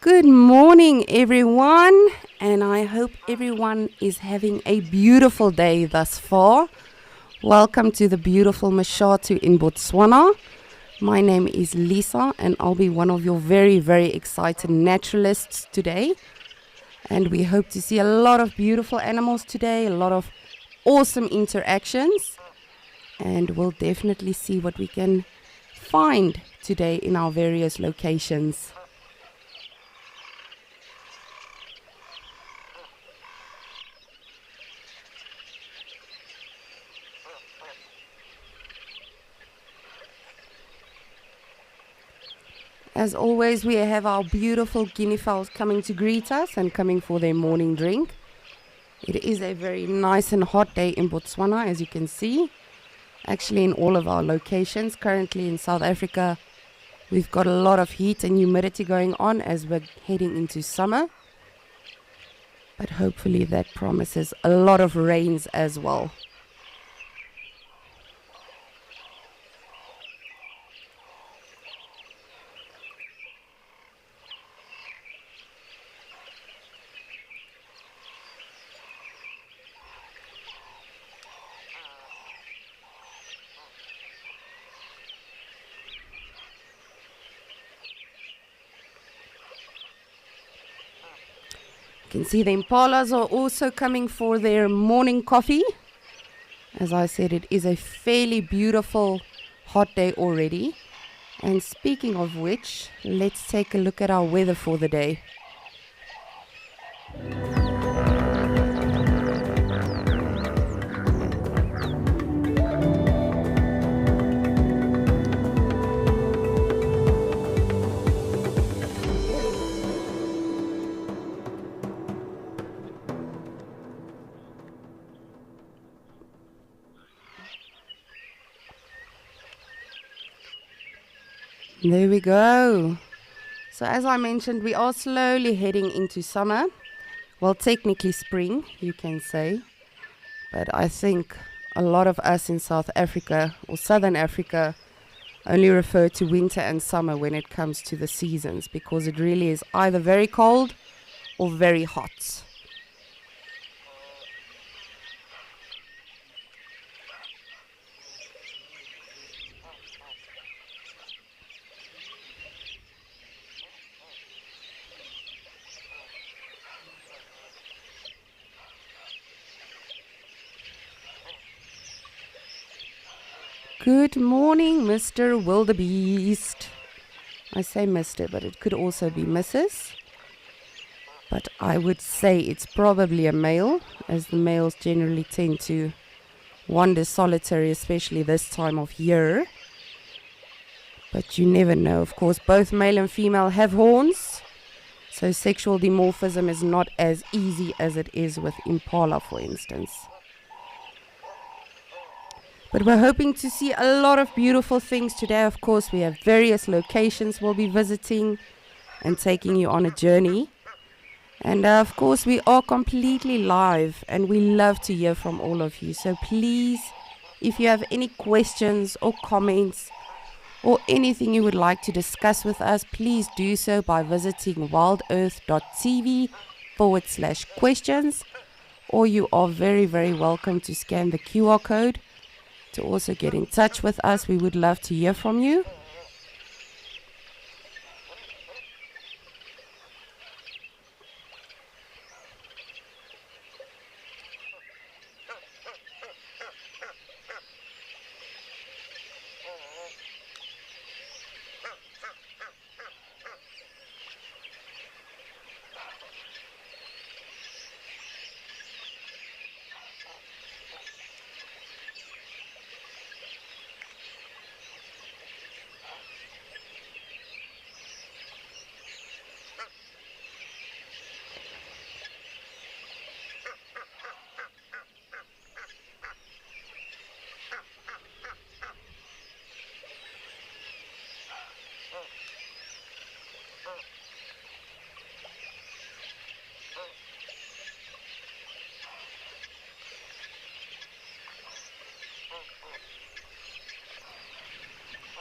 Good morning, everyone, and I hope everyone is having a beautiful day thus far. Welcome to the beautiful Mashatu in Botswana. My name is Lisa, and I'll be one of your very, very excited naturalists today. And we hope to see a lot of beautiful animals today, a lot of awesome interactions, and we'll definitely see what we can find today in our various locations. As always, we have our beautiful guinea fowls coming to greet us and coming for their morning drink. It is a very nice and hot day in Botswana, as you can see. Actually, in all of our locations. Currently in South Africa, we've got a lot of heat and humidity going on as we're heading into summer. But hopefully that promises a lot of rains as well. You can see the impalas are also coming for their morning coffee. As I said, it is a fairly beautiful hot day already. And speaking of which, let's take a look at our weather for the day. There we go. So as I mentioned, we are slowly heading into summer. Well, technically spring, you can say. But I think a lot of us in South Africa or Southern Africa only refer to winter and summer when it comes to the seasons, because it really is either very cold or very hot. Good morning, Mr. Wildebeest. I say Mr., but it could also be Mrs. But I would say it's probably a male, as the males generally tend to wander solitary, especially this time of year. But you never know. Of course, both male and female have horns, so sexual dimorphism is not as easy as it is with impala, for instance. But we're hoping to see a lot of beautiful things today. Of course, we have various locations we'll be visiting and taking you on a journey. And of course, we are completely live and we love to hear from all of you. So please, if you have any questions or comments or anything you would like to discuss with us, please do so by visiting wildearth.tv/questions, or you are very, very welcome to scan the QR code to also get in touch with us. We would love to hear from you.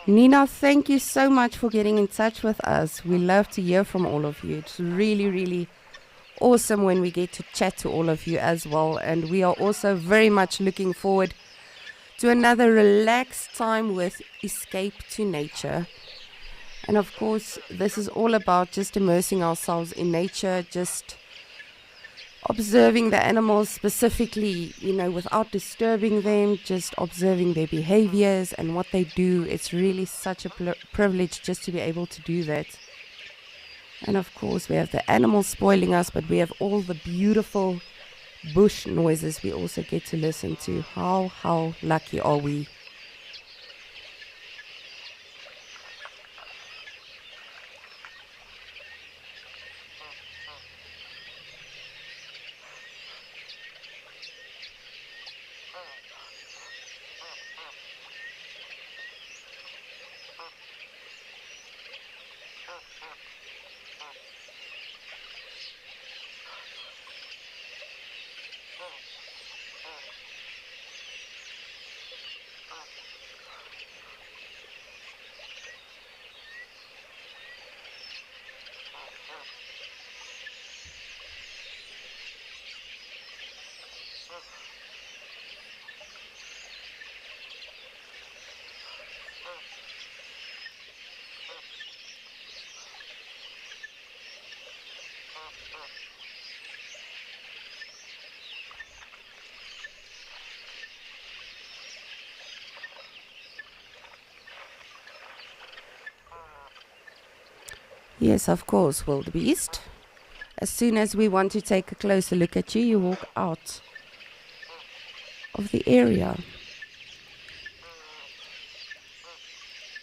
Nina, thank you so much for getting in touch with us. We love to hear from all of you. It's really, really awesome when we get to chat to all of you as well. And we are also very much looking forward to another relaxed time with Escape to Nature. And of course, this is all about just immersing ourselves in nature, just observing the animals specifically, without disturbing them, just observing their behaviors and what they do. It's really such a privilege just to be able to do that. And of course, we have the animals spoiling us, but we have all the beautiful bush noises we also get to listen to. How lucky are we? Yes, of course, wildebeest. As soon as we want to take a closer look at you, you walk out of the area.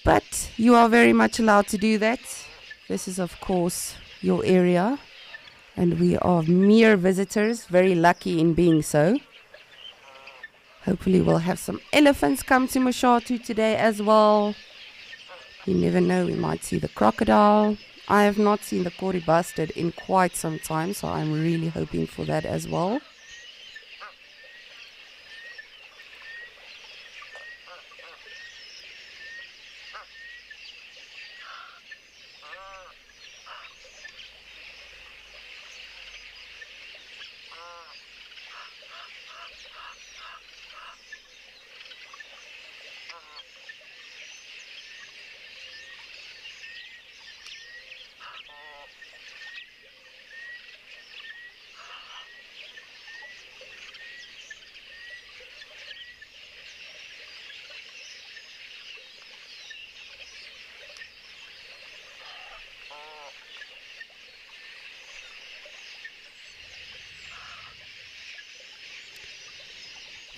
But you are very much allowed to do that. This is, of course, your area. And we are mere visitors, very lucky in being so. Hopefully we'll have some elephants come to Mashatu today as well. You never know, we might see the crocodile. I have not seen the Kori bustard in quite some time, so I'm really hoping for that as well.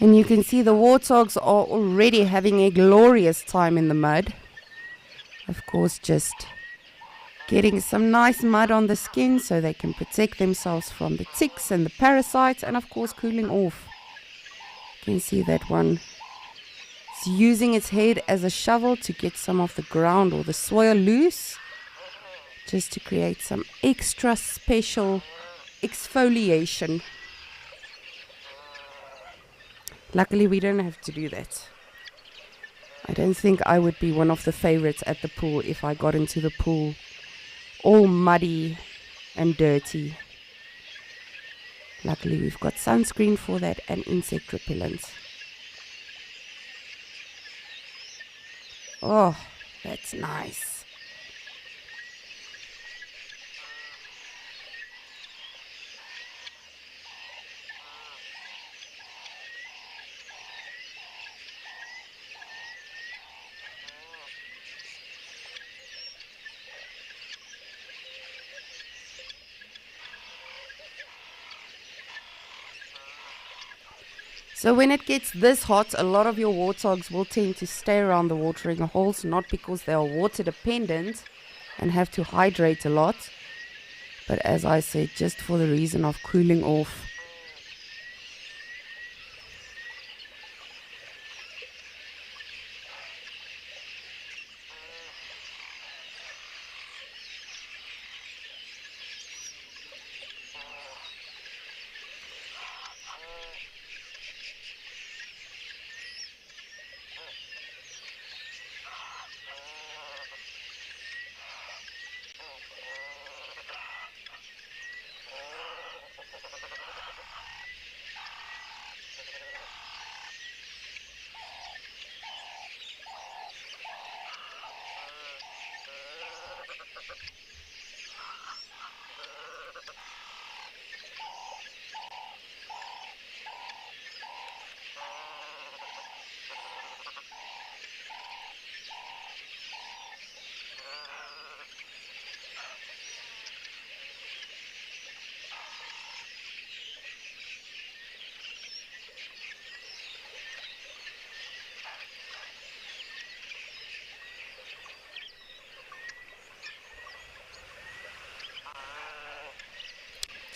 And you can see the warthogs are already having a glorious time in the mud. Of course, just getting some nice mud on the skin so they can protect themselves from the ticks and the parasites, and of course cooling off. You can see that one is using its head as a shovel to get some of the ground or the soil loose, just to create some extra special exfoliation. Luckily, we don't have to do that. I don't think I would be one of the favorites at the pool if I got into the pool all muddy and dirty. Luckily, we've got sunscreen for that and insect repellents. Oh, that's nice. So when it gets this hot, a lot of your warthogs will tend to stay around the watering holes, not because they are water dependent and have to hydrate a lot, but as I said, just for the reason of cooling off.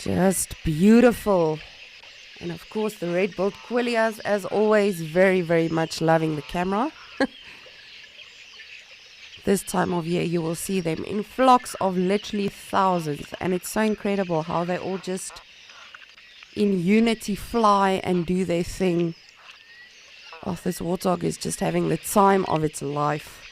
Just beautiful. And of course, the red-billed quillias, as always, very, very much loving the camera. This time of year, you will see them in flocks of literally thousands. And it's so incredible how they all just in unity fly and do their thing. Oh, this warthog is just having the time of its life.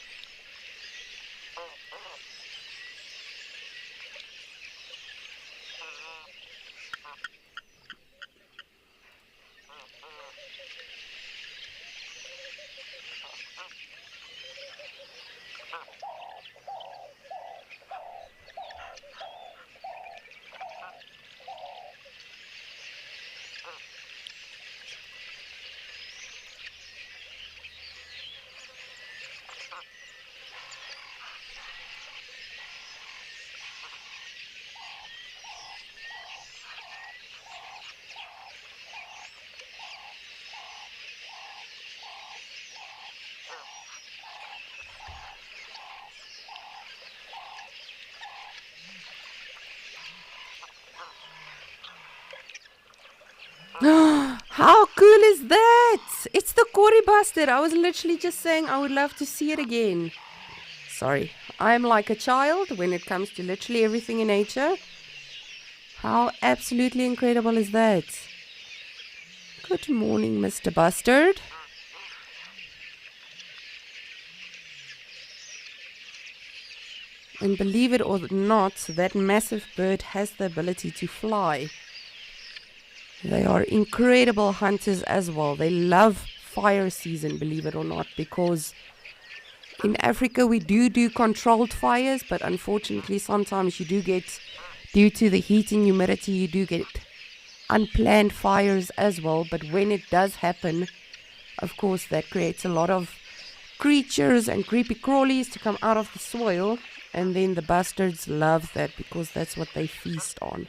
How cool is that? It's the Kori bastard. I was literally just saying I would love to see it again. Sorry, I'm like a child when it comes to literally everything in nature. How absolutely incredible is that? Good morning, Mr. Bustard. And believe it or not, that massive bird has the ability to fly. They are incredible hunters as well. They love fire season, believe it or not, because in Africa we do controlled fires, but unfortunately sometimes you do get, due to the heat and humidity, you do get unplanned fires as well. But when it does happen, of course, that creates a lot of creatures and creepy crawlies to come out of the soil, and then the bastards love that because that's what they feast on.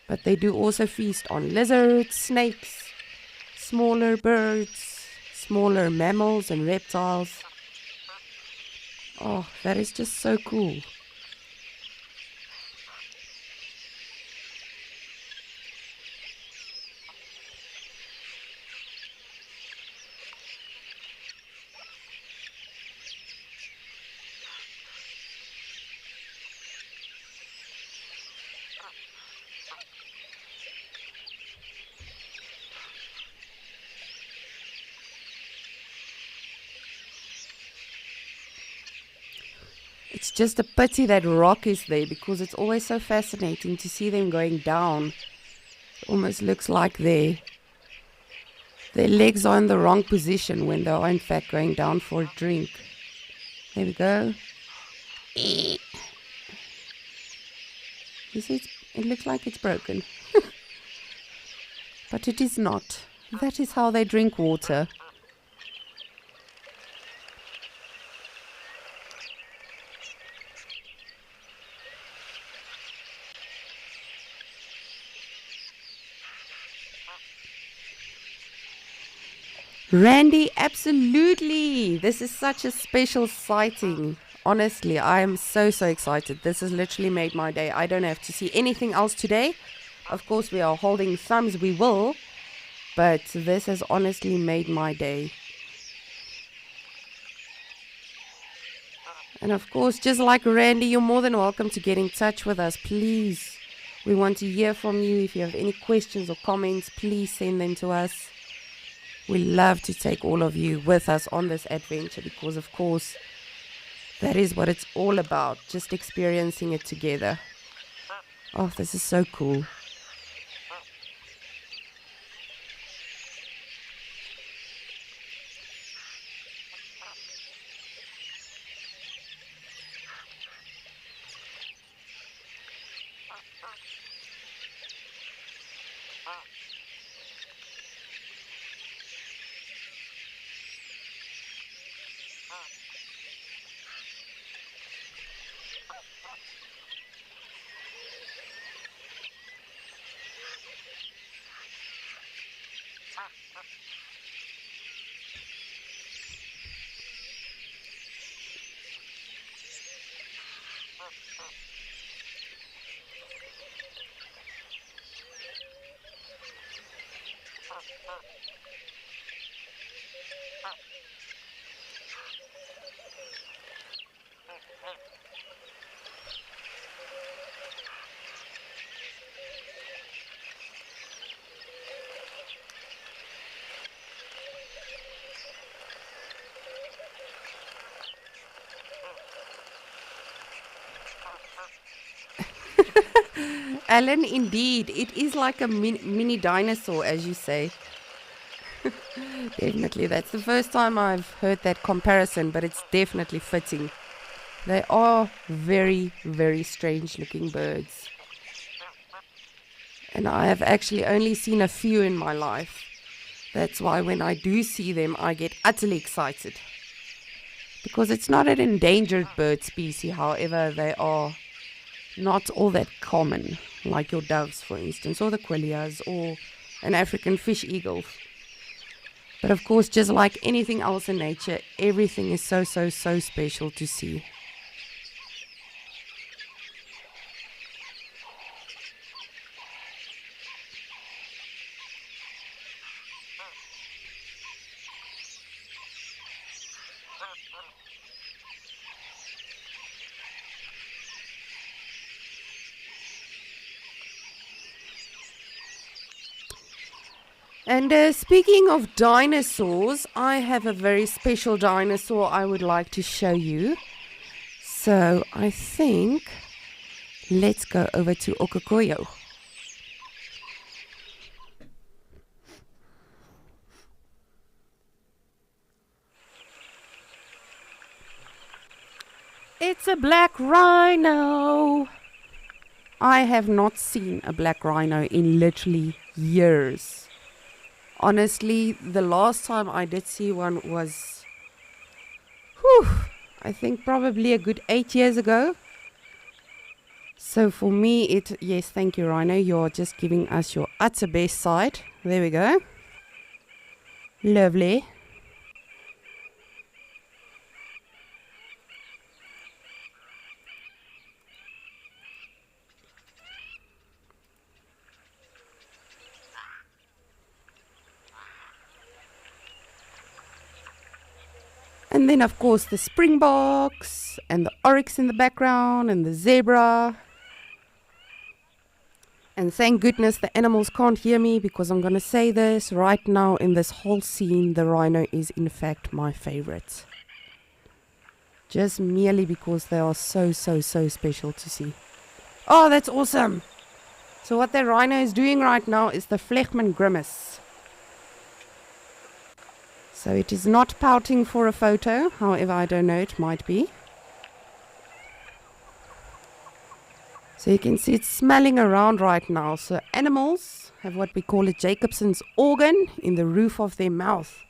But they do also feast on lizards, snakes, smaller birds, smaller mammals and reptiles. Oh, that is just so cool. It's just a pity that rock is there because it's always so fascinating to see them going down. It almost looks like their legs are in the wrong position when they are in fact going down for a drink. There we go. You see, it looks like it's broken. But it is not. That is how they drink water. Randy, absolutely. This is such a special sighting. Honestly, I am so excited. This has literally made my day. I don't have to see anything else today. Of course, we are holding thumbs, we will. But this has honestly made my day. And of course, just like Randy, you're more than welcome to get in touch with us, please. We want to hear from you. If you have any questions or comments, please send them to us. We love to take all of you with us on this adventure because, of course, that is what it's all about, just experiencing it together. Oh, this is so cool. Alan, indeed, it is like a mini dinosaur, as you say. Definitely, that's the first time I've heard that comparison, but it's definitely fitting. They are very, very strange looking birds. And I have actually only seen a few in my life. That's why when I do see them, I get utterly excited. Because it's not an endangered bird species, however, they are not all that common, like your doves, for instance, or the quillias, or an African fish eagle. But of course, just like anything else in nature, everything is so, so, so special to see. And speaking of dinosaurs, I have a very special dinosaur I would like to show you. So I think let's go over to Okokoyo. It's a black rhino. I have not seen a black rhino in literally years. Honestly, the last time I did see one was, I think probably a good 8 years ago. So for me, yes, thank you, Rhino. You're just giving us your utter best side. There we go. Lovely. And then, of course, the springboks and the oryx in the background and the zebra. And thank goodness the animals can't hear me because I'm going to say this right now in this whole scene. The rhino is in fact my favorite. Just merely because they are so, so, so special to see. Oh, that's awesome. So what the rhino is doing right now is the Flechtman grimace. So it is not pouting for a photo. However, I don't know, it might be. So you can see it's smelling around right now. So animals have what we call a Jacobson's organ in the roof of their mouth.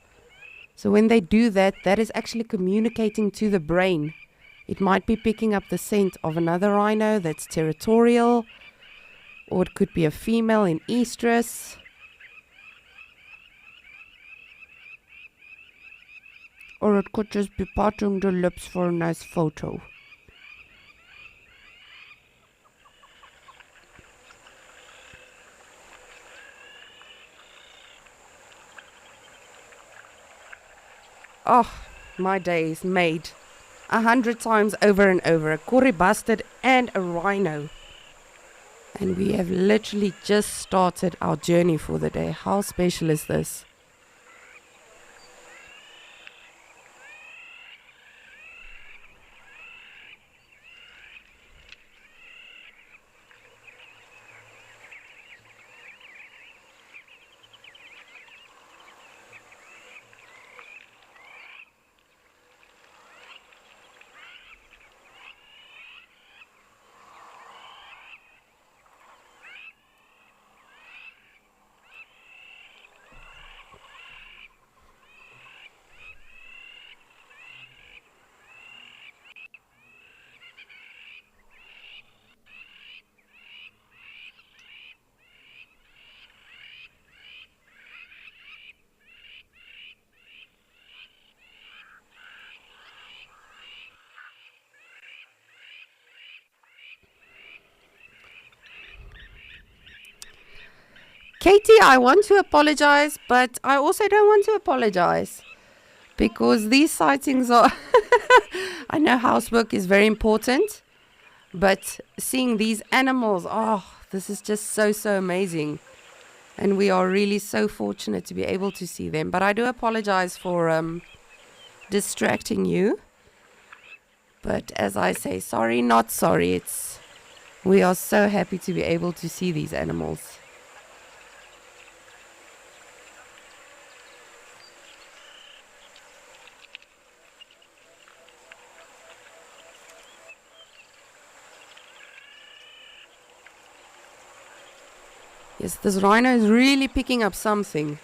So when they do that, that is actually communicating to the brain. It might be picking up the scent of another rhino that's territorial, or it could be a female in estrus. Or it could just be parting the lips for a nice photo. Oh, my day is made 100 times over and over. A Kori bastard and a rhino. And we have literally just started our journey for the day. How special is this? Katie, I want to apologize, but I also don't want to apologize. because these sightings are. I know housework is very important, but seeing these animals, oh, this is just so, so amazing. And we are really so fortunate to be able to see them. But I do apologize for distracting you. But as I say, sorry, not sorry. We are so happy to be able to see these animals. Yes, this rhino is really picking up something.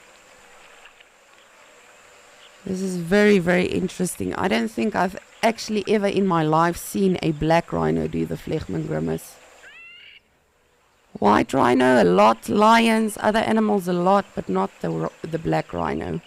This is very, very interesting. I don't think I've actually ever in my life seen a black rhino do the Vlegman grimace. White rhino a lot, lions, other animals a lot, but not the black rhino.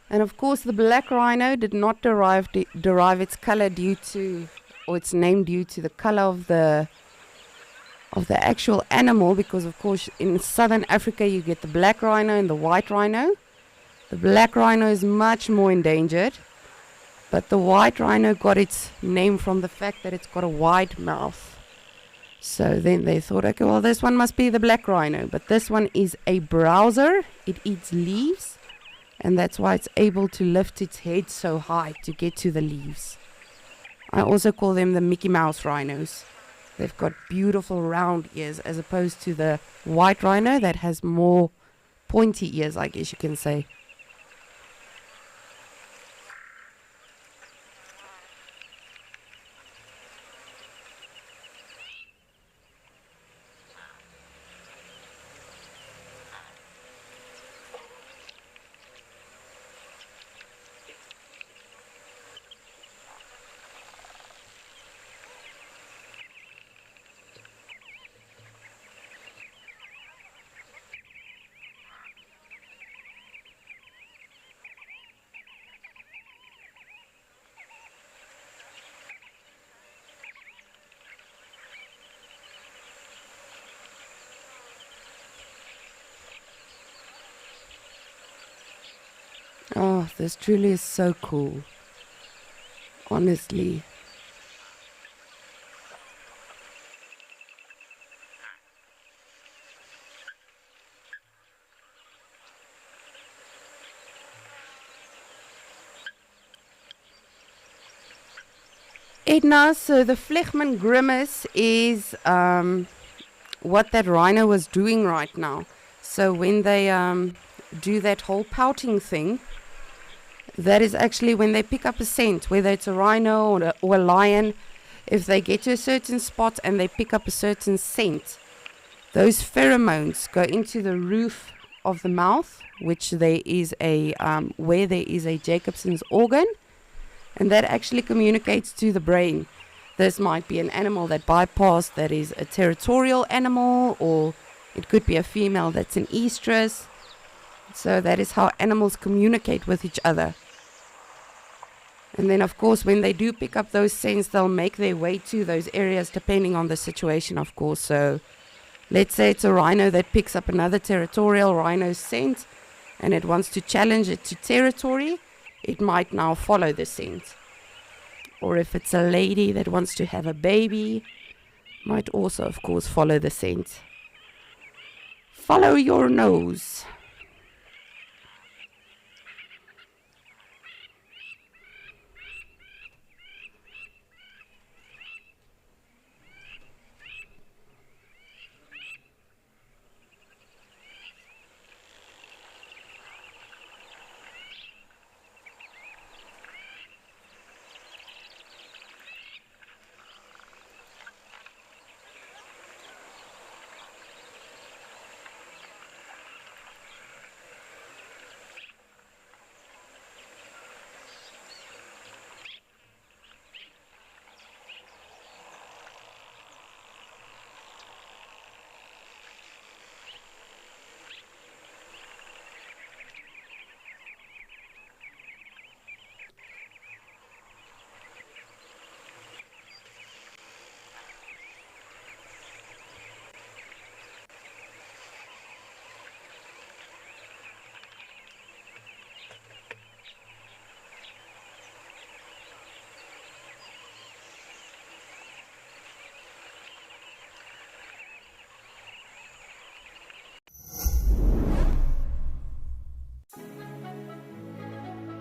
And of course, the black rhino did not derive its color due to, or its name due to the color of the actual animal, because of course in southern Africa you get the black rhino and the white rhino. The black rhino is much more endangered, but the white rhino got its name from the fact that it's got a wide mouth. So then they thought, okay, well, this one must be the black rhino, but this one is a browser. It eats leaves, and that's why it's able to lift its head so high to get to the leaves. I also call them the Mickey Mouse rhinos. They've got beautiful round ears as opposed to the white rhino that has more pointy ears, I guess you can say. Oh, this truly is so cool. Honestly. Edna, so the Vlegman grimace is what that rhino was doing right now. So when they do that whole pouting thing, that is actually when they pick up a scent, whether it's a rhino or a lion. If they get to a certain spot and they pick up a certain scent, those pheromones go into the roof of the mouth, which there is a where there is a Jacobson's organ, and that actually communicates to the brain. This might be an animal that bypassed, that is a territorial animal, or it could be a female that's an estrus. So that is how animals communicate with each other. And then, of course, when they do pick up those scents, they'll make their way to those areas depending on the situation, of course. So let's say it's a rhino that picks up another territorial rhino's scent and it wants to challenge it to territory, it might now follow the scent. Or if it's a lady that wants to have a baby, might also, of course, follow the scent. Follow your nose.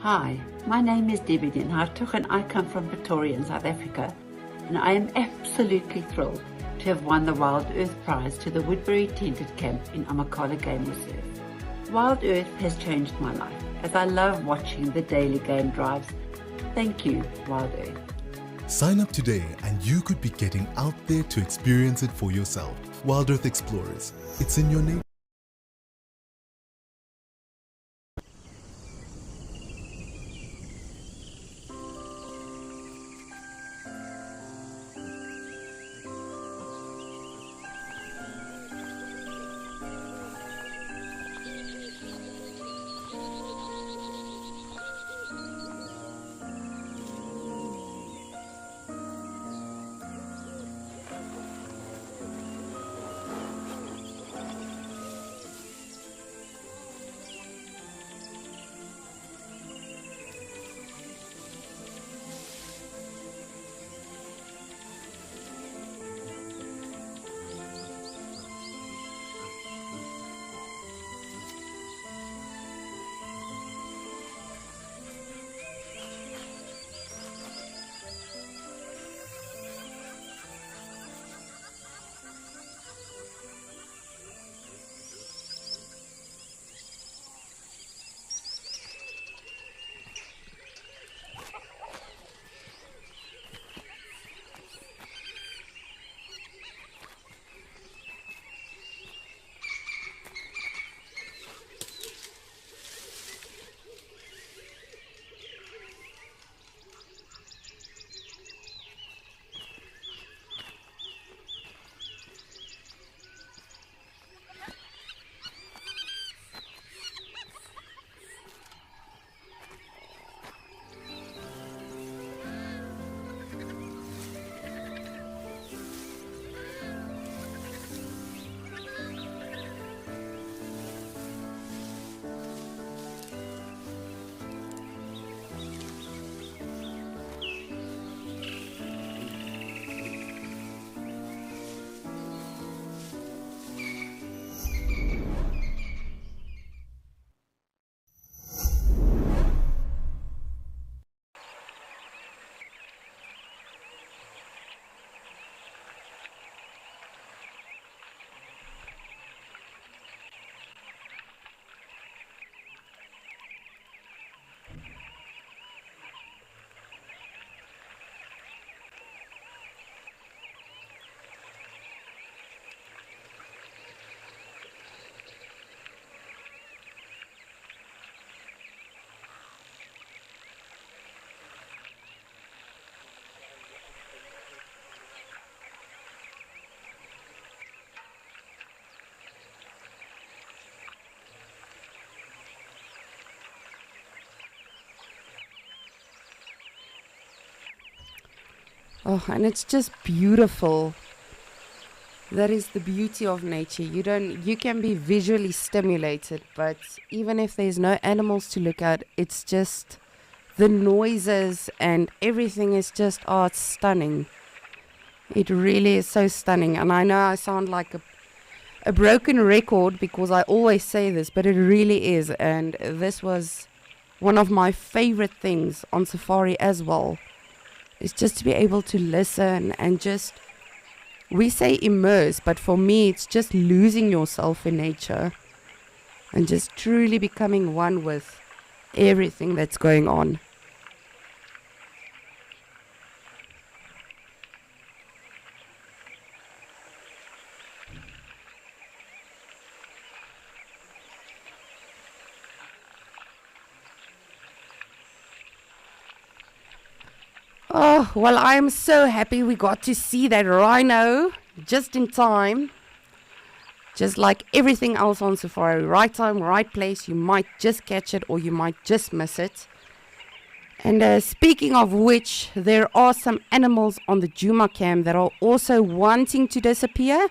Hi, my name is Debbie Den Hartog and I come from Pretoria in South Africa, and I am absolutely thrilled to have won the Wild Earth Prize to the Woodbury Tented Camp in Amakhala Game Reserve. Wild Earth has changed my life as I love watching the daily game drives. Thank you, Wild Earth. Sign up today and you could be getting out there to experience it for yourself. Wild Earth Explorers. It's in your name. Oh, and it's just beautiful. That is the beauty of nature. You can be visually stimulated, but even if there's no animals to look at, it's just the noises and everything is just, oh, it's stunning. It really is so stunning. And I know I sound like a broken record because I always say this, but it really is. And this was one of my favorite things on safari as well. Is just to be able to listen and just, we say immerse, but for me it's just losing yourself in nature and just truly becoming one with everything that's going on. Oh, well, I'm so happy we got to see that rhino just in time. Just like everything else on safari, right time, right place. You might just catch it or you might just miss it. And speaking of which, there are some animals on the Djuma camp that are also wanting to disappear,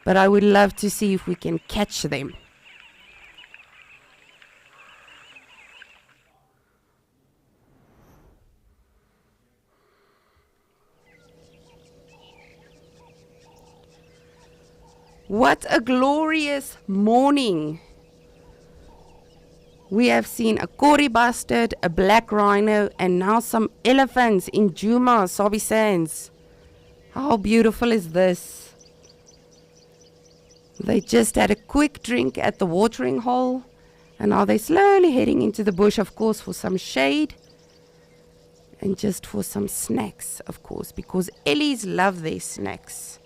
but I would love to see if we can catch them. What a glorious morning. We have seen a Kori bustard, a black rhino, and now some elephants in Djuma, Sabi Sands. How beautiful is this? They just had a quick drink at the watering hole, and now they're slowly heading into the bush, of course, for some shade and just for some snacks, of course, because Ellies love their snacks.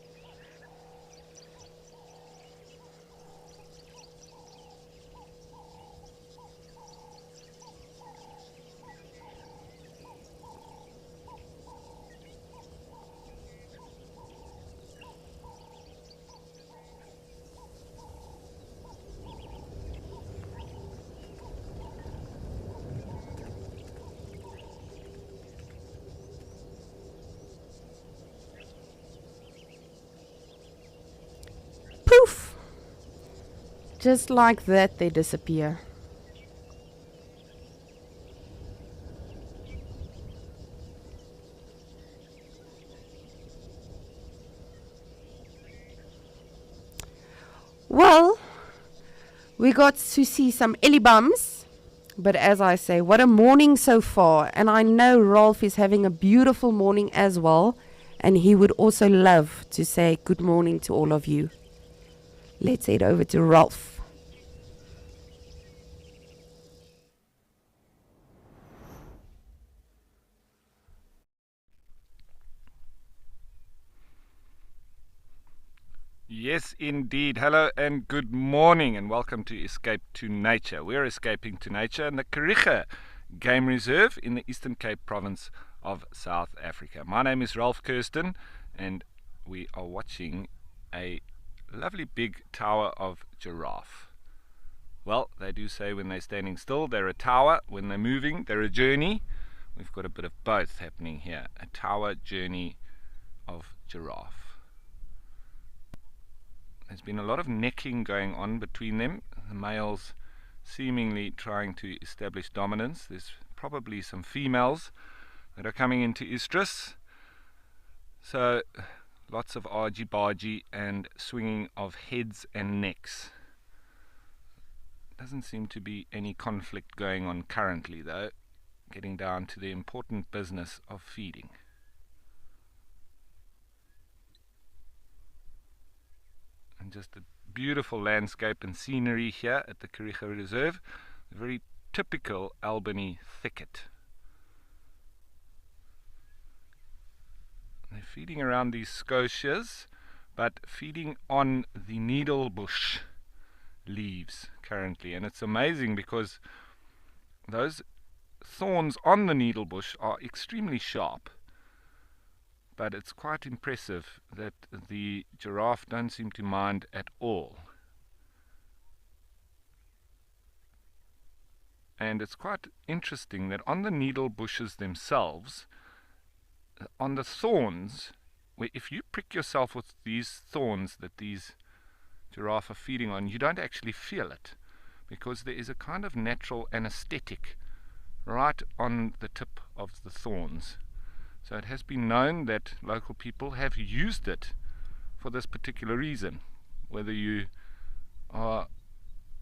Poof! Just like that, they disappear. Well, we got to see some Ellie bums, but as I say, what a morning so far. And I know Rolf is having a beautiful morning as well, and he would also love to say good morning to all of you. Let's head over to Rolf. Yes, indeed. Hello and good morning, and welcome to Escape to Nature. We're escaping to nature in the Kariega Game Reserve in the Eastern Cape province of South Africa. My name is Ralph Kirsten, and we are watching a lovely big tower of giraffe. Well, they do say when they're standing still, they're a tower. When they're moving, they're a journey. We've got a bit of both happening here. A tower journey of giraffe. There's been a lot of necking going on between them. The males seemingly trying to establish dominance. There's probably some females that are coming into estrus. So lots of argy-bargy and swinging of heads and necks. Doesn't seem to be any conflict going on currently though. Getting down to the important business of feeding. And just a beautiful landscape and scenery here at the Kariega Reserve. A very typical Albany thicket. They're feeding around these scotias, but feeding on the needle bush leaves currently. And it's amazing because those thorns on the needle bush are extremely sharp. But it's quite impressive that the giraffe don't seem to mind at all. And it's quite interesting that on the needle bushes themselves, on the thorns, where if you prick yourself with these thorns that these giraffe are feeding on, you don't actually feel it, because there is a kind of natural anesthetic right on the tip of the thorns. So it has been known that local people have used it for this particular reason. Whether you are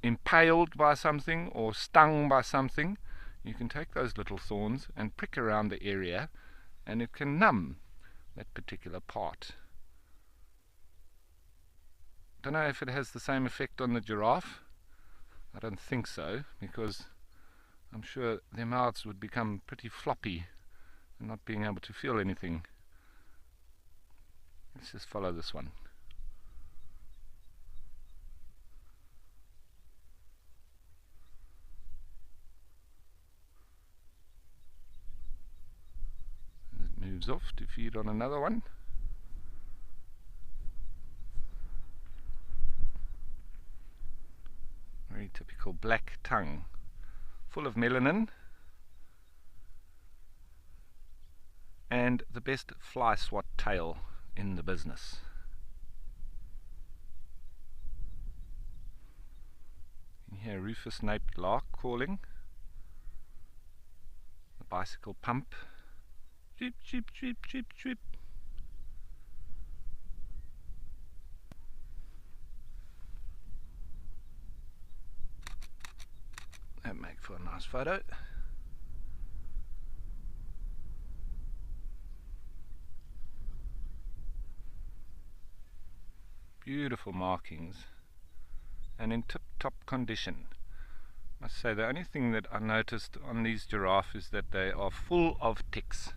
impaled by something or stung by something, you can take those little thorns and prick around the area, and it can numb that particular part. Don't know if it has the same effect on the giraffe. I don't think so, because I'm sure their mouths would become pretty floppy and not being able to feel anything. Let's just follow this one. It moves off to feed on another one. Very typical black tongue, full of melanin, and the best fly swat tail in the business. You hear rufous-naped lark calling, the bicycle pump, chip chip chip chip chip. That make Nice photo. Beautiful markings and in tip-top condition. I must say the only thing that I noticed on these giraffe is that they are full of ticks,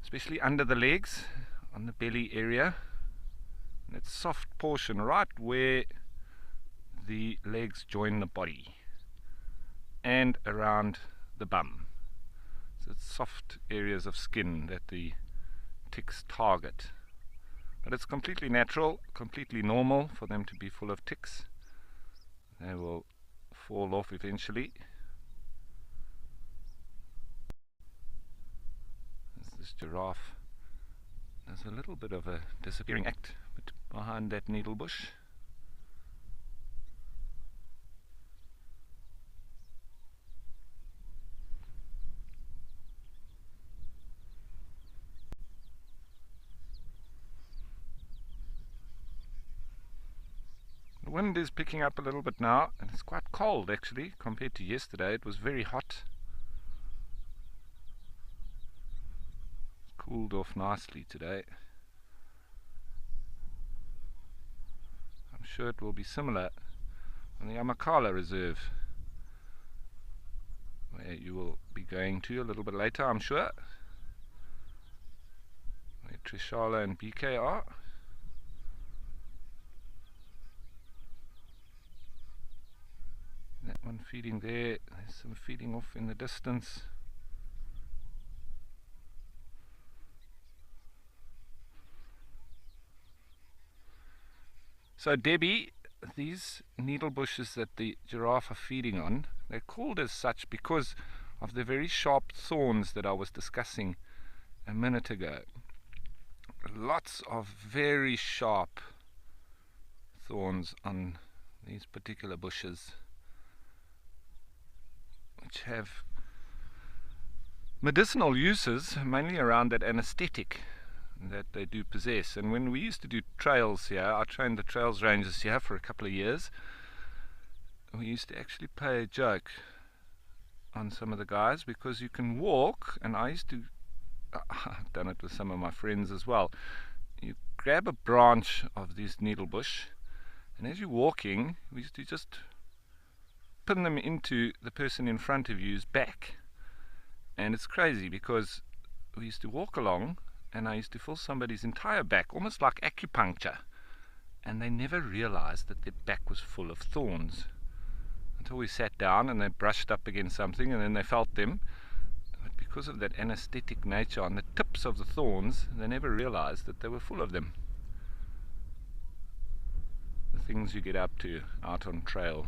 especially under the legs, on the belly area, and that soft portion right where the legs join the body, and around the bum. So it's soft areas of skin that the ticks target. But it's completely natural, completely normal for them to be full of ticks. They will fall off eventually. This giraffe, there's a little bit of a disappearing act behind that needle bush. The wind is picking up a little bit now, and it's quite cold actually compared to yesterday. It was very hot. It's cooled off nicely today. I'm sure it will be similar on the Amakhala Reserve, where you will be going to a little bit later, I'm sure, where Trishala and BK are. That one feeding there, there's some feeding off in the distance. So Debbie, these needle bushes that the giraffe are feeding on, they're called as such because of the very sharp thorns that I was discussing a minute ago. Lots of very sharp thorns on these particular bushes, which have medicinal uses, mainly around that anesthetic that they do possess. And when we used to do trails here, I trained the trails rangers here for a couple of years, we used to actually play a joke on some of the guys, because you can walk, and I used to, I've done it with some of my friends as well, you grab a branch of this needle bush, and as you're walking, we used to just pin them into the person in front of you's back. And it's crazy because we used to walk along and I used to feel somebody's entire back, almost like acupuncture, and they never realized that their back was full of thorns until we sat down and they brushed up against something and then they felt them. But because of that anesthetic nature on the tips of the thorns, they never realized that they were full of them. The things you get up to out on trail.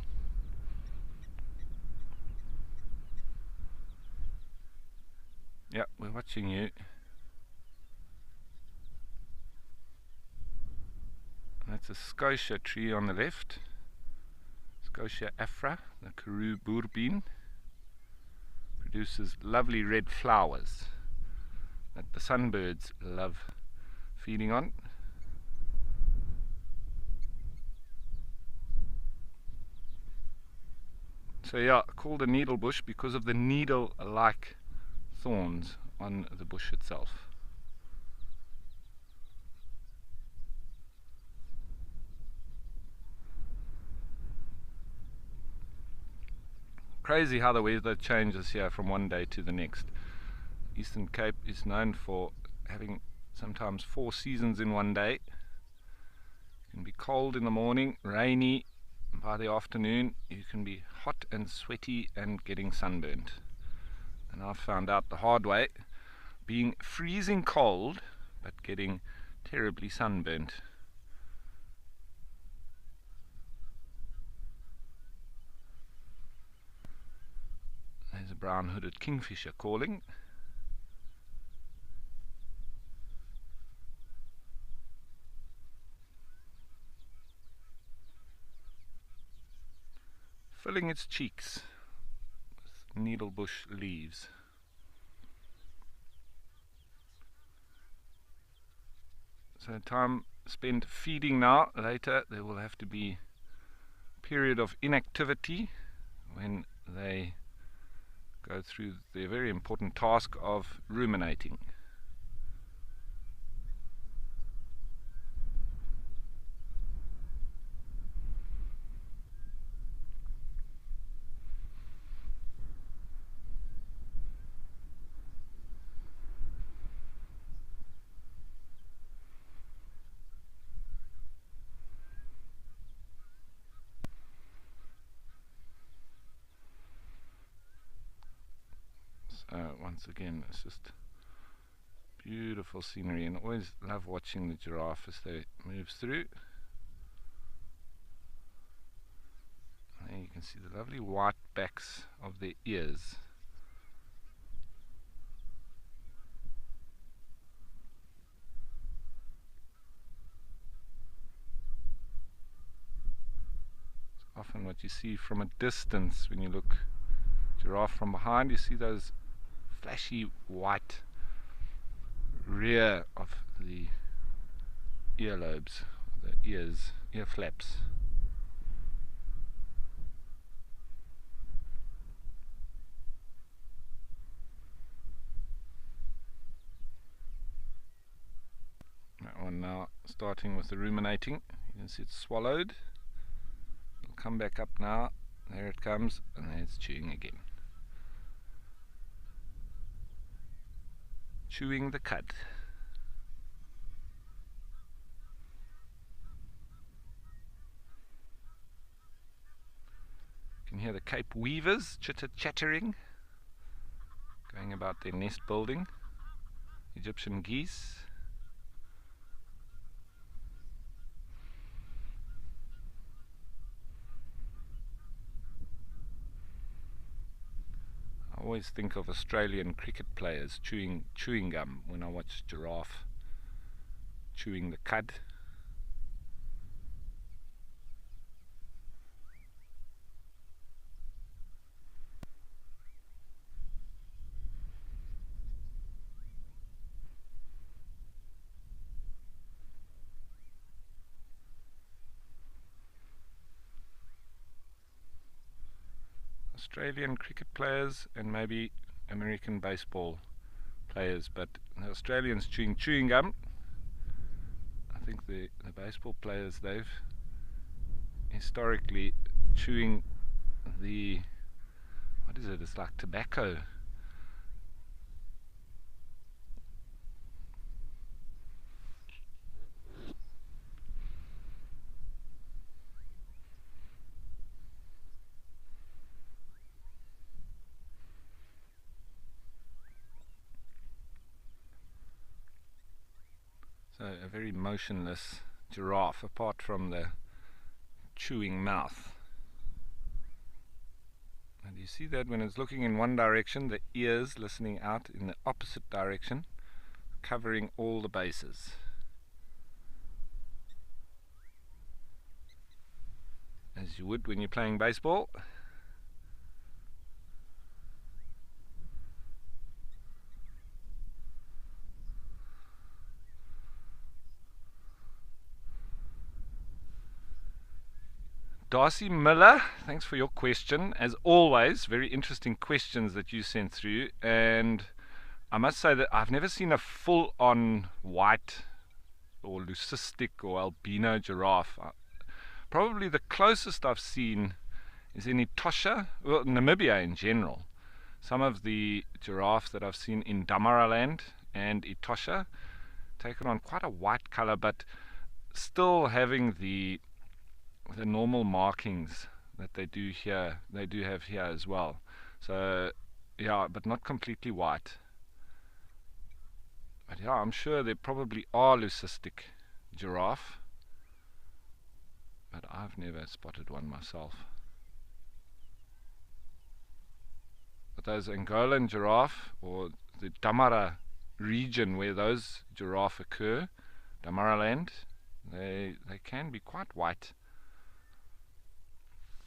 Yeah, we're watching you. That's a Scotia tree on the left. Scotia afra, the Karoo boerbean. Produces lovely red flowers that the sunbirds love feeding on. So yeah, called a needle bush because of the needle-like thorns on the bush itself. Crazy how the weather changes here from one day to the next. Eastern Cape is known for having sometimes 4 seasons in one day. It can be cold in the morning, rainy. By the afternoon you can be hot and sweaty and getting sunburnt. And I found out the hard way, being freezing cold but getting terribly sunburnt. There's a brown-hooded kingfisher calling. Filling its cheeks with needlebush leaves. So time spent feeding now. Later there will have to be a period of inactivity when they go through their very important task of ruminating. Once again, it's just beautiful scenery, and I always love watching the giraffe as they move through. And there you can see the lovely white backs of their ears. It's often what you see from a distance when you look giraffe from behind. You see those flashy white rear of the earlobes, the ears, ear flaps. That one now starting with the ruminating. You can see it's swallowed. It'll come back up now. There it comes, and then it's chewing again. Chewing the cud. You can hear the Cape weavers chattering, going about their nest building. Egyptian geese. I always think of Australian cricket players chewing gum when I watch giraffe chewing the cud. Australian cricket players and maybe American baseball players, but the Australians chewing gum. I think the baseball players, they've historically chewing the, what is it, it's like tobacco. So a very motionless giraffe, apart from the chewing mouth. And you see that when it's looking in one direction, the ears listening out in the opposite direction, covering all the bases. As you would when you're playing baseball. Darcy Miller, thanks for your question. As always, very interesting questions that you sent through. And I must say that I've never seen a full-on white or leucistic or albino giraffe. Probably the closest I've seen is in Etosha, well, Namibia in general. Some of the giraffes that I've seen in Damaraland and Etosha taken on quite a white color, but still having the normal markings that they do have here as well. So yeah, but not completely white. But yeah, I'm sure there probably are leucistic giraffe, but I've never spotted one myself. But those Angolan giraffe, or the Damara region where those giraffe occur, Damaraland, they can be quite white.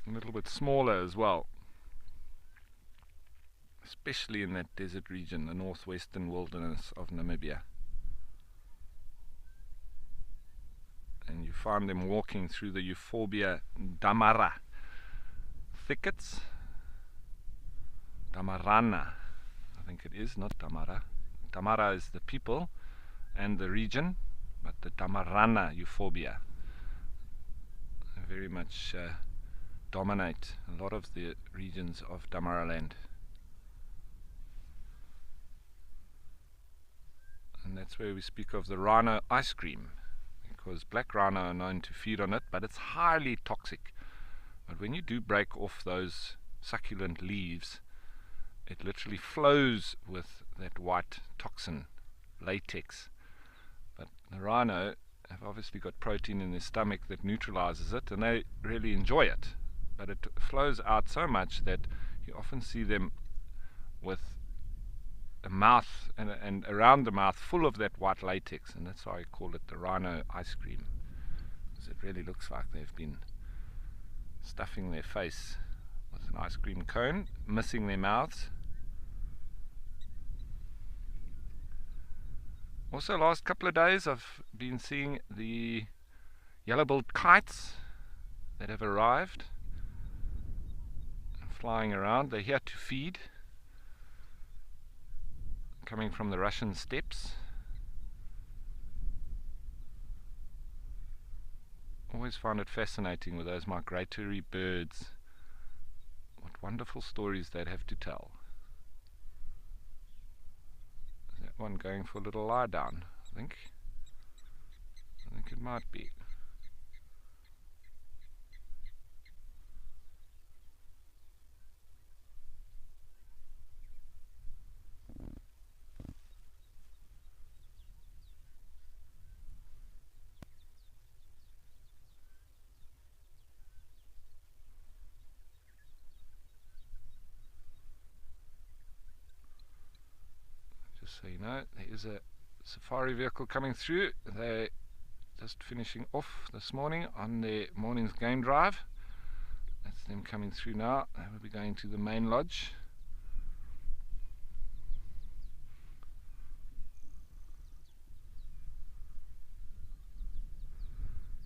A little bit smaller as well, especially in that desert region, the northwestern wilderness of Namibia. And you find them walking through the Euphorbia damara thickets, Damarana, I think it is, not Damara. Damara is the people and the region, but the Damarana euphorbia very much dominate a lot of the regions of Damaraland. And that's where we speak of the rhino ice cream, because black rhino are known to feed on it, but it's highly toxic. But when you do break off those succulent leaves, it literally flows with that white toxin, latex. But the rhino have obviously got protein in their stomach that neutralizes it, and they really enjoy it. But it flows out so much that you often see them with a mouth and around the mouth full of that white latex, and that's why I call it the rhino ice cream, because it really looks like they've been stuffing their face with an ice cream cone, missing their mouths. Also, last couple of days I've been seeing the yellow-billed kites that have arrived, flying around. They're here to feed, coming from the Russian steppes. Always found it fascinating with those migratory birds. What wonderful stories they'd have to tell. Is that one going for a little lie down? I think it might be. So you know, there is a safari vehicle coming through. They're just finishing off this morning on their morning's game drive. That's them coming through now. They will be going to the main lodge.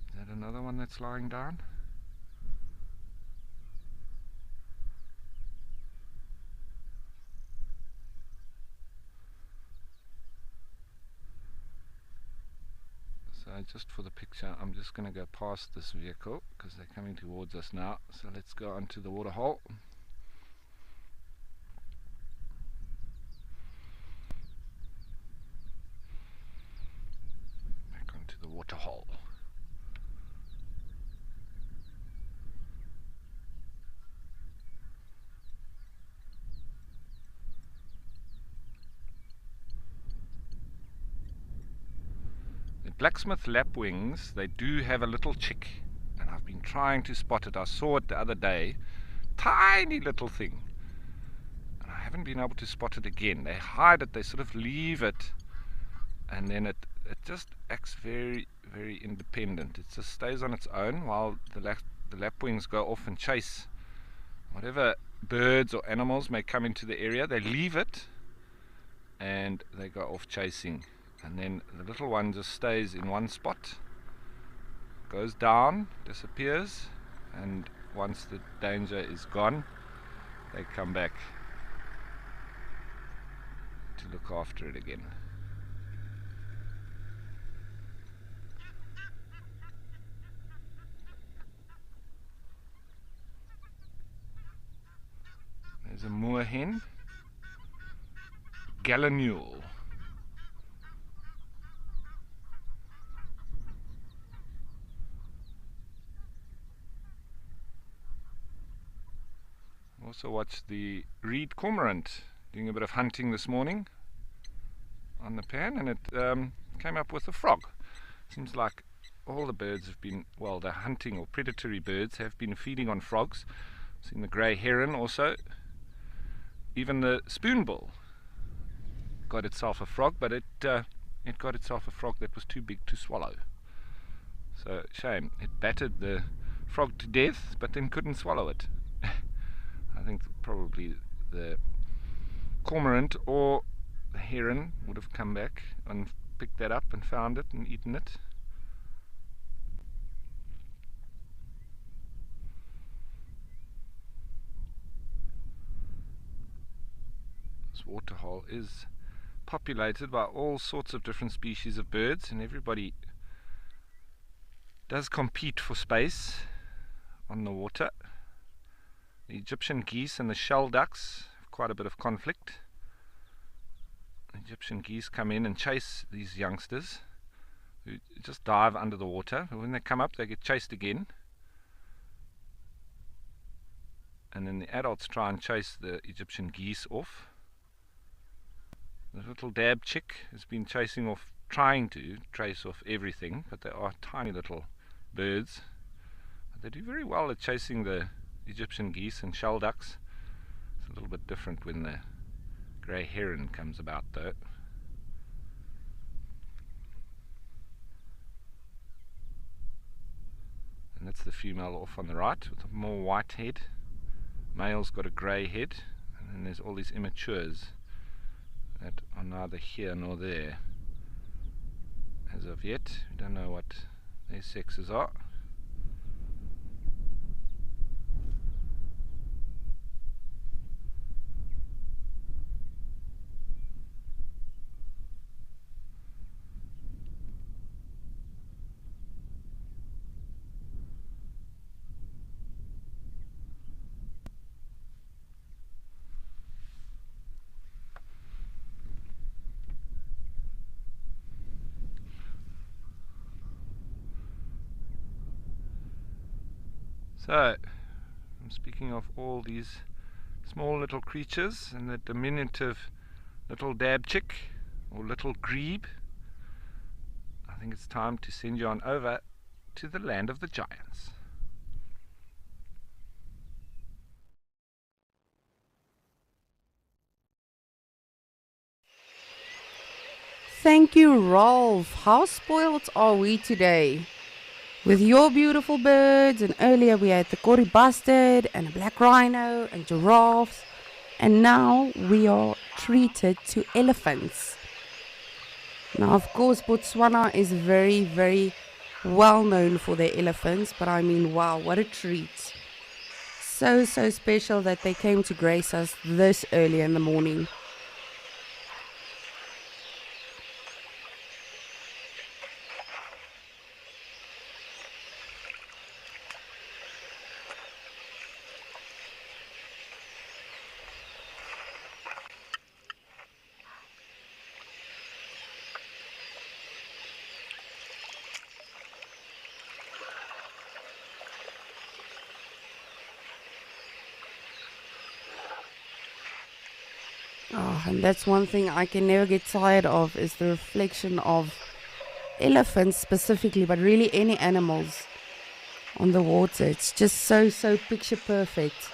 Is that another one that's lying down? Just for the picture, I'm just going to go past this vehicle because they're coming towards us now. So let's go onto the waterhole. Back onto the waterhole. Blacksmith lapwings, they do have a little chick, and I've been trying to spot it. I saw it the other day, tiny little thing, and I haven't been able to spot it again. They hide it, they sort of leave it, and then it just acts very, very independent. It just stays on its own while the lapwings go off and chase whatever birds or animals may come into the area. They leave it and they go off chasing. And then the little one just stays in one spot, goes down, disappears, and once the danger is gone, they come back to look after it again. There's a moorhen, gallinule. Also watched the reed cormorant doing a bit of hunting this morning on the pan, and it came up with a frog. Seems like all the birds have been, well, the hunting or predatory birds have been feeding on frogs. Seen the grey heron also. Even the spoonbill got itself a frog, but it got itself a frog that was too big to swallow. So shame, it battered the frog to death, but then couldn't swallow it. I think probably the cormorant or the heron would have come back and picked that up and found it and eaten it. waterhole is populated by all sorts of different species of birds, and everybody does compete for space on the water. The Egyptian geese and the shell ducks have quite a bit of conflict. The Egyptian geese come in and chase these youngsters who just dive under the water, but when they come up they get chased again, and then the adults try and chase the Egyptian geese off. The little dab chick has been trying to trace off everything, but they are tiny little birds. But they do very well at chasing the Egyptian geese and shell ducks. It's a little bit different when the grey heron comes about though. And that's the female off on the right with a more white head. Male's got a grey head, and then there's all these immatures that are neither here nor there as of yet. We don't know what their sexes are. So, I'm speaking of all these small little creatures and the diminutive little dab chick or little grebe. I think it's time to send you on over to the land of the giants. Thank you, Rolf. How spoiled are we today? With your beautiful birds, and earlier we had the Kori bustard and a black rhino and giraffes, and now we are treated to elephants. Now, of course, Botswana is very, very well known for their elephants, but I mean, wow, what a treat. So special that they came to grace us this early in the morning. Oh, and that's one thing I can never get tired of, is the reflection of elephants specifically, but really any animals on the water. It's just so picture perfect.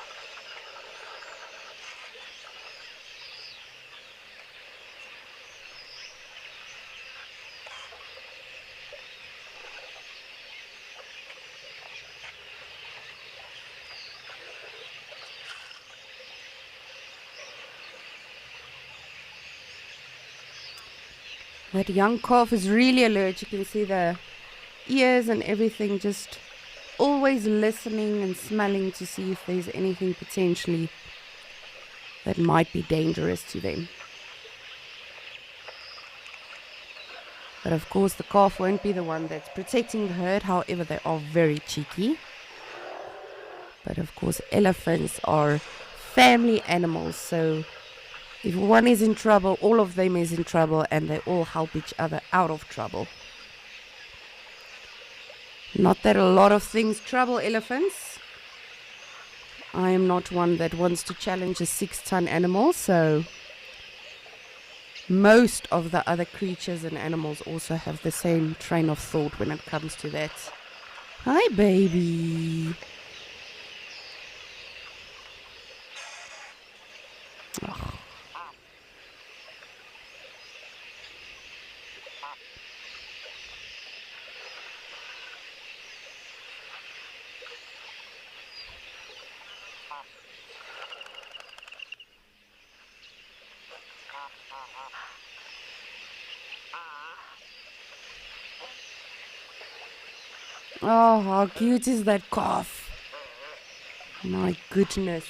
That young calf is really alert. You can see the ears and everything, just always listening and smelling to see if there's anything potentially that might be dangerous to them. But of course the calf won't be the one that's protecting the herd, however they are very cheeky. But of course elephants are family animals, so if one is in trouble, all of them is in trouble, and they all help each other out of trouble. Not that a lot of things trouble elephants. I am not one that wants to challenge a 6-ton animal, so most of the other creatures and animals also have the same train of thought when it comes to that. Hi, baby. Oh. Oh, how cute is that calf? My goodness.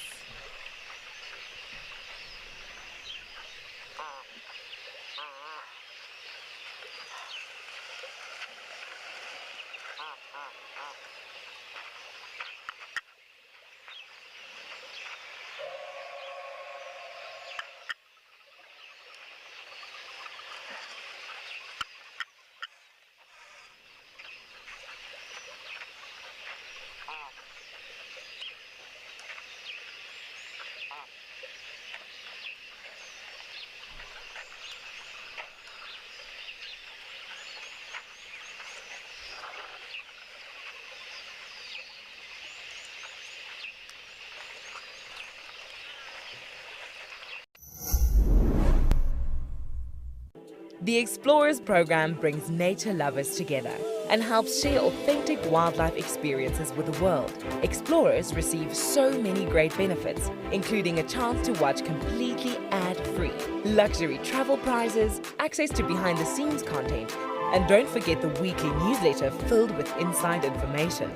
The Explorers program brings nature lovers together and helps share authentic wildlife experiences with the world. Explorers receive so many great benefits, including a chance to watch completely ad-free, luxury travel prizes, access to behind-the-scenes content, and don't forget the weekly newsletter filled with inside information.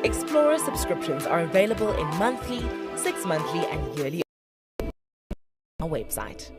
Explorer subscriptions are available in monthly, 6-monthly, and yearly on our website.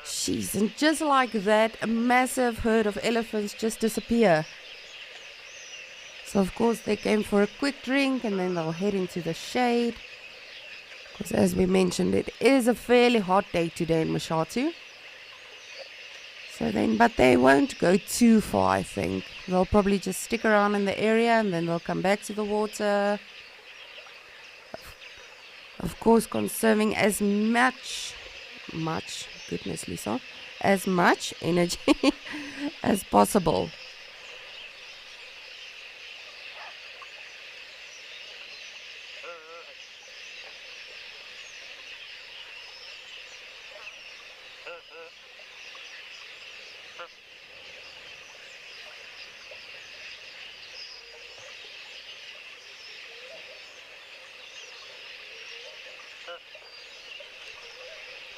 Jeez, and just like that, a massive herd of elephants just disappear. So of course they came for a quick drink and then they'll head into the shade. Because as we mentioned, it is a fairly hot day today in Mashatu. But they won't go too far, I think. They'll probably just stick around in the area and then they'll come back to the water. Of course, conserving as much, goodness Lisa, as much energy as possible.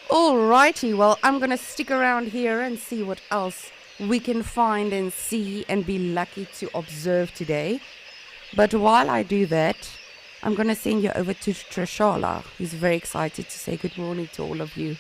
Alrighty, well, I'm gonna stick around here and see what else we can find and see and be lucky to observe today. But while I do that, I'm gonna send you over to Trishala, who's very excited to say good morning to all of you.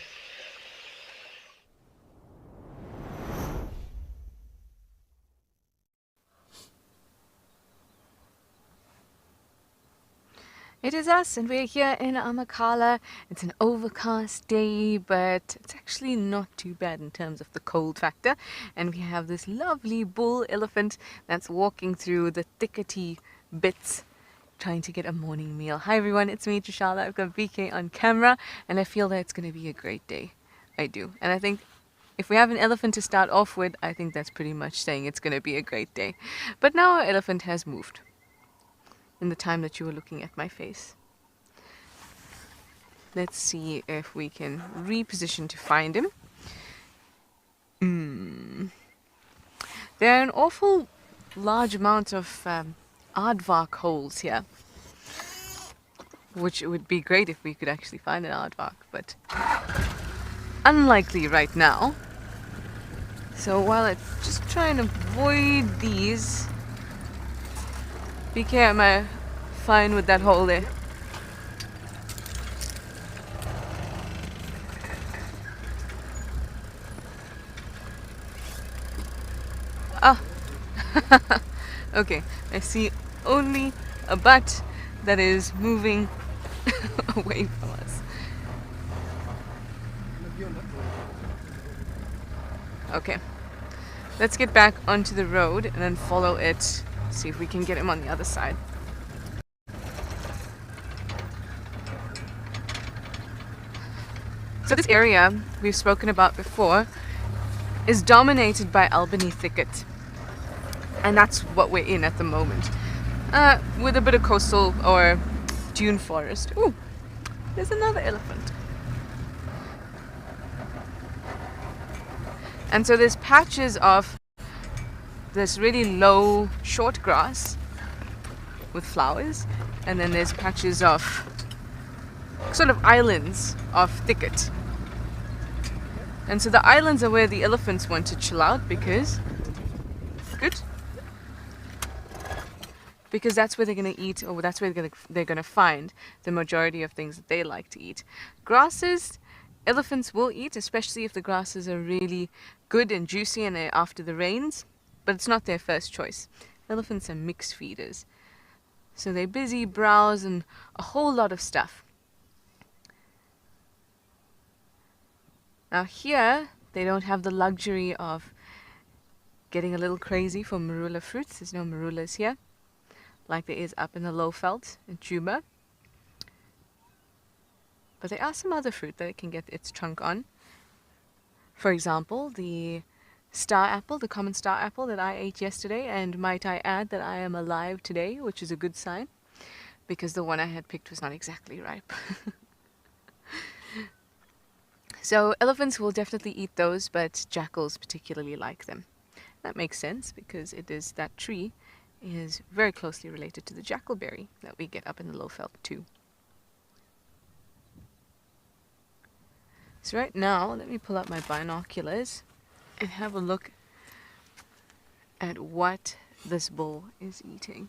It is us, and we're here in Amakhala. It's an overcast day, but it's actually not too bad in terms of the cold factor. And we have this lovely bull elephant that's walking through the thickety bits, trying to get a morning meal. Hi everyone, it's me, Trishala. I've got VK on camera, and I feel that it's going to be a great day. I do. And I think if we have an elephant to start off with, I think that's pretty much saying it's going to be a great day. But now our elephant has moved in the time that you were looking at my face. Let's see if we can reposition to find him. There are an awful large amount of aardvark holes here. which would be great if we could actually find an aardvark, but unlikely right now. So while I just try and avoid these, BK, am I fine with that hole there? Ah, okay, I see only a butt that is moving away from us. Okay, let's get back onto the road and then follow it, see if we can get him on the other side. So this area we've spoken about before is dominated by Albany thicket, and that's what we're in at the moment, with a bit of coastal or dune forest. Ooh, there's another elephant. And so there's patches of this really low short grass with flowers, and then there's patches of sort of islands of thicket. And so the islands are where the elephants want to chill out because that's where they're going to eat, or that's where they're going to find the majority of things that they like to eat. Grasses, elephants will eat, especially if the grasses are really good and juicy and they're after the rains, but it's not their first choice. Elephants are mixed feeders, so they busy browse and a whole lot of stuff. Now here, they don't have the luxury of getting a little crazy for marula fruits. There's no marulas here, like there is up in the Lowveld in Juba. But there are some other fruit that it can get its chunk on. For example, the star apple, the common star apple that I ate yesterday, and might I add that I am alive today, which is a good sign, because the one I had picked was not exactly ripe. So elephants will definitely eat those, but jackals particularly like them. That makes sense because that tree is very closely related to the jackalberry that we get up in the Lowveld too. So right now, let me pull out my binoculars and have a look at what this bull is eating.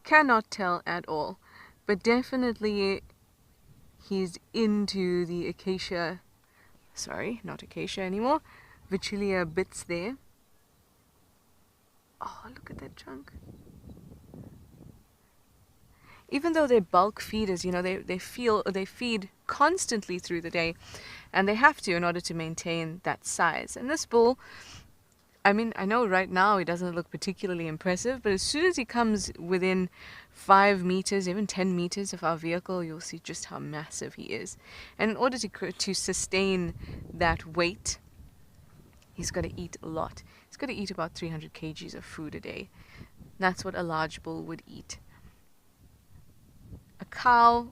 Cannot tell at all, but definitely he's into the acacia, sorry, not acacia anymore, Vachellia bits there. Oh, look at that chunk. Even though they're bulk feeders, you know, they feed constantly through the day, and they have to in order to maintain that size. And this bull, I mean, I know right now he doesn't look particularly impressive, but as soon as he comes within 5 meters, even 10 meters of our vehicle, you'll see just how massive he is. And in order to sustain that weight, he's got to eat a lot. He's got to eat about 300 kgs of food a day. That's what a large bull would eat. A cow,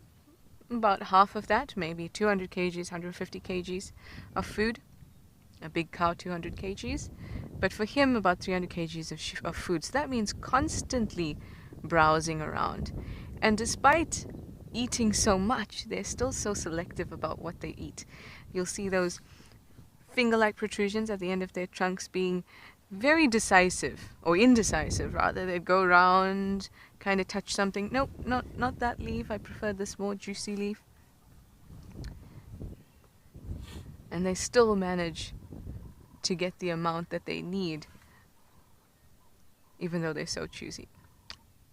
about half of that, maybe 200 kgs, 150 kgs of food. A big cow, 200 kgs. But for him, about 300 kgs of food. So that means constantly browsing around. And despite eating so much, they're still so selective about what they eat. You'll see those finger-like protrusions at the end of their trunks being very decisive, or indecisive rather. They'd go around, kind of touch something. Nope, not that leaf. I prefer this more juicy leaf. And they still manage to get the amount that they need, even though they're so choosy.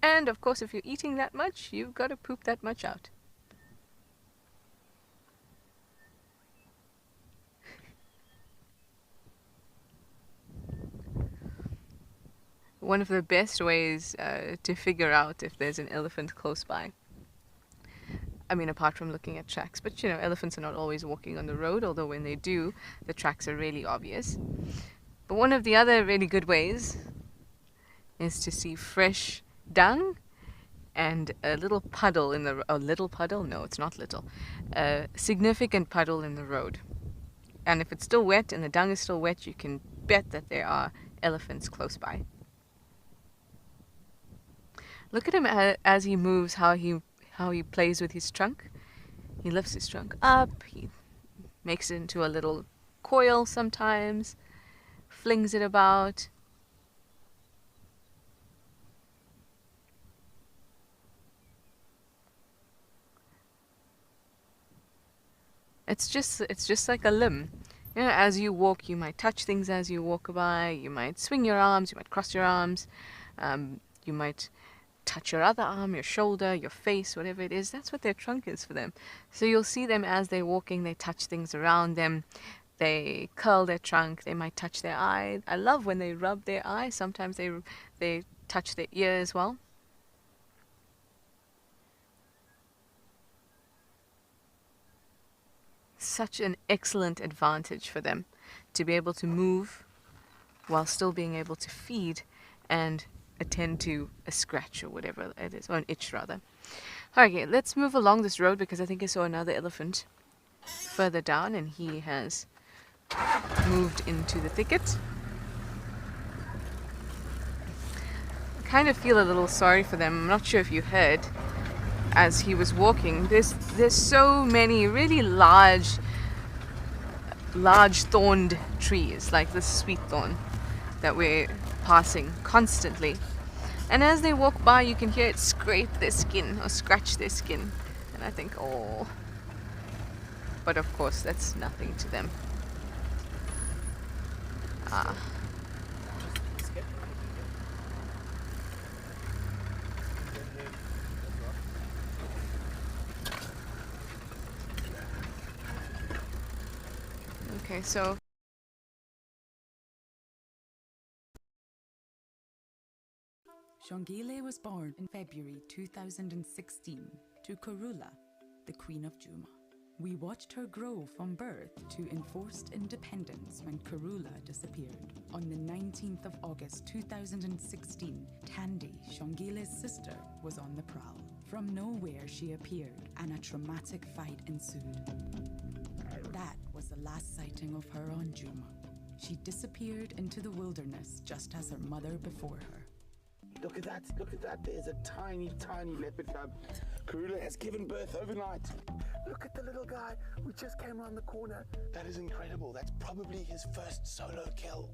And of course, if you're eating that much, you've got to poop that much out. One of the best ways to figure out if there's an elephant close by, I mean, apart from looking at tracks, but you know, elephants are not always walking on the road, although when they do, the tracks are really obvious. But one of the other really good ways is to see fresh dung and a little puddle in the, a little puddle? No, it's not little. A significant puddle in the road. And if it's still wet and the dung is still wet, you can bet that there are elephants close by. Look at him as he moves, how he plays with his trunk. He lifts his trunk up, he makes it into a little coil sometimes, flings it about. It's just like a limb. You know, as you walk, you might touch things as you walk by. You might swing your arms. You might cross your arms. You might touch your other arm, your shoulder, your face, whatever it is. That's what their trunk is for them. So you'll see them as they're walking. They touch things around them. They curl their trunk. They might touch their eye. I love when they rub their eye. Sometimes they touch their ear as well. Such an excellent advantage for them to be able to move while still being able to feed and attend to a scratch or whatever it is, or an itch rather. Okay, let's move along this road because I think I saw another elephant further down and he has moved into the thicket. I kind of feel a little sorry for them. I'm not sure if you heard as he was walking. There's so many really large thorned trees like this sweet thorn that we're passing constantly, and as they walk by you can hear it scrape their skin or scratch their skin, and I think, oh, but of course that's nothing to them. Okay, so Shongile was born in February 2016 to Karula, the Queen of Djuma. We watched her grow from birth to enforced independence when Karula disappeared. On the 19th of August 2016, Tandy, Shongile's sister, was on the prowl. From nowhere she appeared and a traumatic fight ensued. That was the last sighting of her on Djuma. She disappeared into the wilderness just as her mother before her. Look at that, there's a tiny leopard cub. Karula has given birth overnight. Look at the little guy, we just came around the corner. That is incredible, that's probably his first solo kill.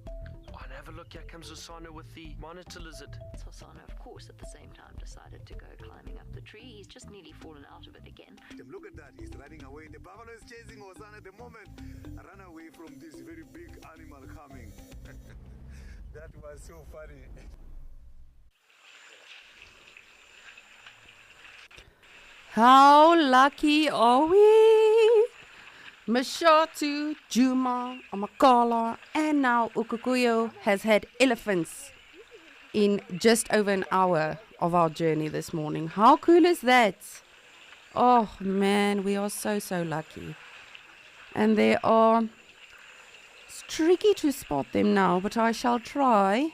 Oh, and have a look, here comes Hosana with the monitor lizard. Hosana, of course, at the same time decided to go climbing up the tree. He's just nearly fallen out of it again. Look at that, he's running away. The buffalo is chasing Hosana at the moment. Run away from this very big animal coming. That was so funny. How lucky are we? Mashatu, Djuma, Amakhala, and now Ukukuyo has had elephants in just over an hour of our journey this morning. How cool is that? Oh man, we are so lucky. And it's tricky to spot them now, but I shall try.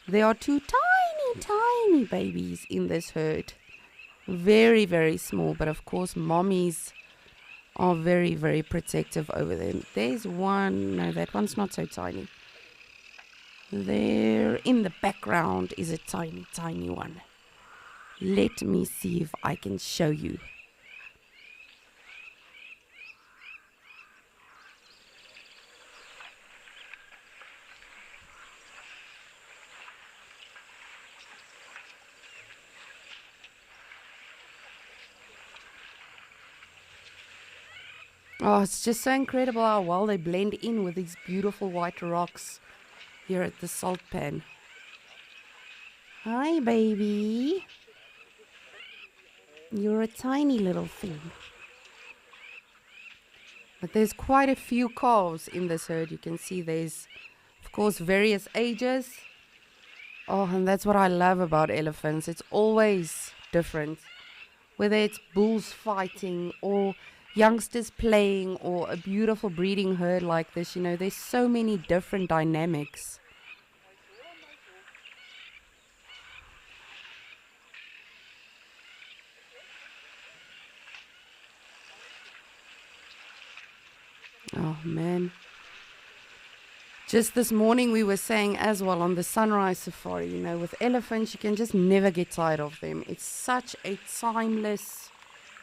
There are two tiny babies in this herd. Very small, but of course mommies are very protective over them. There's one, no, that one's not so tiny. There in the background is a tiny one. Let me see if I can show you. Oh, it's just so incredible how well they blend in with these beautiful white rocks here at the salt pan. Hi, baby. You're a tiny little thing. But there's quite a few calves in this herd. You can see there's, of course, various ages. Oh, and that's what I love about elephants. It's always different. Whether it's bulls fighting or youngsters playing or a beautiful breeding herd like this, you know, there's so many different dynamics. Oh man. Just this morning we were saying as well on the sunrise safari, you know, with elephants, you can just never get tired of them. It's such a timeless,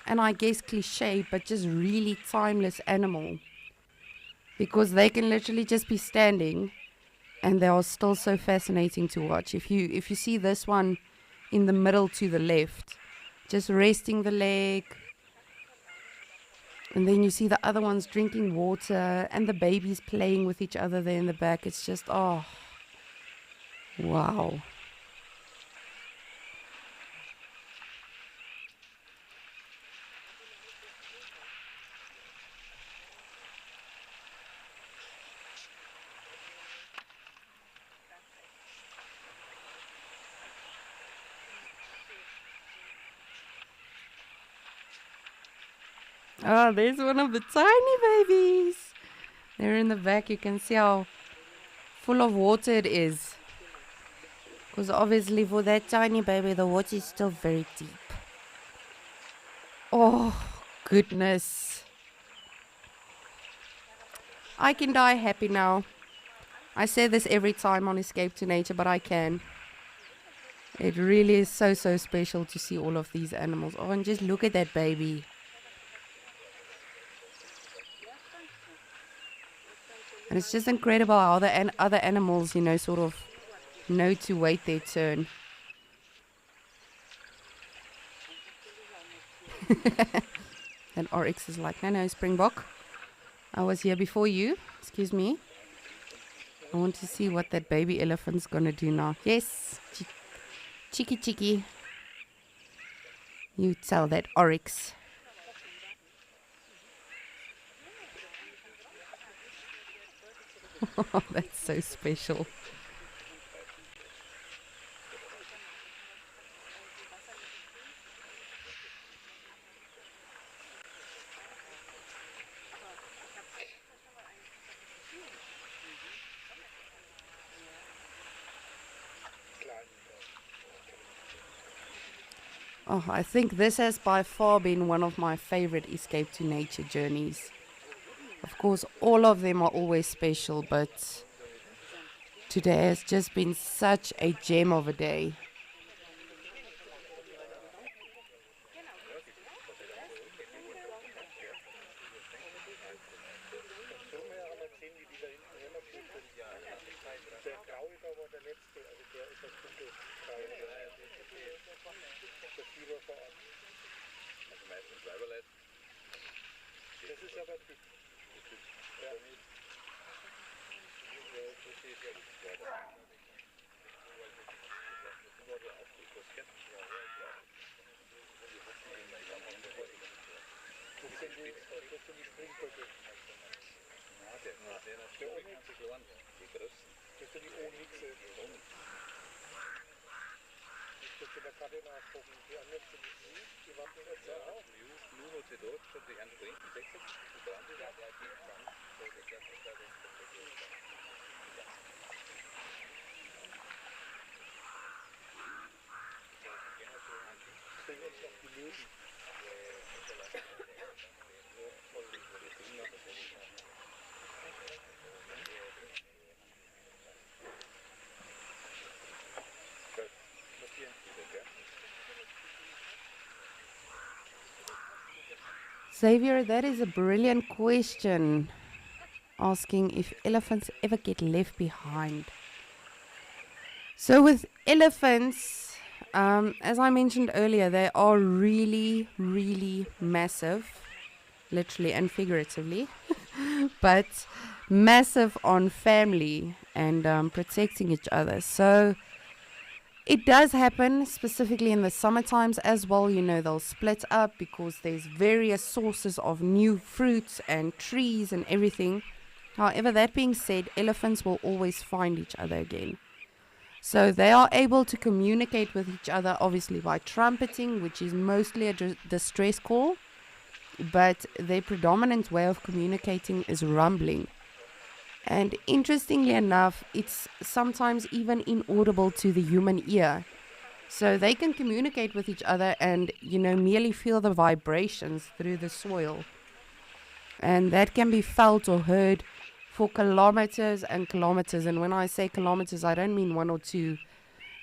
and I guess cliche, but just really timeless animal. Because they can literally just be standing and they are still so fascinating to watch. If you see this one in the middle to the left, just resting the leg, and then you see the other ones drinking water and the babies playing with each other there in the back. It's just, oh, wow. Oh, there's one of the tiny babies. They're in the back. You can see how full of water it is. Because obviously for that tiny baby, the water is still very deep. Oh, goodness. I can die happy now. I say this every time on Escape to Nature, but I can. It really is so, so special to see all of these animals. Oh, and just look at that baby. And it's just incredible how the other animals, you know, sort of know to wait their turn. And Oryx is like, no, Springbok. I was here before you. Excuse me. I want to see what that baby elephant's going to do now. Yes. Cheeky. You tell that Oryx. Oh, that's so special. Oh, I think this has by far been one of my favorite Escape to Nature journeys. Of course, all of them are always special, but today has just been such a gem of a day. Xavier, that is a brilliant question, asking if elephants ever get left behind. So with elephants, as I mentioned earlier, they are really, really massive, literally and figuratively, but massive on family and protecting each other. So it does happen, specifically in the summer times as well. You know, they'll split up because there's various sources of new fruits and trees and everything. However, that being said, elephants will always find each other again. So they are able to communicate with each other, obviously by trumpeting, which is mostly a distress call. But their predominant way of communicating is rumbling. And interestingly enough, it's sometimes even inaudible to the human ear. So they can communicate with each other and, you know, merely feel the vibrations through the soil. And that can be felt or heard for kilometers and kilometers. And when I say kilometers, I don't mean 1 or 2.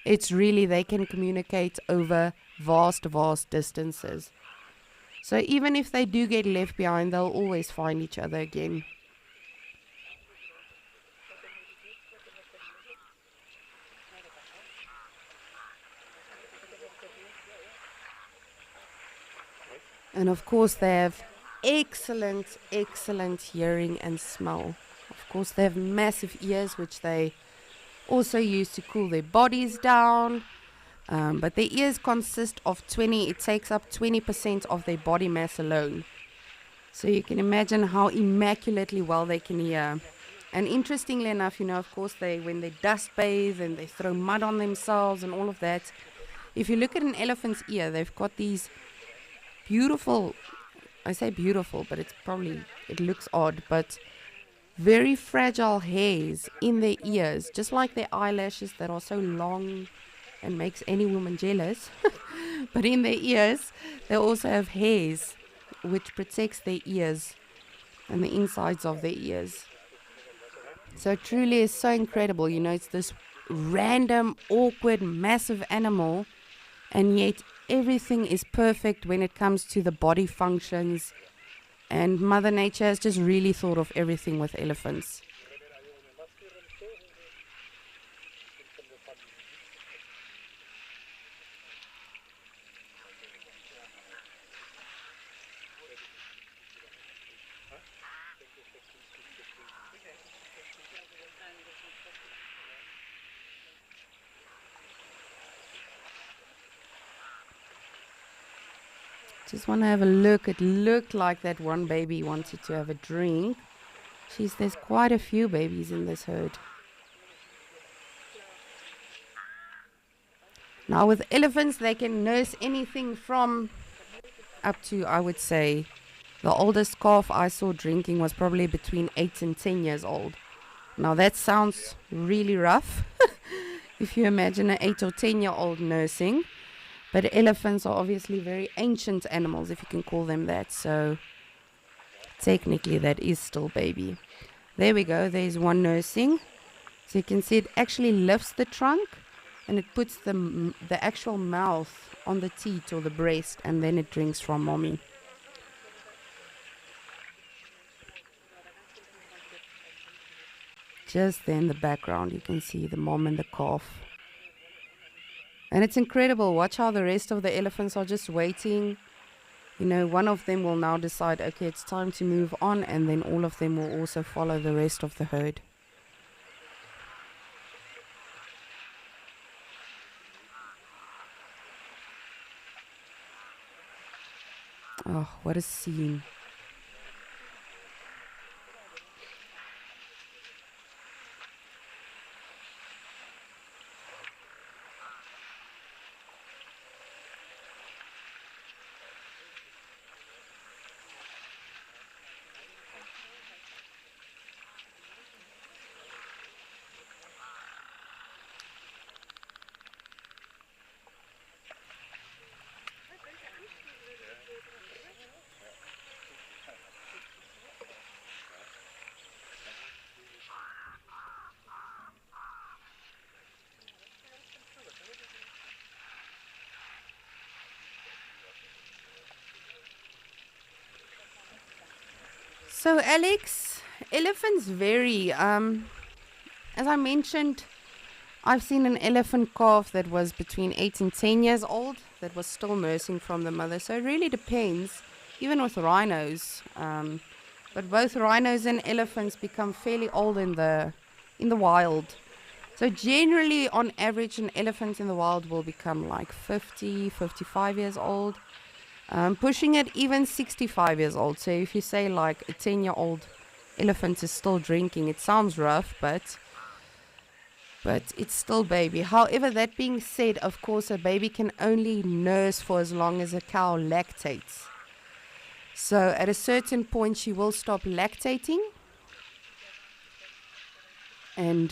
It's really they can communicate over vast, vast distances. So even if they do get left behind, they'll always find each other again. And of course they have excellent hearing and smell. Of course they have massive ears, which they also use to cool their bodies down. But their ears consist of it takes up 20% of their body mass alone. So you can imagine how immaculately well they can hear. And interestingly enough, of course, when they dust bathe and they throw mud on themselves and all of that, if you look at an elephant's ear, they've got these beautiful, I say beautiful, but it looks odd, but very fragile hairs in their ears, just like their eyelashes that are so long and makes any woman jealous. But in their ears, they also have hairs which protects their ears and the insides of their ears. So it truly is so incredible. It's this random, awkward, massive animal, and yet everything is perfect when it comes to the body functions. And Mother Nature has just really thought of everything with elephants. Just want to have a look. It looked like that one baby wanted to have a drink. There's quite a few babies in this herd. Now with elephants, they can nurse anything from up to, I would say, the oldest calf I saw drinking was probably between 8 and 10 years old. Now that sounds really rough if you imagine an 8 or 10-year-old nursing. But elephants are obviously very ancient animals, if you can call them that. So technically that is still baby. There we go. There's one nursing. So you can see it actually lifts the trunk and it puts the actual mouth on the teat or the breast, and then it drinks from mommy. Just there in the background you can see the mom and the calf. And it's incredible. Watch how the rest of the elephants are just waiting. One of them will now decide, okay, it's time to move on, and then all of them will also follow the rest of the herd. Oh, what a scene. So Alex, elephants vary. As I mentioned, I've seen an elephant calf that was between 8 and 10 years old that was still nursing from the mother. So it really depends, even with rhinos. But both rhinos and elephants become fairly old in the wild. So generally, on average, an elephant in the wild will become like 50, 55 years old. Pushing it even 65 years old. So if you say like a 10-year-old elephant is still drinking, it sounds rough, but it's still baby. However, that being said, of course, a baby can only nurse for as long as a cow lactates. So at a certain point, she will stop lactating and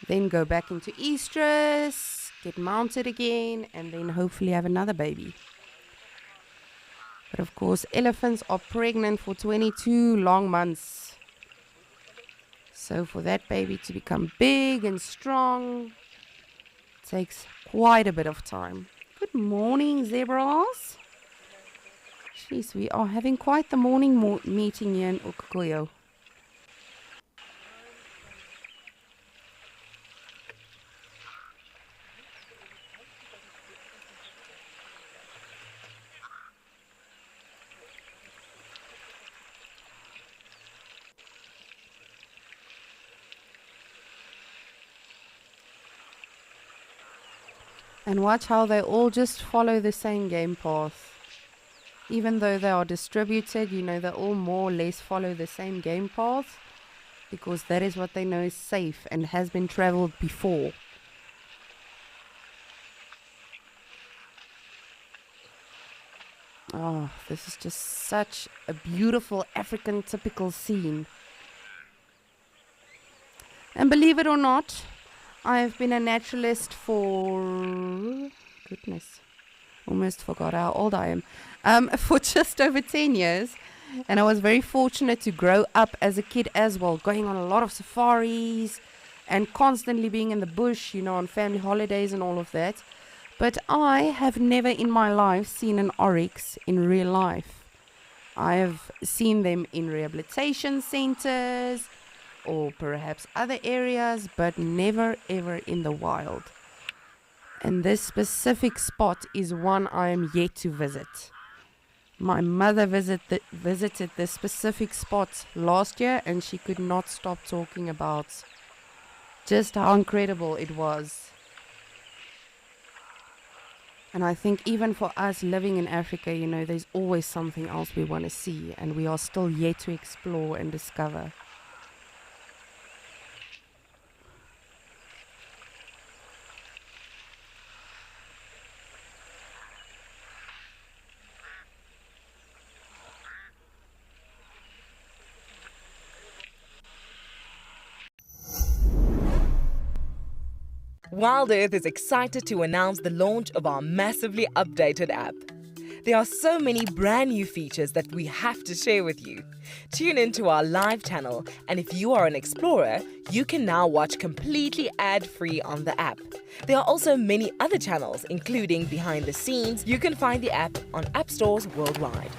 then go back into estrus, get mounted again, and then hopefully have another baby. But of course, elephants are pregnant for 22 long months. So for that baby to become big and strong takes quite a bit of time. Good morning, zebras. Jeez, we are having quite the morning meeting here in Ukukuyo. And watch how they all just follow the same game path. Even though they are distributed, you know, they all more or less follow the same game path, because that is what they know is safe and has been traveled before. Oh, this is just such a beautiful African typical scene. And believe it or not, I've been a naturalist for, goodness, almost forgot how old I am, for just over 10 years. And I was very fortunate to grow up as a kid as well, going on a lot of safaris and constantly being in the bush, you know, on family holidays and all of that. But I have never in my life seen an oryx in real life. I have seen them in rehabilitation centers or perhaps other areas, but never ever in the wild. And this specific spot is one I am yet to visit. My mother visited this specific spot last year, and she could not stop talking about just how incredible it was. And I think even for us living in Africa, you know, there's always something else we want to see, and we are still yet to explore and discover. Wild Earth is excited to announce the launch of our massively updated app. There are so many brand new features that we have to share with you. Tune into our live channel, and if you are an explorer, you can now watch completely ad-free on the app. There are also many other channels, including behind the scenes. You can find the app on app stores worldwide.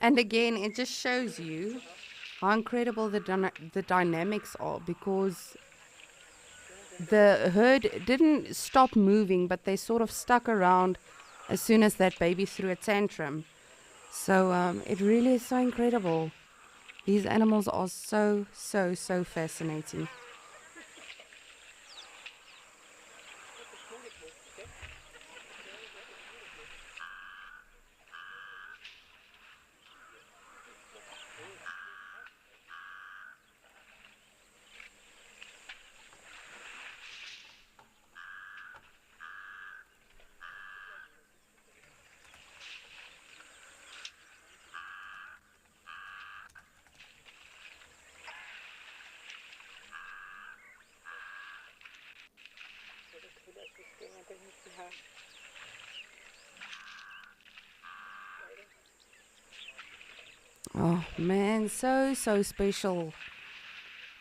And again, it just shows you how incredible the dynamics are, because the herd didn't stop moving, but they sort of stuck around as soon as that baby threw a tantrum. So it really is so incredible. These animals are so, so, so fascinating. Oh man, so, so special.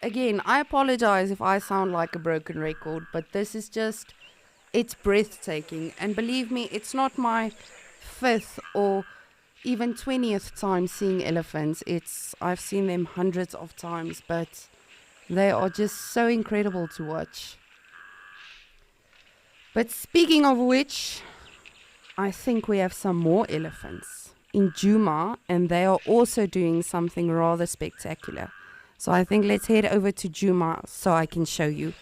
Again, I apologize if I sound like a broken record, but this is just, it's breathtaking. And believe me, it's not my 5th or even 20th time seeing elephants. I've seen them hundreds of times, but they are just so incredible to watch. But speaking of which, I think we have some more elephants in Djuma, and they are also doing something rather spectacular. So I think let's head over to Djuma so I can show you.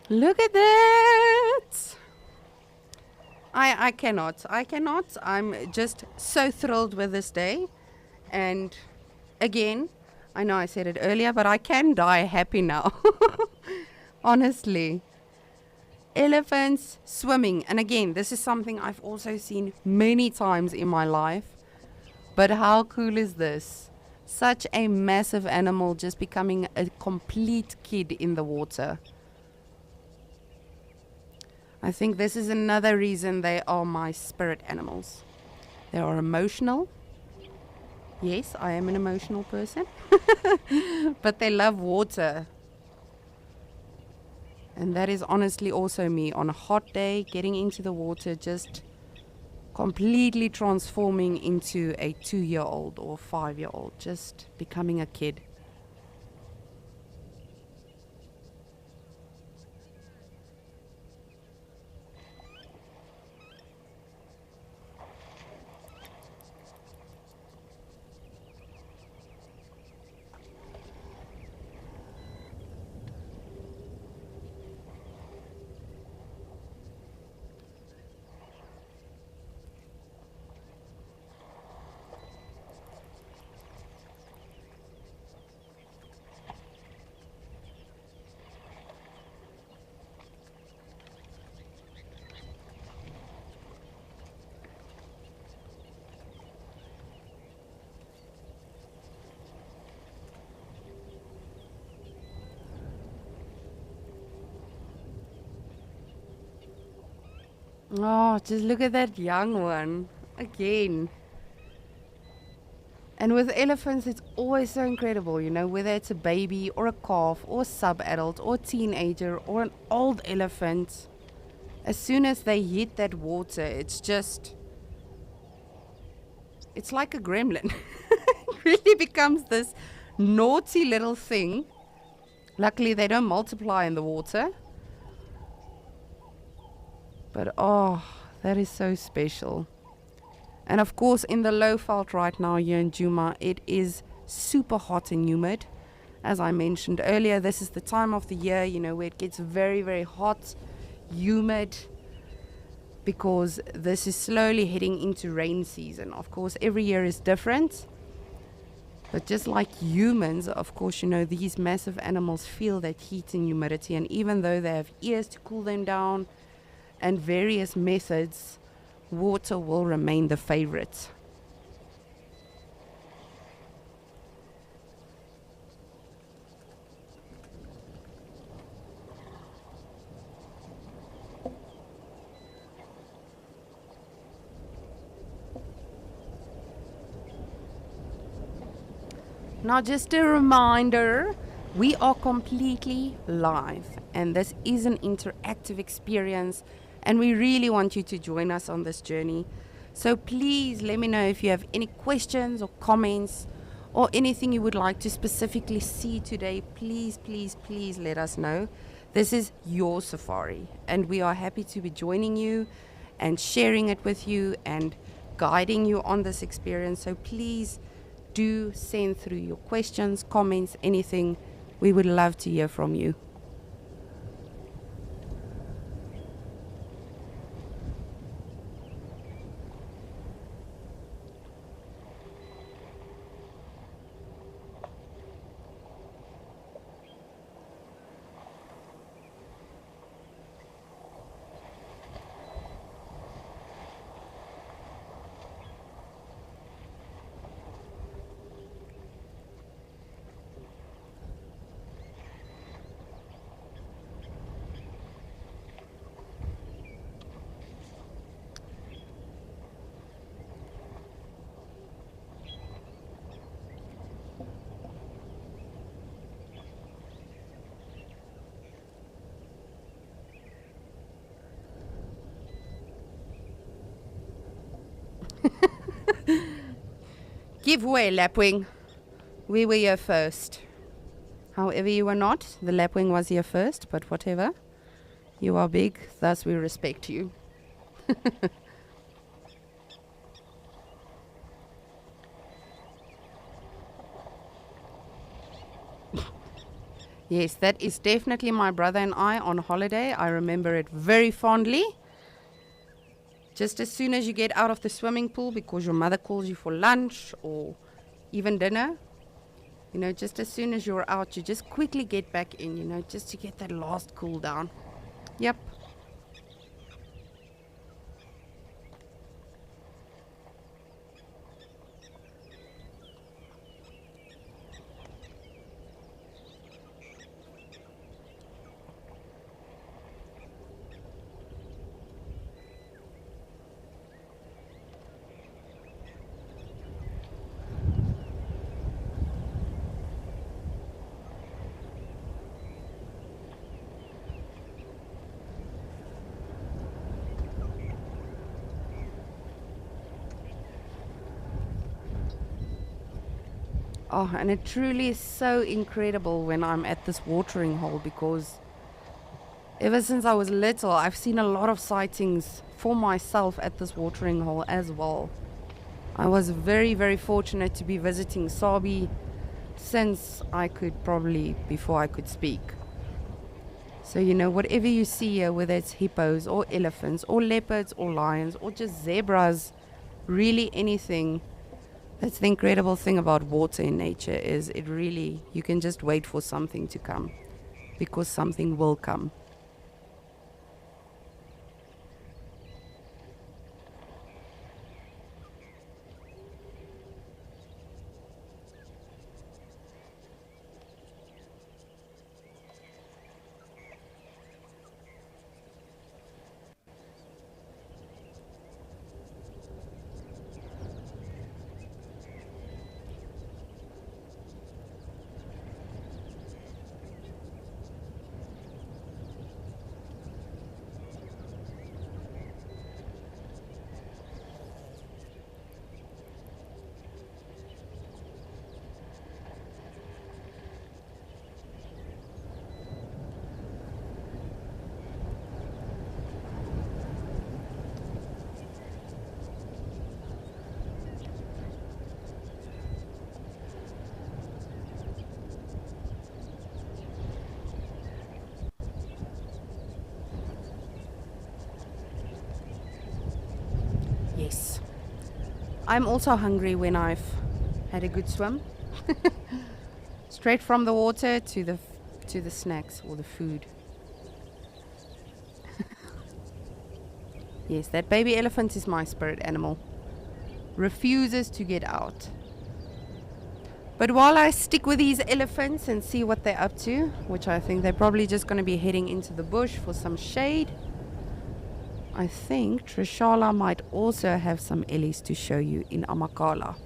Look at that! I cannot. I'm just so thrilled with this day. And again, I know I said it earlier, but I can die happy now. Honestly. Elephants swimming. And again, this is something I've also seen many times in my life. But how cool is this? Such a massive animal just becoming a complete kid in the water. I think this is another reason they are my spirit animals. They are emotional. Yes, I am an emotional person. But they love water. And that is honestly also me. On a hot day, getting into the water, just completely transforming into a 2-year-old or 5-year-old. Just becoming a kid. Oh, just look at that young one. Again. And with elephants, it's always so incredible, you know, whether it's a baby or a calf or a sub-adult or a teenager or an old elephant. As soon as they hit that water, it's like a gremlin. It really becomes this naughty little thing. Luckily, they don't multiply in the water. But oh, that is so special. And of course, in the Lowveld right now here in Djuma, it is super hot and humid. As I mentioned earlier, this is the time of the year, you know, where it gets very, very hot, humid, because this is slowly heading into rain season. Of course, every year is different. But just like humans, of course, you know, these massive animals feel that heat and humidity. And even though they have ears to cool them down and various methods, water will remain the favorite. Now, just a reminder, we are completely live, and this is an interactive experience, and we really want you to join us on this journey. So please let me know if you have any questions or comments or anything you would like to specifically see today. Please, please, please let us know. This is your safari, and we are happy to be joining you and sharing it with you and guiding you on this experience. So please do send through your questions, comments, anything. We would love to hear from you. Give way, Lapwing. We were here first. However, you were not. The Lapwing was here first, but whatever. You are big, thus we respect you. Yes, that is definitely my brother and I on holiday. I remember it very fondly. Just as soon as you get out of the swimming pool because your mother calls you for lunch or even dinner, you know, just as soon as you're out, you just quickly get back in, you know, just to get that last cool down. Yep. Oh, and it truly is so incredible when I'm at this watering hole, because ever since I was little, I've seen a lot of sightings for myself at this watering hole as well. I was very, very fortunate to be visiting Sabi since before I could speak. So, you know, whatever you see here, whether it's hippos or elephants or leopards or lions or just zebras, really anything. That's the incredible thing about water in nature, is it really, you can just wait for something to come, because something will come. Yes. I'm also hungry when I've had a good swim. Straight from the water to the snacks or the food. Yes, that baby elephant is my spirit animal. Refuses to get out. But while I stick with these elephants and see what they're up to, which I think they're probably just going to be heading into the bush for some shade, I think Trishala might also have some ellies to show you in Amakhala.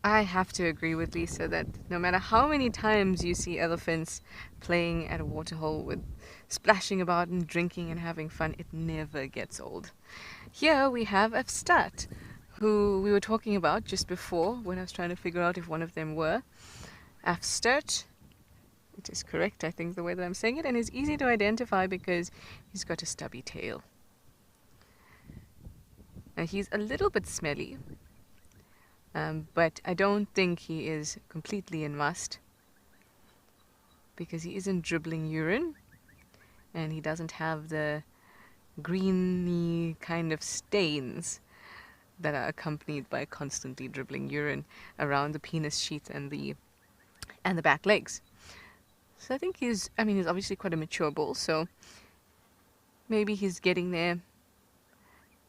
I have to agree with Lisa that no matter how many times you see elephants playing at a waterhole with splashing about and drinking and having fun, it never gets old. Here we have Afstat, who we were talking about just before when I was trying to figure out if one of them were. Afstat, it is correct, I think, the way that I'm saying it, and is easy to identify because he's got a stubby tail. Now he's a little bit smelly, but I don't think he is completely in must because he isn't dribbling urine and he doesn't have the greeny kind of stains that are accompanied by constantly dribbling urine around the penis sheath and the back legs. So I think he's obviously quite a mature bull, so maybe he's getting there.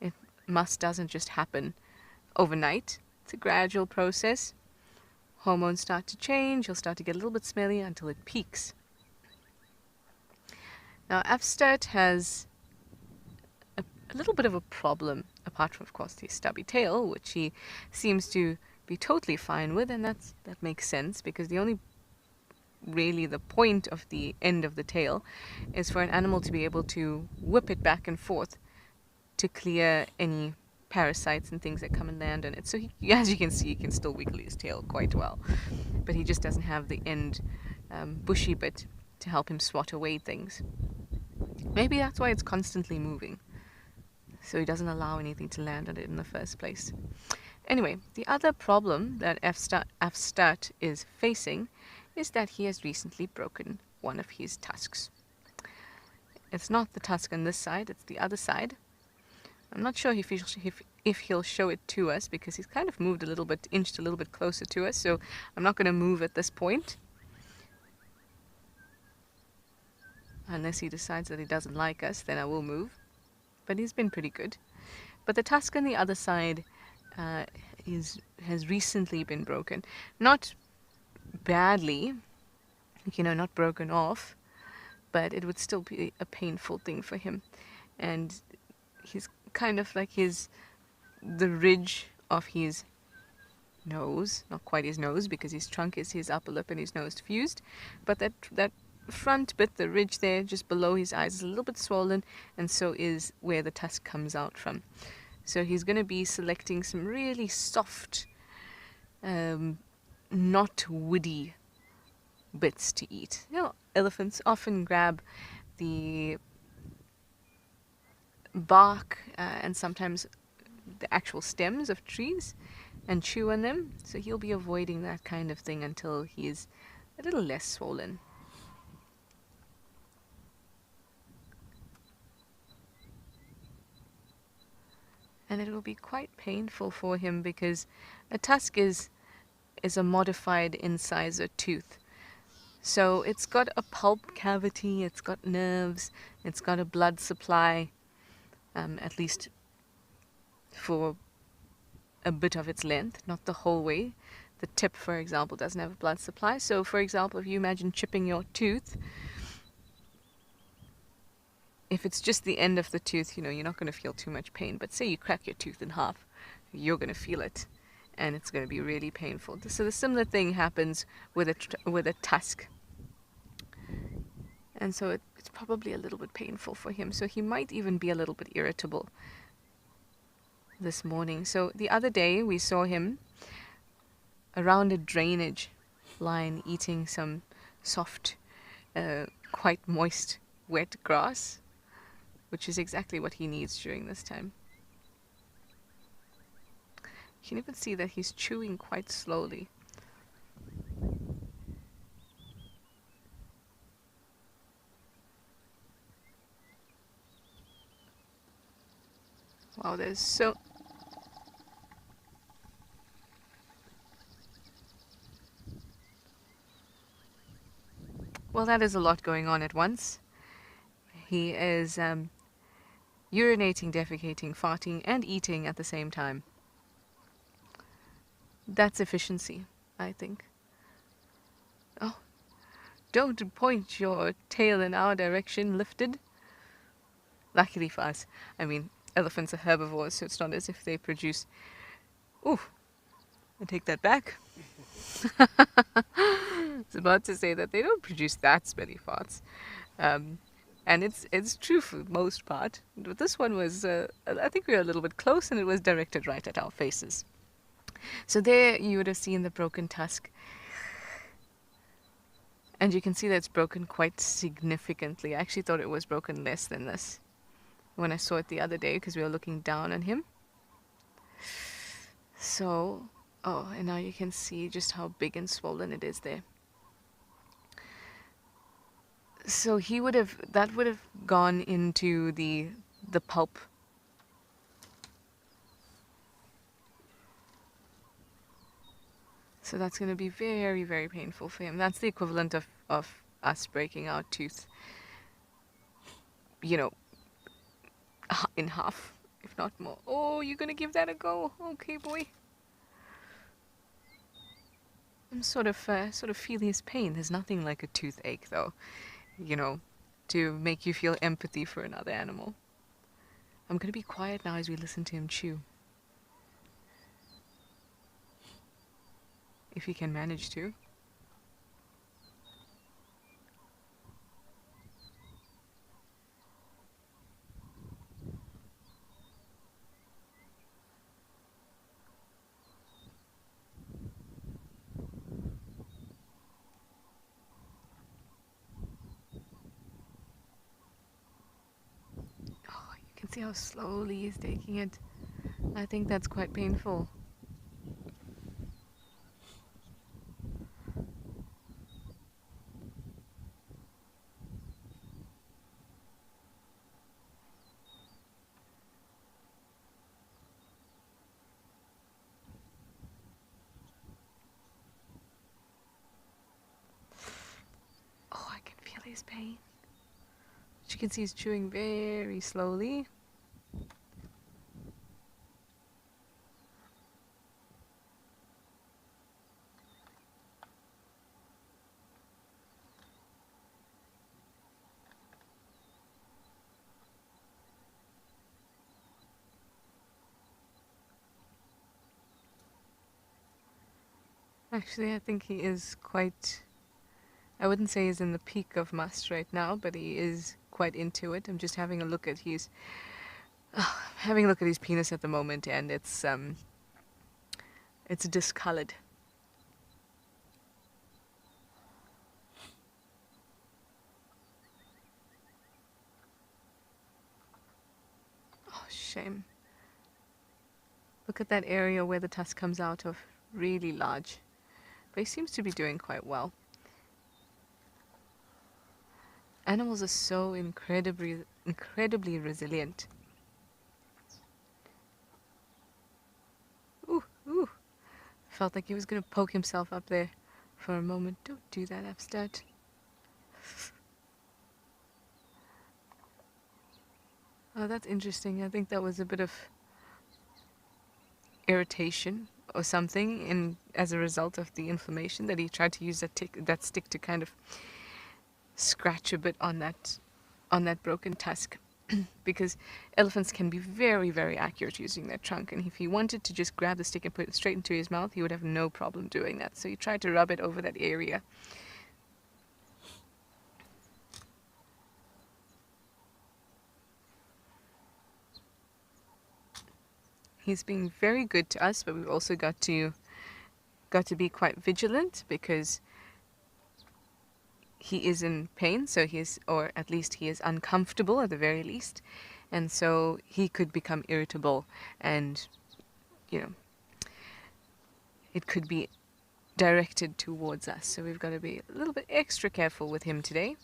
It must doesn't just happen overnight. It's a gradual process. Hormones start to change, he'll start to get a little bit smelly until it peaks. Now Afstat has a little bit of a problem, apart from, of course, the stubby tail, which he seems to be totally fine with, and that makes sense because the point of the end of the tail is for an animal to be able to whip it back and forth to clear any parasites and things that come and land on it. So he, as you can see, he can still wiggle his tail quite well, but he just doesn't have the end bushy bit to help him swat away things. Maybe that's why it's constantly moving, so he doesn't allow anything to land on it in the first place. Anyway, the other problem that Afstat is facing is that he has recently broken one of his tusks. It's not the tusk on this side, it's the other side. I'm not sure if he'll show it to us because he's kind of inched a little bit closer to us, so I'm not going to move at this point. Unless he decides that he doesn't like us, then I will move. But he's been pretty good. But the tusk on the other side has recently been broken. Not badly, not broken off, but it would still be a painful thing for him. And he's kind of like the ridge of his nose, not quite his nose because his trunk is his upper lip and his nose fused, but that front bit, the ridge there just below his eyes, is a little bit swollen, and so is where the tusk comes out from. So he's going to be selecting some really soft, not woody bits to eat. Elephants often grab the bark and sometimes the actual stems of trees and chew on them, so he'll be avoiding that kind of thing until he's a little less swollen. And it will be quite painful for him because a tusk is a modified incisor tooth. So it's got a pulp cavity, it's got nerves, it's got a blood supply, at least for a bit of its length, not the whole way. The tip, for example, doesn't have a blood supply. So, for example, if you imagine chipping your tooth, if it's just the end of the tooth, you're not going to feel too much pain. But say you crack your tooth in half, you're going to feel it, and it's going to be really painful. So the similar thing happens with a tusk. And so it's probably a little bit painful for him. So he might even be a little bit irritable this morning. So the other day we saw him around a drainage line eating some soft, quite moist, wet grass, which is exactly what he needs during this time. You can even see that he's chewing quite slowly. Wow, there's so... Well, that is a lot going on at once. He is urinating, defecating, farting, and eating at the same time. That's efficiency, I think. Oh, don't point your tail in our direction, lifted. Luckily for us. I mean, elephants are herbivores, so it's not as if they produce I take that back. I was about to say that they don't produce that smelly farts. And it's true for the most part. But this one was, I think we were a little bit close, and it was directed right at our faces. So there you would have seen the broken tusk. And you can see that it's broken quite significantly. I actually thought it was broken less than this when I saw it the other day, because we were looking down on him. So, oh, and now you can see just how big and swollen it is there. So that would have gone into the pulp. So that's going to be very, very painful for him. That's the equivalent of us breaking our tooth, you know, in half, if not more. Oh, you're going to give that a go? Okay, boy. I'm sort of feel his pain. There's nothing like a toothache, though, you know, to make you feel empathy for another animal. I'm going to be quiet now as we listen to him chew. If he can manage to. Oh, you can see how slowly he's taking it. I think that's quite painful. His pain. But you can see he's chewing very slowly. Actually, I think he is quite, I wouldn't say he's in the peak of must right now, but he is quite into it. I'm just having a look at his penis at the moment, and it's discolored. Oh, shame. Look at that area where the tusk comes out of, really large. But he seems to be doing quite well. Animals are so incredibly resilient. Ooh, ooh. Felt like he was going to poke himself up there for a moment. Don't do that, Upstart. Oh, that's interesting. I think that was a bit of irritation or something as a result of the inflammation, that he tried to use that stick to kind of scratch a bit on that broken tusk. Because elephants can be very, very accurate using their trunk, and if he wanted to just grab the stick and put it straight into his mouth, he would have no problem doing that. So he tried to rub it over that area. He's being very good to us, but we've also got to be quite vigilant, because he is in pain, or at least he is uncomfortable at the very least, and so he could become irritable, and it could be directed towards us. So we've got to be a little bit extra careful with him today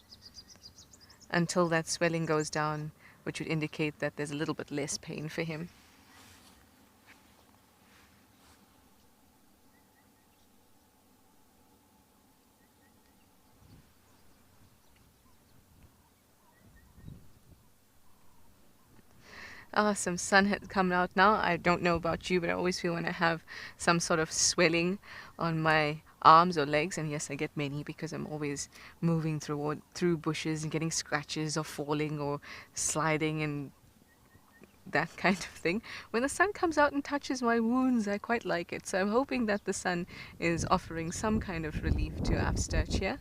until that swelling goes down, which would indicate that there's a little bit less pain for him. Some sun has come out now. I don't know about you, but I always feel when I have some sort of swelling on my arms or legs, and yes, I get many because I'm always moving through bushes and getting scratches or falling or sliding and that kind of thing. When the sun comes out and touches my wounds, I quite like it. So I'm hoping that the sun is offering some kind of relief to Upsturch here.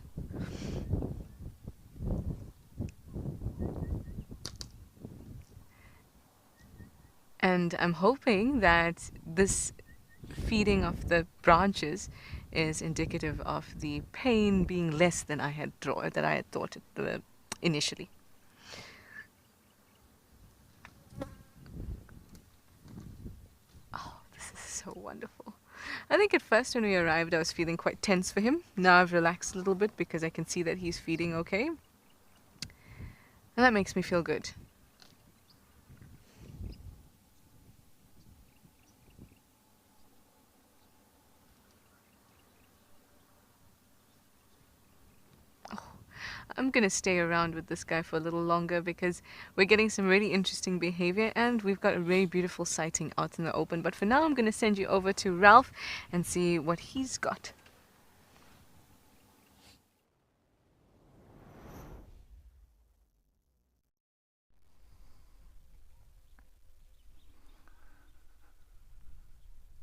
And I'm hoping that this feeding of the branches is indicative of the pain being less than I had thought initially. Oh, this is so wonderful. I think at first when we arrived I was feeling quite tense for him. Now I've relaxed a little bit because I can see that he's feeding okay. And that makes me feel good. I'm going to stay around with this guy for a little longer because we're getting some really interesting behavior and we've got a very beautiful sighting out in the open. But for now, I'm going to send you over to Ralph and see what he's got.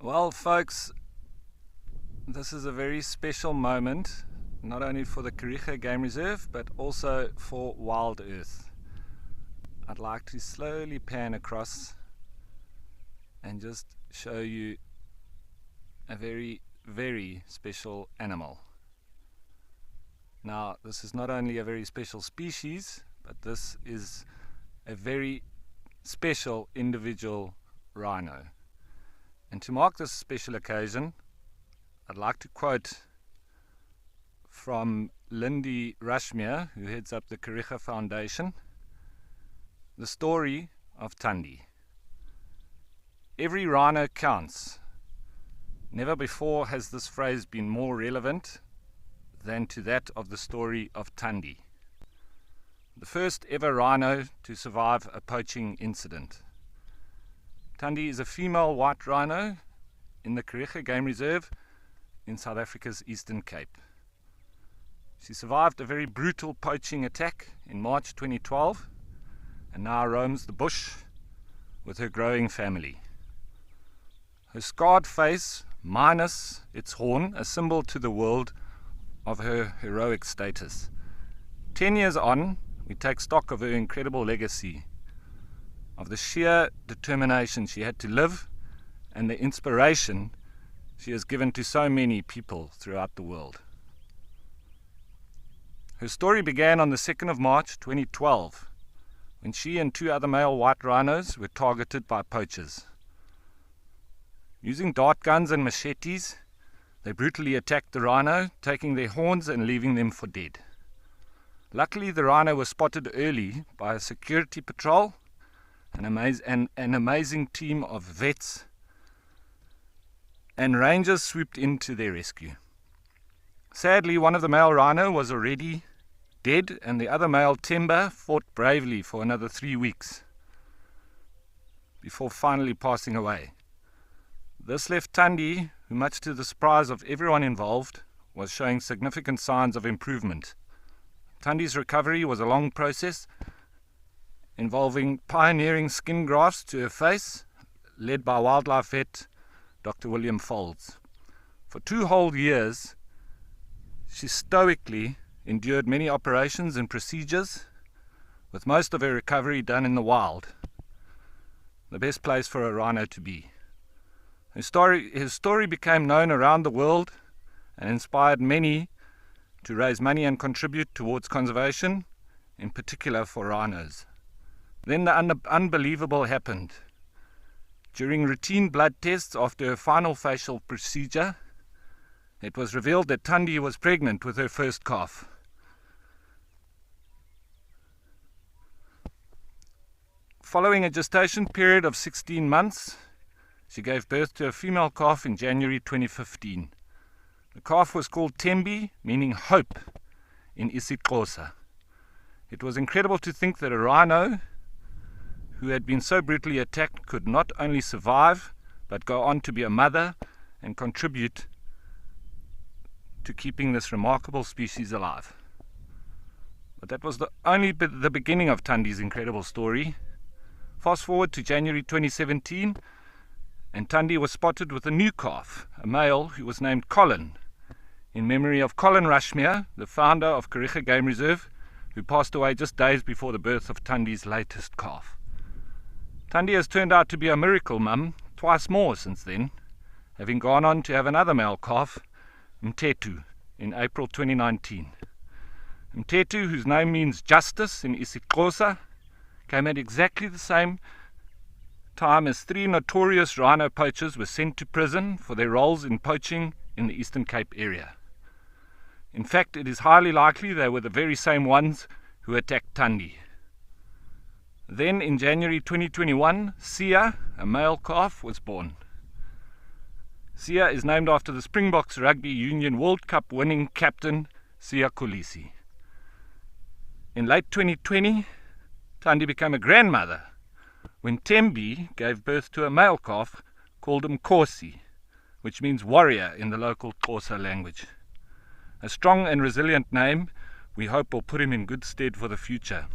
Well, folks, this is a very special moment, not only for the Kariega Game Reserve, but also for Wild Earth. I'd like to slowly pan across and just show you a very, very special animal. Now, this is not only a very special species, but this is a very special individual rhino. And to mark this special occasion, I'd like to quote from Lindy Rushmere, who heads up the Kariega Foundation, the story of Thandi. Every rhino counts. Never before has this phrase been more relevant than to that of the story of Thandi, the first ever rhino to survive a poaching incident. Thandi is a female white rhino in the Kariega Game Reserve in South Africa's Eastern Cape. She survived a very brutal poaching attack in March 2012 and now roams the bush with her growing family. Her scarred face, minus its horn, a symbol to the world of her heroic status. 10 years on, we take stock of her incredible legacy, of the sheer determination she had to live and the inspiration she has given to so many people throughout the world. Her story began on the 2nd of March 2012, when she and 2 other male white rhinos were targeted by poachers. Using dart guns and machetes, they brutally attacked the rhino, taking their horns and leaving them for dead. Luckily, the rhino was spotted early by a security patrol, an amazing team of vets, and rangers swooped in to their rescue. Sadly, one of the male rhino was already dead, and the other male, Temba, fought bravely for another 3 weeks before finally passing away. This left Thandi, who much to the surprise of everyone involved, was showing significant signs of improvement. Thandi's recovery was a long process involving pioneering skin grafts to her face, led by wildlife vet Dr. William Folds. For 2 whole years, she stoically endured many operations and procedures, with most of her recovery done in the wild, the best place for a rhino to be. His story became known around the world and inspired many to raise money and contribute towards conservation, in particular for rhinos. Then the unbelievable happened. During routine blood tests after her final facial procedure, it was revealed that Thandi was pregnant with her first calf. Following a gestation period of 16 months, she gave birth to a female calf in January 2015. The calf was called Tembi, meaning hope, in isiXhosa. It was incredible to think that a rhino who had been so brutally attacked could not only survive, but go on to be a mother and contribute to keeping this remarkable species alive. But that was only the beginning of Thandi's incredible story. Fast forward to January 2017, and Thandi was spotted with a new calf, a male who was named Colin, in memory of Colin Rushmere, the founder of Kariega Game Reserve, who passed away just days before the birth of Thandi's latest calf. Thandi has turned out to be a miracle mum twice more since then, having gone on to have another male calf, Mtetu, in April 2019. Mtetu, whose name means justice in isiXhosa, came at exactly the same time as 3 notorious rhino poachers were sent to prison for their roles in poaching in the Eastern Cape area. In fact, it is highly likely they were the very same ones who attacked Thandi. Then in January 2021, Sia, a male calf, was born. Sia is named after the Springboks Rugby Union World Cup winning captain, Sia Kolisi. In late 2020, Thandi became a grandmother when Tembi gave birth to a male calf called Mkosi, which means warrior in the local Xhosa language. A strong and resilient name we hope will put him in good stead for the future.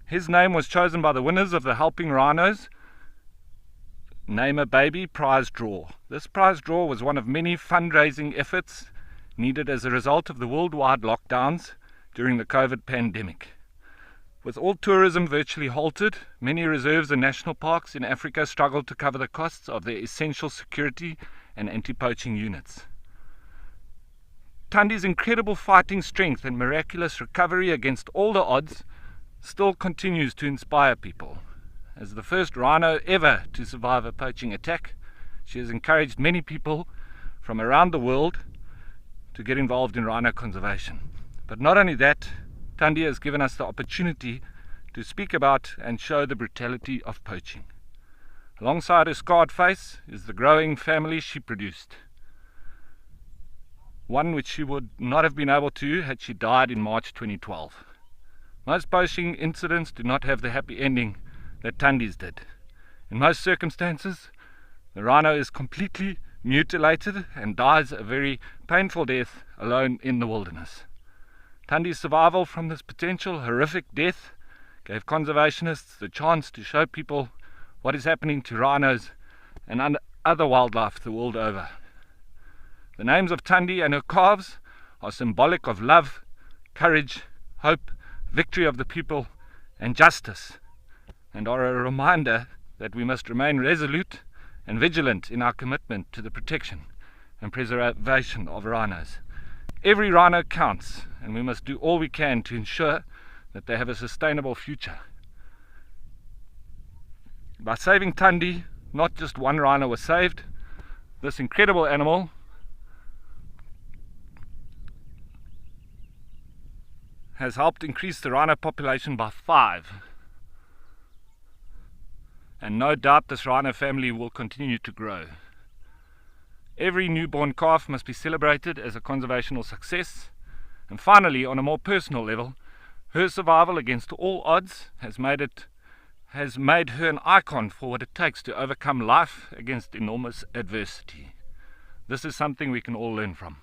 His name was chosen by the winners of the Helping Rhinos Name a Baby prize draw. This prize draw was one of many fundraising efforts needed as a result of the worldwide lockdowns during the COVID pandemic. With all tourism virtually halted, many reserves and national parks in Africa struggled to cover the costs of their essential security and anti-poaching units. Thandi's incredible fighting strength and miraculous recovery against all the odds still continues to inspire people. As the first rhino ever to survive a poaching attack, she has encouraged many people from around the world to get involved in rhino conservation. But not only that, Thandi has given us the opportunity to speak about and show the brutality of poaching. Alongside her scarred face is the growing family she produced, one which she would not have been able to had she died in March 2012. Most poaching incidents do not have the happy ending that Thandi's did. In most circumstances, the rhino is completely mutilated and dies a very painful death alone in the wilderness. Thandi's survival from this potential horrific death gave conservationists the chance to show people what is happening to rhinos and other wildlife the world over. The names of Thandi and her calves are symbolic of love, courage, hope, victory of the people, and justice, and are a reminder that we must remain resolute and vigilant in our commitment to the protection and preservation of rhinos. Every rhino counts, and we must do all we can to ensure that they have a sustainable future. By saving Thandi, not just one rhino was saved. This incredible animal has helped increase the rhino population by 5. And no doubt this rhino family will continue to grow. Every newborn calf must be celebrated as a conservational success. And finally, on a more personal level, her survival against all odds has made her an icon for what it takes to overcome life against enormous adversity. This is something we can all learn from.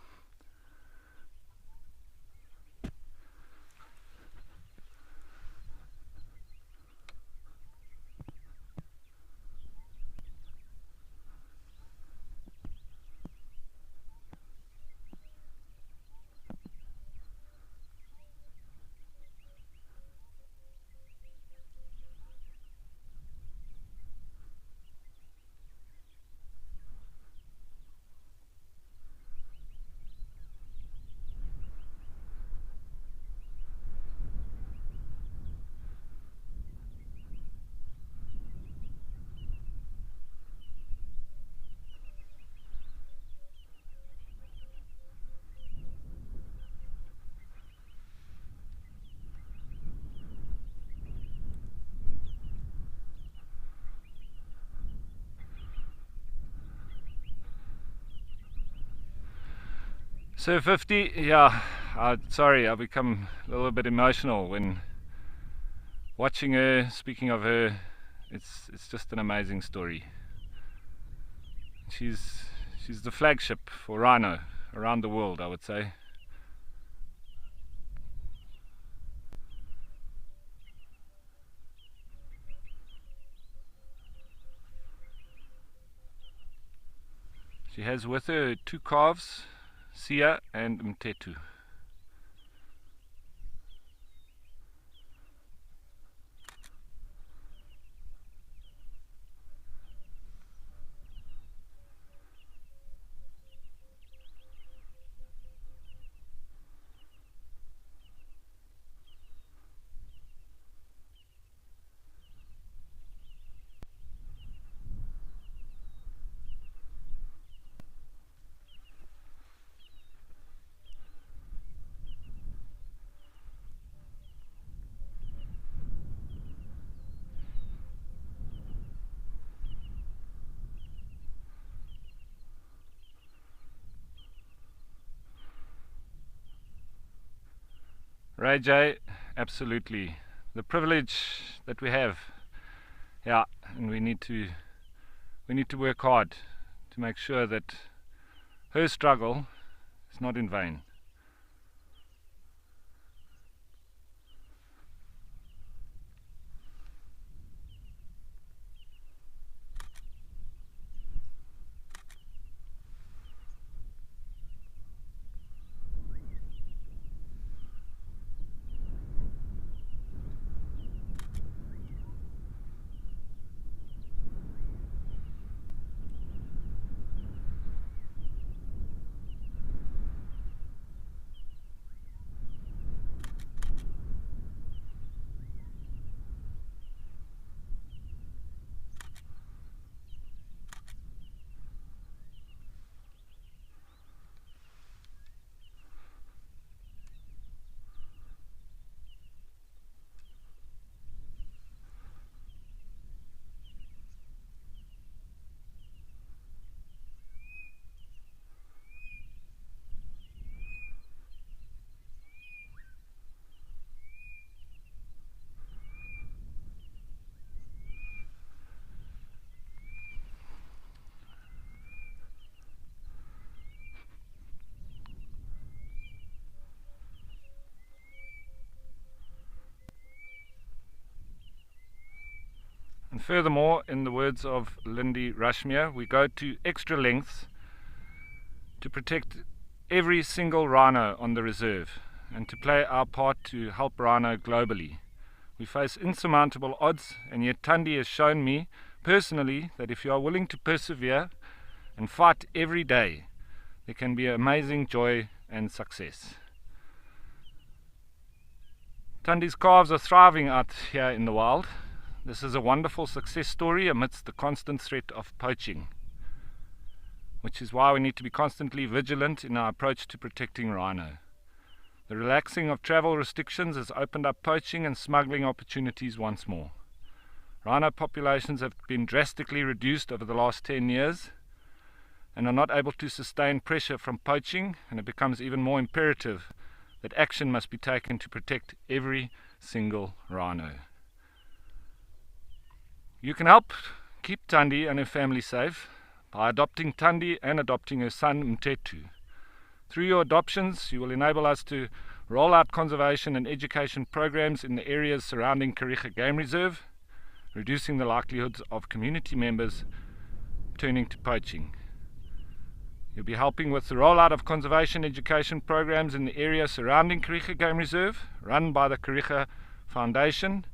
So 50, yeah, sorry, I become a little bit emotional when watching her, speaking of her. It's just an amazing story. She's the flagship for rhino around the world, I would say. She has with her 2 calves, Sia and Mtetu. Ray J, absolutely. The privilege that we have, yeah, and we need to work hard to make sure that her struggle is not in vain. And furthermore, in the words of Lindy Rushmere, we go to extra lengths to protect every single rhino on the reserve and to play our part to help rhino globally. We face insurmountable odds, and yet Thandi has shown me personally that if you are willing to persevere and fight every day, there can be amazing joy and success. Thandi's calves are thriving out here in the wild. This is a wonderful success story amidst the constant threat of poaching, which is why we need to be constantly vigilant in our approach to protecting rhino. The relaxing of travel restrictions has opened up poaching and smuggling opportunities once more. Rhino populations have been drastically reduced over the last 10 years and are not able to sustain pressure from poaching, and it becomes even more imperative that action must be taken to protect every single rhino. You can help keep Thandi and her family safe by adopting Thandi and adopting her son Mtetu. Through your adoptions, you will enable us to roll out conservation and education programs in the areas surrounding Kariega Game Reserve, reducing the likelihoods of community members turning to poaching. You'll be helping with the rollout of conservation education programs in the area surrounding Kariega Game Reserve, run by the Kariega Foundation,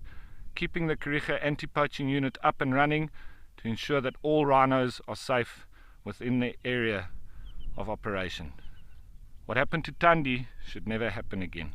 keeping the Kariega anti-poaching unit up and running to ensure that all rhinos are safe within the area of operation. What happened to Thandi should never happen again.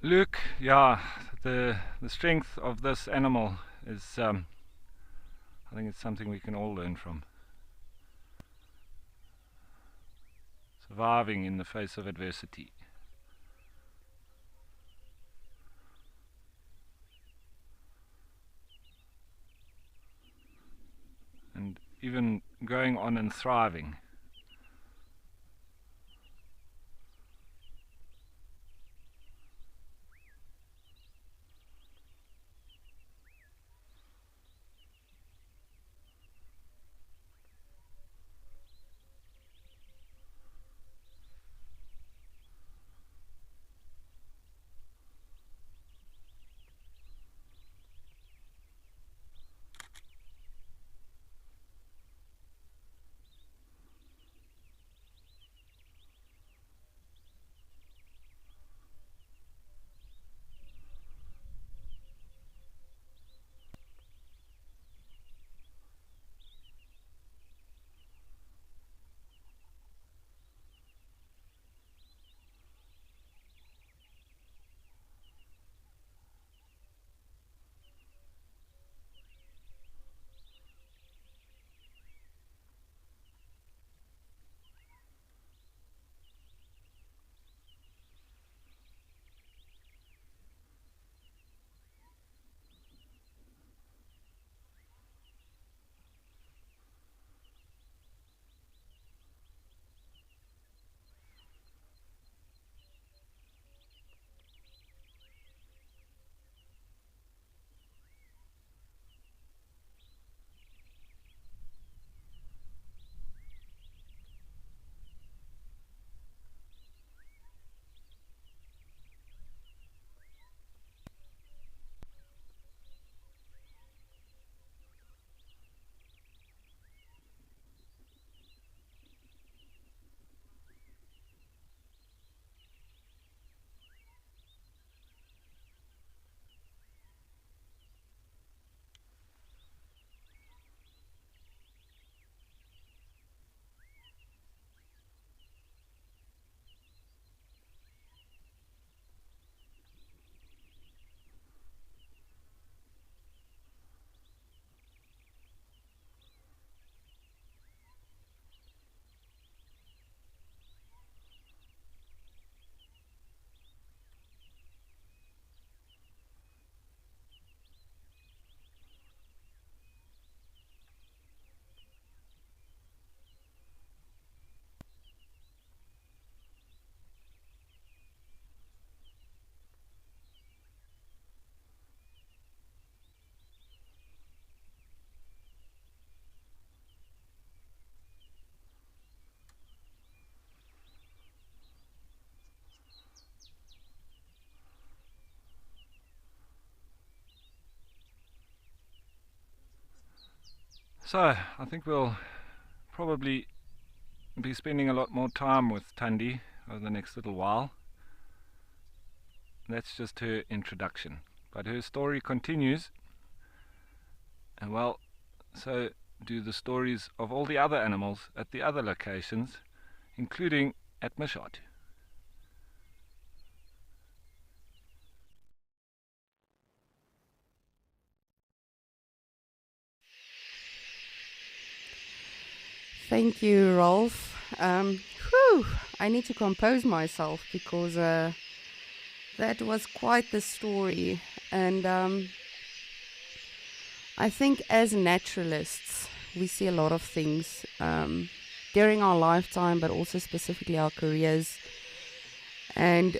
Luke, yeah, the strength of this animal is, I think it's something we can all learn from. Surviving in the face of adversity. And even going on and thriving. So, I think we'll probably be spending a lot more time with Thandi over the next little while. That's just her introduction. But her story continues, and well, so do the stories of all the other animals at the other locations, including at Mashatu. Thank you, Rolf. I need to compose myself because that was quite the story. And I think as naturalists, we see a lot of things during our lifetime, but also specifically our careers. And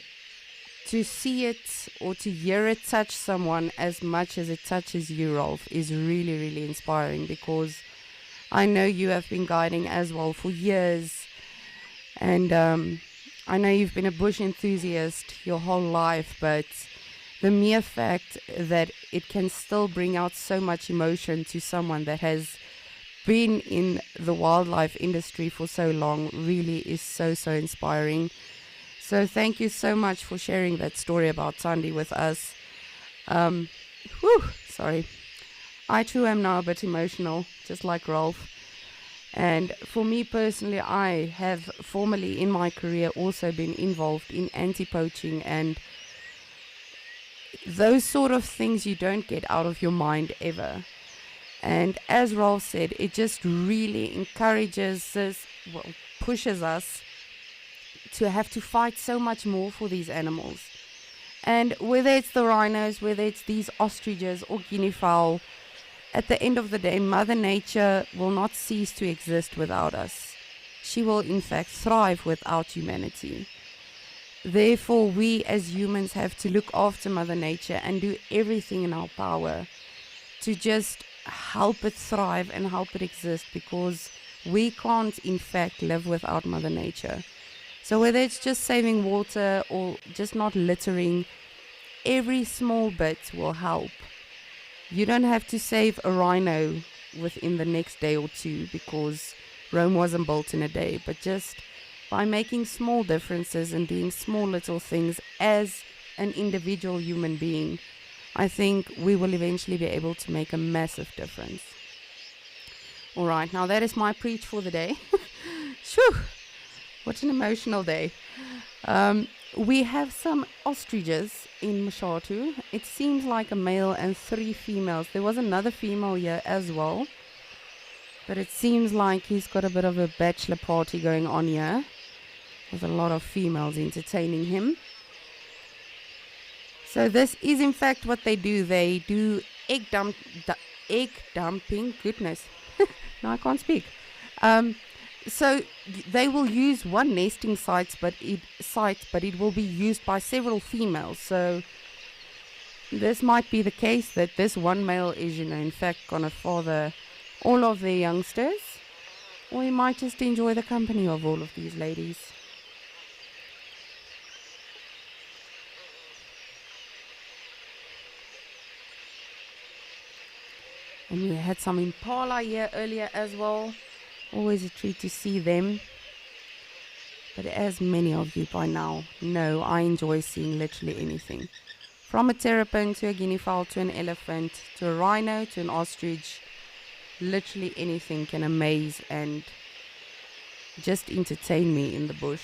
to see it or to hear it touch someone as much as it touches you, Rolf, is really, really inspiring, because I know you have been guiding as well for years, and I know you've been a bush enthusiast your whole life, but the mere fact that it can still bring out so much emotion to someone that has been in the wildlife industry for so long really is so, so inspiring. So thank you so much for sharing that story about Thandi with us. Sorry. I too am now a bit emotional, just like Rolf. And for me personally, I have formerly in my career also been involved in anti-poaching, and those sort of things you don't get out of your mind ever. And as Rolf said, it just really encourages us, well, pushes us to have to fight so much more for these animals. And whether it's the rhinos, whether it's these ostriches or guinea fowl, at the end of the day, Mother Nature will not cease to exist without us. She will in fact thrive without humanity. Therefore, we as humans have to look after Mother Nature and do everything in our power to just help it thrive and help it exist, because we can't in fact live without Mother Nature. So whether it's just saving water or just not littering, every small bit will help. You don't have to save a rhino within the next day or two, because Rome wasn't built in a day, but just by making small differences and doing small little things as an individual human being, I think we will eventually be able to make a massive difference. All right, now that is my preach for the day. Shoo! What an emotional day. We have some ostriches in Mashatu. It seems like a male and 3 females. There was another female here as well, but it seems like he's got a bit of a bachelor party going on here. There's a lot of females entertaining him. So this is in fact what they do. They do egg dumping. Goodness, now I can't speak. So they will use one nesting site, but it will be used by several females. So this might be the case that this one male is, in fact, gonna father all of their youngsters, or he might just enjoy the company of all of these ladies. And we had some impala here earlier as well. Always a treat to see them. But as many of you by now know, I enjoy seeing literally anything. From a terrapin to a guinea fowl to an elephant to a rhino to an ostrich. Literally anything can amaze and just entertain me in the bush.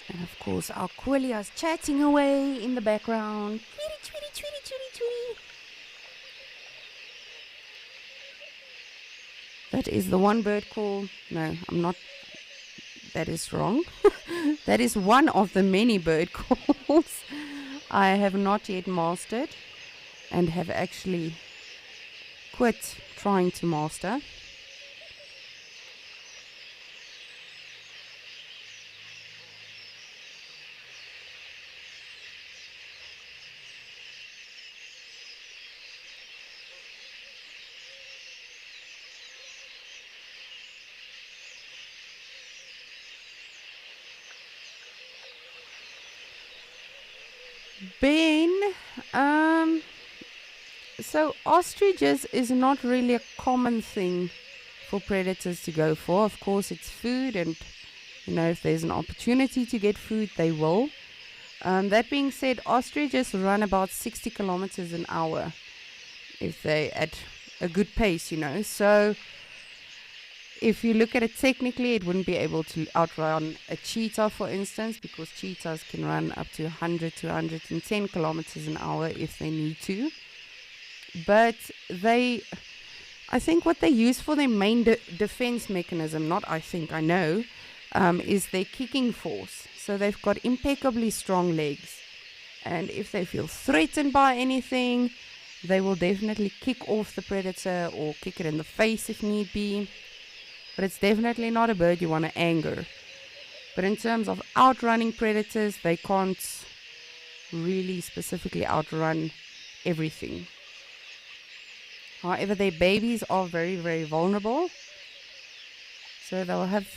And of course our Quillia's chatting away in the background. Tweety, tweety, tweety, tweety, tweety. That is the one bird call. No, I'm not. That is wrong. That is one of the many bird calls I have not yet mastered and have actually quit trying to master. Ben, so ostriches is not really a common thing for predators to go for. Of course, it's food, and if there's an opportunity to get food, they will. That being said, ostriches run about 60 kilometers an hour if they at a good pace, So if you look at it technically, it wouldn't be able to outrun a cheetah, for instance, because cheetahs can run up to 100 to 110 kilometers an hour if they need to. But I think what they use for their main defense mechanism, I know, is their kicking force. So they've got impeccably strong legs. And if they feel threatened by anything, they will definitely kick off the predator or kick it in the face if need be. But it's definitely not a bird you want to anger. But in terms of outrunning predators, they can't really specifically outrun everything. However, their babies are very, very vulnerable. So they'll have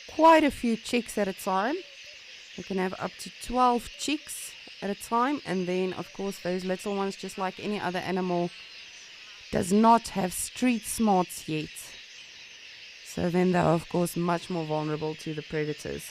quite a few chicks at a time. They can have up to 12 chicks at a time. And then, of course, those little ones, just like any other animal, does not have street smarts yet. So then they're, of course, much more vulnerable to the predators.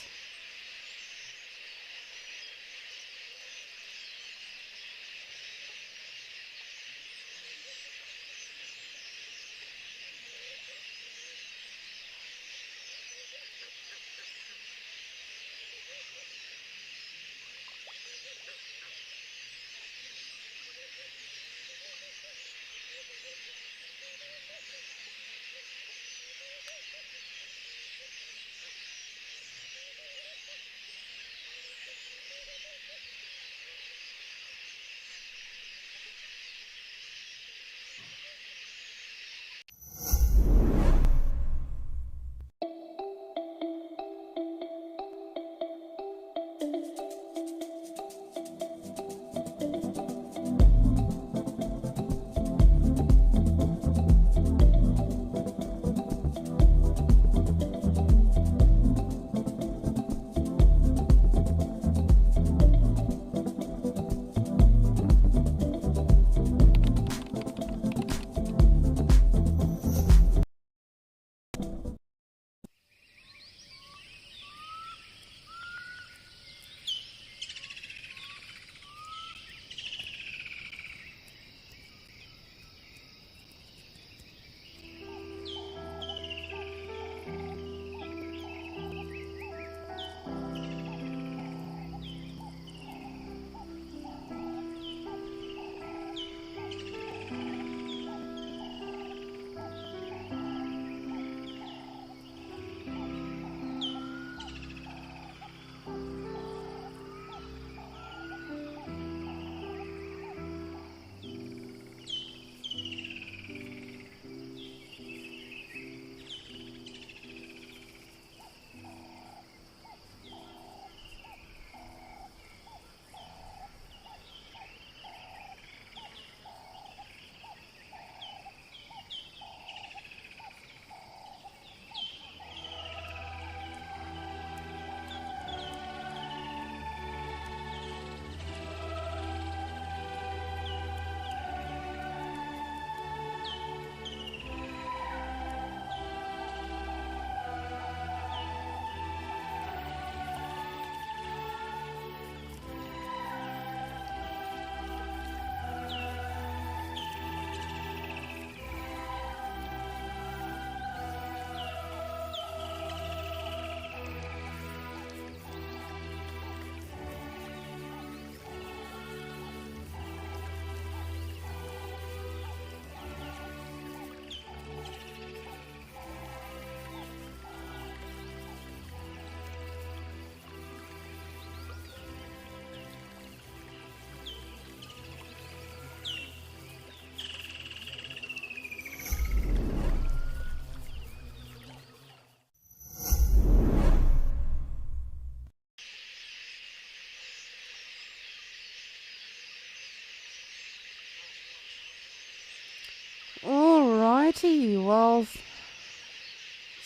Alrighty, well,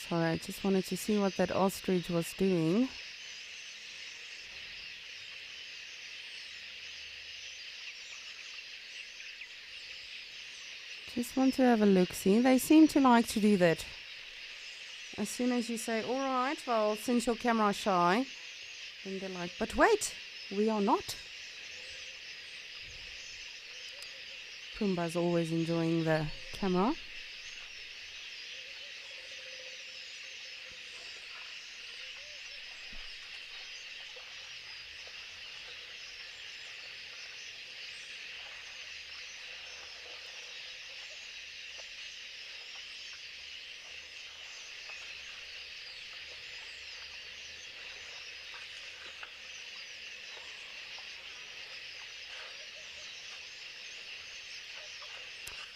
sorry, I just wanted to see what that ostrich was doing. Just want to have a look, see, they seem to like to do that. As soon as you say, alright, well, since your camera shy, then they're like, but wait, we are not. Pumbaa's always enjoying the camera.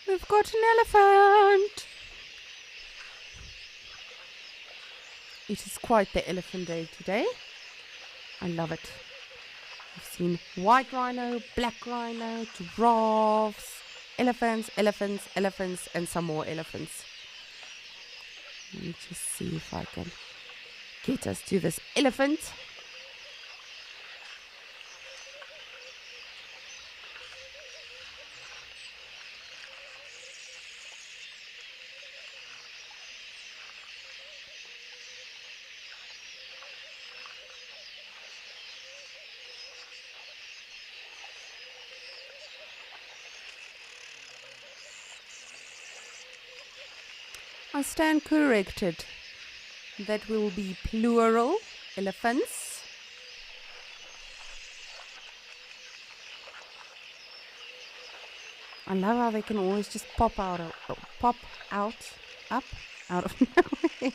We've got an elephant. It is quite the elephant day today. I love it. I've seen white rhino, black rhino, giraffes, elephants, and some more elephants. Let me just see if I can get us to this elephant. I stand corrected. That will be plural elephants. I love how they can always just pop out of nowhere.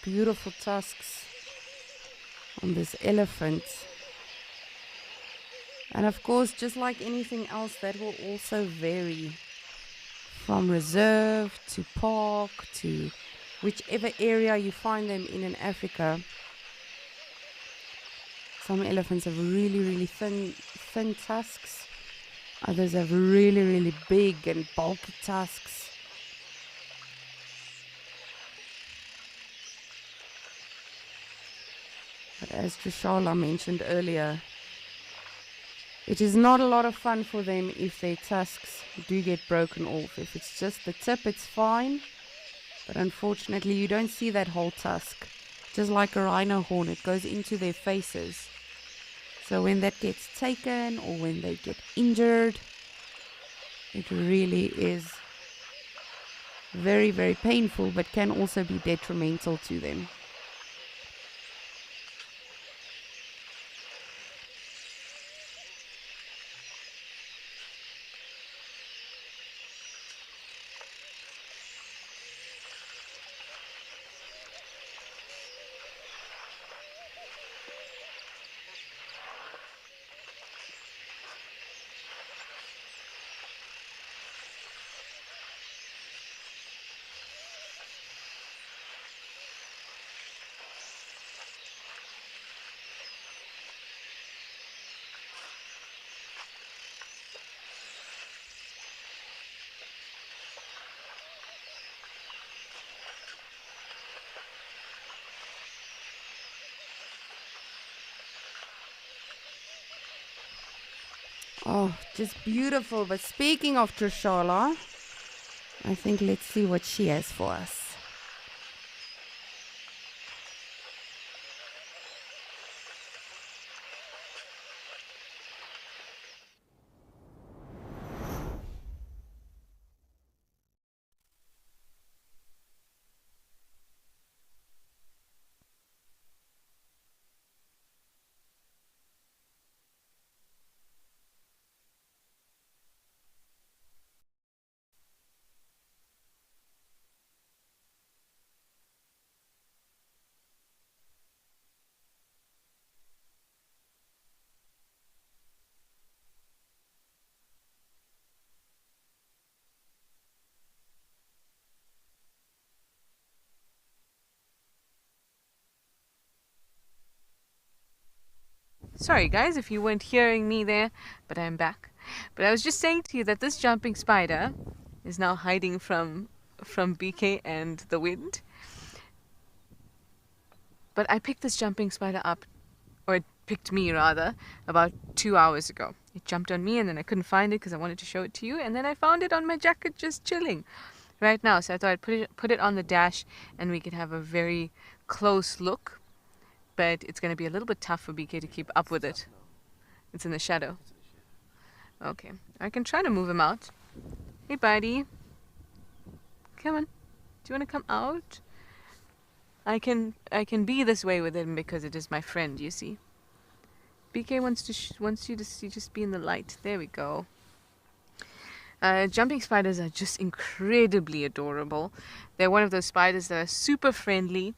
Beautiful tusks on this elephant. And of course, just like anything else, that will also vary from reserve to park to whichever area you find them in Africa. Some elephants have really thin tusks. Others have really big and bulky tusks. But as Trishala mentioned earlier, it is not a lot of fun for them if their tusks do get broken off. If it's just the tip, it's fine. But unfortunately, you don't see that whole tusk. Just like a rhino horn, it goes into their faces. So when that gets taken or when they get injured, it really is very painful, but can also be detrimental to them. Oh, just beautiful. But speaking of Trishala, I think let's see what she has for us. Sorry guys if you weren't hearing me there, but I'm back. But I was just saying to you that this jumping spider is now hiding from BK and the wind. But I picked this jumping spider up, or it picked me rather, about 2 hours ago. It jumped on me and then I couldn't find it because I wanted to show it to you, and then I found it on my jacket just chilling right now. So I thought I'd put it on the dash and we could have a very close look, but it's going to be a little bit tough for BK to keep up with it. It's in the shadow. Okay, I can try to move him out. Hey buddy, come on. Do you want to come out? I can be this way with him because it is my friend, you see. BK wants you to see, just be in the light. There we go. Jumping spiders are just incredibly adorable. They're one of those spiders that are super friendly.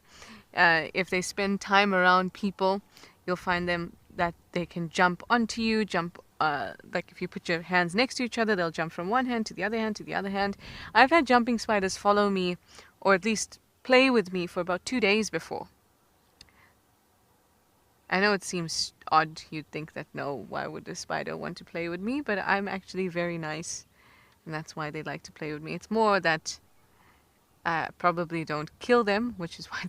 If they spend time around people, you'll find them that they can jump onto you, like if you put your hands next to each other, they'll jump from one hand to the other hand to the other hand. I've had jumping spiders follow me, or at least play with me, for about 2 days before. I know it seems odd. You'd think that, no, why would a spider want to play with me? But I'm actually very nice, and that's why they like to play with me. It's more that I probably don't kill them, which is why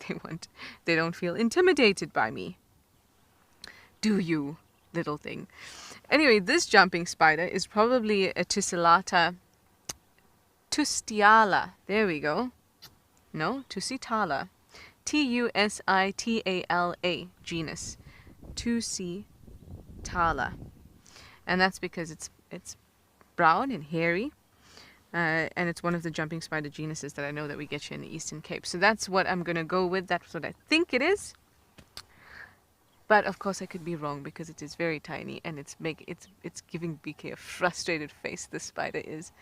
they don't feel intimidated by me. Do you, little thing? Anyway, this jumping spider is probably a Tussilata tustiala. There we go. No, Tusitala. Tusitala genus. Tusitala. And that's because it's brown and hairy. And it's one of the jumping spider genuses that I know that we get here in the Eastern Cape. So that's what I'm going to go with. That's what I think it is. But of course I could be wrong because it is very tiny and it's giving BK a frustrated face, this spider is.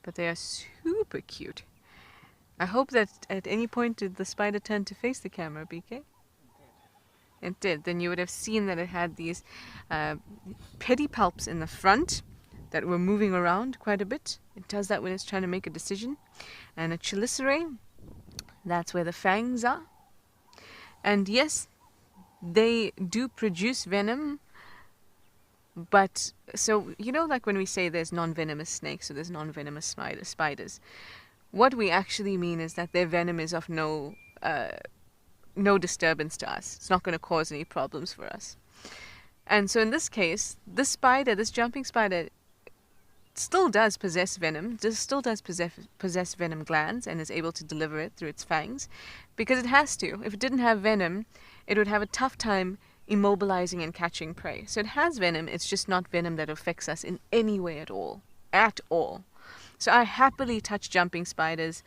But they are super cute. I hope that at any point did the spider turn to face the camera, BK? It did. Then you would have seen that it had these pedipalps in the front that were moving around quite a bit. It does that when it's trying to make a decision. And a chelicerae, that's where the fangs are. And yes, they do produce venom. But, so, you know, like when we say there's non-venomous snakes or there's non-venomous spiders, what we actually mean is that their venom is of no disturbance to us. It's not going to cause any problems for us. And so in this case, this jumping spider, still does possess venom, still does possess venom glands and is able to deliver it through its fangs, because it has to. If it didn't have venom, it would have a tough time immobilizing and catching prey. So it has venom, it's just not venom that affects us in any way at all. At all. So I happily touch jumping spiders.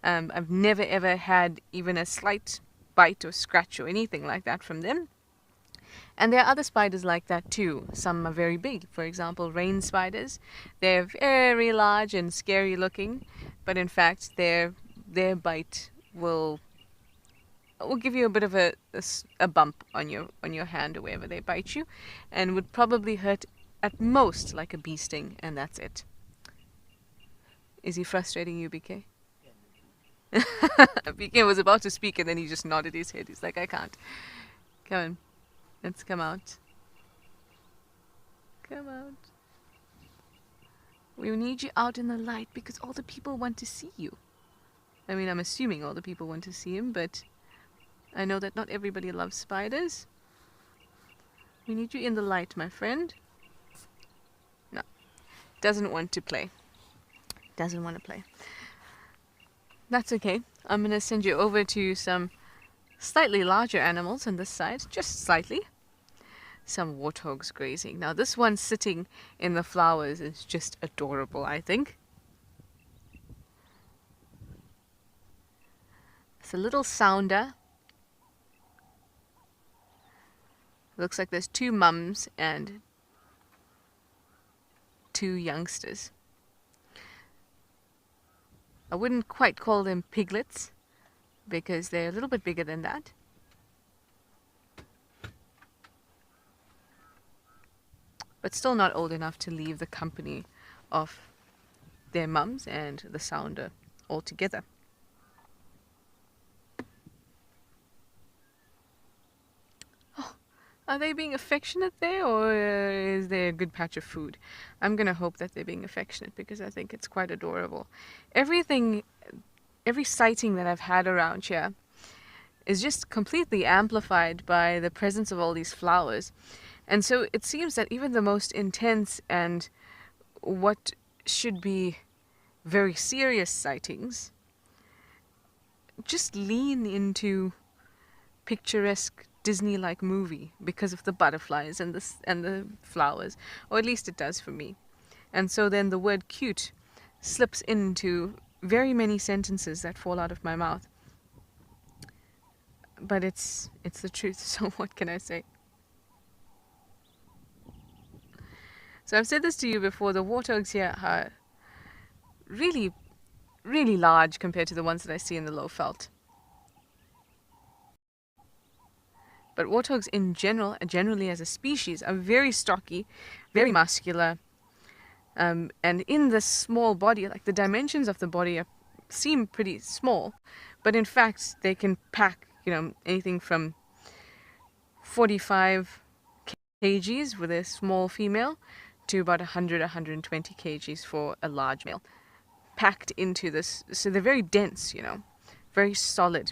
I've never ever had even a slight bite or scratch or anything like that from them. And there are other spiders like that too. Some are very big. For example, rain spiders. They're very large and scary looking, but in fact their bite will give you a bit of a bump on your hand or wherever they bite you, and would probably hurt at most like a bee sting, and that's it. Is he frustrating you, BK? BK was about to speak and then he just nodded his head. He's like, I can't. Come on. Let's come out. Come out. We need you out in the light because all the people want to see you. I mean, I'm assuming all the people want to see him, but I know that not everybody loves spiders. We need you in the light, my friend. No. Doesn't want to play. Doesn't want to play. That's okay. I'm going to send you over to some slightly larger animals on this side, just slightly. Some warthogs grazing. Now this one sitting in the flowers is just adorable, I think. It's a little sounder. Looks like there's 2 mums and 2 youngsters. I wouldn't quite call them piglets because they're a little bit bigger than that. But still not old enough to leave the company of their mums and the sounder altogether. Oh, are they being affectionate there, or is there a good patch of food? I'm going to hope that they're being affectionate because I think it's quite adorable. Every sighting that I've had around here, is just completely amplified by the presence of all these flowers. And so it seems that even the most intense and what should be very serious sightings just lean into picturesque Disney-like movie because of the butterflies and the flowers, or at least it does for me. And so then the word cute slips into very many sentences that fall out of my mouth. But it's the truth, so what can I say? So I've said this to you before, the warthogs here are really, really large compared to the ones that I see in the Lowveld. But warthogs in general, generally as a species, are very stocky, very muscular, and in this small body, like the dimensions of the body seem pretty small, but in fact they can pack, anything from 45 kgs with a small female to about 100, 120 kgs for a large male, packed into this. So they're very dense, very solid.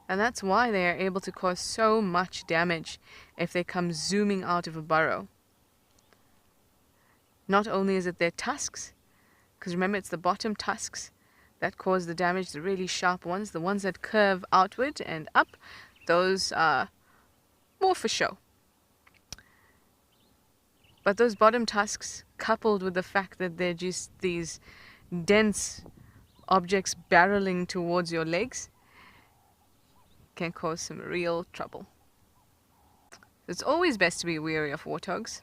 And that's why they are able to cause so much damage if they come zooming out of a burrow. Not only is it their tusks, because remember it's the bottom tusks that cause the damage, the really sharp ones, the ones that curve outward and up, those are more for show. But those bottom tusks, coupled with the fact that they're just these dense objects barreling towards your legs, can cause some real trouble. It's always best to be wary of warthogs.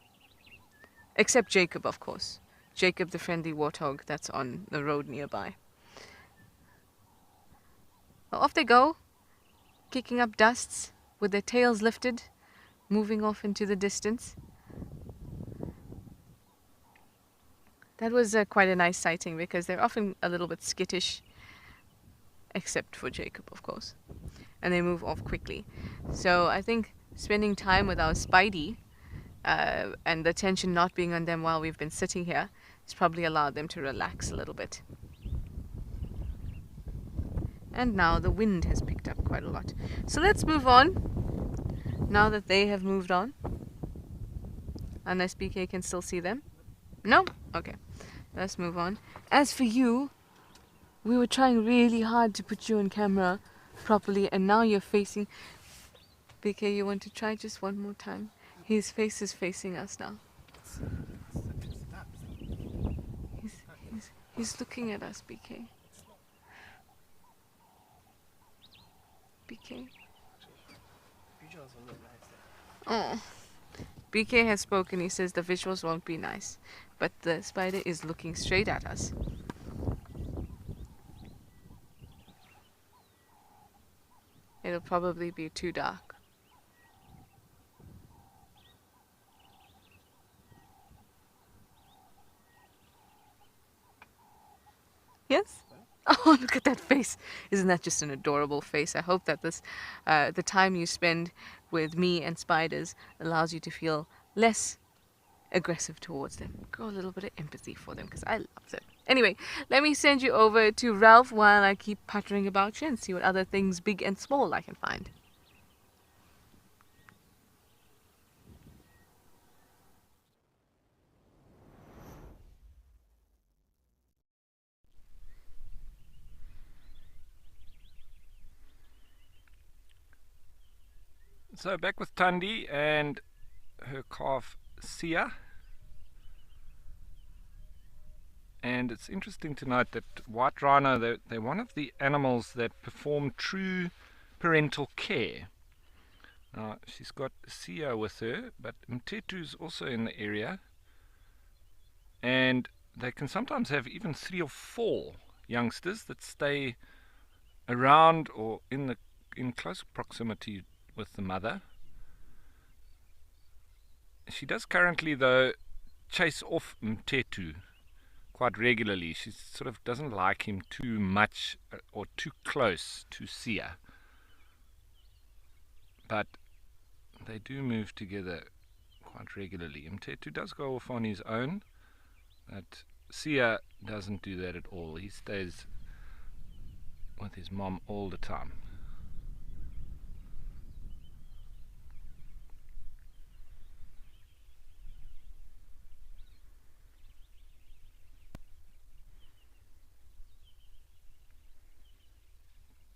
Except Jacob, of course. Jacob, the friendly warthog that's on the road nearby. Well, off they go, kicking up dusts with their tails lifted, moving off into the distance. That was quite a nice sighting because they're often a little bit skittish, except for Jacob, of course. And they move off quickly. So I think spending time with our Spidey and the tension not being on them while we've been sitting here has probably allowed them to relax a little bit. And now the wind has picked up quite a lot. So let's move on, now that they have moved on. Unless BK can still see them. No? Okay. Let's move on. As for you, we were trying really hard to put you on camera properly, and now you're facing... BK, you want to try just one more time? His face is facing us now. He's looking at us, BK. BK. Oh. BK has spoken. He says the visuals won't be nice, but the spider is looking straight at us. It'll probably be too dark. Yes? Oh, look at that face. Isn't that just an adorable face? I hope that this, the time you spend with me and spiders allows you to feel less aggressive towards them. Grow a little bit of empathy for them, because I love them. Anyway, let me send you over to Ralph while I keep puttering about you and see what other things big and small I can find. So back with Thandi and her calf Sia. And it's interesting to note that white rhino, they're one of the animals that perform true parental care. Now, she's got Sia with her, but Mtetu's also in the area. And they can sometimes have even 3 or 4 youngsters that stay around or in close proximity with the mother. She does currently, though, chase off Mtetu quite regularly. She sort of doesn't like him too much or too close to Sia. But they do move together quite regularly. Mtetu does go off on his own, but Sia doesn't do that at all. He stays with his mom all the time.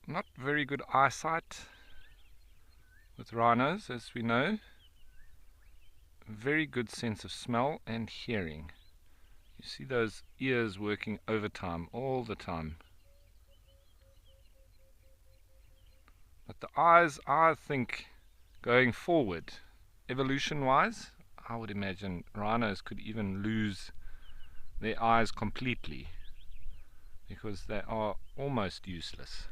Not very good eyesight with rhinos, as we know. Very good sense of smell and hearing. You see those ears working overtime all the time. But the eyes, I think, going forward, evolution-wise, I would imagine rhinos could even lose their eyes completely, because they are almost useless.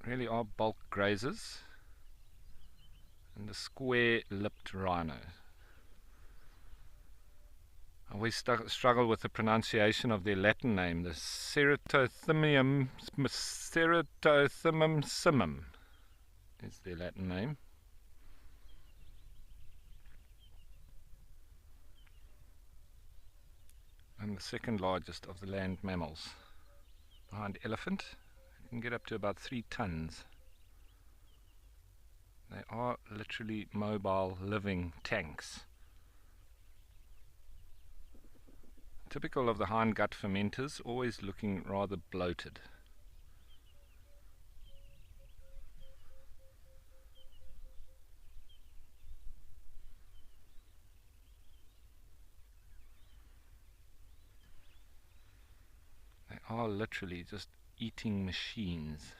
Really are bulk grazers, and the square-lipped rhino. I always struggle with the pronunciation of their Latin name, the Ceratothymium simum is their Latin name. And the second largest of the land mammals, behind elephant. Can get up to about 3 tons. They are literally mobile, living tanks. Typical of the hindgut fermenters, always looking rather bloated. They are literally just eating machines.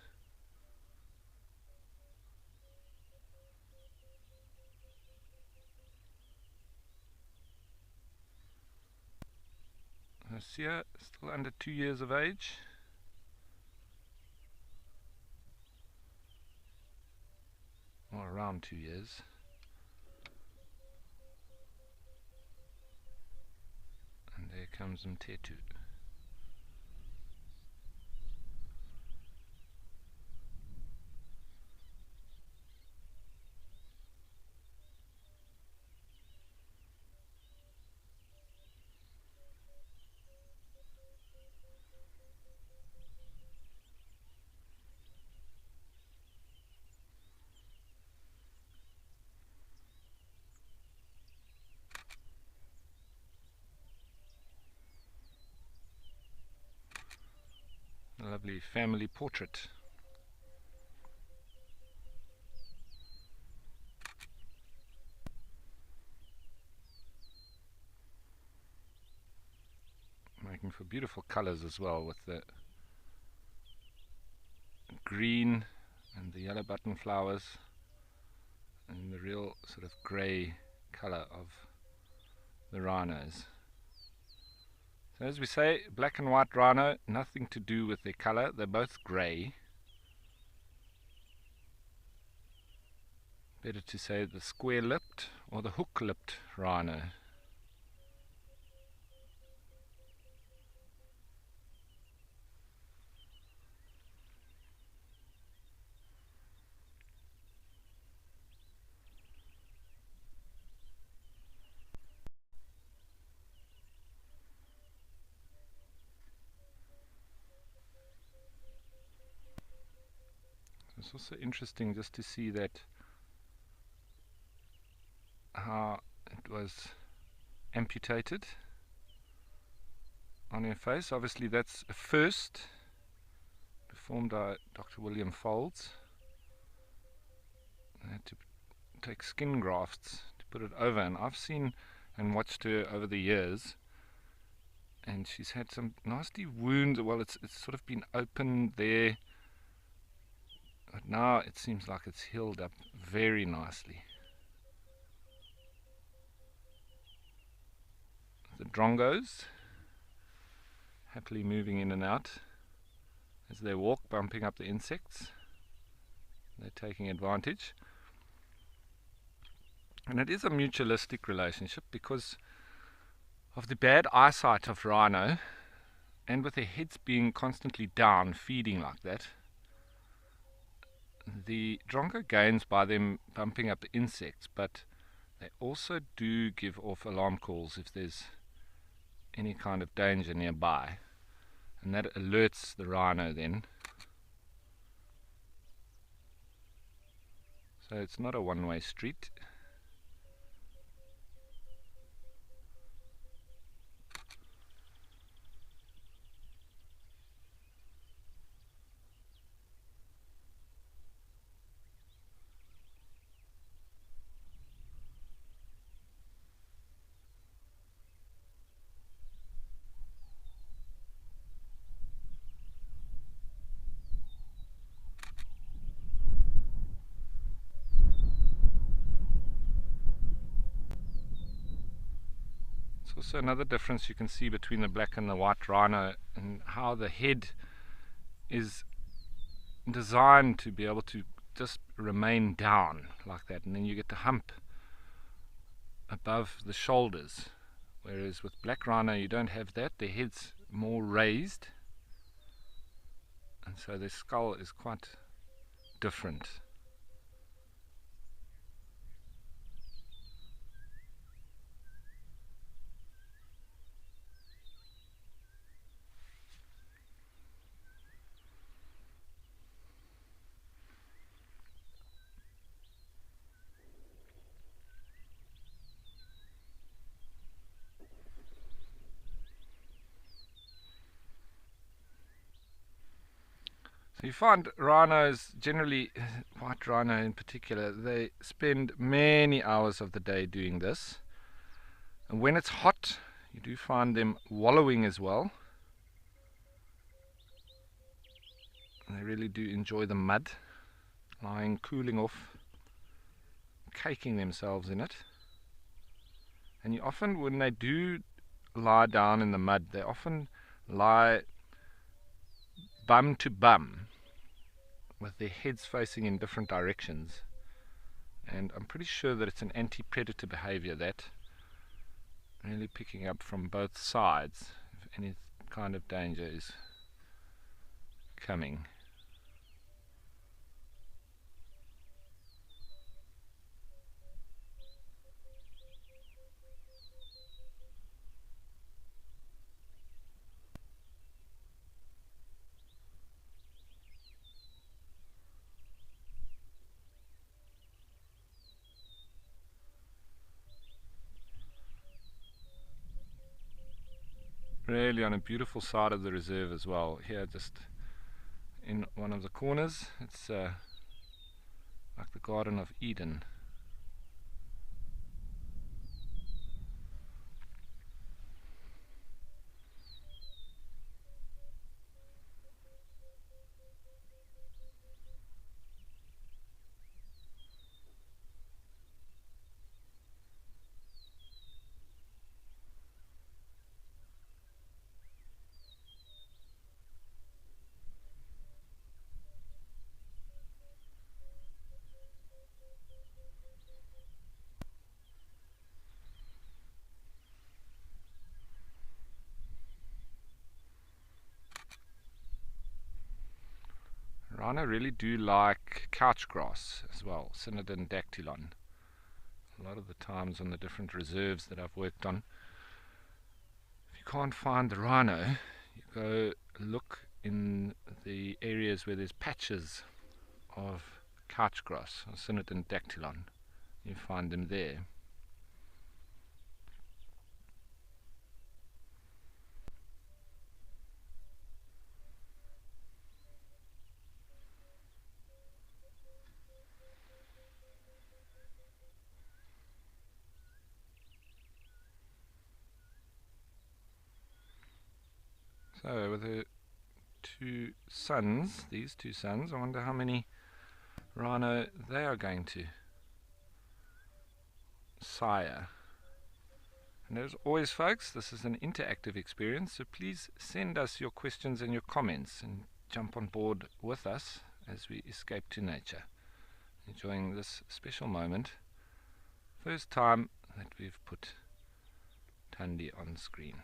Sia, still under 2 years of age. Or around 2 years. And there comes Mtetu. A lovely family portrait. Making for beautiful colors as well, with the green and the yellow button flowers and the real sort of grey color of the rhinos. So as we say, black and white rhino, nothing to do with their color, they're both grey. Better to say the square-lipped or the hook-lipped rhino. It's also interesting just to see that how it was amputated on her face. Obviously that's a first, performed by Dr. William Folds. They had to take skin grafts to put it over, and I've seen and watched her over the years, and she's had some nasty wounds. Well, it's sort of been open there, but now it seems like it's healed up very nicely. The drongos happily moving in and out as they walk, bumping up the insects. They're taking advantage. And it is a mutualistic relationship because of the bad eyesight of rhino, and with their heads being constantly down, feeding like that, the drongo gains by them bumping up insects, but they also do give off alarm calls if there's any kind of danger nearby, and that alerts the rhino then. So it's not a one-way street. Also another difference you can see between the black and the white rhino, and how the head is designed to be able to just remain down like that, and then you get the hump above the shoulders, whereas with black rhino you don't have that. Their head's more raised, and so their skull is quite different. So you find rhinos, generally white rhino in particular, they spend many hours of the day doing this. And when it's hot, you do find them wallowing as well. And they really do enjoy the mud, lying, cooling off, caking themselves in it. And you often, when they do lie down in the mud, they often lie bum to bum, with their heads facing in different directions, and I'm pretty sure that it's an anti-predator behavior, that really picking up from both sides if any kind of danger is coming. Really on a beautiful side of the reserve as well. Here, just in one of the corners, it's like the Garden of Eden. Rhino really do like couch grass as well, Cynodon dactylon. A lot of the times on the different reserves that I've worked on, if you can't find the rhino, you go look in the areas where there's patches of couch grass, or Cynodon dactylon. You find them there. So with the two sons, these two sons, I wonder how many rhino they are going to sire. And as always, folks, this is an interactive experience, so please send us your questions and your comments and jump on board with us as we escape to nature, enjoying this special moment. First time that we've put Thandi on screen.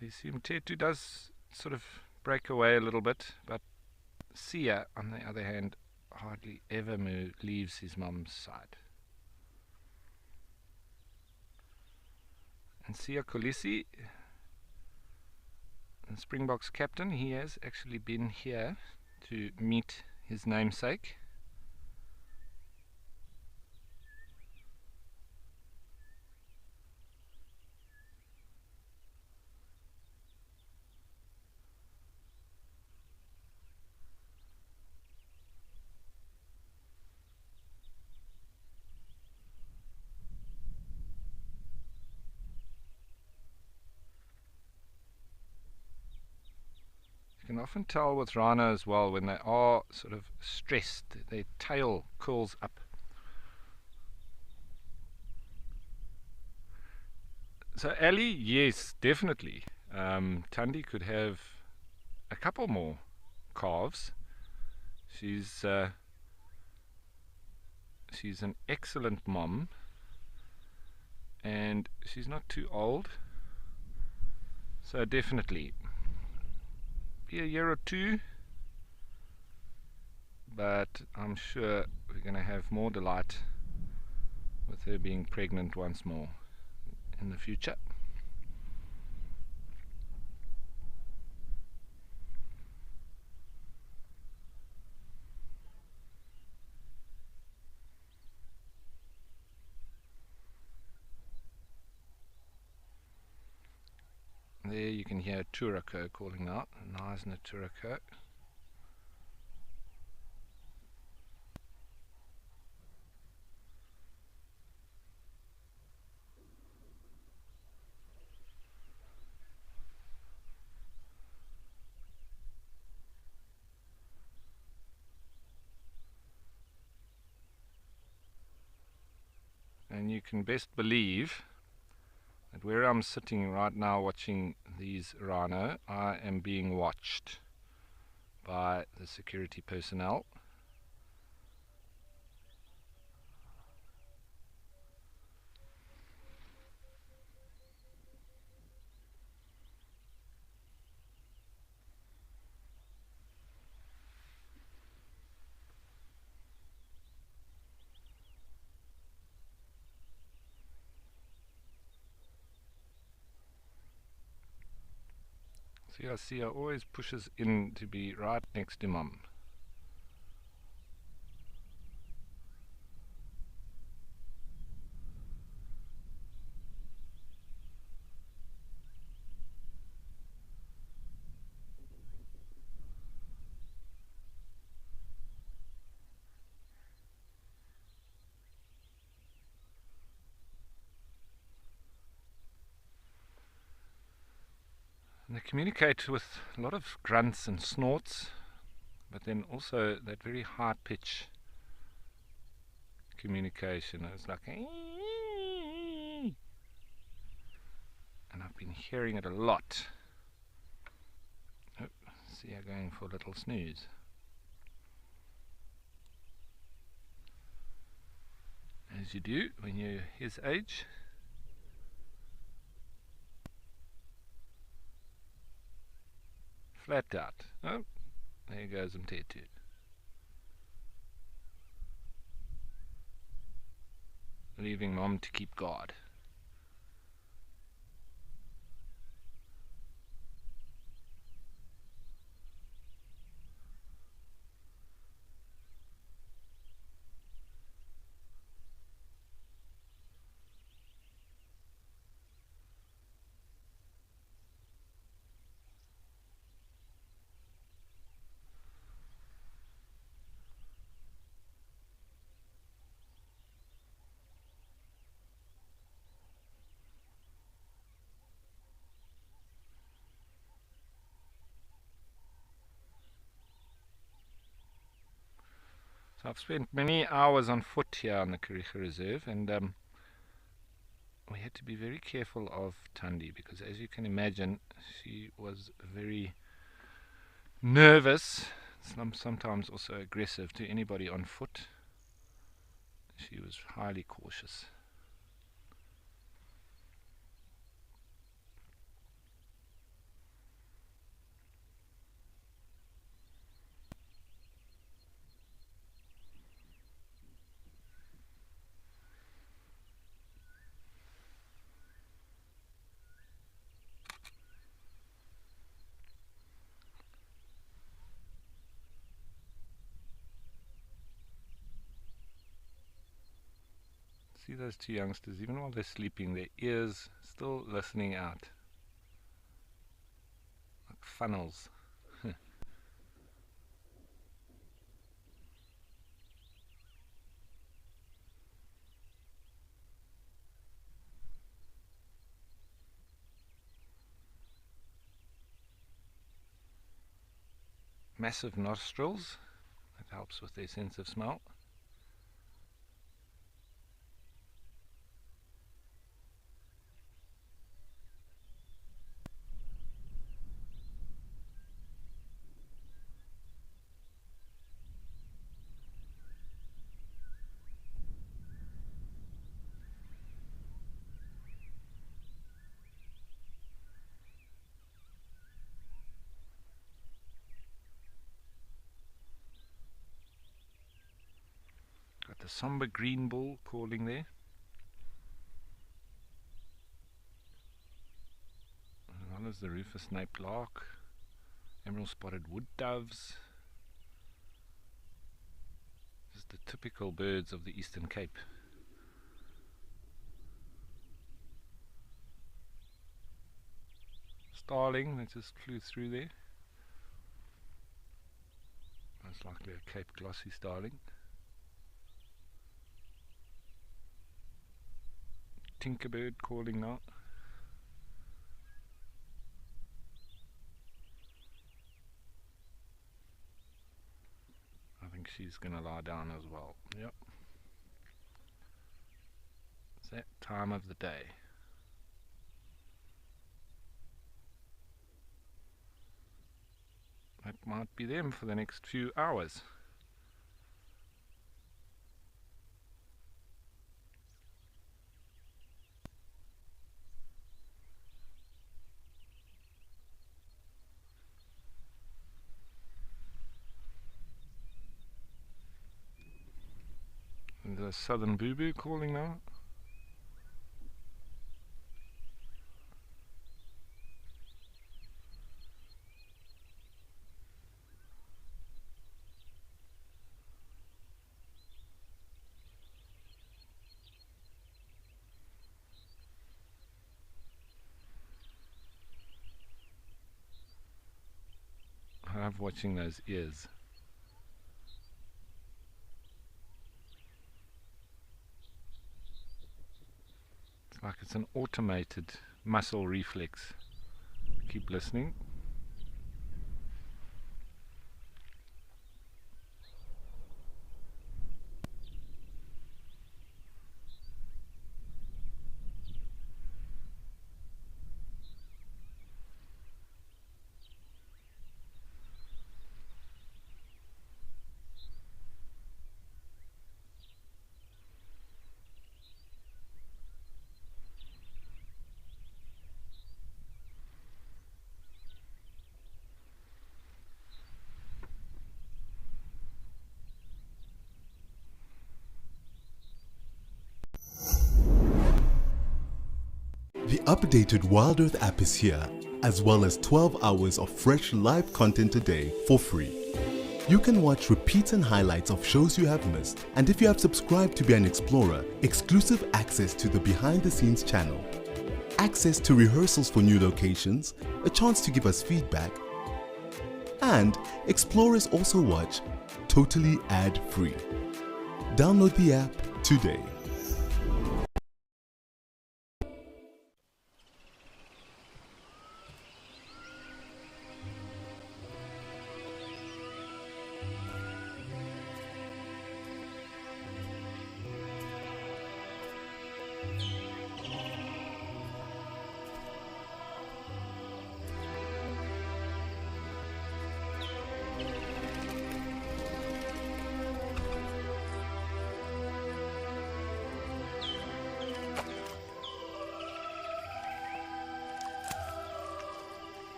So you see Mtetu does sort of break away a little bit, but Sia, on the other hand, hardly ever leaves his mum's side. And Sia Kolisi, the Springboks captain, he has actually been here to meet his namesake. You can often tell with rhino as well when they are sort of stressed, their tail curls up. So Ali, yes, definitely. Thandi could have a couple more calves. She's an excellent mom, and she's not too old. So definitely be a year or two, but I'm sure we're going to have more delight with her being pregnant once more in the future. There you can hear Turako calling out, Knysna Turako. And you can best believe that where I'm sitting right now watching these rhino, I am being watched by the security personnel. Sia always pushes in to be right next to mum. And they communicate with a lot of grunts and snorts, but then also that very high pitch communication. It's like, and I've been hearing it a lot. Oh, see her going for a little snooze. As you do when you're his age. Flat out. Oh, there goes Mtetu. Leaving mom to keep guard. So I've spent many hours on foot here on the Kariega Reserve, and we had to be very careful of Thandi because, as you can imagine, she was very nervous, sometimes also aggressive to anybody on foot. She was highly cautious. See those two youngsters, even while they're sleeping, their ears still listening out. Like funnels. Massive nostrils, that helps with their sense of smell. Got the somber green bull calling there. As well as the rufous nape lark, emerald spotted wood doves. Just the typical birds of the Eastern Cape. Starling that just flew through there. Most likely a Cape glossy starling. Tinkerbird calling now. I think she's going to lie down as well. Yep. It's that time of the day. That might be them for the next few hours. And the southern boo-boo calling now. I love watching those ears. It's like it's an automated muscle reflex. Keep listening. The updated Wild Earth app is here, as well as 12 hours of fresh live content a day for free. You can watch repeats and highlights of shows you have missed, and if you have subscribed to be an explorer, exclusive access to the behind the scenes channel, access to rehearsals for new locations, a chance to give us feedback, and explorers also watch totally ad-free. Download the app today.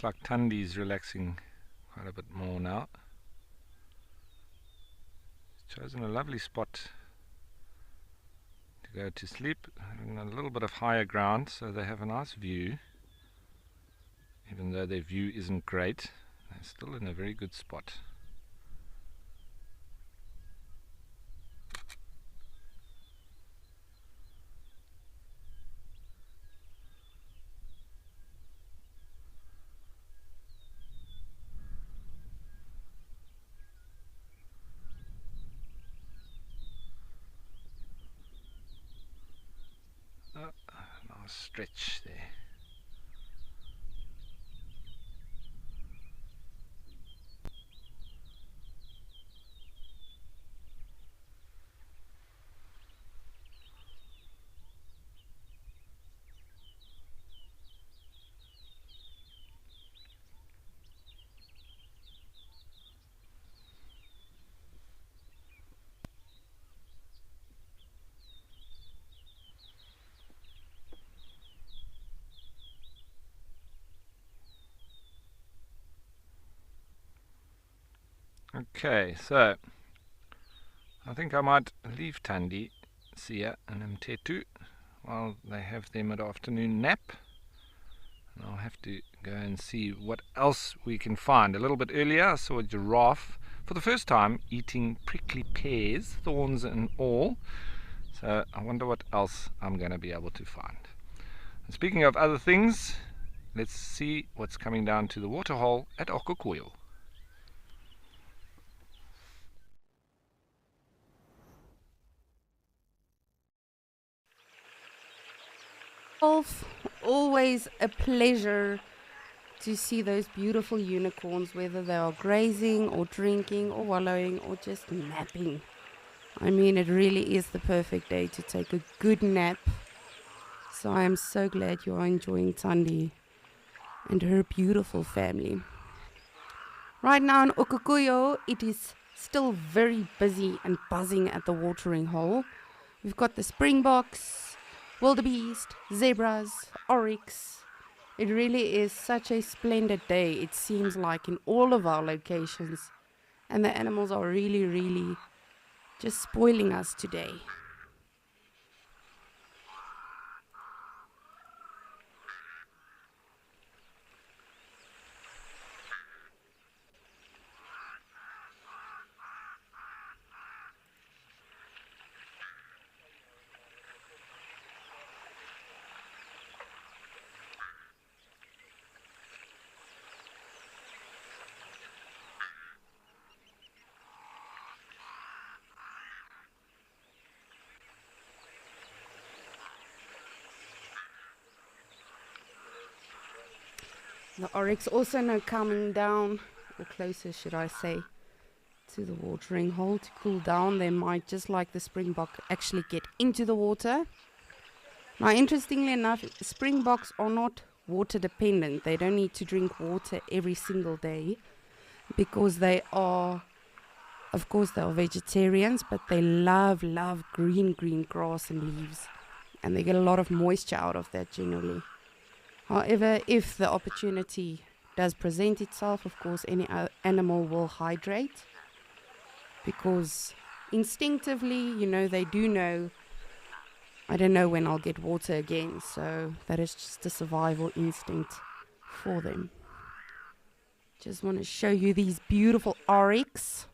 Looks like Tandi's relaxing quite a bit more now. He's chosen a lovely spot to go to sleep, in a little bit of higher ground, so they have a nice view. Even though their view isn't great, they're still in a very good spot. Nice stretch there. Okay, so I think I might leave Tandi, Sia and Mtetu while they have their mid-afternoon nap. And I'll have to go and see what else we can find. A little bit earlier I saw a giraffe for the first time eating prickly pears, thorns and all. So I wonder what else I'm going to be able to find. And speaking of other things, let's see what's coming down to the waterhole at Okukuyo. Always a pleasure to see those beautiful unicorns, whether they are grazing or drinking or wallowing or just napping. I mean, it really is the perfect day to take a good nap. So I am so glad you are enjoying Tandi and her beautiful family. Right now in Okukuyo, it is still very busy and buzzing at the watering hole. We've got the springboks, wildebeest, zebras, oryx. It really is such a splendid day, it seems like, in all of our locations. And the animals are really just spoiling us today. The oryx also now coming down, or closer should I say, to the watering hole to cool down. They might, just like the springbok, actually get into the water. Now, interestingly enough, springboks are not water dependent. They don't need to drink water every single day because they are, of course, they are vegetarians, but they love green grass and leaves, and they get a lot of moisture out of that generally. However, if the opportunity does present itself, of course, any animal will hydrate, because instinctively, you know, they do know, I don't know when I'll get water again, so that is just a survival instinct for them. Just want to show you these beautiful oryx.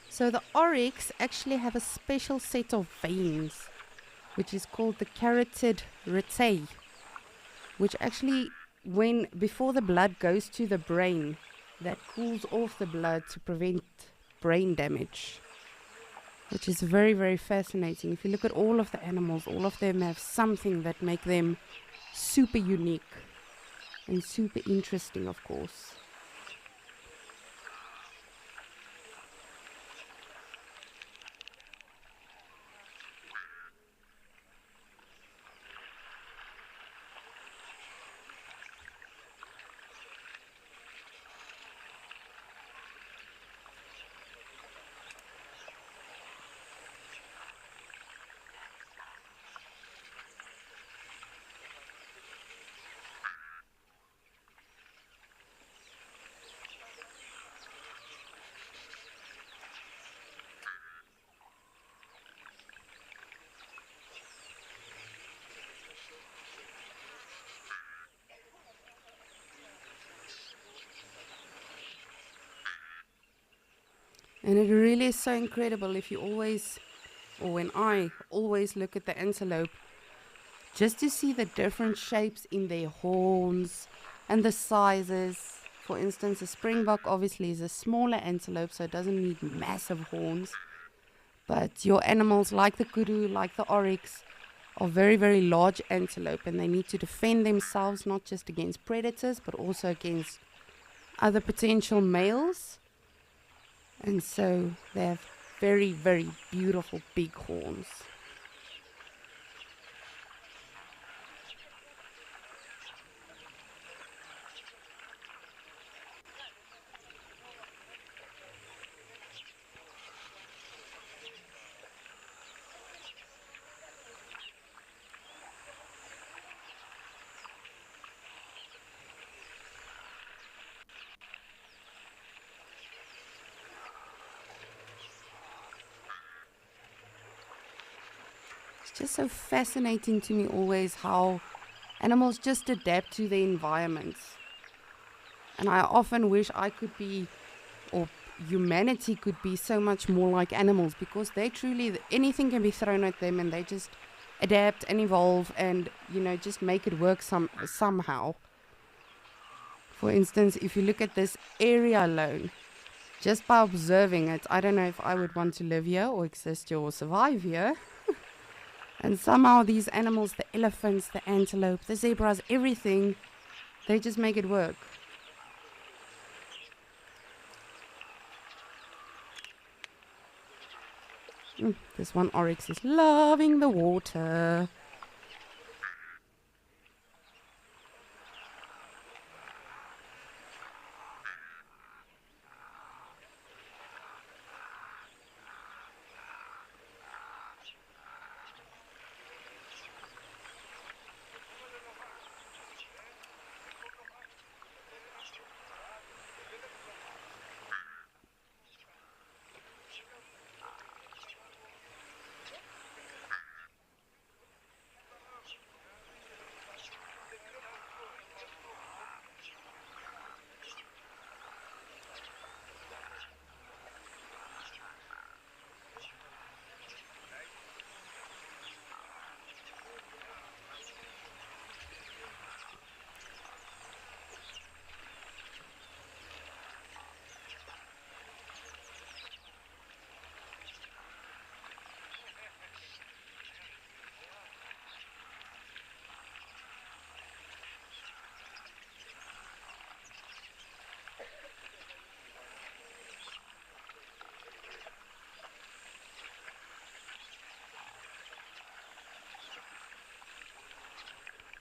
So the oryx actually have a special set of veins, which is called the carotid retae, which actually before the blood goes to the brain, that cools off the blood to prevent brain damage, which is very, very fascinating. If you look at all of the animals, all of them have something that make them super unique and super interesting, of course. And it really is so incredible if you always, or when I always look at the antelope, just to see the different shapes in their horns and the sizes. For instance, a springbok obviously is a smaller antelope, so it doesn't need massive horns. But your animals like the kudu, like the oryx, are very, very large antelope, and they need to defend themselves not just against predators, but also against other potential males. And so they have very, very beautiful big horns. It's just so fascinating to me always how animals just adapt to their environments. And I often wish I could be, or humanity could be so much more like animals, because they truly, anything can be thrown at them and they just adapt and evolve and, you know, just make it work somehow. For instance, if you look at this area alone, just by observing it, I don't know if I would want to live here or exist here or survive here. And somehow these animals, the elephants, the antelope, the zebras, everything, they just make it work. This one oryx is loving the water.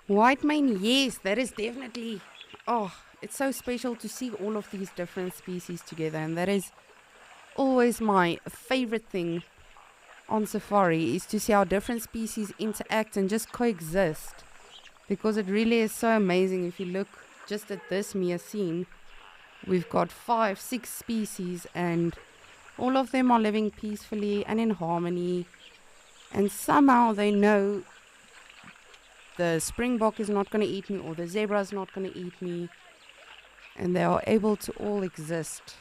White mane, yes, that is definitely, it's so special to see all of these different species together, and that is always my favorite thing on safari, is to see how different species interact and just coexist, because it really is so amazing. If you look just at this mere scene, we've got 5, 6 species, and all of them are living peacefully and in harmony, and somehow they know the springbok is not going to eat me, or the zebra is not going to eat me, and they are able to all exist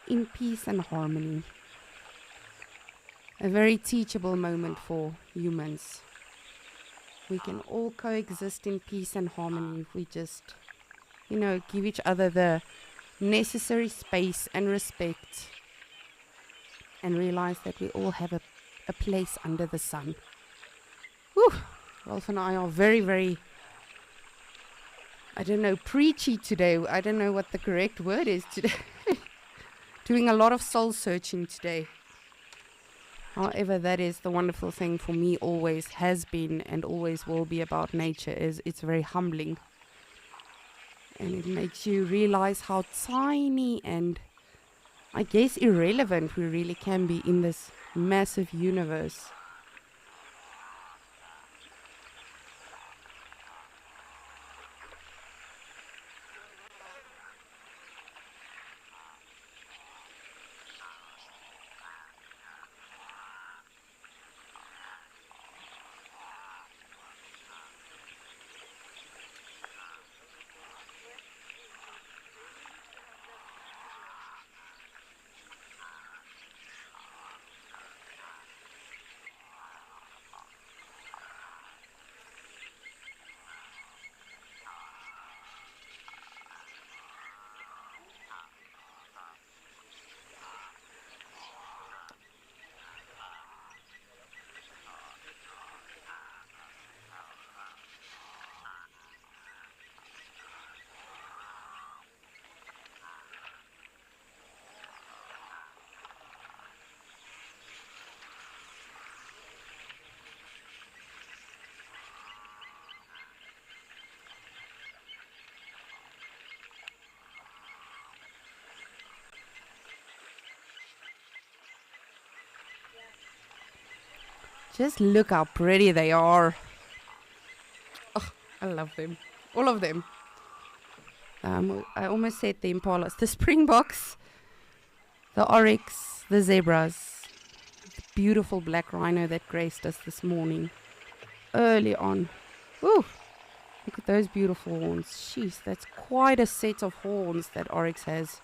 in peace and harmony. A very teachable moment for humans. We can all coexist in peace and harmony if we just, you know, give each other the necessary space and respect and realize that we all have a place under the sun. Whew. Rolf and I are very, very, I don't know, preachy today. I don't know what the correct word is today. Doing a lot of soul searching today. However, that is the wonderful thing for me, always has been and always will be about nature, is it's very humbling. And it makes you realize how tiny and, I guess, irrelevant we really can be in this massive universe. Just look how pretty they are. Oh, I love them. All of them. I almost said the impalas. The springboks, the oryx, the zebras, the beautiful black rhino that graced us this morning. Early on. Ooh, look at those beautiful horns. Jeez, that's quite a set of horns that oryx has.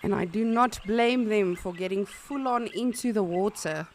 And I do not blame them for getting full on into the water.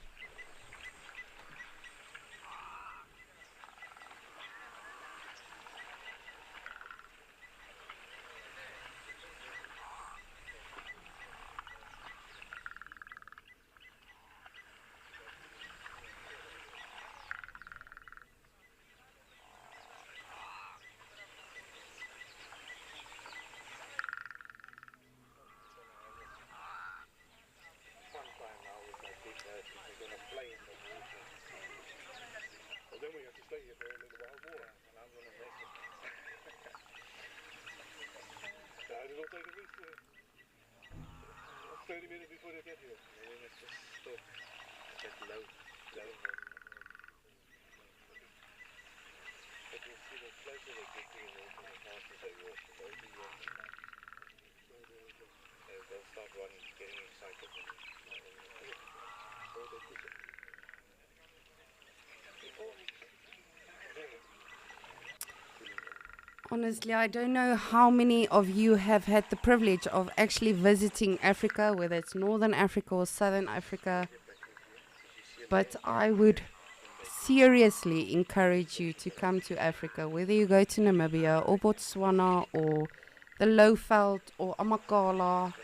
Honestly, I don't know how many of you have had the privilege of actually visiting Africa, whether it's Northern Africa or Southern Africa, but I would seriously encourage you to come to Africa, whether you go to Namibia or Botswana or the Lowveld or Amakhala.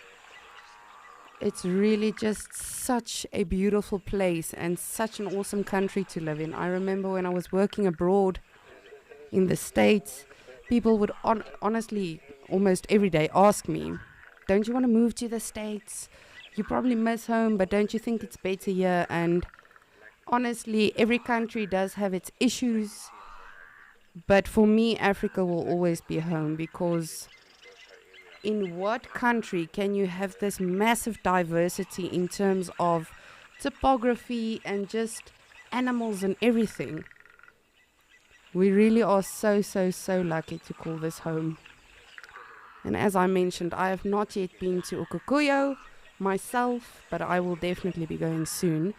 It's really just such a beautiful place and such an awesome country to live in. I remember when I was working abroad in the States, people would honestly almost every day ask me, don't you want to move to the States? You probably miss home, but don't you think it's better here? And honestly, every country does have its issues, but for me, Africa will always be home because in what country can you have this massive diversity in terms of topography and just animals and everything? We really are so lucky to call this home. And as I mentioned, I have not yet been to Ukukuyo myself, but I will definitely be going soon.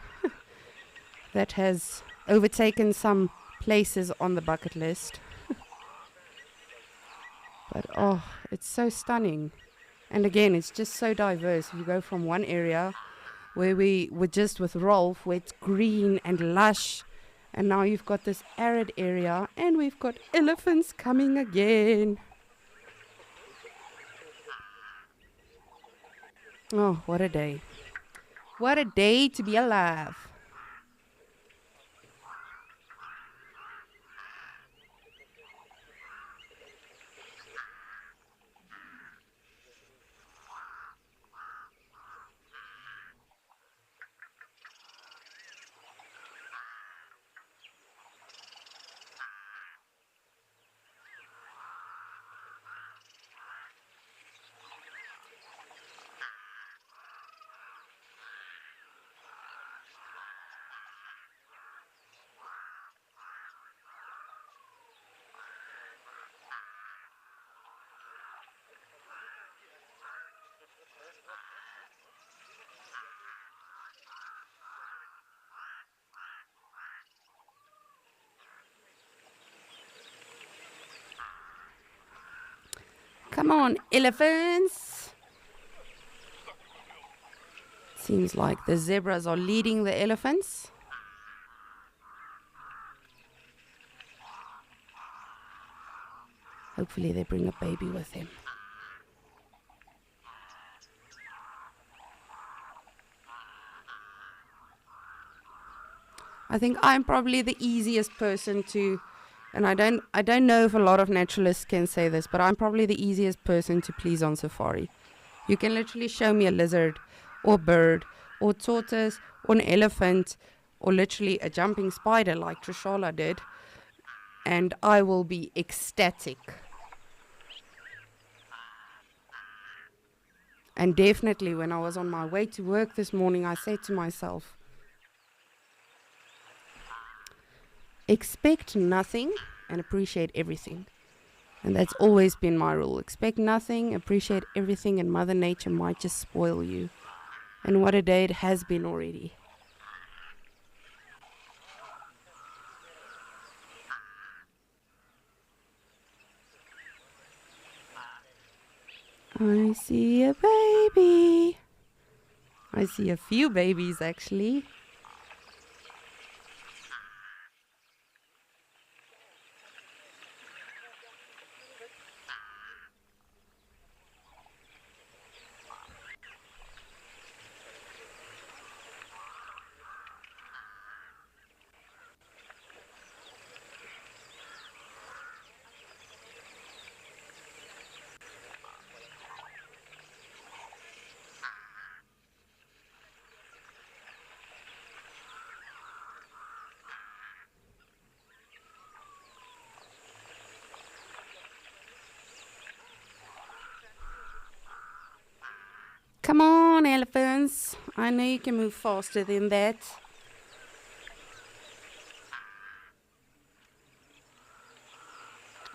That has overtaken some places on the bucket list. But oh, it's so stunning. And again, it's just so diverse. You go from one area where we were just with Rolf, where it's green and lush, and now you've got this arid area, and we've got elephants coming again. Oh, what a day. What a day to be alive. Come on, elephants! Seems like the zebras are leading the elephants. Hopefully they bring a baby with them. I think I'm probably the easiest person to, and I don't know if a lot of naturalists can say this, but I'm probably the easiest person to please on safari. You can literally show me a lizard or bird or tortoise or an elephant or literally a jumping spider like Trishala did, and I will be ecstatic. And definitely when I was on my way to work this morning, I said to myself, expect nothing and appreciate everything. And that's always been my rule. Expect nothing, appreciate everything, and Mother Nature might just spoil you. And what a day it has been already. I see a baby. I see a few babies actually. Come on, elephants. I know you can move faster than that.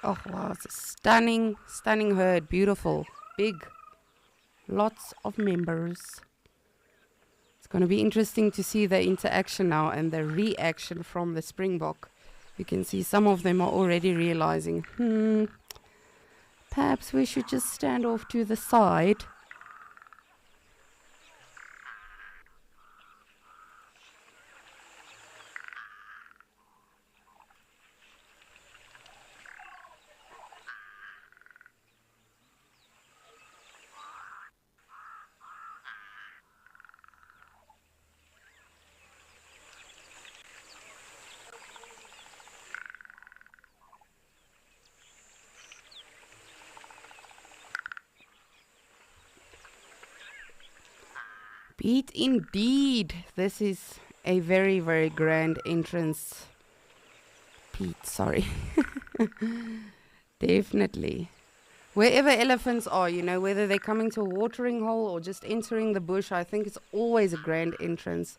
Oh, wow. It's a stunning, stunning herd. Beautiful. Big. Lots of members. It's going to be interesting to see the interaction now and the reaction from the springbok. You can see some of them are already realizing, perhaps we should just stand off to the side. Beat indeed. This is a very, very grand entrance. Pete, sorry. Definitely. Wherever elephants are, you know, whether they're coming to a watering hole or just entering the bush, I think it's always a grand entrance.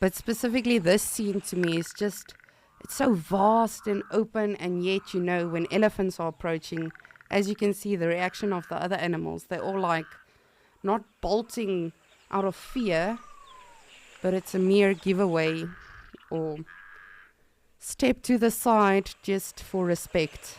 But specifically this scene to me is just, it's so vast and open, and yet, you know, when elephants are approaching, as you can see, the reaction of the other animals, they're all like not bolting out of fear, but it's a mere giveaway or step to the side just for respect.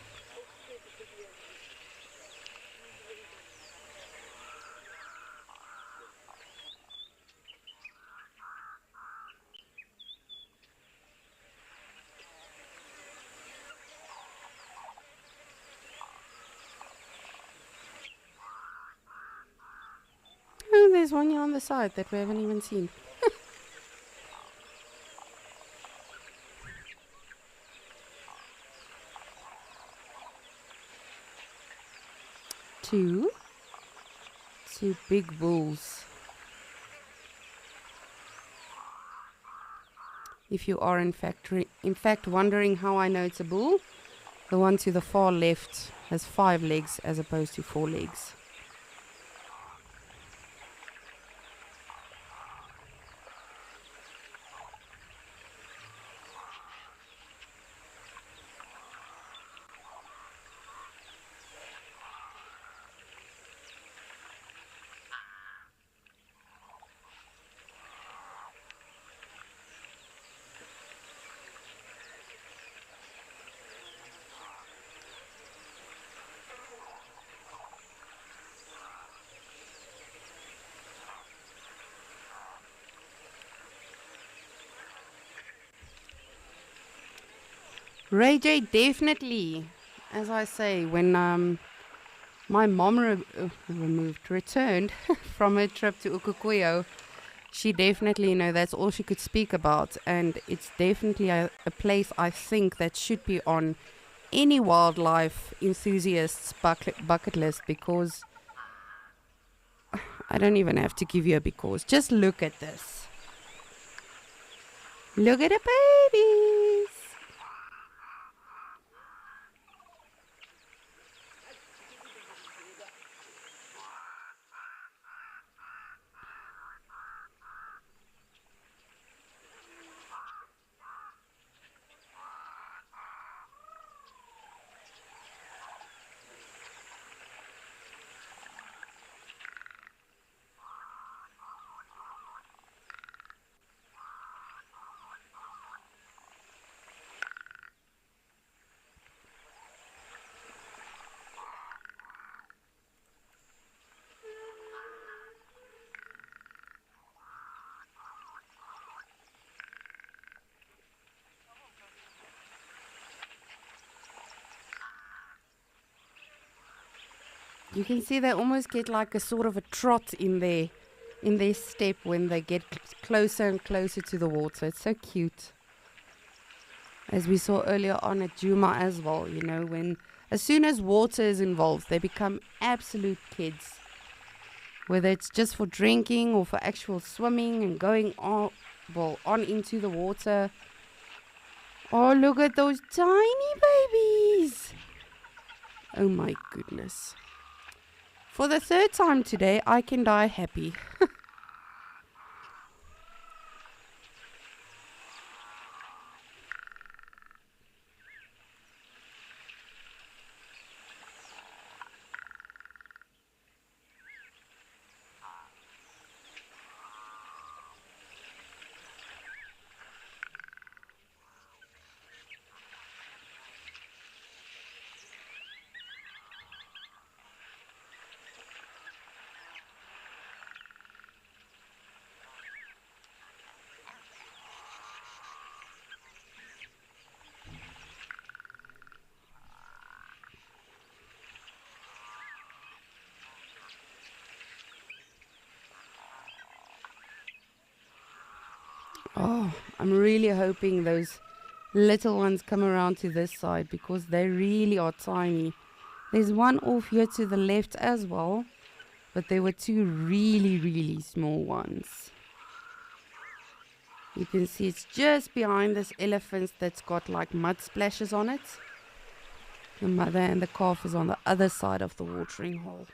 Oh, there's one here on the side that we haven't even seen. Two big bulls. If you are in fact wondering how I know it's a bull, the one to the far left has 5 legs as opposed to 4 legs. Ray J, definitely. As I say, when my mom returned from her trip to Ukukuyo, she definitely, you know, that's all she could speak about. And it's definitely a place I think that should be on any wildlife enthusiast's bucket list, because I don't even have to give you a because. Just look at this. Look at the babies. You can see they almost get like a sort of a trot in their step when they get closer and closer to the water. It's so cute. As we saw earlier on at Djuma as well, you know, as soon as water is involved, they become absolute kids. Whether it's just for drinking or for actual swimming and going on into the water. Oh, look at those tiny babies. Oh my goodness. For the 3rd time today, I can die happy. Oh, I'm really hoping those little ones come around to this side, because they really are tiny. There's one off here to the left as well, but there were 2 really, really small ones. You can see it's just behind this elephant that's got like mud splashes on it. The mother and the calf is on the other side of the watering hole.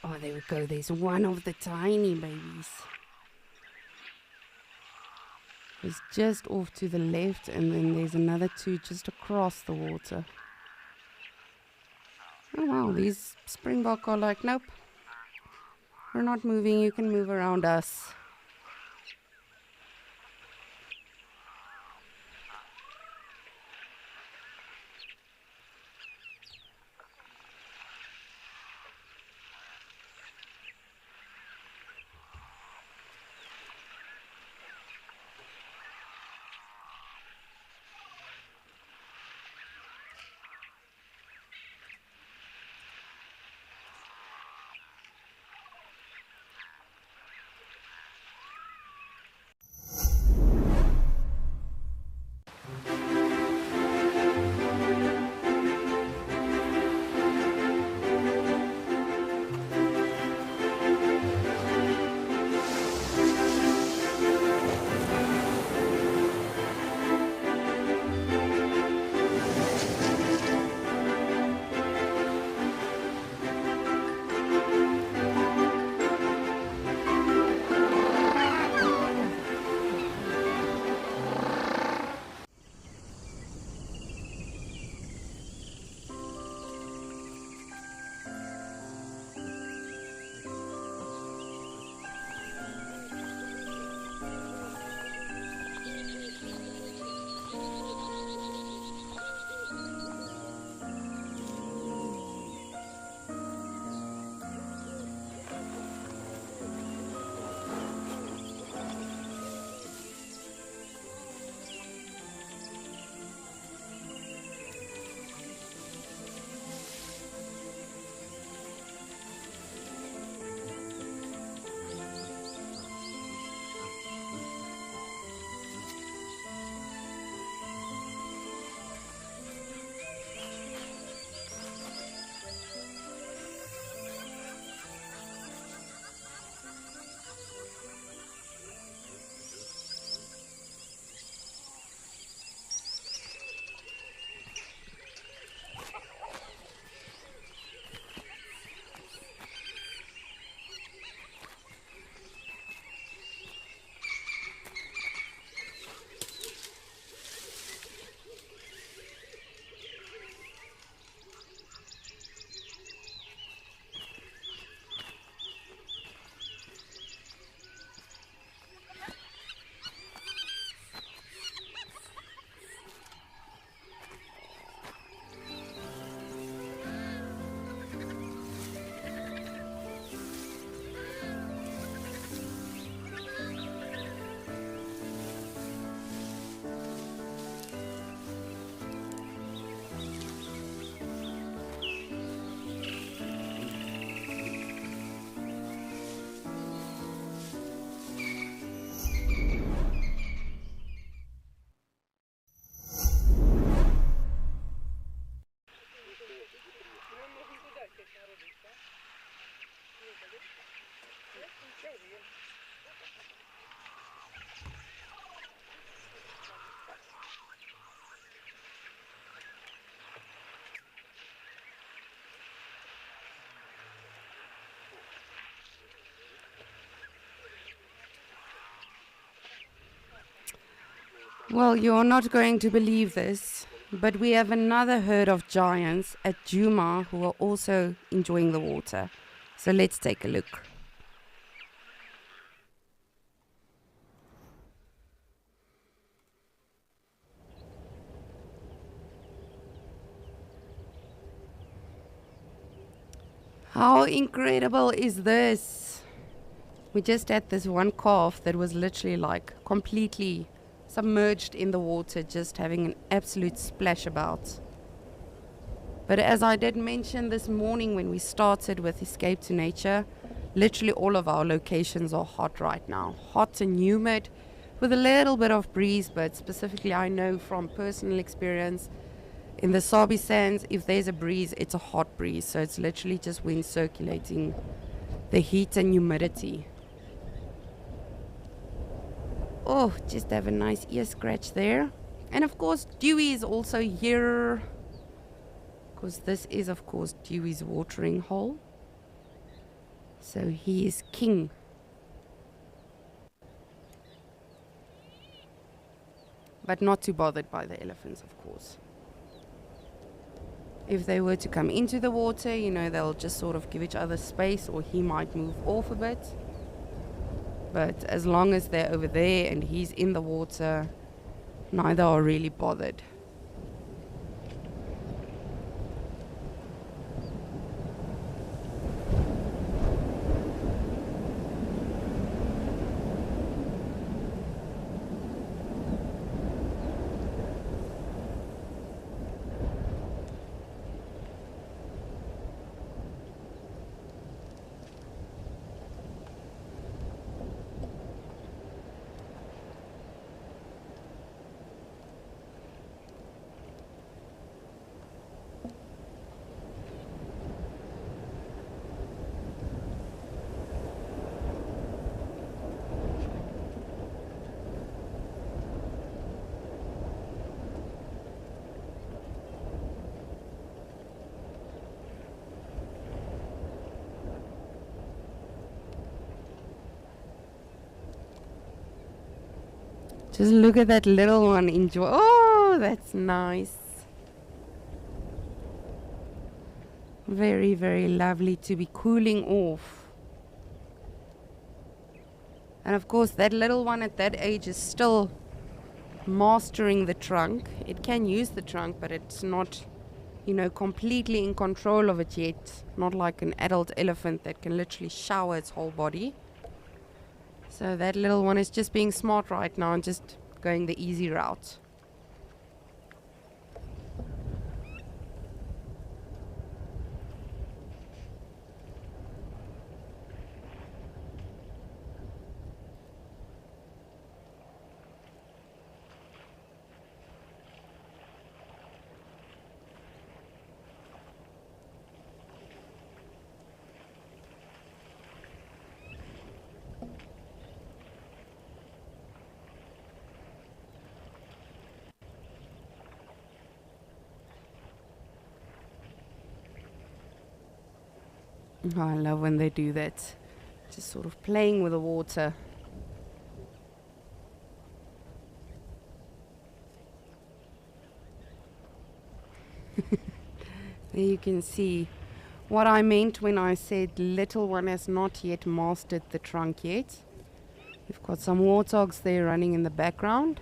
Oh, there we go. There's one of the tiny babies. It's just off to the left, and then there's another two just across the water. Oh wow, these springbok are like, nope, we're not moving, you can move around us. Well, you're not going to believe this, but we have another herd of giants at Djuma who are also enjoying the water. So let's take a look. How incredible is this? We just had this one calf that was literally like completely submerged in the water, just having an absolute splash about. But as I did mention this morning when we started with Escape to Nature, literally all of our locations are hot right now. Hot and humid with a little bit of breeze, but specifically I know from personal experience in the Sabi Sands, if there's a breeze, it's a hot breeze. So it's literally just wind circulating the heat and humidity. Oh, just have a nice ear scratch there. And of course, Dewey is also here, because this is of course Dewey's watering hole. So he is king. But not too bothered by the elephants, of course. If they were to come into the water, you know, they'll just sort of give each other space, or he might move off a bit. But as long as they're over there and he's in the water, neither are really bothered. Just look at that little one enjoy. Oh, that's nice. Very, very lovely to be cooling off. And of course, that little one at that age is still mastering the trunk. It can use the trunk, but it's not, you know, completely in control of it yet. Not like an adult elephant that can literally shower its whole body. So that little one is just being smart right now and just going the easy route. Oh, I love when they do that. Just sort of playing with the water. There you can see what I meant when I said little one has not yet mastered the trunk yet. We've got some warthogs there running in the background.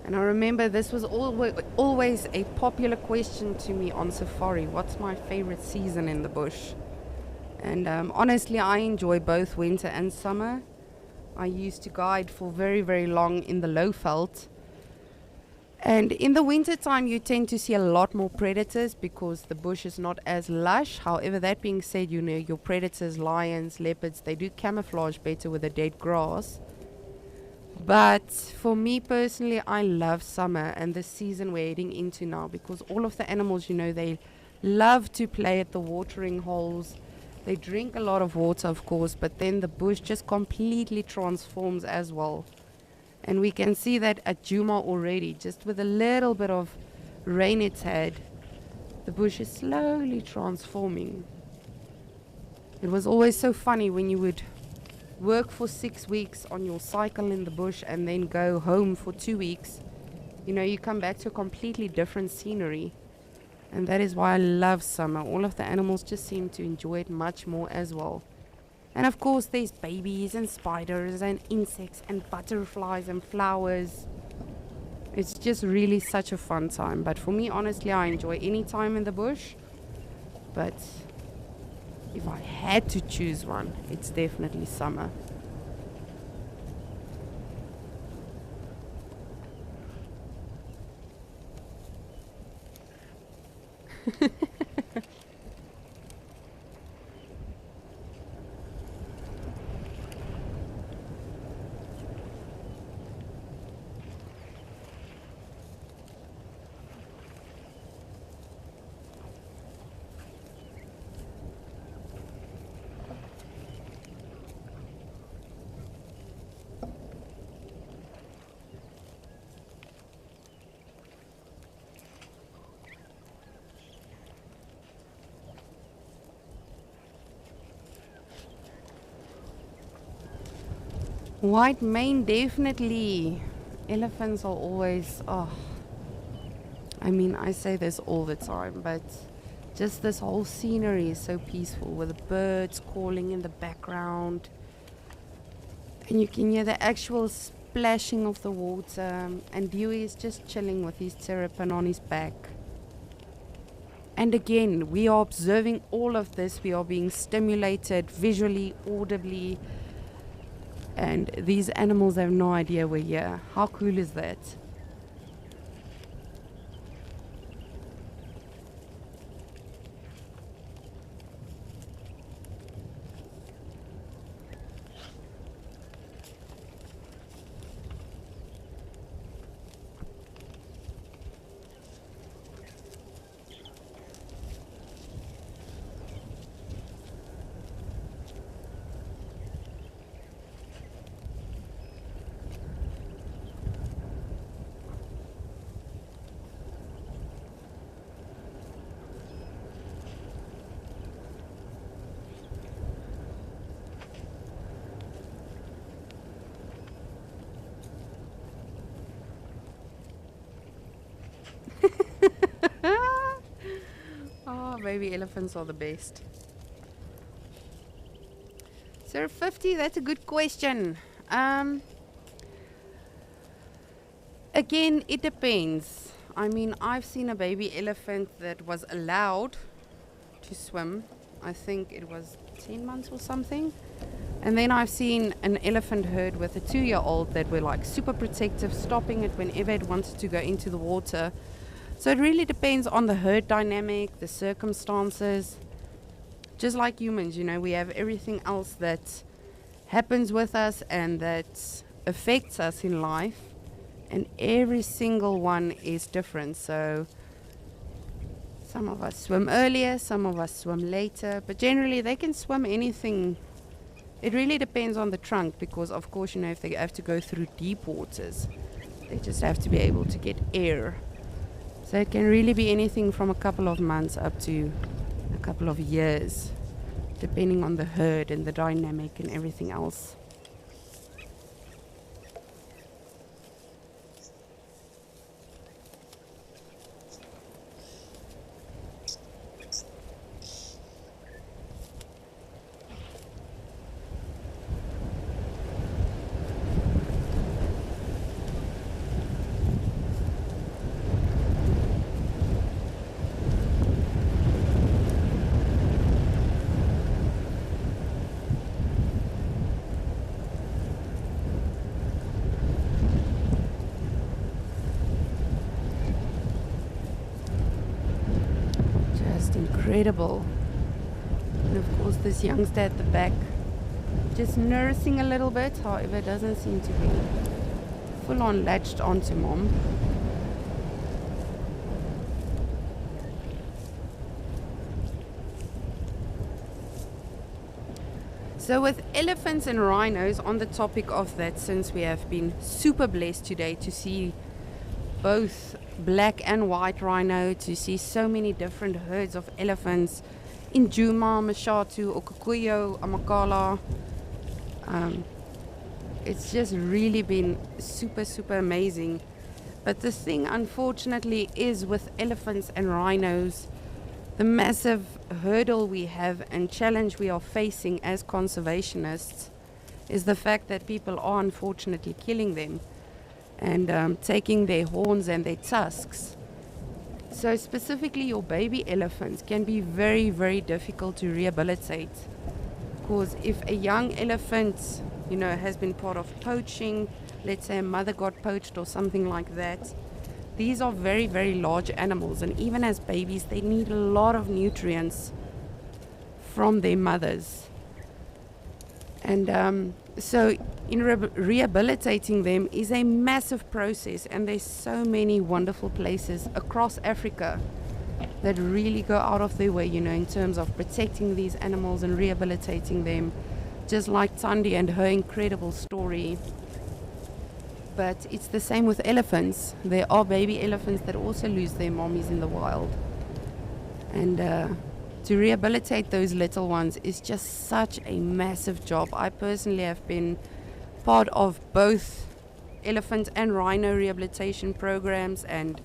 And I remember this was always a popular question to me on safari. What's my favorite season in the bush? And honestly, I enjoy both winter and summer. I used to guide for very, very long in the Lowveld. And in the winter time, you tend to see a lot more predators because the bush is not as lush. However, that being said, you know, your predators, lions, leopards, they do camouflage better with the dead grass. But for me personally, I love summer and the season we're heading into now, because all of the animals, you know, they love to play at the watering holes. They drink a lot of water, of course, but then the bush just completely transforms as well. And we can see that at Djuma already, just with a little bit of rain it's had, the bush is slowly transforming. It was always so funny when you would work for 6 weeks on your cycle in the bush and then go home for 2 weeks. You know, you come back to a completely different scenery. And that is why I love summer. All of the animals just seem to enjoy it much more as well. And of course there's babies and spiders and insects and butterflies and flowers. It's just really such a fun time. But for me, honestly, I enjoy any time in the bush. But if I had to choose one, it's definitely summer. White mane, definitely. Elephants are always, I mean, I say this all the time, but just this whole scenery is so peaceful with the birds calling in the background. And you can hear the actual splashing of the water. And Dewey is just chilling with his terrapin on his back. And again, we are observing all of this. We are being stimulated visually, audibly. And these animals have no idea we're here. How cool is that? Oh, baby elephants are the best. Sir 50, that's a good question. Again, it depends. I mean, I've seen a baby elephant that was allowed to swim. I think it was 10 months or something. And then I've seen an elephant herd with a 2-year-old that were like super protective, stopping it whenever it wanted to go into the water. So it really depends on the herd dynamic, the circumstances. Just like humans, you know, we have everything else that happens with us and that affects us in life. And every single one is different. So some of us swim earlier, some of us swim later. But generally they can swim anything. It really depends on the trunk because, of course, you know, if they have to go through deep waters, they just have to be able to get air. So it can really be anything from a couple of months up to a couple of years, depending on the herd and the dynamic and everything else. Incredible. And of course this youngster at the back just nursing a little bit, however doesn't seem to be full on latched onto mom. So with elephants and rhinos, on the topic of that, since we have been super blessed today to see both black and white rhino, to see so many different herds of elephants in Djuma, Mashatu, Okukuyo, Amakala. It's just really been super, super amazing. But the thing, unfortunately, is with elephants and rhinos, the massive hurdle we have and challenge we are facing as conservationists is the fact that people are unfortunately killing them and taking their horns and their tusks. So specifically your baby elephants can be very, very difficult to rehabilitate, because if a young elephant, has been part of poaching, let's say a mother got poached or something like that, these are very, very large animals, and even as babies they need a lot of nutrients from their mothers. And so in rehabilitating them is a massive process, and there's so many wonderful places across Africa that really go out of their way, in terms of protecting these animals and rehabilitating them, just like Thandi and her incredible story. But it's the same with elephants. There are baby elephants that also lose their mommies in the wild. And to rehabilitate those little ones is just such a massive job. I personally have been part of both elephant and rhino rehabilitation programs and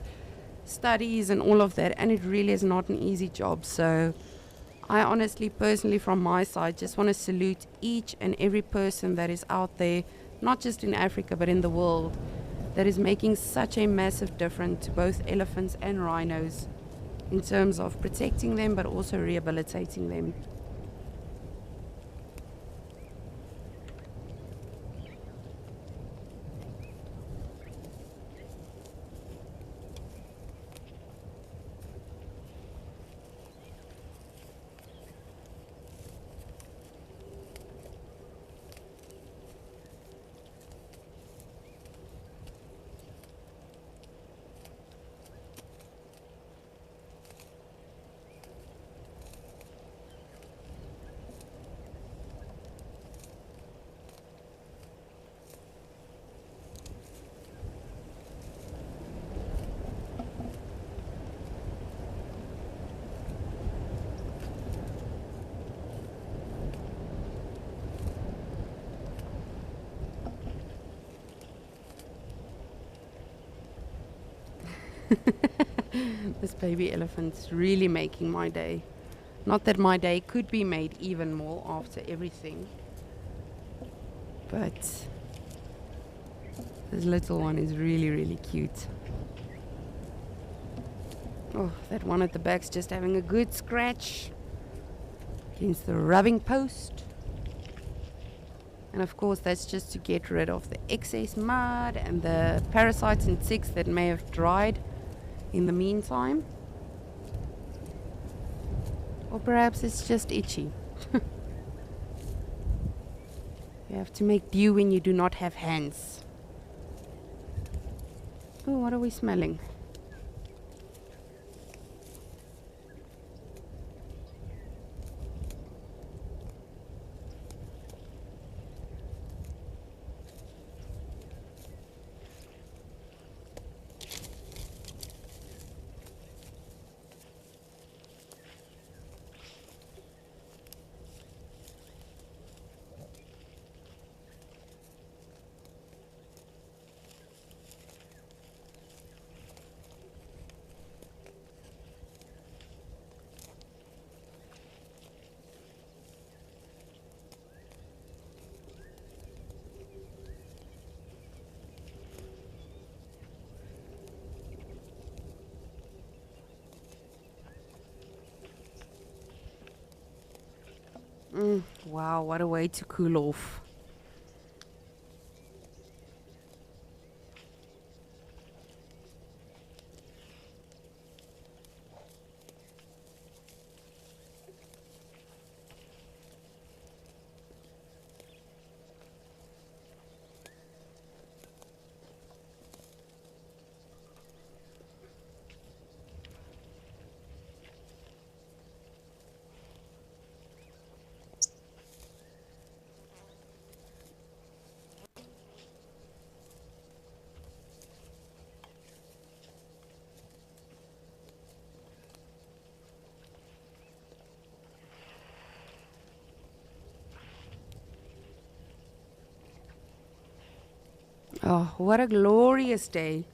studies and all of that, and it really is not an easy job. So I honestly, personally, from my side, just want to salute each and every person that is out there, not just in Africa but in the world, that is making such a massive difference to both elephants and rhinos in terms of protecting them but also rehabilitating them. This baby elephant's really making my day. Not that my day could be made even more after everything, but this little one is really, really cute. Oh, that one at the back's just having a good scratch against the rubbing post. And of course that's just to get rid of the excess mud and the parasites and ticks that may have dried in the meantime. Or perhaps it's just itchy. You have to make do when you do not have hands. Oh, what are we smelling? Wow, what a way to cool off. Oh, what a glorious day.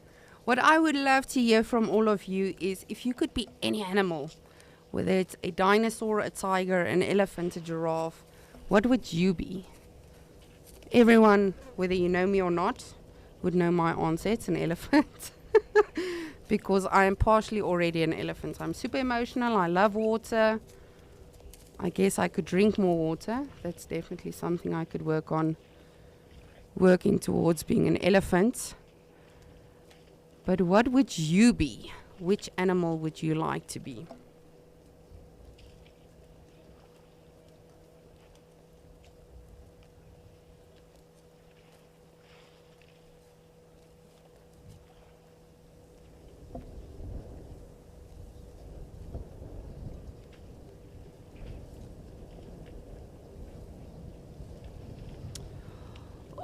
What I would love to hear from all of you is if you could be any animal, Whether it's a dinosaur, a tiger, an elephant, a giraffe, what would you be? Everyone, whether you know me or not, would know my answer. It's an elephant. Because I am partially already an elephant. I'm super emotional. I love water. I guess I could drink more water. That's definitely something I could work on. Working towards being an elephant. But what would you be? Which animal would you like to be?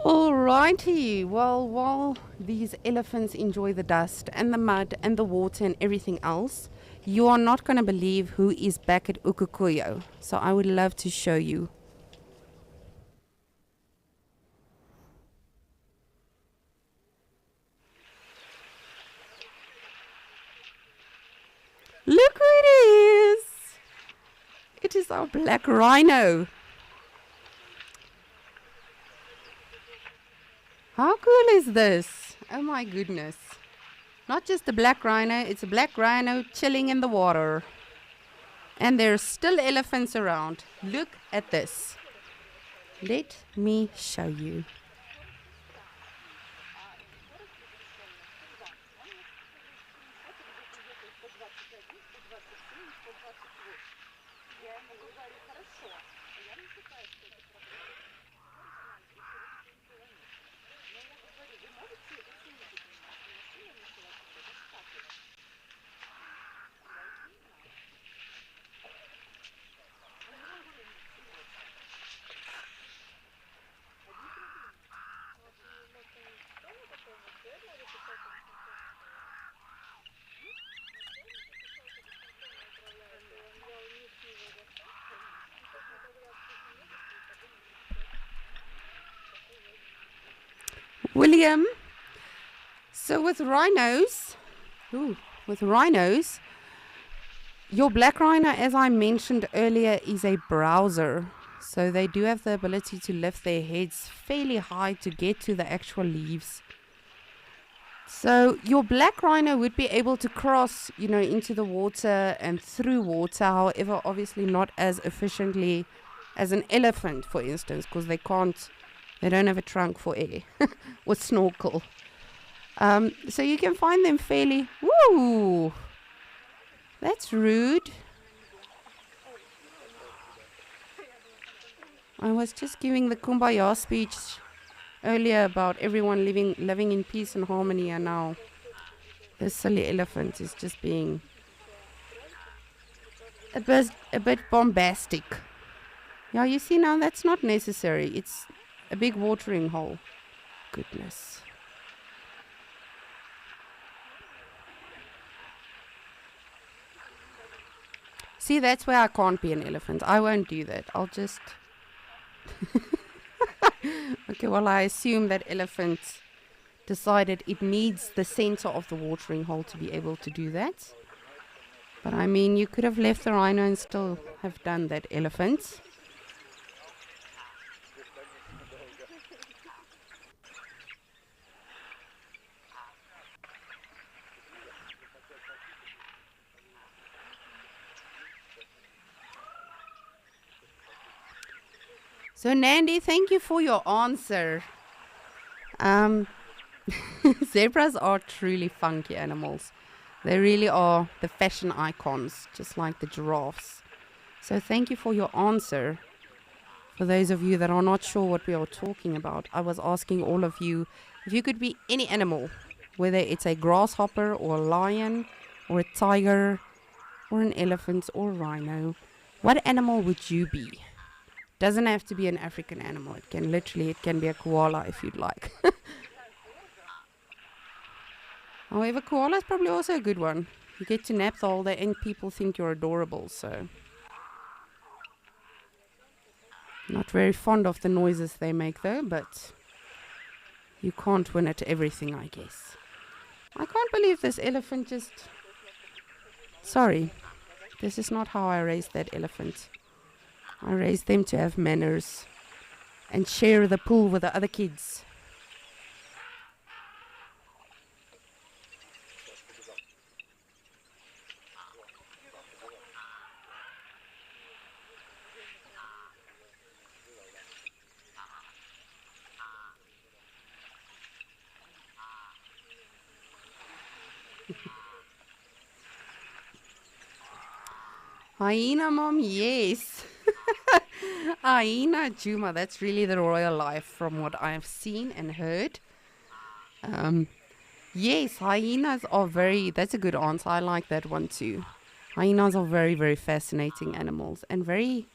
Alrighty, well, while these elephants enjoy the dust and the mud and the water and everything else, you are not going to believe who is back at Ukukuyo. So I would love to show you. Look who it is! It is our black rhino. How cool is this? Oh my goodness. Not just a black rhino, it's a black rhino chilling in the water. And there's still elephants around. Look at this. Let me show you. William, so with rhinos, your black rhino, as I mentioned earlier, is a browser. So they do have the ability to lift their heads fairly high to get to the actual leaves. So your black rhino would be able to cross, into the water and through water, however, obviously not as efficiently as an elephant, for instance, because they don't have a trunk for air or snorkel. So you can find them fairly... Woo! That's rude. I was just giving the Kumbaya speech earlier about everyone living in peace and harmony, and now this silly elephant is just being a bit bombastic. Yeah, you see now, that's not necessary. It's a big watering hole. Goodness. See, that's where I can't be an elephant. I won't do that. I'll just... Okay, well, I assume that elephant decided it needs the center of the watering hole to be able to do that. But I mean, you could have left the rhino and still have done that, elephant. So Nandi, thank you for your answer. Zebras are truly funky animals. They really are the fashion icons, just like the giraffes. So thank you for your answer. For those of you that are not sure what we are talking about, I was asking all of you if you could be any animal, whether it's a grasshopper or a lion or a tiger or an elephant or a rhino, what animal would you be? Doesn't have to be an African animal. It can be a koala if you'd like. However, koala is probably also a good one. You get to nap the whole day and people think you're adorable, so. Not very fond of the noises they make though, but you can't win at everything, I guess. I can't believe this elephant just... Sorry. This is not how I raised that elephant. I raised them to have manners and share the pool with the other kids. Hyena mom, yes. Hyena Juma, that's really the royal life from what I've seen and heard. Yes, hyenas are that's a good answer. I like that one too. Hyenas are very, very fascinating animals and very,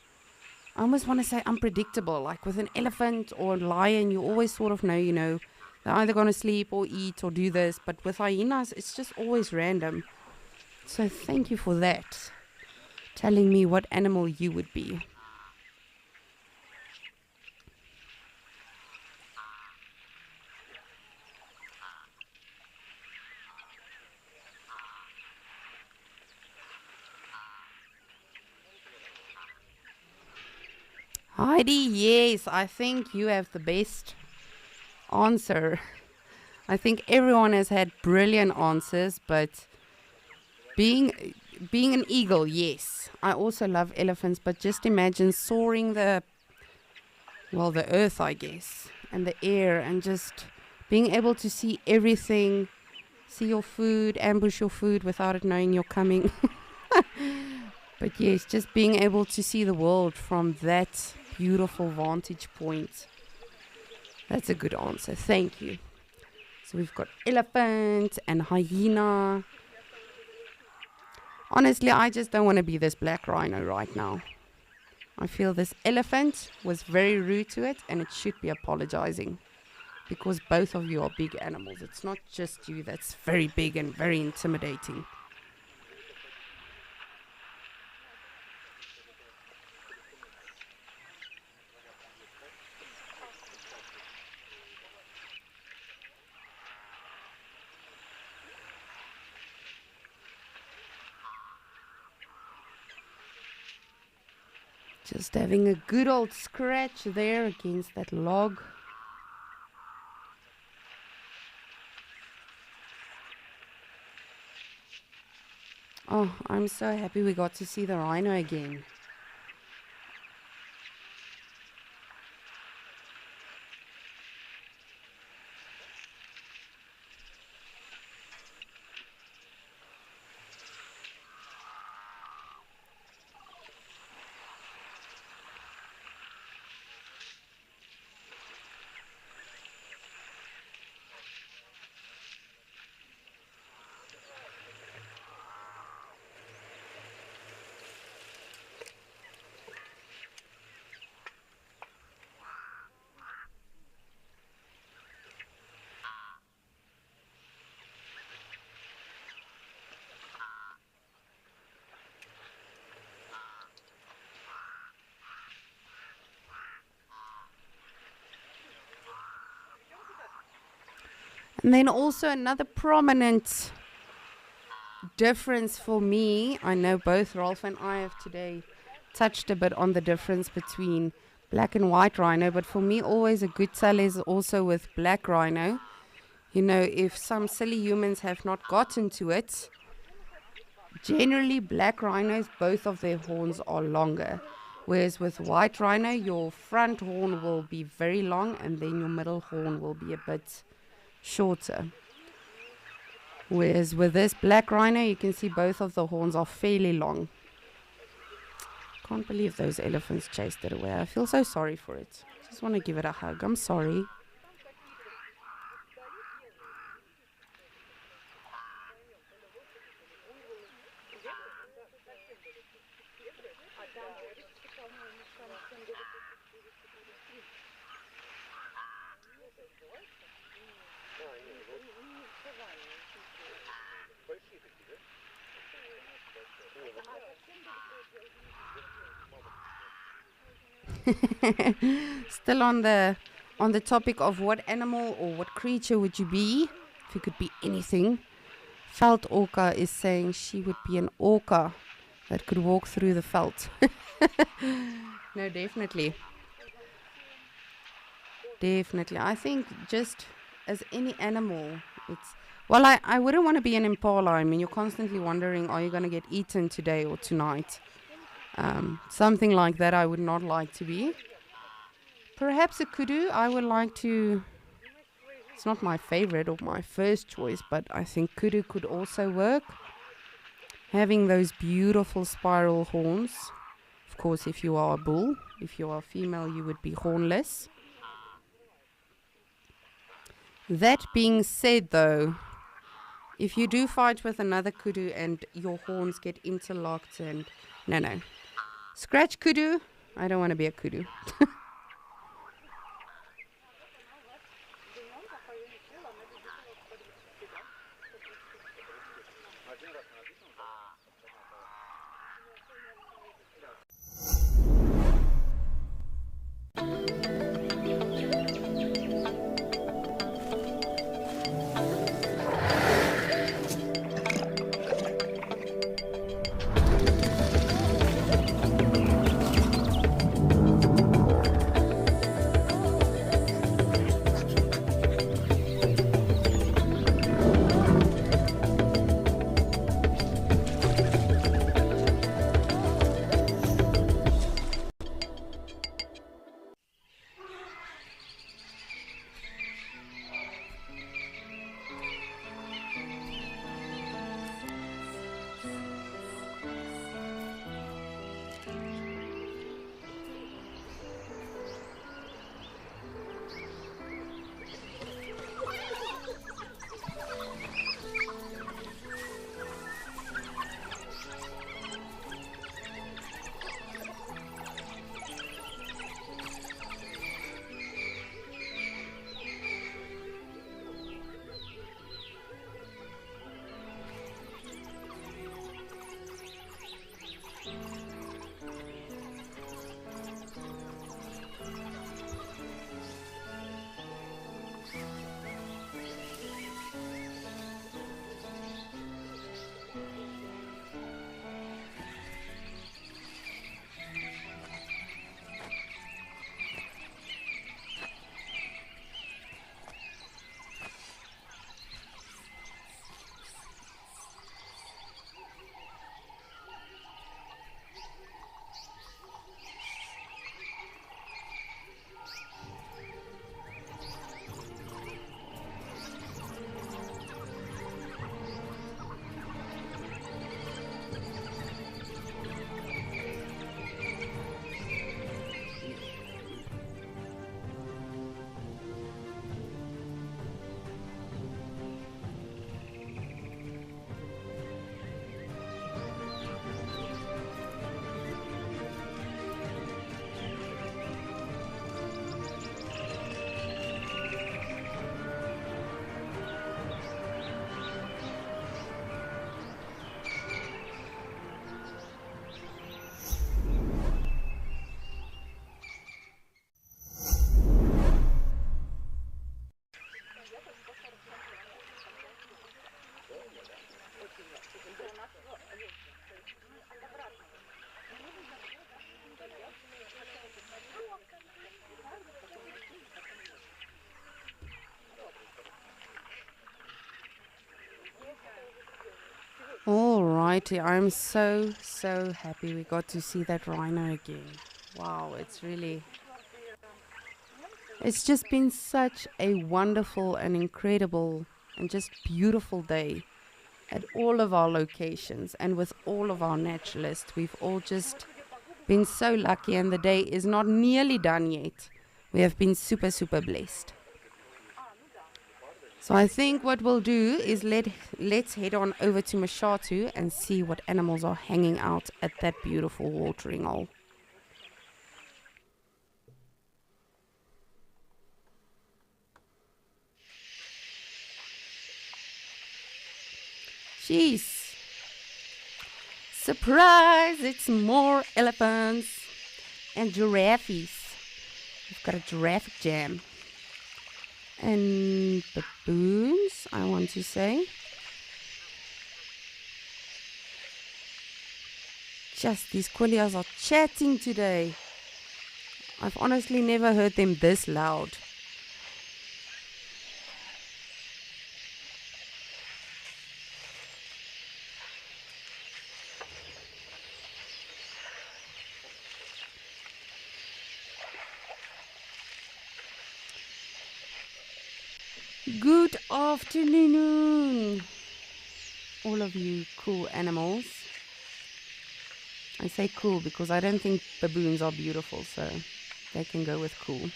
I almost want to say unpredictable. Like with an elephant or a lion, you always sort of know, they're either going to sleep or eat or do this. But with hyenas, it's just always random. So thank you for that. Telling me what animal you would be. Heidi, yes, I think you have the best answer. I think everyone has had brilliant answers, but being an eagle, yes. I also love elephants, but just imagine soaring the earth, I guess, and the air, and just being able to see everything, see your food, ambush your food without it knowing you're coming. But yes, just being able to see the world from that beautiful vantage point. That's a good answer. Thank you. So we've got elephant and hyena. Honestly, I just don't want to be this black rhino right now. I feel this elephant was very rude to it and it should be apologizing. Because both of you are big animals. It's not just you that's very big and very intimidating. Just having a good old scratch there against that log. Oh, I'm so happy we got to see the rhino again. And then also another prominent difference for me, I know both Rolf and I have today touched a bit on the difference between black and white rhino, but for me always a good tell is also with black rhino. You know, if some silly humans have not gotten to it, generally black rhinos, both of their horns are longer. Whereas with white rhino, your front horn will be very long and then your middle horn will be a bit shorter. Whereas with this black rhino, you can see both of the horns are fairly long. Can't believe those elephants chased it away. I feel so sorry for it. Just want to give it a hug. I'm sorry. Still on the topic of what animal or what creature would you be if you could be anything. Felt Orca is saying she would be an orca. that could walk through the veld. No, definitely. Definitely. I think just as any animal, it's... Well, I wouldn't want to be an impala. I mean, you're constantly wondering, are you going to get eaten today or tonight? Something like that I would not like to be. Perhaps a kudu, I would like to... It's not my favorite or my first choice, but I think kudu could also work. Having those beautiful spiral horns. Of course, if you are a bull, if you are a female, you would be hornless. That being said, though, if you do fight with another kudu and your horns get interlocked and... No. Scratch kudu. I don't want to be a kudu. Alrighty, I'm so happy we got to see that rhino again. Wow, it's just been such a wonderful and incredible and just beautiful day at all of our locations and with all of our naturalists. We've all just been so lucky, and the day is not nearly done yet. We have been super blessed. So I think what we'll do is let's head on over to Mashatu and see what animals are hanging out at that beautiful watering hole. Jeez. Surprise! It's more elephants and giraffes. We've got a giraffe jam. And baboons, I want to say. Just, these quillias are chatting today. I've honestly never heard them this loud. Good afternoon, all of you cool animals. I say cool because I don't think baboons are beautiful, so they can go with cool.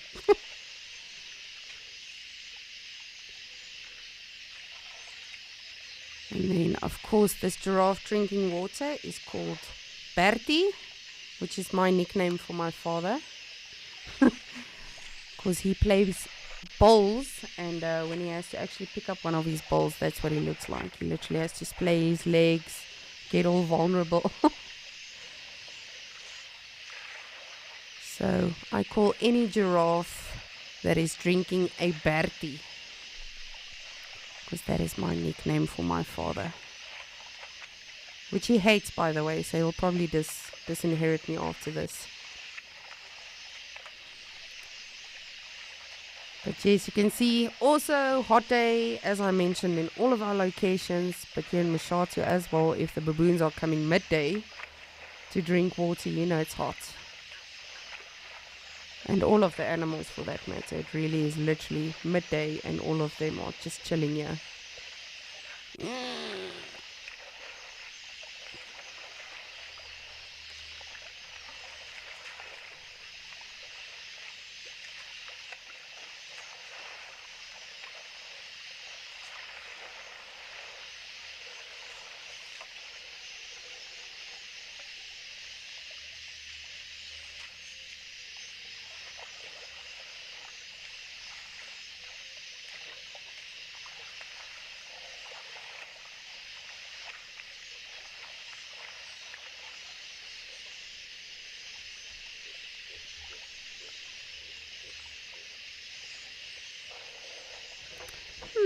And then, of course, this giraffe drinking water is called Bertie, which is my nickname for my father. Because he plays bowls, and when he has to actually pick up one of his bowls, that's what he looks like. He literally has to splay his legs, get all vulnerable. So I call any giraffe that is drinking a Bertie, because that is my nickname for my father, which he hates, by the way, so he'll probably disinherit me after this. But yes, you can see also hot day, as I mentioned, in all of our locations, but here in Moshathu as well. If the baboons are coming midday to drink water, you know it's hot. And all of the animals for that matter, it really is literally midday and all of them are just chilling here.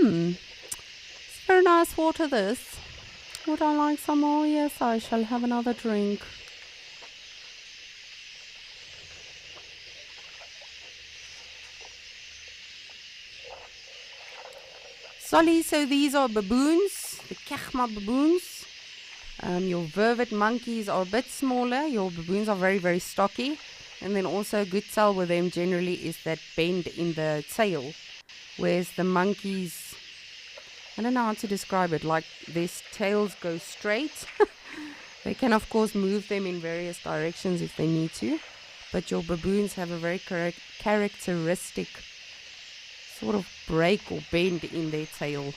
It's very nice water, this. Would I like some more? Yes, I shall have another drink. Solly, so these are baboons, the Kechma baboons. Your vervet monkeys are a bit smaller. Your baboons are very, very stocky. And then also a good tell with them generally is that bend in the tail. Whereas the monkeys, I don't know how to describe it, like their tails go straight. They can of course move them in various directions if they need to, but your baboons have a very characteristic sort of break or bend in their tail.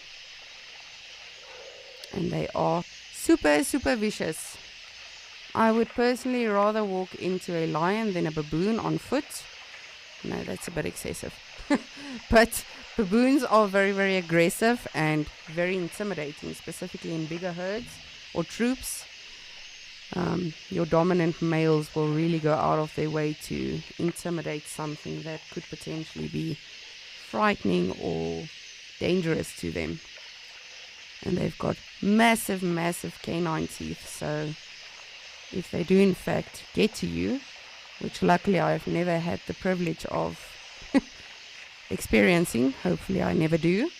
And they are super, super vicious. I would personally rather walk into a lion than a baboon on foot. No, that's a bit excessive. But baboons are very, very aggressive and very intimidating, specifically in bigger herds or troops. Your dominant males will really go out of their way to intimidate something that could potentially be frightening or dangerous to them. And they've got massive, massive canine teeth, so if they do in fact get to you, which luckily I've never had the privilege of experiencing, hopefully I never do,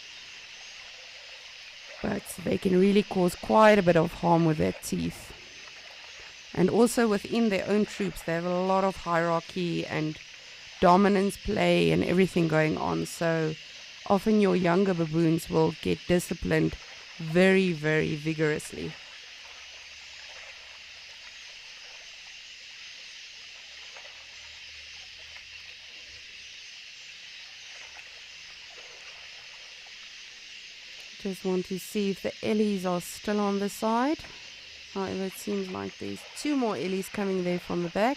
but they can really cause quite a bit of harm with their teeth. And also within their own troops they have a lot of hierarchy and dominance play and everything going on, so often your younger baboons will get disciplined very, very vigorously. Just want to see if the ellies are still on the side. However, it seems like there's two more ellies coming there from the back.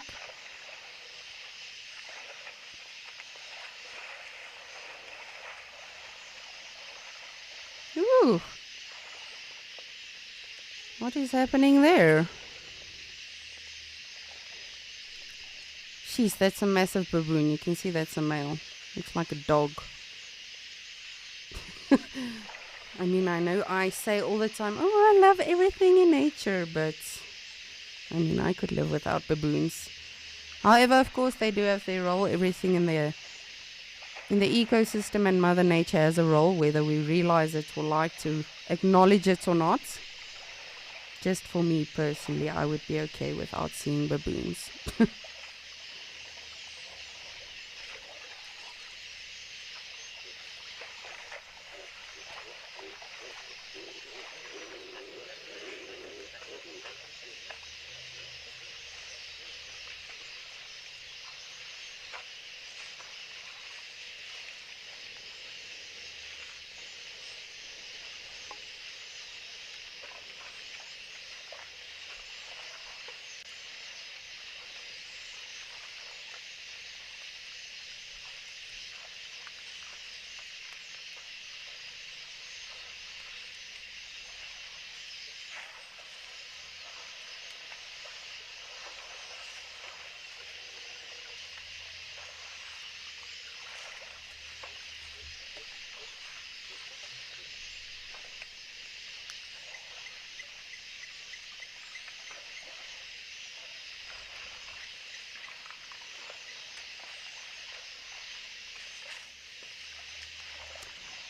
Ooh! What is happening there? Jeez, that's a massive baboon. You can see that's a male. Looks like a dog. I mean, I know I say all the time, oh, I love everything in nature, but I mean, I could live without baboons. However, of course, they do have their role. Everything in the ecosystem and Mother Nature has a role, whether we realize it or like to acknowledge it or not. Just for me personally, I would be okay without seeing baboons.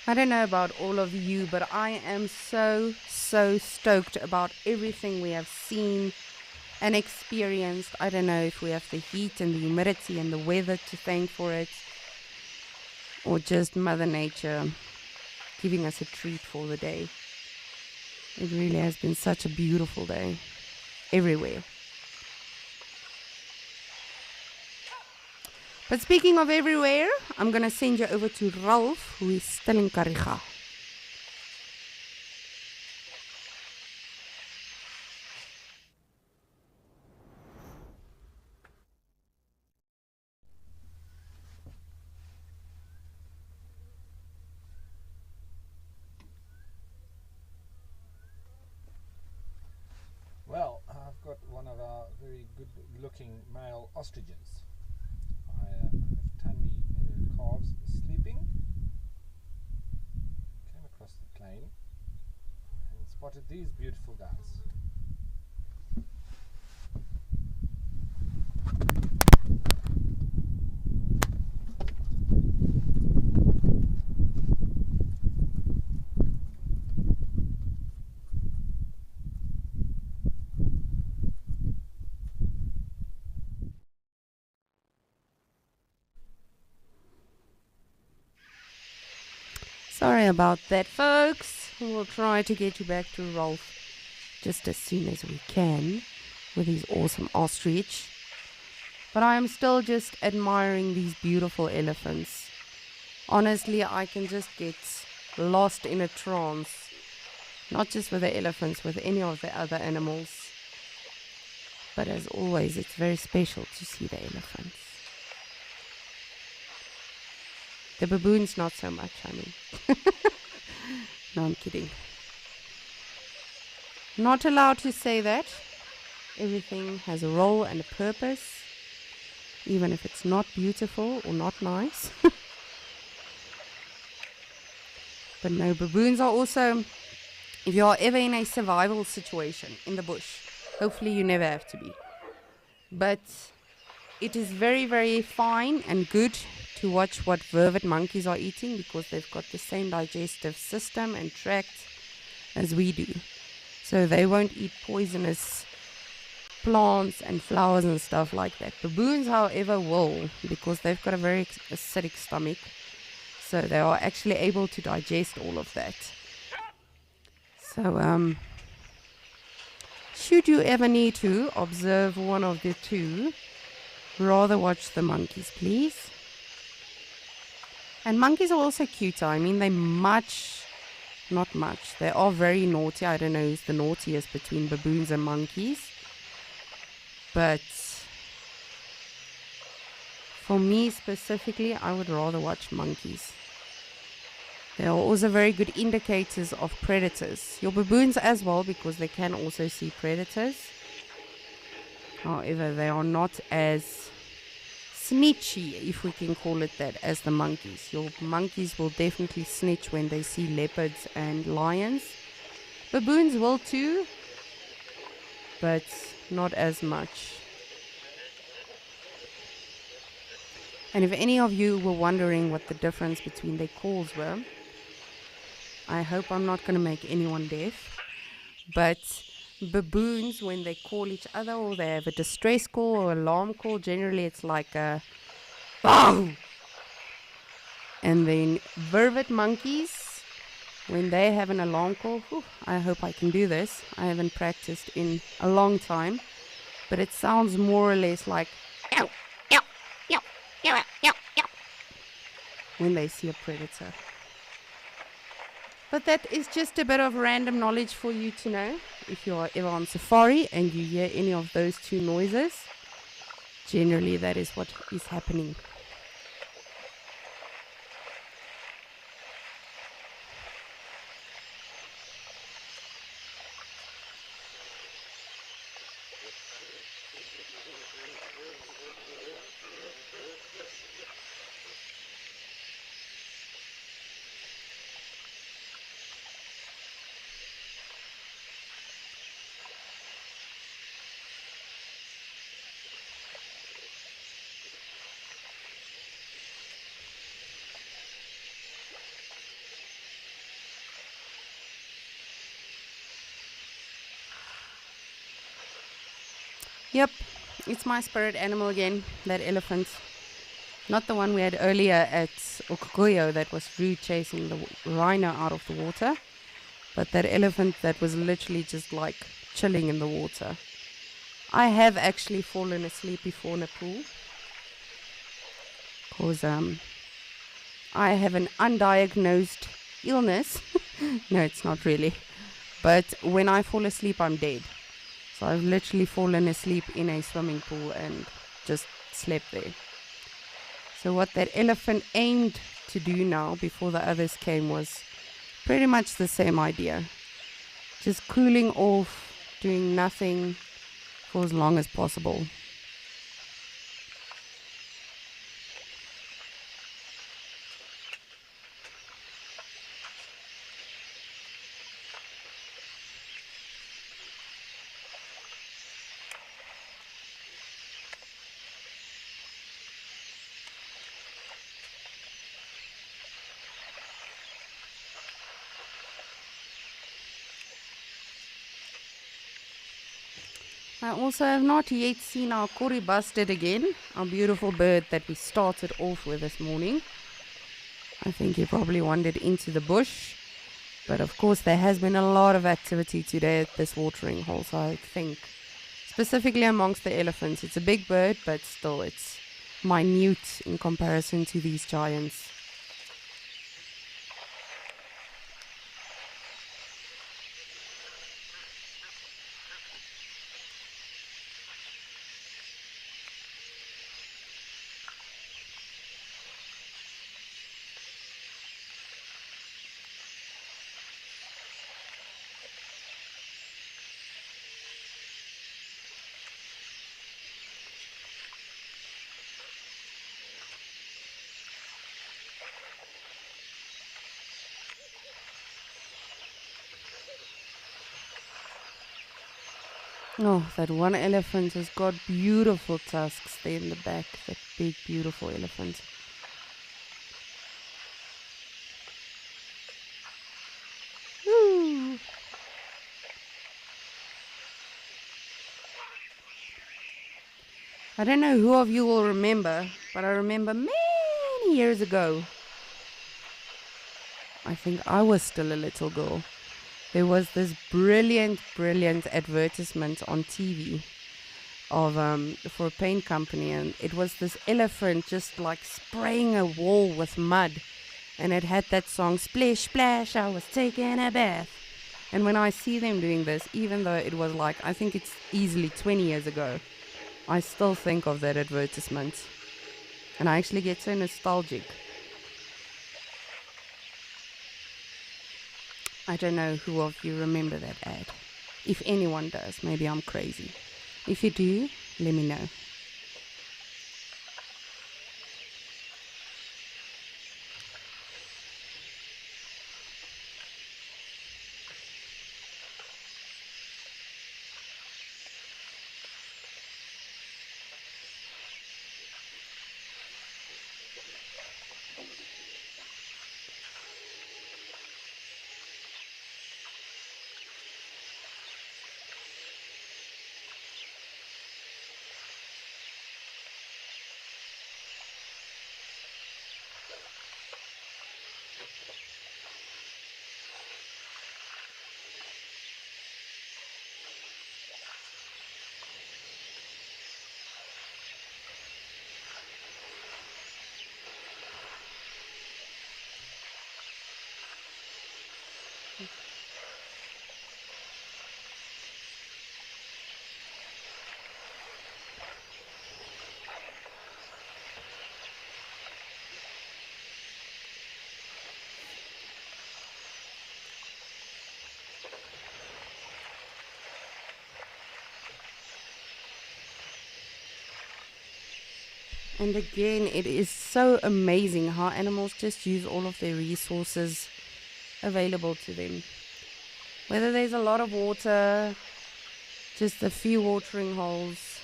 I don't know about all of you, but I am so stoked about everything we have seen and experienced. I don't know if we have the heat and the humidity and the weather to thank for it, or just Mother Nature giving us a treat for the day. It really has been such a beautiful day everywhere. But speaking of everywhere, I'm going to send you over to Ralph, who is still in Kariga. Well, I've got one of our very good looking male ostriches. I have Tandy and her calves sleeping. Came across the plain and spotted these beautiful guys. Sorry about that, folks. We'll try to get you back to Rolf just as soon as we can with his awesome ostrich. But I am still just admiring these beautiful elephants. Honestly, I can just get lost in a trance. Not just with the elephants, with any of the other animals. But as always, it's very special to see the elephants. The baboons, not so much, I mean. No, I'm kidding. Not allowed to say that. Everything has a role and a purpose, even if it's not beautiful or not nice. But no, baboons are also, if you are ever in a survival situation in the bush, hopefully you never have to be. But it is very, very fine and good to watch what vervet monkeys are eating, because they've got the same digestive system and tract as we do. So they won't eat poisonous plants and flowers and stuff like that. Baboons, however, will, because they've got a very acidic stomach. So they are actually able to digest all of that. So, should you ever need to observe one of the two, rather watch the monkeys, please. And monkeys are also cute. I mean, they not much. They are very naughty. I don't know who's the naughtiest between baboons and monkeys. But for me specifically, I would rather watch monkeys. They are also very good indicators of predators. Your baboons as well, because they can also see predators. However, they are not as snitchy, if we can call it that, as the monkeys. Your monkeys will definitely snitch when they see leopards and lions. Baboons will too, but not as much. And if any of you were wondering what the difference between their calls were, I hope I'm not going to make anyone deaf, but baboons, when they call each other or they have a distress call or alarm call, generally it's like a bow. And then vervet monkeys, when they have an alarm call, I hope I can do this. I haven't practiced in a long time, but it sounds more or less like ow, ow, ow, ow, ow, ow, when they see a predator. But that is just a bit of random knowledge for you to know. If you are ever on safari and you hear any of those two noises, generally that is what is happening. Yep, it's my spirit animal again, that elephant. Not the one we had earlier at Okukoyo that was rude chasing the rhino out of the water, but that elephant that was literally just like chilling in the water. I have actually fallen asleep before in a pool because I have an undiagnosed illness. No, it's not really. But when I fall asleep, I'm dead. So I've literally fallen asleep in a swimming pool and just slept there. So what that elephant aimed to do now before the others came was pretty much the same idea. Just cooling off, doing nothing for as long as possible. I also have not yet seen our kori bustard again, our beautiful bird that we started off with this morning. I think he probably wandered into the bush, but of course there has been a lot of activity today at this watering hole, so I think specifically amongst the elephants, it's a big bird, but still it's minute in comparison to these giants. Oh, that one elephant has got beautiful tusks there in the back. That big, beautiful elephant. Woo. I don't know who of you will remember, but I remember many years ago. I think I was still a little girl. There was this brilliant advertisement on TV of for a paint company, and it was this elephant just like spraying a wall with mud, and it had that song Splish Splash, I was taking a bath. And when I see them doing this, even though it was like, I think it's easily 20 years ago, I still think of that advertisement, and I actually get so nostalgic. I don't know who of you remember that ad. If anyone does, maybe I'm crazy. If you do, let me know. And again, it is so amazing how animals just use all of their resources available to them. Whether there's a lot of water, just a few watering holes,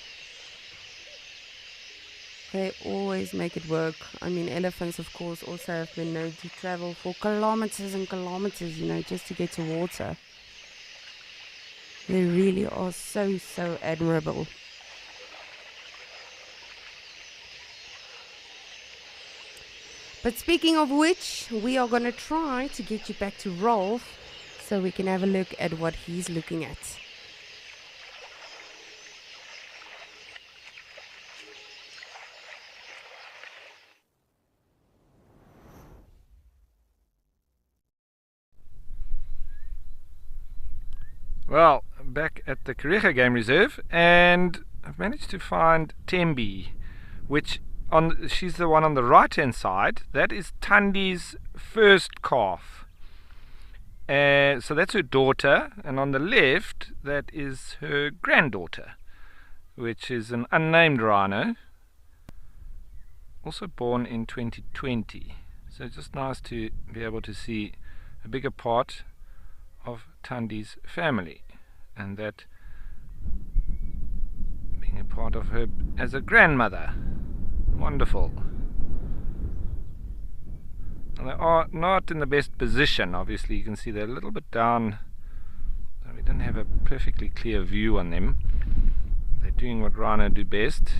they always make it work. I mean, elephants, of course, also have been known to travel for kilometers and kilometers, just to get to water. They really are so, so admirable. But speaking of which, we are going to try to get you back to Rolf so we can have a look at what he's looking at. Well, back at the Kariega Game Reserve, and I've managed to find Tembi, which she's the one on the right hand side. That is Tandi's first calf. So that's her daughter, and on the left that is her granddaughter, which is an unnamed rhino, also born in 2020. So just nice to be able to see a bigger part of Tandi's family, and that being a part of her as a grandmother. Wonderful. And they are not in the best position. Obviously you can see they're a little bit down, so we don't have a perfectly clear view on them. They're doing what rhino do best,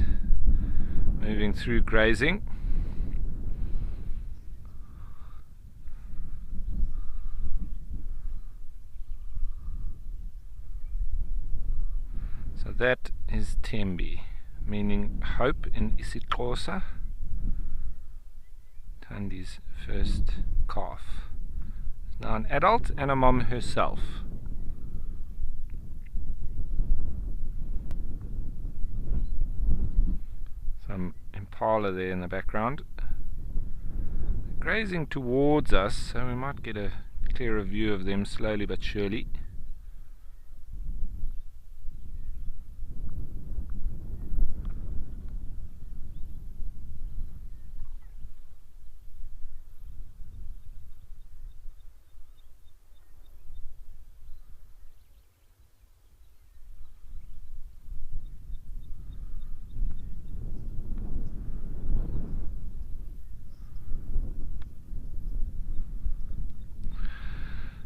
moving through grazing. So that is Tembi, meaning hope in isiXhosa. Tandi's first calf. It's now an adult and a mom herself. Some impala there in the background, grazing towards us, so we might get a clearer view of them slowly but surely.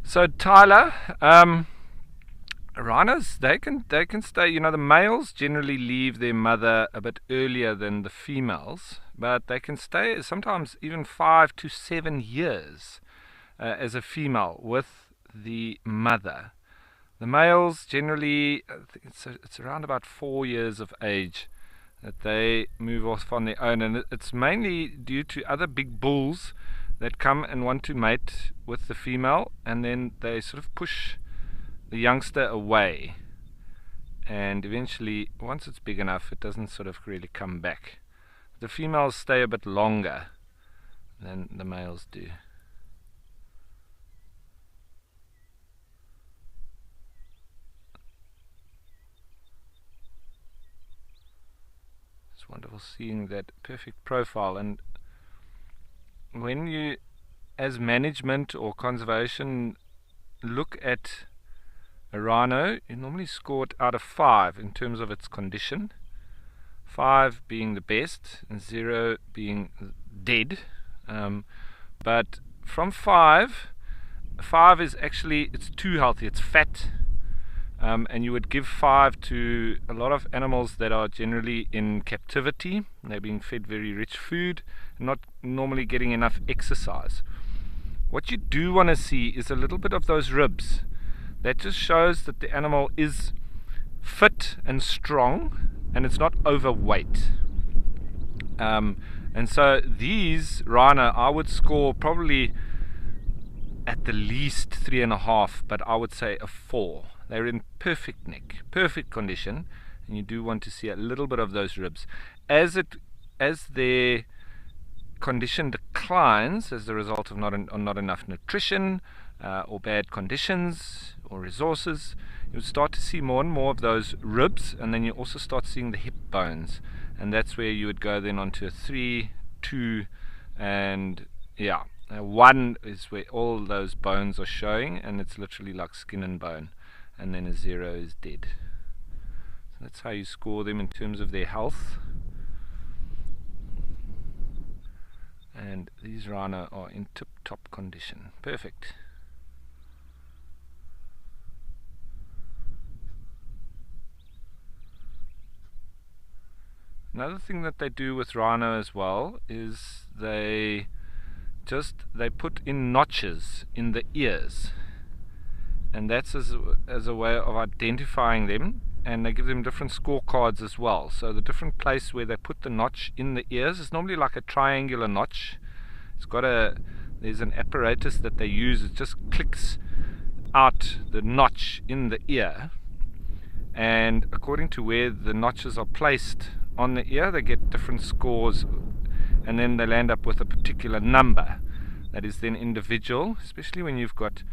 So Tyler, rhinos, they can stay, the males generally leave their mother a bit earlier than the females, but they can stay sometimes even 5 to 7 years as a female with the mother. The males generally, I think it's around about 4 years of age that they move off on their own, and it's mainly due to other big bulls that come and want to mate with the female, and then they sort of push the youngster away, and eventually once it's big enough it doesn't sort of really come back. The females stay a bit longer than the males do. It's wonderful seeing that perfect profile. And when you, as management or conservation, look at a rhino, you normally score it out of 5 in terms of its condition. 5 being the best and 0 being dead. But from 5 is actually, it's too healthy, it's fat. And you would give 5 to a lot of animals that are generally in captivity. They're being fed very rich food, not normally getting enough exercise. What you do want to see is a little bit of those ribs. That just shows that the animal is fit and strong and it's not overweight. And so these rhino I would score probably at the least 3.5, but I would say a 4. They're in perfect neck, perfect condition, and you do want to see a little bit of those ribs. As their condition declines as a result of not enough nutrition or bad conditions or resources, you would start to see more and more of those ribs, and then you also start seeing the hip bones, and that's where you would go then onto a 3, 2, and 1 is where all those bones are showing, and it's literally like skin and bone, and then a 0 is dead. So that's how you score them in terms of their health. And these rhino are in tip-top condition. Perfect. Another thing that they do with rhino as well is they put in notches in the ears, and that's as a way of identifying them, and they give them different scorecards as well. So the different place where they put the notch in the ears is normally like a triangular notch. There's an apparatus that they use. It just clicks out the notch in the ear, and according to where the notches are placed on the ear, they get different scores, and then they'll end up with a particular number that is then individual, especially when you've got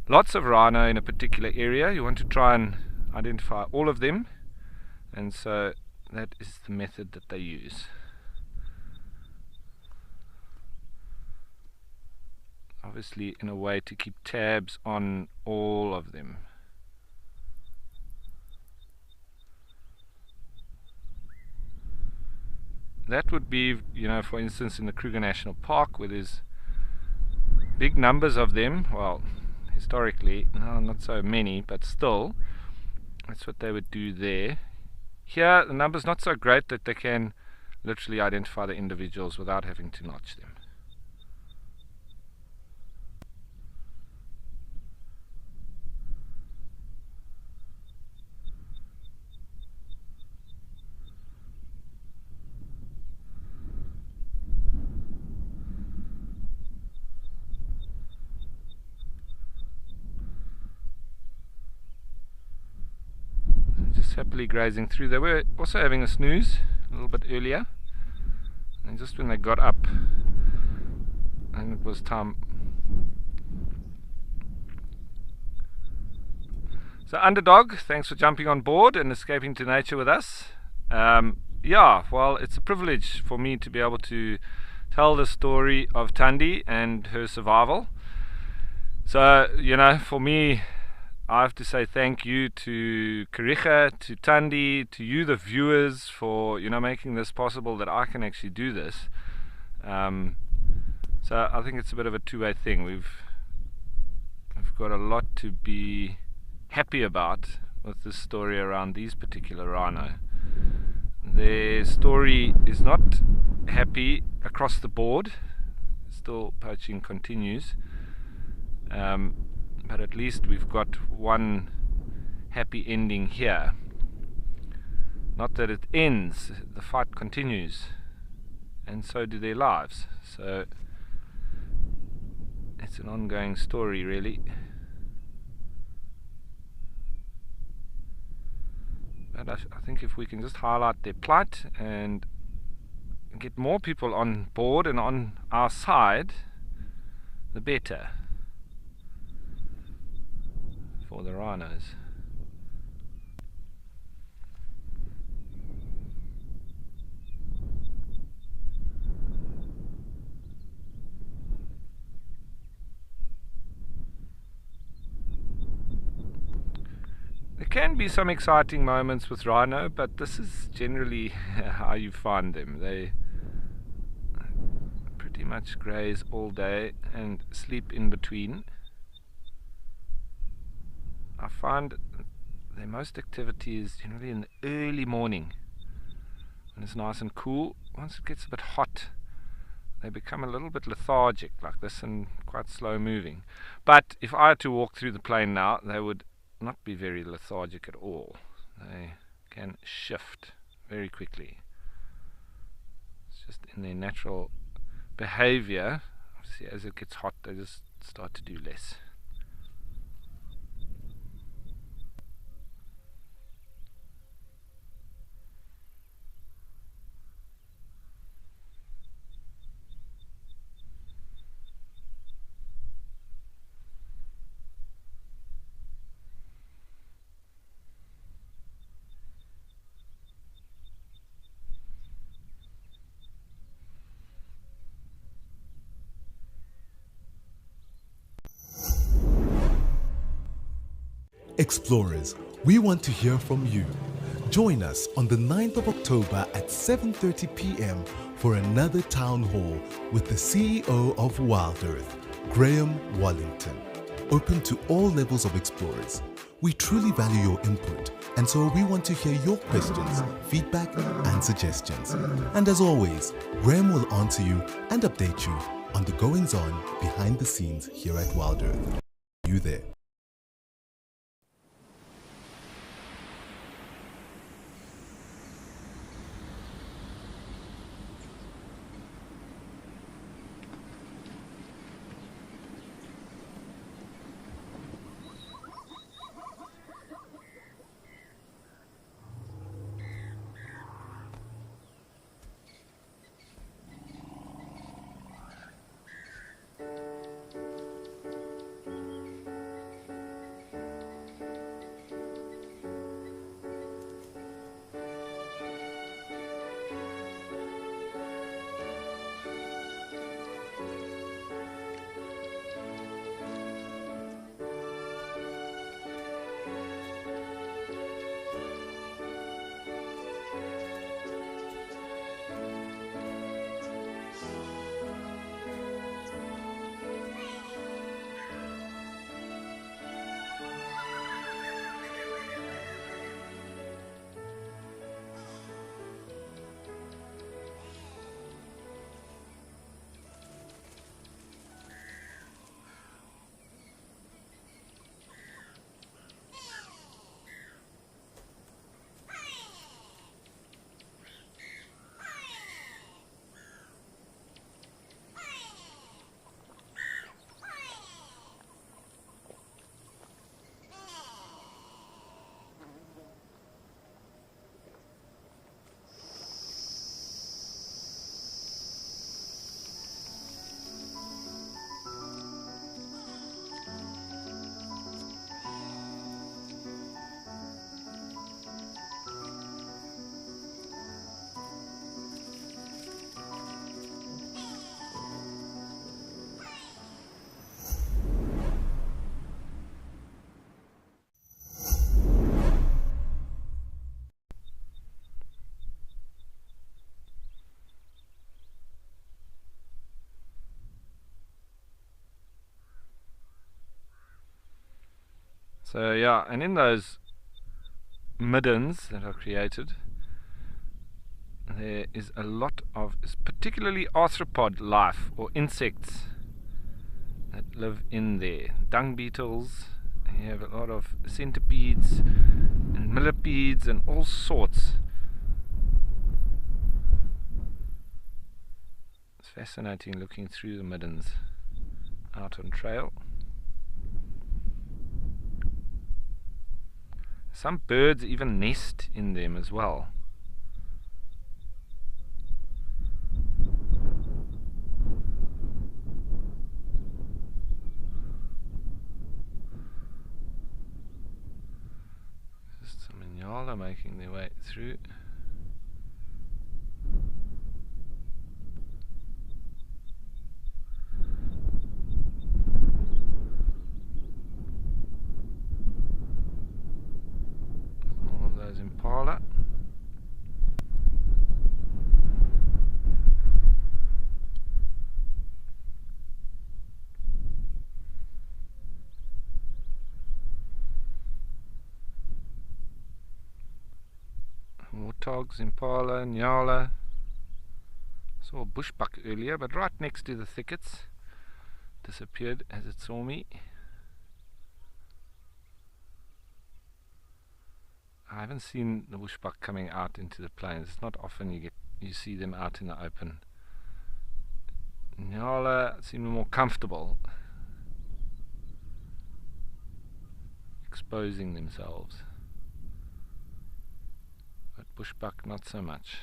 lots of rhino in a particular area. You want to try and identify all of them, and so that is the method that they use. Obviously in a way to keep tabs on all of them. That would be, for instance, in the Kruger National Park, where there's big numbers of them. Well, historically, no, not so many, but still, that's what they would do there. Here, the number's not so great that they can literally identify the individuals without having to notch them. Just happily grazing through. They were also having a snooze a little bit earlier, and just when they got up, and it was time. So Underdog, thanks for jumping on board and escaping to nature with us. Well, it's a privilege for me to be able to tell the story of Thandi and her survival. So, for me, I have to say thank you to Kariga, to Thandi, to you the viewers for making this possible, that I can actually do this. So I think it's a bit of a two-way thing. We've got a lot to be happy about with this story around these particular rhino. Their story is not happy across the board. Still poaching continues. But at least we've got one happy ending here. Not that it ends, the fight continues, and so do their lives. So it's an ongoing story, really. But I think if we can just highlight their plight and get more people on board and on our side, the better for the rhinos. There can be some exciting moments with rhino, but this is generally how you find them. They pretty much graze all day and sleep in between. I find their most activity is generally in the early morning when it's nice and cool. Once it gets a bit hot, they become a little bit lethargic like this and quite slow moving. But if I had to walk through the plain now, they would not be very lethargic at all. They can shift very quickly. It's just in their natural behavior. Obviously, as it gets hot, they just start to do less. Explorers, we want to hear from you. Join us on the 9th of October at 7:30 p.m. for another town hall with the CEO of Wild Earth, Graham Wallington. Open to all levels of explorers. We truly value your input, and so we want to hear your questions, feedback, and suggestions. And as always, Graham will answer you and update you on the goings-on behind the scenes here at Wild Earth. See you there. So yeah, and in those middens that are created, there is a lot of particularly arthropod life, or insects, that live in there. Dung beetles, you have a lot of centipedes and millipedes and all sorts. It's fascinating looking through the middens out on trail. Some birds even nest in them as well. Just some Inyala making their way through. Impala. Warthogs, impala, nyala. Saw a bushbuck earlier, but right next to the thickets. Disappeared as it saw me. I haven't seen the bushbuck coming out into the plains. It's not often you see them out in the open. Nyala seem more comfortable exposing themselves, but bushbuck not so much.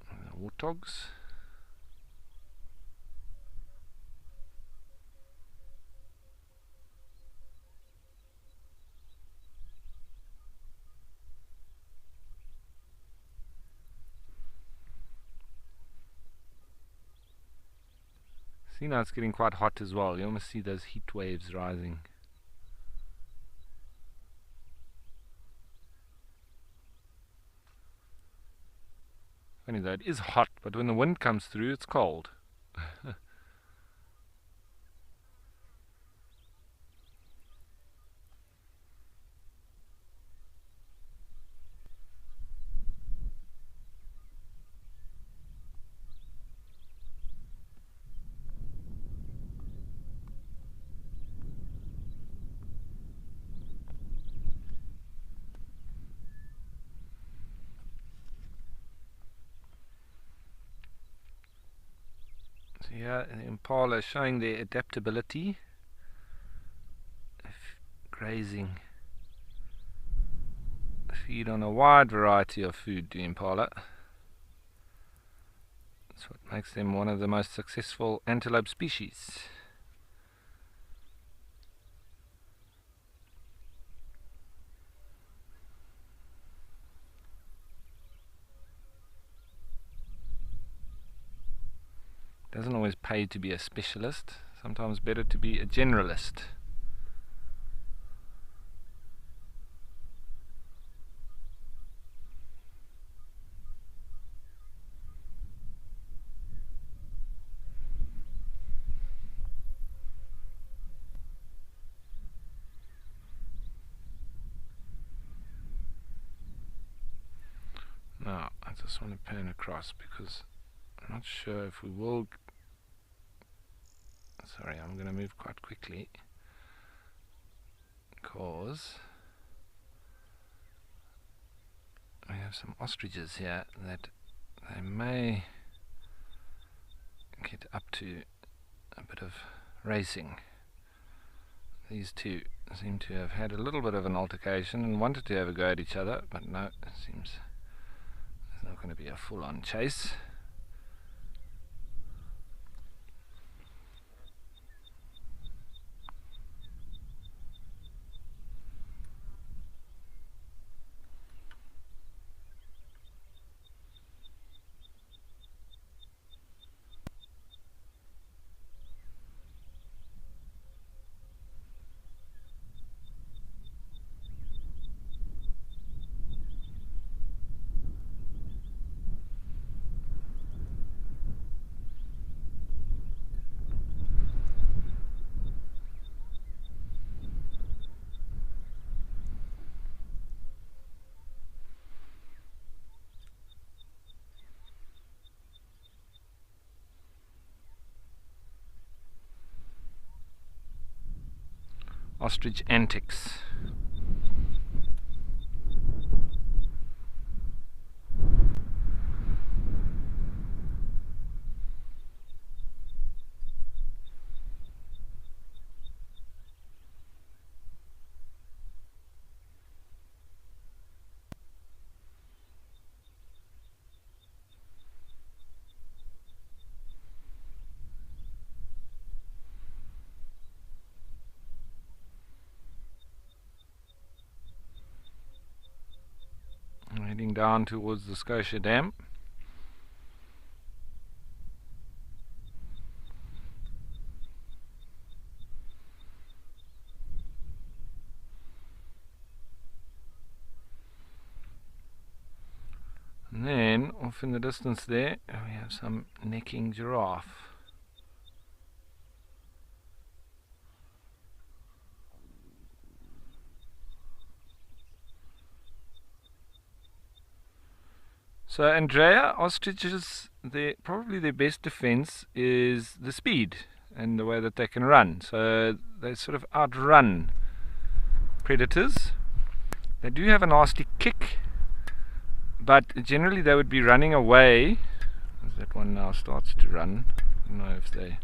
The warthogs. See, now it's getting quite hot as well. You almost see those heat waves rising. Funny though, it is hot, but when the wind comes through, it's cold. So here, the impala showing their adaptability, grazing. Feed on a wide variety of food, the impala. That's what makes them one of the most successful antelope species. Doesn't always pay to be a specialist, sometimes better to be a generalist. Now, I just want to pan across because I'm not sure if we will. Sorry, I'm going to move quite quickly because we have some ostriches here that they may get up to a bit of racing. These two seem to have had a little bit of an altercation and wanted to have a go at each other, but no, it seems there's not going to be a full-on chase. Ostrich antics. Heading down towards the Scotia Dam. And then off in the distance there we have some necking giraffe. So Andrea, ostriches, probably their best defense is the speed and the way that they can run. So they sort of outrun predators. They do have a nasty kick, but generally they would be running away. As that one now starts to run. I don't know if they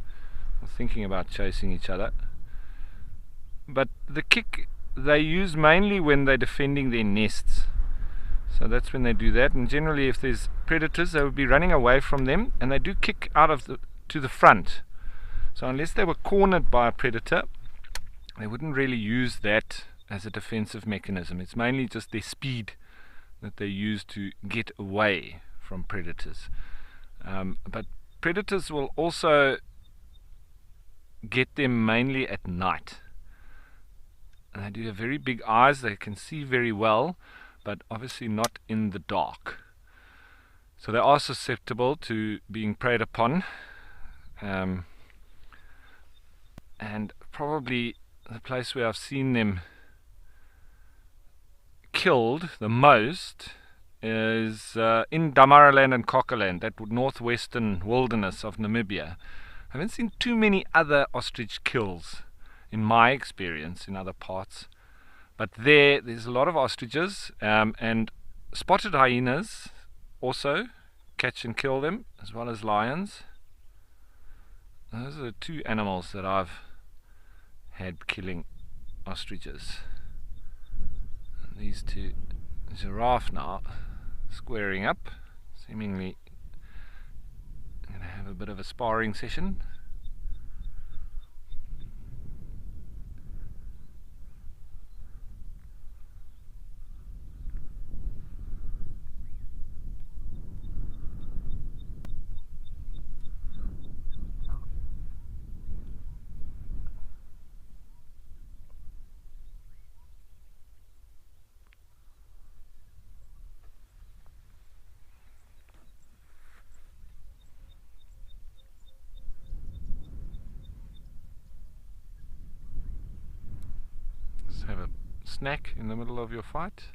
are thinking about chasing each other. But the kick they use mainly when they're defending their nests. So that's when they do that, and generally if there's predators they would be running away from them, and they do kick out of to the front. So unless they were cornered by a predator, they wouldn't really use that as a defensive mechanism. It's mainly just their speed that they use to get away from predators. But predators will also get them mainly at night. And they do have very big eyes, they can see very well, but obviously not in the dark. So they are susceptible to being preyed upon. And probably the place where I've seen them killed the most is in Damaraland and Coqueland, that northwestern wilderness of Namibia. I haven't seen too many other ostrich kills in my experience in other parts, but there's a lot of ostriches, and spotted hyenas also catch and kill them, as well as lions. Those are the two animals that I've had killing ostriches. And these two, giraffe now squaring up, seemingly going to have a bit of a sparring session. Have a snack in the middle of your fight.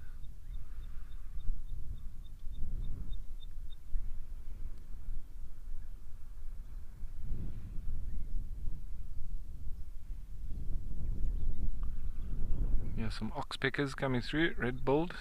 Yeah, some oxpeckers coming through, red-billed.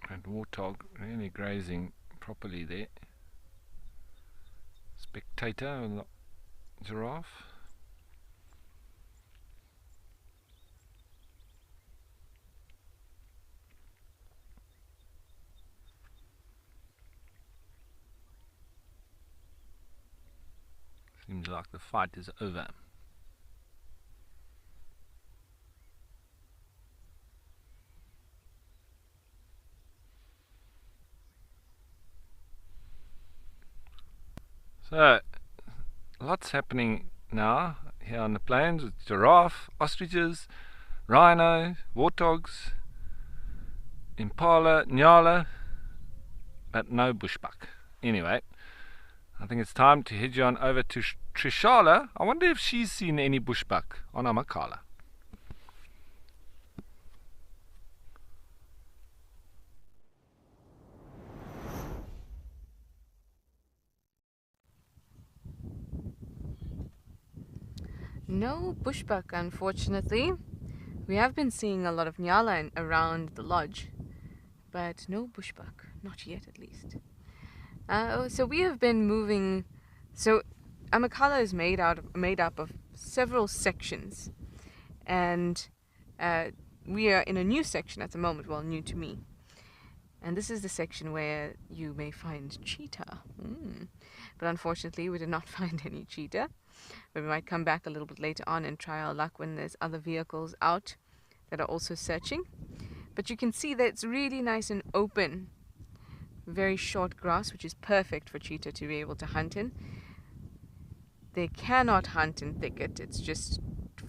And warthog really grazing properly there. Spectator with the giraffe. Seems like the fight is over. So, lots happening now here on the plains with giraffe, ostriches, rhino, warthogs, impala, nyala, but no bushbuck. Anyway, I think it's time to head you on over to Trishala. I wonder if she's seen any bushbuck on Amakhala. No bushbuck, unfortunately. We have been seeing a lot of nyala around the lodge, but no bushbuck, not yet at least. So we have been moving. So Amakhala is made up of several sections, and we are in a new section at the moment. Well, new to me. And this is the section where you may find cheetah. But unfortunately, we did not find any cheetah. But we might come back a little bit later on and try our luck when there's other vehicles out that are also searching. But you can see that it's really nice and open. Very short grass, which is perfect for cheetah to be able to hunt in. They cannot hunt in thicket. It's just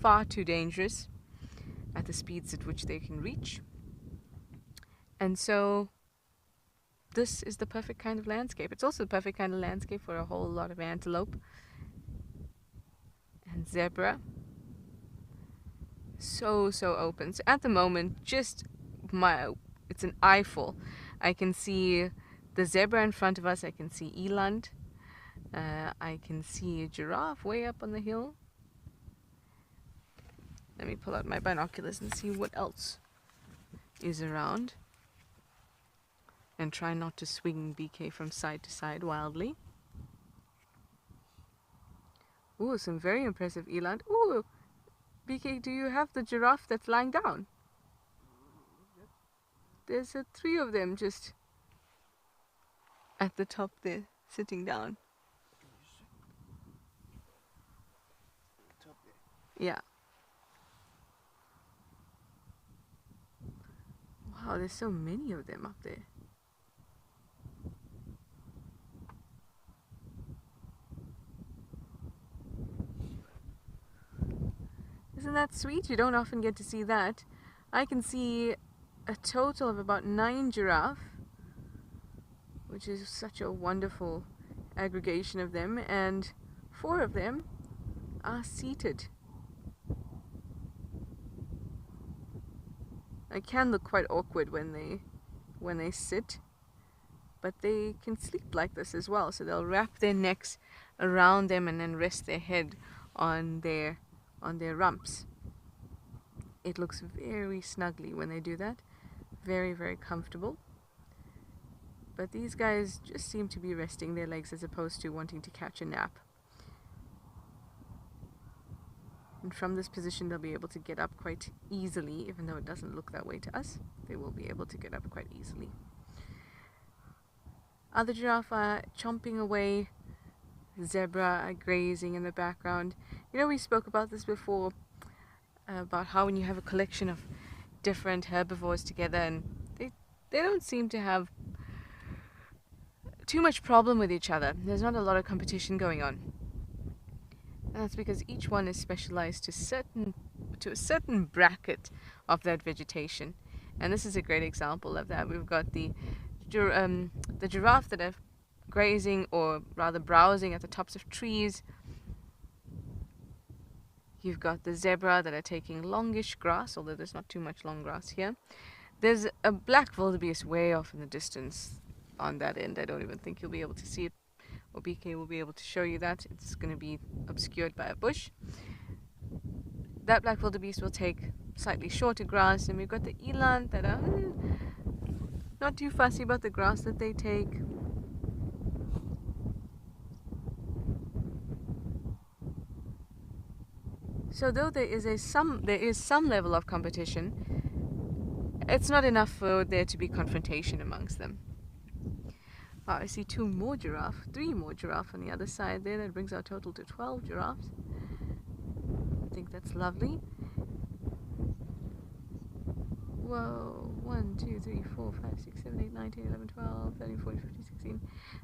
far too dangerous at the speeds at which they can reach. And so this is the perfect kind of landscape. It's also the perfect kind of landscape for a whole lot of antelope and zebra. So open. So at the moment, it's an eyeful. I can see the zebra in front of us. I can see eland. I can see a giraffe way up on the hill. Let me pull out my binoculars and see what else is around. and try not to swing BK from side to side wildly. Ooh, some very impressive eland. Ooh, BK, do you have the giraffe that's lying down? There's 3 of them just at the top there, sitting down. Yeah. Wow, there's so many of them up there. Isn't that sweet? You don't often get to see that. I can see a total of about 9 giraffe, which is such a wonderful aggregation of them, and 4 of them are seated. It can look quite awkward when they sit, but they can sleep like this as well. So they'll wrap their necks around them and then rest their head on their rumps. It looks very snuggly when they do that. Very, very comfortable. But these guys just seem to be resting their legs as opposed to wanting to catch a nap. And from this position they'll be able to get up quite easily, even though it doesn't look that way to us. They will be able to get up quite easily. Other giraffe are chomping away. Zebra are grazing in the background. You know, we spoke about this before, about how when you have a collection of different herbivores together, and they don't seem to have too much problem with each other. There's not a lot of competition going on. And that's because each one is specialized to a certain bracket of that vegetation. And this is a great example of that. We've got the giraffe that are grazing, or rather browsing at the tops of trees. You've got the zebra that are taking longish grass, although there's not too much long grass here. There's a black wildebeest way off in the distance on that end. I don't even think you'll be able to see it, or BK will be able to show you that. It's going to be obscured by a bush. That black wildebeest will take slightly shorter grass, and we've got the eland that are not too fussy about the grass that they take. So though there is some level of competition, it's not enough for there to be confrontation amongst them. Wow, I see 3 more giraffe on the other side there. That brings our total to 12 giraffes. I think that's lovely. Whoa, 1, 2, 3, 4, 5, 6, 7, 8, 9, 10, 11, 12, 13, 14, 15, 16.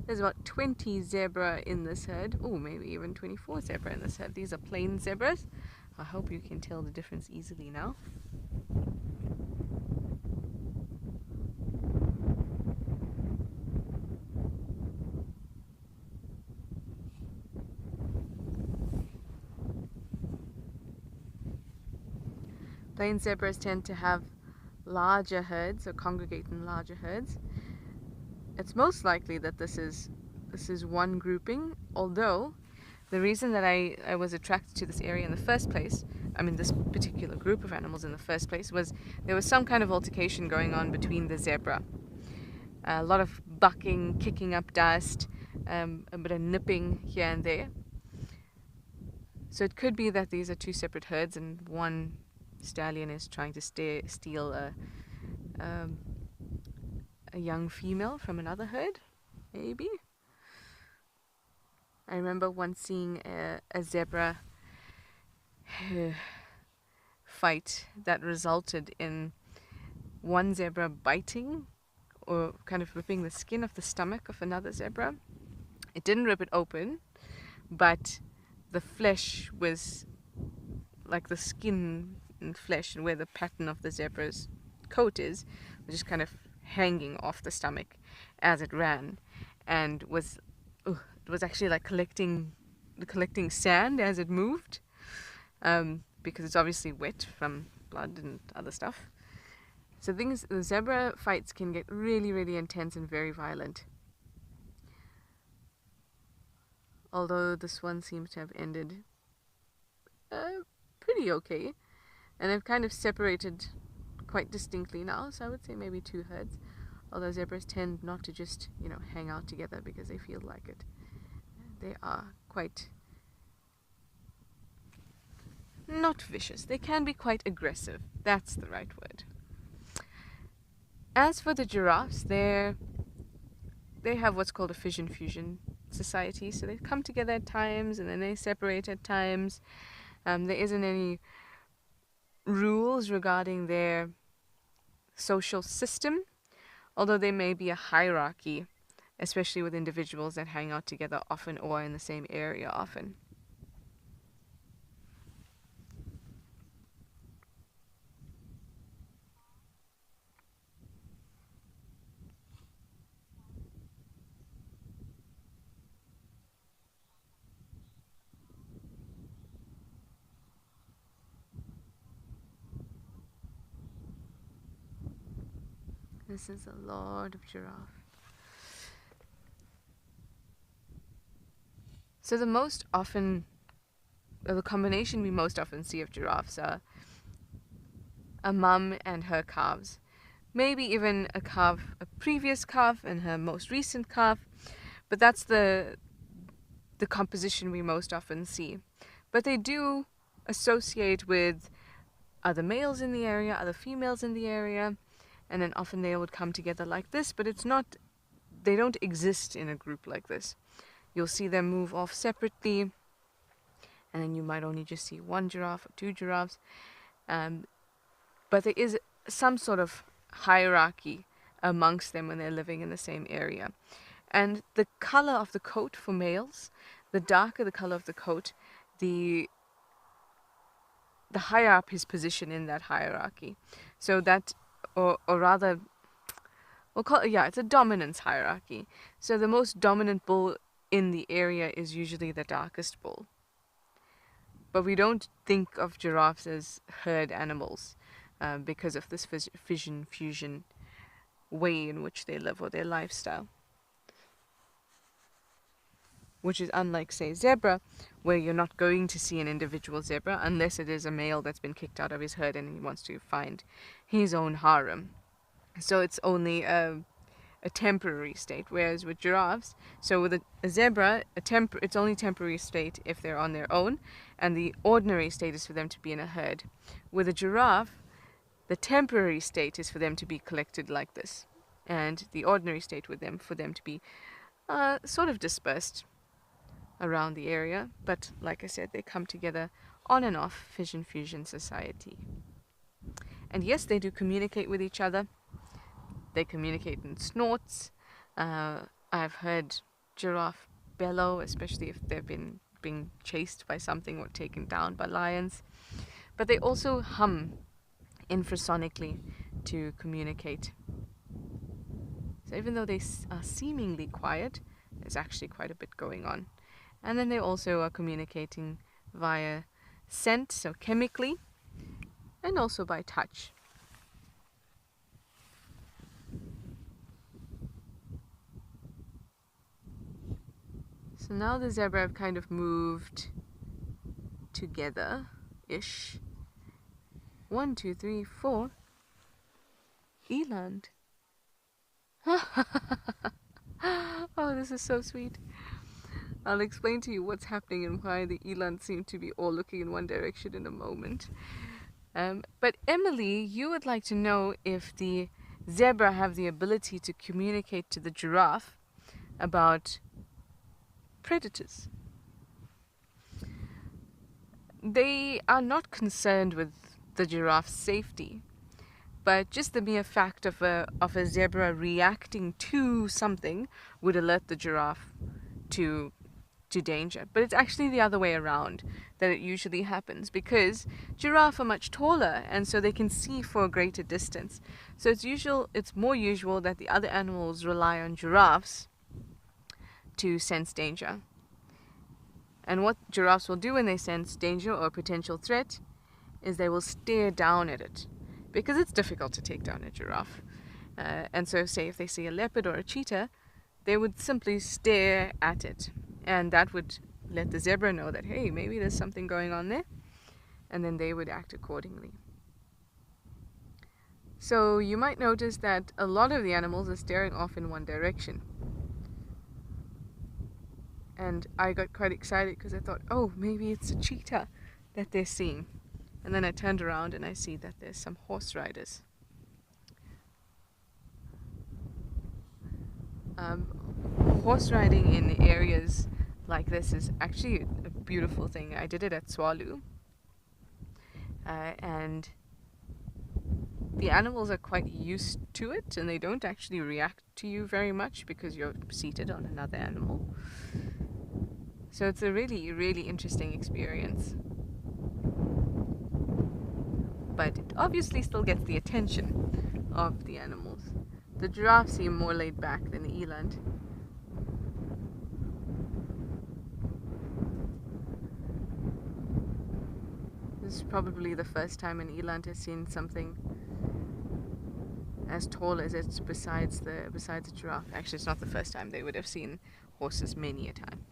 There's about 20 zebra in this herd. Oh, maybe even 24 zebra in this herd. These are plain zebras. I hope you can tell the difference easily now. Plain zebras tend to have larger herds, or congregate in larger herds. It's most likely that this is one grouping, although the reason that I was attracted to this area in the first place, I mean this particular group of animals in the first place, was there was some kind of altercation going on between the zebra. A lot of bucking, kicking up dust, a bit of nipping here and there. So it could be that these are 2 separate herds, and one stallion is trying to steal a young female from another herd, maybe. I remember once seeing a zebra fight that resulted in one zebra biting or kind of ripping the skin off the stomach of another zebra. It didn't rip it open, but the flesh was like the skin and flesh, and where the pattern of the zebra's coat is, was just kind of hanging off the stomach as it ran, and it was actually like collecting sand as it moved, because it's obviously wet from blood and other stuff. So the zebra fights can get really, really intense and very violent. Although this one seems to have ended pretty okay. And they've kind of separated quite distinctly now, so I would say maybe 2 herds. Although zebras tend not to just, hang out together because they feel like it. They are quite, not vicious. They can be quite aggressive. That's the right word. As for the giraffes, they have what's called a fission-fusion society. So they come together at times and then they separate at times. There isn't any rules regarding their social system, although there may be a hierarchy, especially with individuals that hang out together often or in the same area often. This is a lot of giraffe. So the combination we most often see of giraffes are a mum and her calves. Maybe even a previous calf and her most recent calf, but that's the composition we most often see. But they do associate with other males in the area, other females in the area, and then often they would come together like this, but they don't exist in a group like this. You'll see them move off separately, and then you might only just see one giraffe or two giraffes. But there is some sort of hierarchy amongst them when they're living in the same area. And the color of the coat for males, the darker the color of the coat, the higher up his position in that hierarchy. So that, or rather, it's a dominance hierarchy. So the most dominant bull in the area is usually the darkest bull. But we don't think of giraffes as herd animals because of this fission-fusion way in which they live or their lifestyle. Which is unlike, say, zebra, where you're not going to see an individual zebra unless it is a male that's been kicked out of his herd and he wants to find his own harem. So it's only a temporary state, whereas with giraffes, so with a zebra, it's only temporary state if they're on their own, and the ordinary state is for them to be in a herd. With a giraffe, the temporary state is for them to be collected like this, and the ordinary state for them to be sort of dispersed around the area, but like I said, they come together on and off, fission-fusion society. And yes, they do communicate with each other. They communicate in snorts. I've heard giraffe bellow, especially if they've been being chased by something or taken down by lions. But they also hum infrasonically to communicate. So even though they are seemingly quiet, there's actually quite a bit going on. And then they also are communicating via scent, so chemically, and also by touch. So now the zebra have kind of moved together-ish. 1, 2, 3, 4. Eland. Oh, this is so sweet. I'll explain to you what's happening and why the eland seem to be all looking in one direction in a moment. But Emily, you would like to know if the zebra have the ability to communicate to the giraffe about predators. They are not concerned with the giraffe's safety, but just the mere fact of a zebra reacting to something would alert the giraffe to danger. But it's actually the other way around that it usually happens, because giraffe are much taller and so they can see for a greater distance. So it's more usual that the other animals rely on giraffes to sense danger. And what giraffes will do when they sense danger or potential threat is they will stare down at it, because it's difficult to take down a giraffe. And so say if they see a leopard or a cheetah, they would simply stare at it. And that would let the zebra know that, hey, maybe there's something going on there. And then they would act accordingly. So you might notice that a lot of the animals are staring off in one direction. And I got quite excited because I thought, oh, maybe it's a cheetah that they're seeing. And then I turned around and I see that there's some horse riders. Horse riding in areas like this is actually a beautiful thing. I did it at Tswalu. And the animals are quite used to it, and they don't actually react to you very much because you're seated on another animal. So it's a really, really interesting experience. But it obviously still gets the attention of the animals. The giraffes seem more laid back than the eland. This is probably the first time an eland has seen something as tall as it's besides the giraffe. Actually, it's not the first time. They would have seen horses many a time.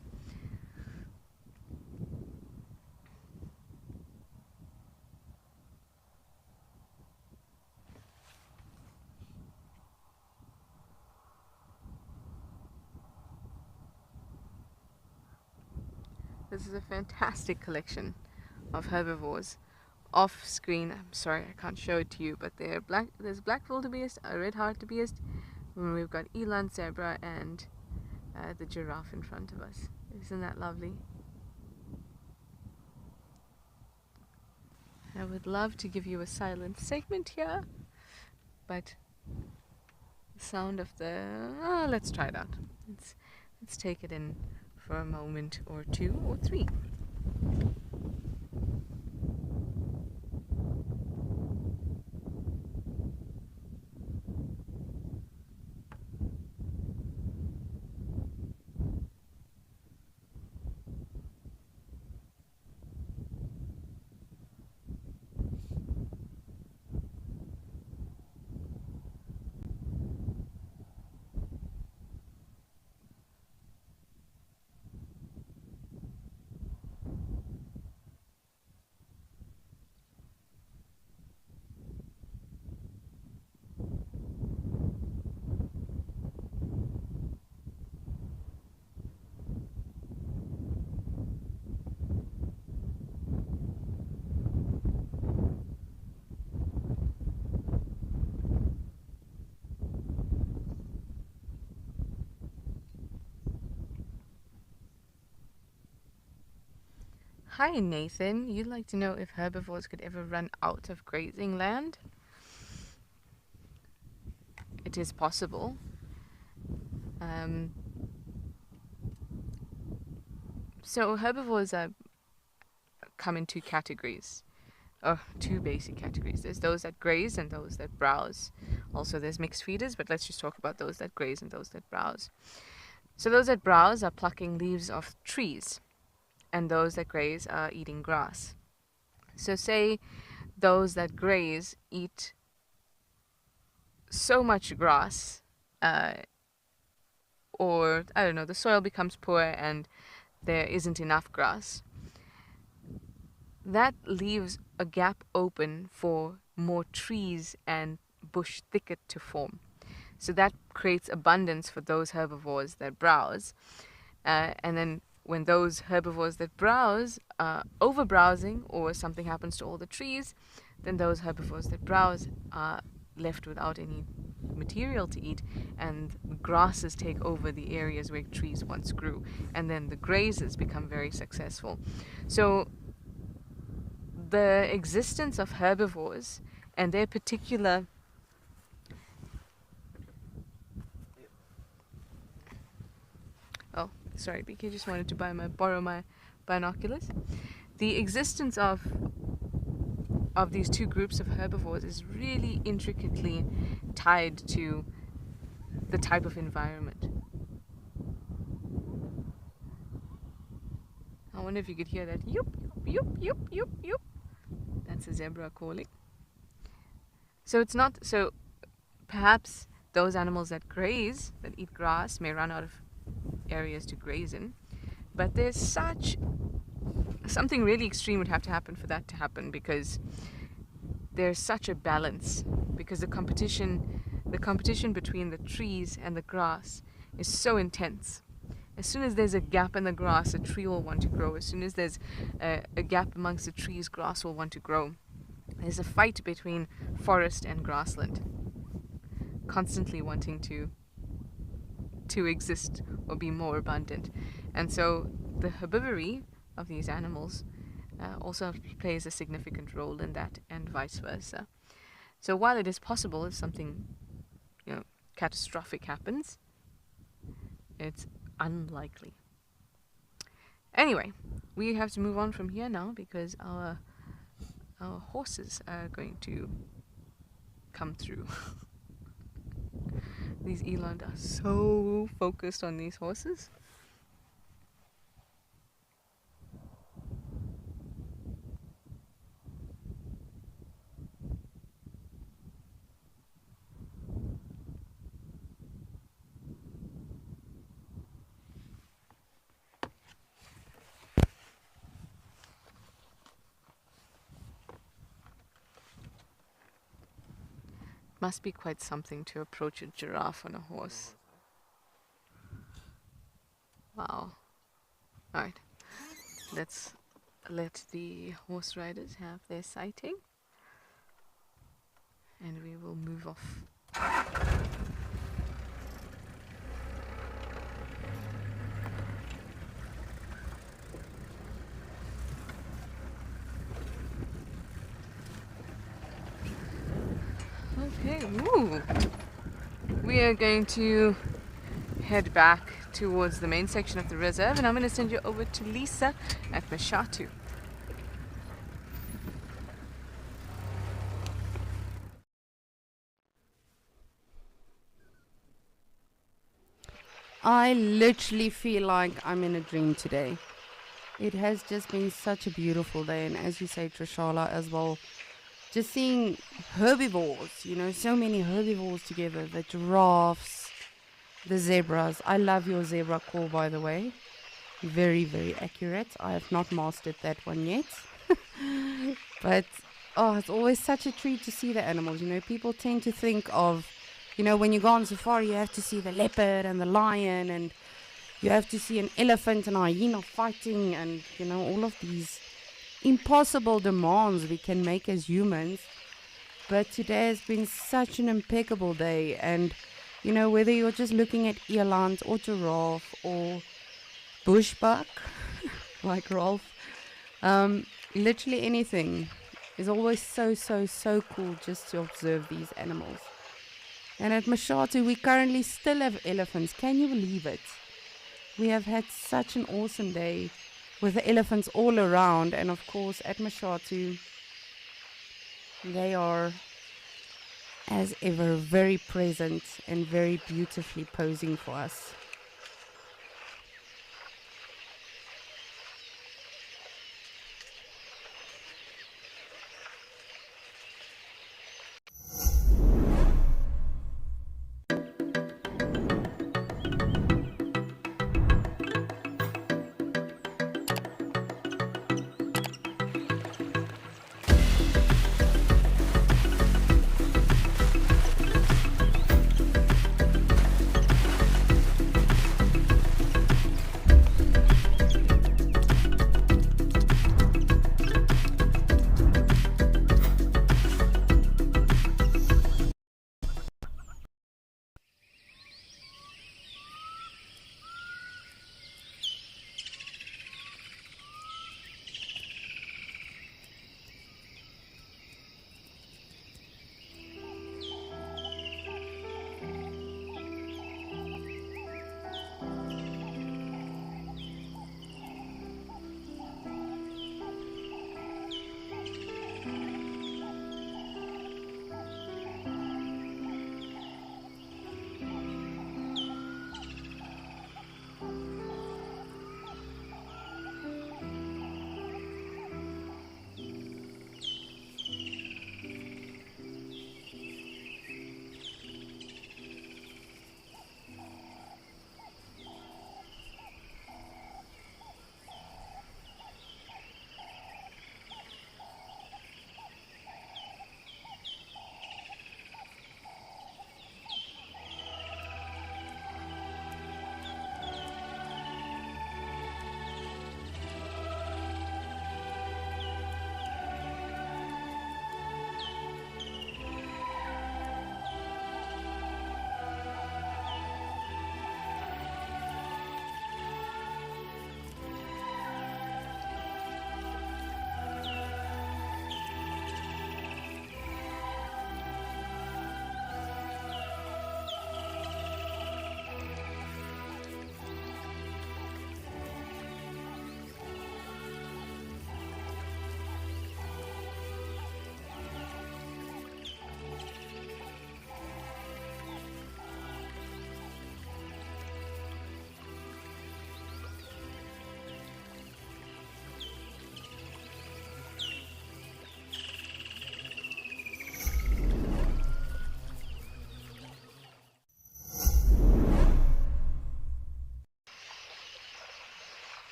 This is a fantastic collection of herbivores. Off screen, I'm sorry I can't show it to you, but there's black wildebeest, a red hartebeest, and we've got eland, zebra, and the giraffe in front of us. Isn't that lovely? I would love to give you a silent segment here, but the sound of the... let's try it out. Let's take it in for a moment or two or three. Hi Nathan, you'd like to know if herbivores could ever run out of grazing land? It is possible. So herbivores come in two categories, or two basic categories. There's those that graze and those that browse. Also there's mixed feeders, but let's just talk about those that graze and those that browse. So those that browse are plucking leaves off trees, and those that graze are eating grass. So say those that graze eat so much grass, or I don't know, the soil becomes poor and there isn't enough grass. That leaves a gap open for more trees and bush thicket to form. So that creates abundance for those herbivores that browse. And then when those herbivores that browse are over-browsing or something happens to all the trees, then those herbivores that browse are left without any material to eat, and grasses take over the areas where trees once grew, and then the grazers become very successful. So the existence of herbivores and their particular sorry, BK just wanted to borrow my binoculars. The existence of these two groups of herbivores is really intricately tied to the type of environment. I wonder if you could hear that. Yoop, yoop, yoop, yoop, yoop. That's a zebra calling. So it's not, so perhaps those animals that graze, that eat grass, may run out of areas to graze in, but there's something really extreme would have to happen for that to happen, because there's such a balance, because the competition between the trees and the grass is so intense. As soon as there's a gap in the grass, a tree will want to grow. As soon as there's a gap amongst the trees, grass will want to grow. There's a fight between forest and grassland, constantly wanting to exist or be more abundant. And so the herbivory of these animals also plays a significant role in that, and vice versa. So while it is possible if something catastrophic happens, it's unlikely. Anyway, we have to move on from here now, because our horses are going to come through. These eland are so focused on these horses. Must be quite something to approach a giraffe on a horse. Wow. Alright. Let's let the horse riders have their sighting. And we will move off. Okay, ooh. We are going to head back towards the main section of the reserve, and I'm going to send you over to Lisa at Mashatu. I literally feel like I'm in a dream today. It has just been such a beautiful day, and as you say, Trishala, as well, just seeing herbivores, so many herbivores together, the giraffes, the zebras. I love your zebra call, by the way. Very, very accurate. I have not mastered that one yet. But, it's always such a treat to see the animals. People tend to think of, when you go on safari, you have to see the leopard and the lion, and you have to see an elephant and a hyena fighting, and, all of these impossible demands we can make as humans. But today has been such an impeccable day, and whether you're just looking at eland or giraffe or bushbuck like Rolf, literally anything is always so cool just to observe these animals. And at Mashatu we currently still have elephants. Can you believe it? We have had such an awesome day with the elephants all around, and of course at Mashatu they are as ever very present and very beautifully posing for us.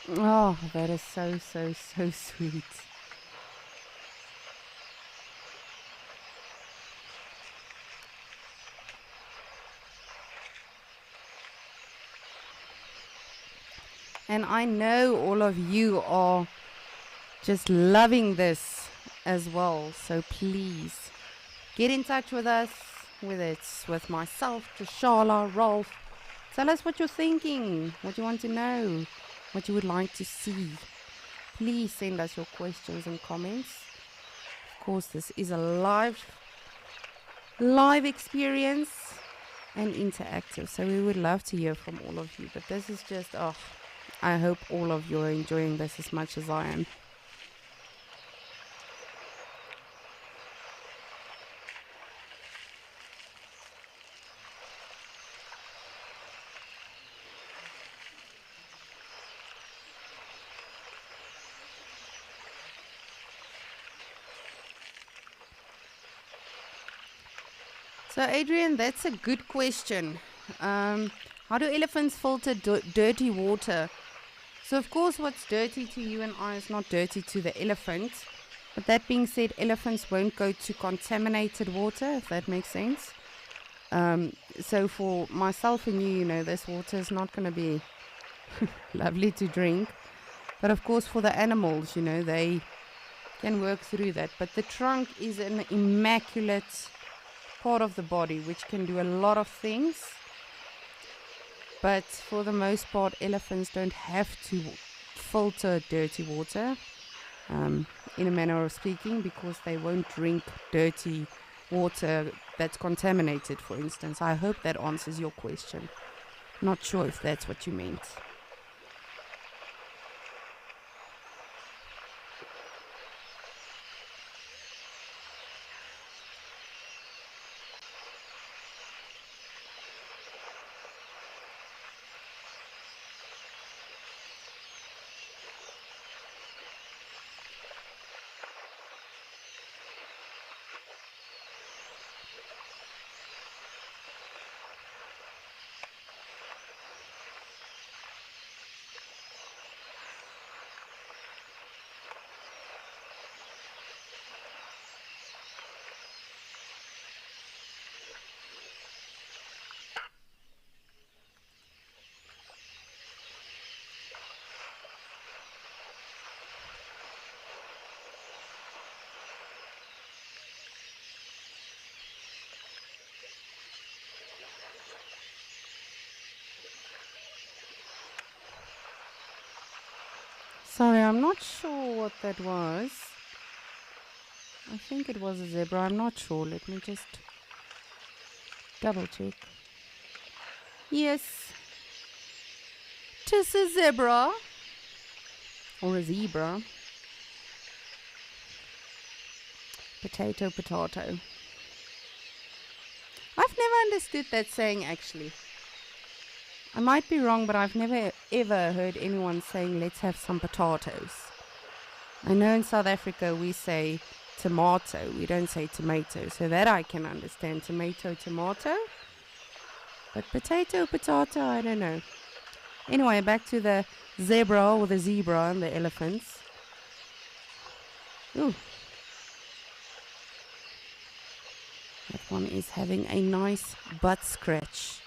Oh, that is so, so, so sweet. And I know all of you are just loving this as well. So please get in touch with us, whether it's with myself, Trishala, Rolf. Tell us what you're thinking, what you want to know, what you would like to see. Please send us your questions and comments. Of course, this is a live experience and interactive, so we would love to hear from all of you. But this is just, I hope all of you are enjoying this as much as I am. So, Adrian, that's a good question. How do elephants filter dirty water? So, of course, what's dirty to you and I is not dirty to the elephant. But that being said, elephants won't go to contaminated water, if that makes sense. So, for myself and you, this water is not going to be lovely to drink. But, of course, for the animals, they can work through that. But the trunk is an immaculate part of the body which can do a lot of things, but for the most part elephants don't have to filter dirty water, in a manner of speaking, because they won't drink dirty water that's contaminated, for instance. I hope that answers your question. Not sure if that's what you meant. Sorry, I'm not sure what that was. I think it was a zebra. I'm not sure. Let me just double check. Yes. Tis a zebra. Or a zebra. Potato, potato. I've never understood that saying, actually. I might be wrong, but I've never ever heard anyone saying, let's have some potatoes. I know in South Africa we say tomato, we don't say tomato, so that I can understand. Tomato, tomato. But potato, potato, I don't know. Anyway, back to the zebra or the zebra and the elephants. Ooh. That one is having a nice butt scratch.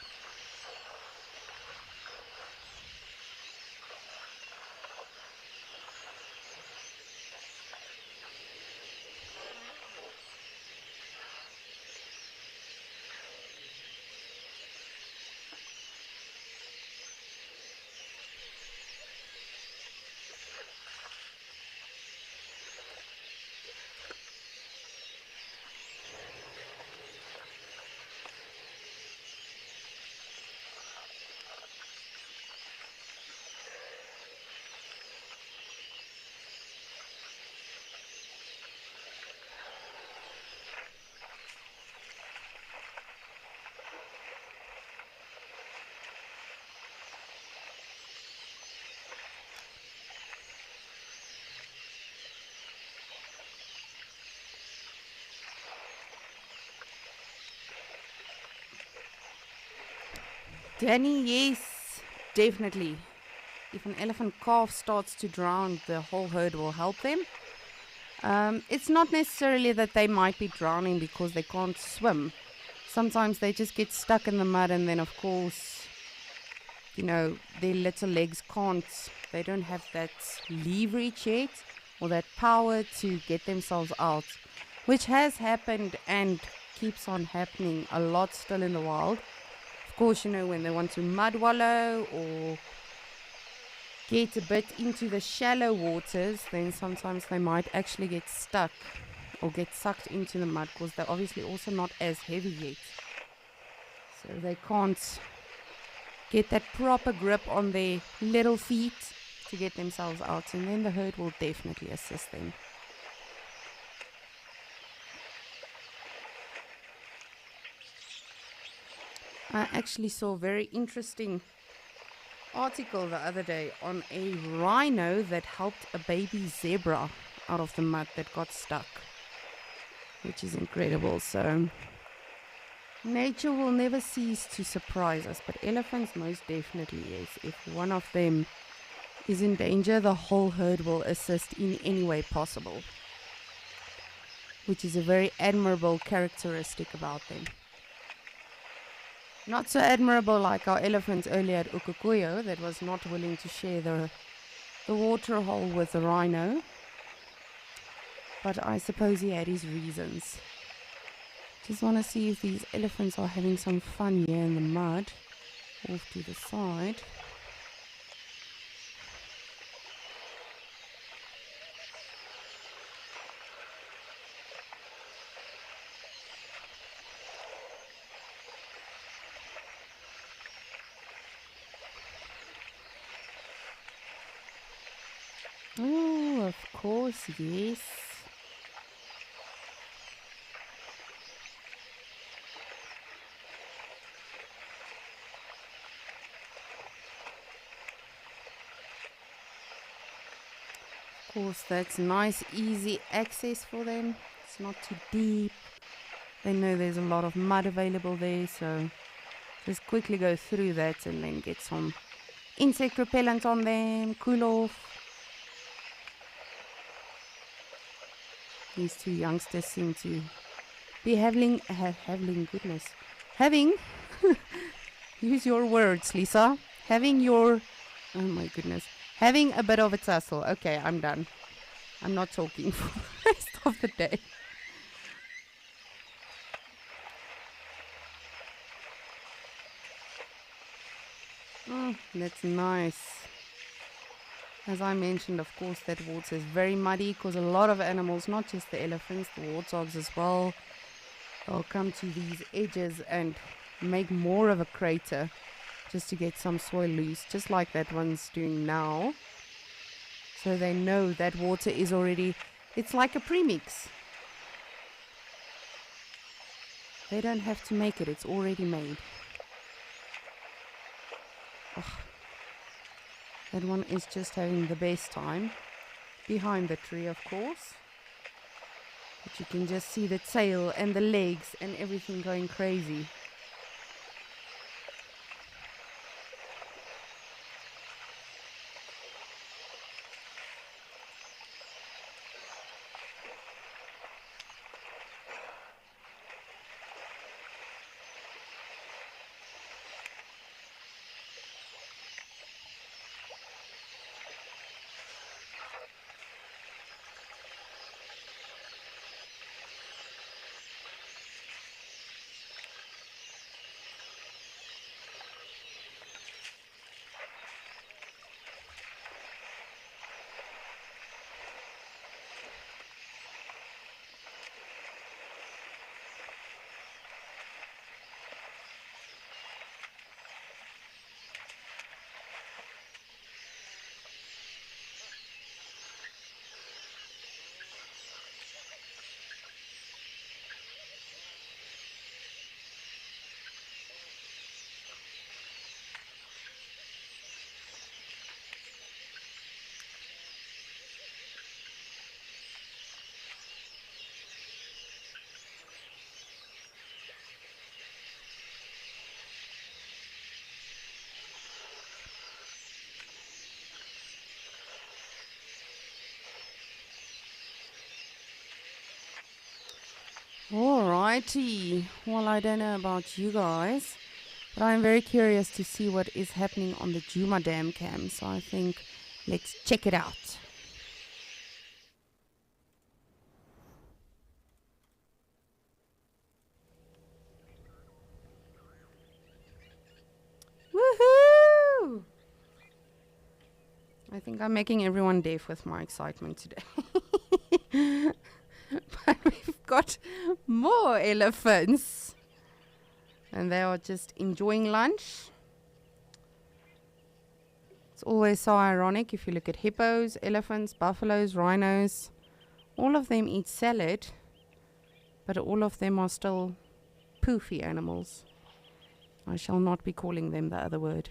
Danny, yes, definitely. if an elephant calf starts to drown, the whole herd will help them. It's not necessarily that they might be drowning because they can't swim. Sometimes they just get stuck in the mud, and then of course, you know, their little legs they don't have that leverage yet or that power to get themselves out, which has happened and keeps on happening a lot still in the wild. Of course, you know, when they want to mud wallow or get a bit into the shallow waters, then sometimes they might actually get stuck or get sucked into the mud because they're obviously also not as heavy yet. So they can't get that proper grip on their little feet to get themselves out, and then the herd will definitely assist them. I actually saw a very interesting article the other day on a rhino that helped a baby zebra out of the mud that got stuck, which is incredible. So nature will never cease to surprise us, but elephants most definitely is. If one of them is in danger, the whole herd will assist in any way possible, which is a very admirable characteristic about them. Not so admirable like our elephant earlier at Ukukuyo that was not willing to share the water hole with the rhino, but I suppose he had his reasons. Just want to see if these elephants are having some fun here in the mud off to the side. Oh, of course, yes. Of course, that's nice, easy access for them. It's not too deep. They know there's a lot of mud available there, so just quickly go through that and then get some insect repellent on them, cool off. These two youngsters seem to be having, use your words, Lisa, having a bit of a tussle. Okay, I'm done. I'm not talking for the rest of the day. That's nice. As I mentioned, of course, that water is very muddy because a lot of animals, not just the elephants, the warthogs as well, they'll come to these edges and make more of a crater just to get some soil loose, just like that one's doing now. So they know that water is already, it's like a premix. They don't have to make it, it's already made. Oh. That one is just having the best time. Behind the tree, of course. But you can just see the tail and the legs and everything going crazy. Alrighty. Well, I don't know about you guys, but I'm very curious to see what is happening on the Djuma Dam cam. So I think let's check it out. Woohoo! I think I'm making everyone deaf with my excitement today. But we've got more elephants. And they are just enjoying lunch. It's always so ironic if you look at hippos, elephants, buffaloes, rhinos. All of them eat salad, but all of them are still poofy animals. I shall not be calling them the other word.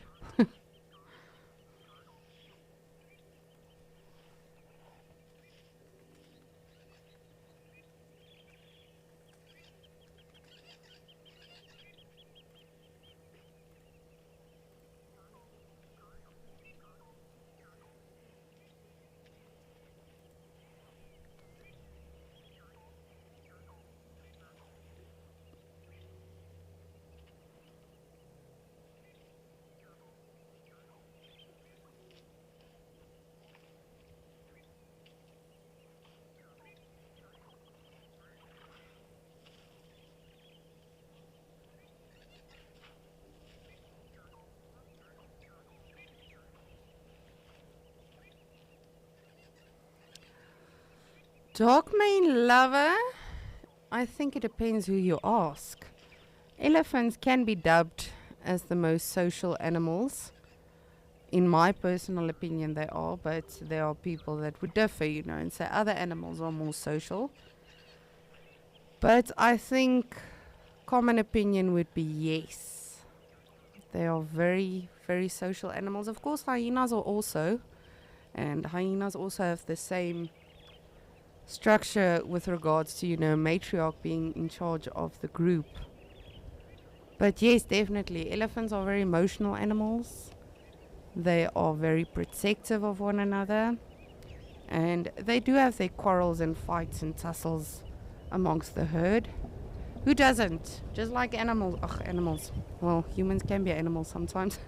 Dark mane lover, I think it depends who you ask. Elephants can be dubbed as the most social animals. In my personal opinion, they are, but there are people that would differ, and say other animals are more social. But I think common opinion would be yes. They are very, very social animals. Of course, hyenas are also, and hyenas also have the same structure with regards to, matriarch being in charge of the group. But yes, definitely, elephants are very emotional animals. They are very protective of one another. And they do have their quarrels and fights and tussles amongst the herd. Who doesn't? Just like animals. Animals. Well, humans can be animals sometimes.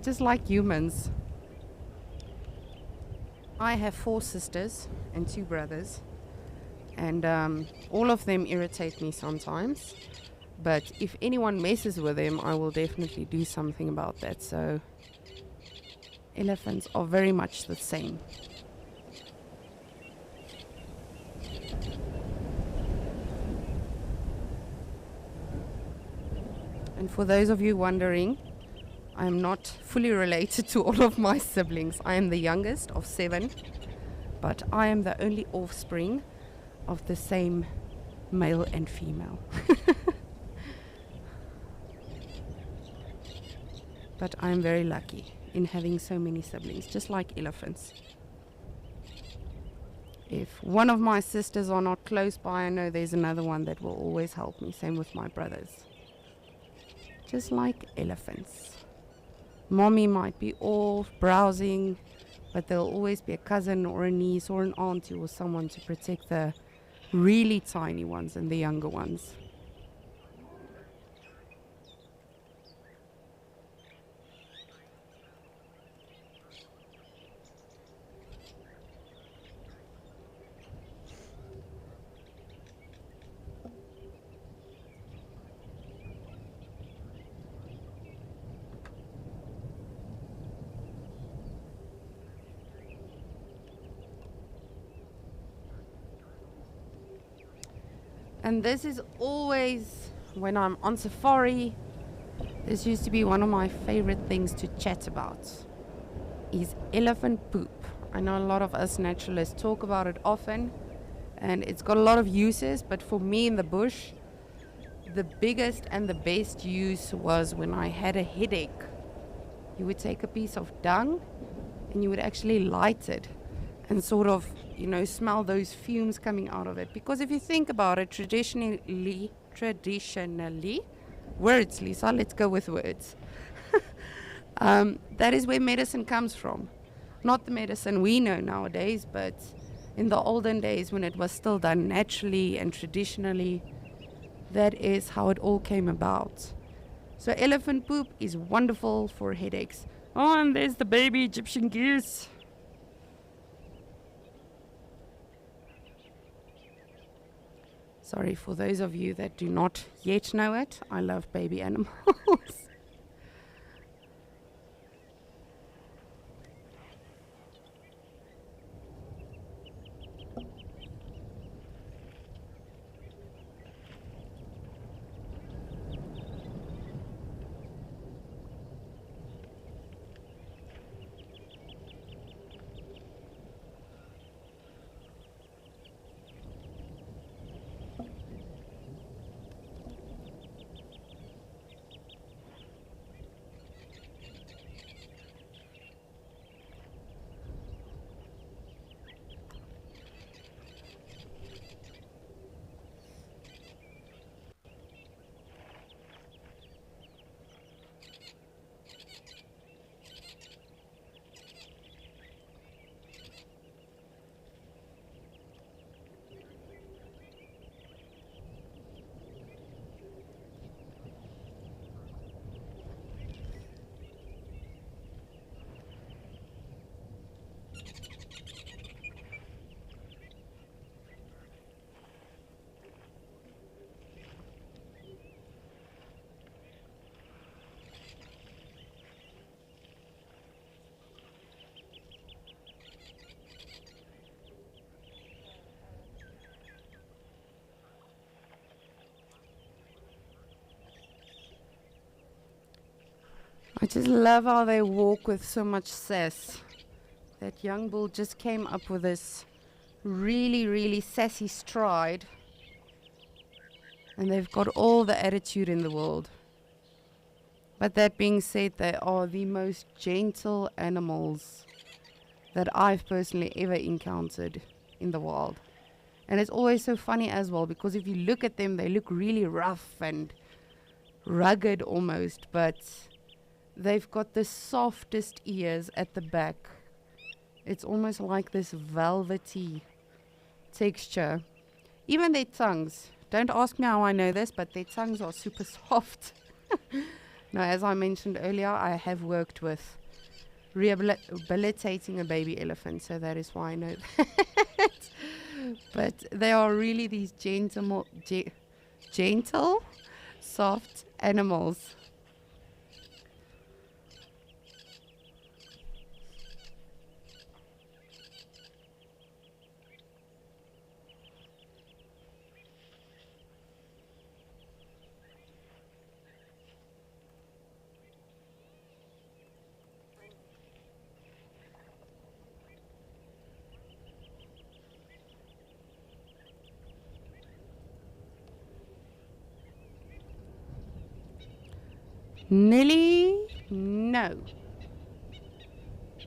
Just like humans. I have 4 sisters and 2 brothers, and all of them irritate me sometimes, but if anyone messes with them, I will definitely do something about that. So elephants are very much the same. And for those of you wondering, I am not fully related to all of my siblings. I am the youngest of 7, but I am the only offspring of the same male and female. But I am very lucky in having so many siblings, just like elephants. If one of my sisters are not close by, I know there's another one that will always help me. Same with my brothers. Just like elephants. Mommy might be off browsing, but there'll always be a cousin or a niece or an auntie or someone to protect the really tiny ones and the younger ones. And this is always, when I'm on safari, this used to be one of my favorite things to chat about, is elephant poop. I know a lot of us naturalists talk about it often, and it's got a lot of uses, but for me in the bush, the biggest and the best use was when I had a headache. You would take a piece of dung and you would actually light it and sort of, smell those fumes coming out of it. Because if you think about it, traditionally, words, Lisa, let's go with words. That is where medicine comes from. Not the medicine we know nowadays, but in the olden days when it was still done naturally and traditionally. That is how it all came about. So elephant poop is wonderful for headaches. Oh, and there's the baby Egyptian goose. Sorry for those of you that do not yet know it. I love baby animals. I just love how they walk with so much sass. That young bull just came up with this really, really sassy stride. And they've got all the attitude in the world. But that being said, they are the most gentle animals that I've personally ever encountered in the wild. And it's always so funny as well, because if you look at them, they look really rough and rugged almost, but they've got the softest ears at the back. It's almost like this velvety texture. Even their tongues. Don't ask me how I know this, but their tongues are super soft. Now, as I mentioned earlier, I have worked with rehabilitating a baby elephant, so that is why I know that. But they are really these gentle, soft animals. Nelly, no.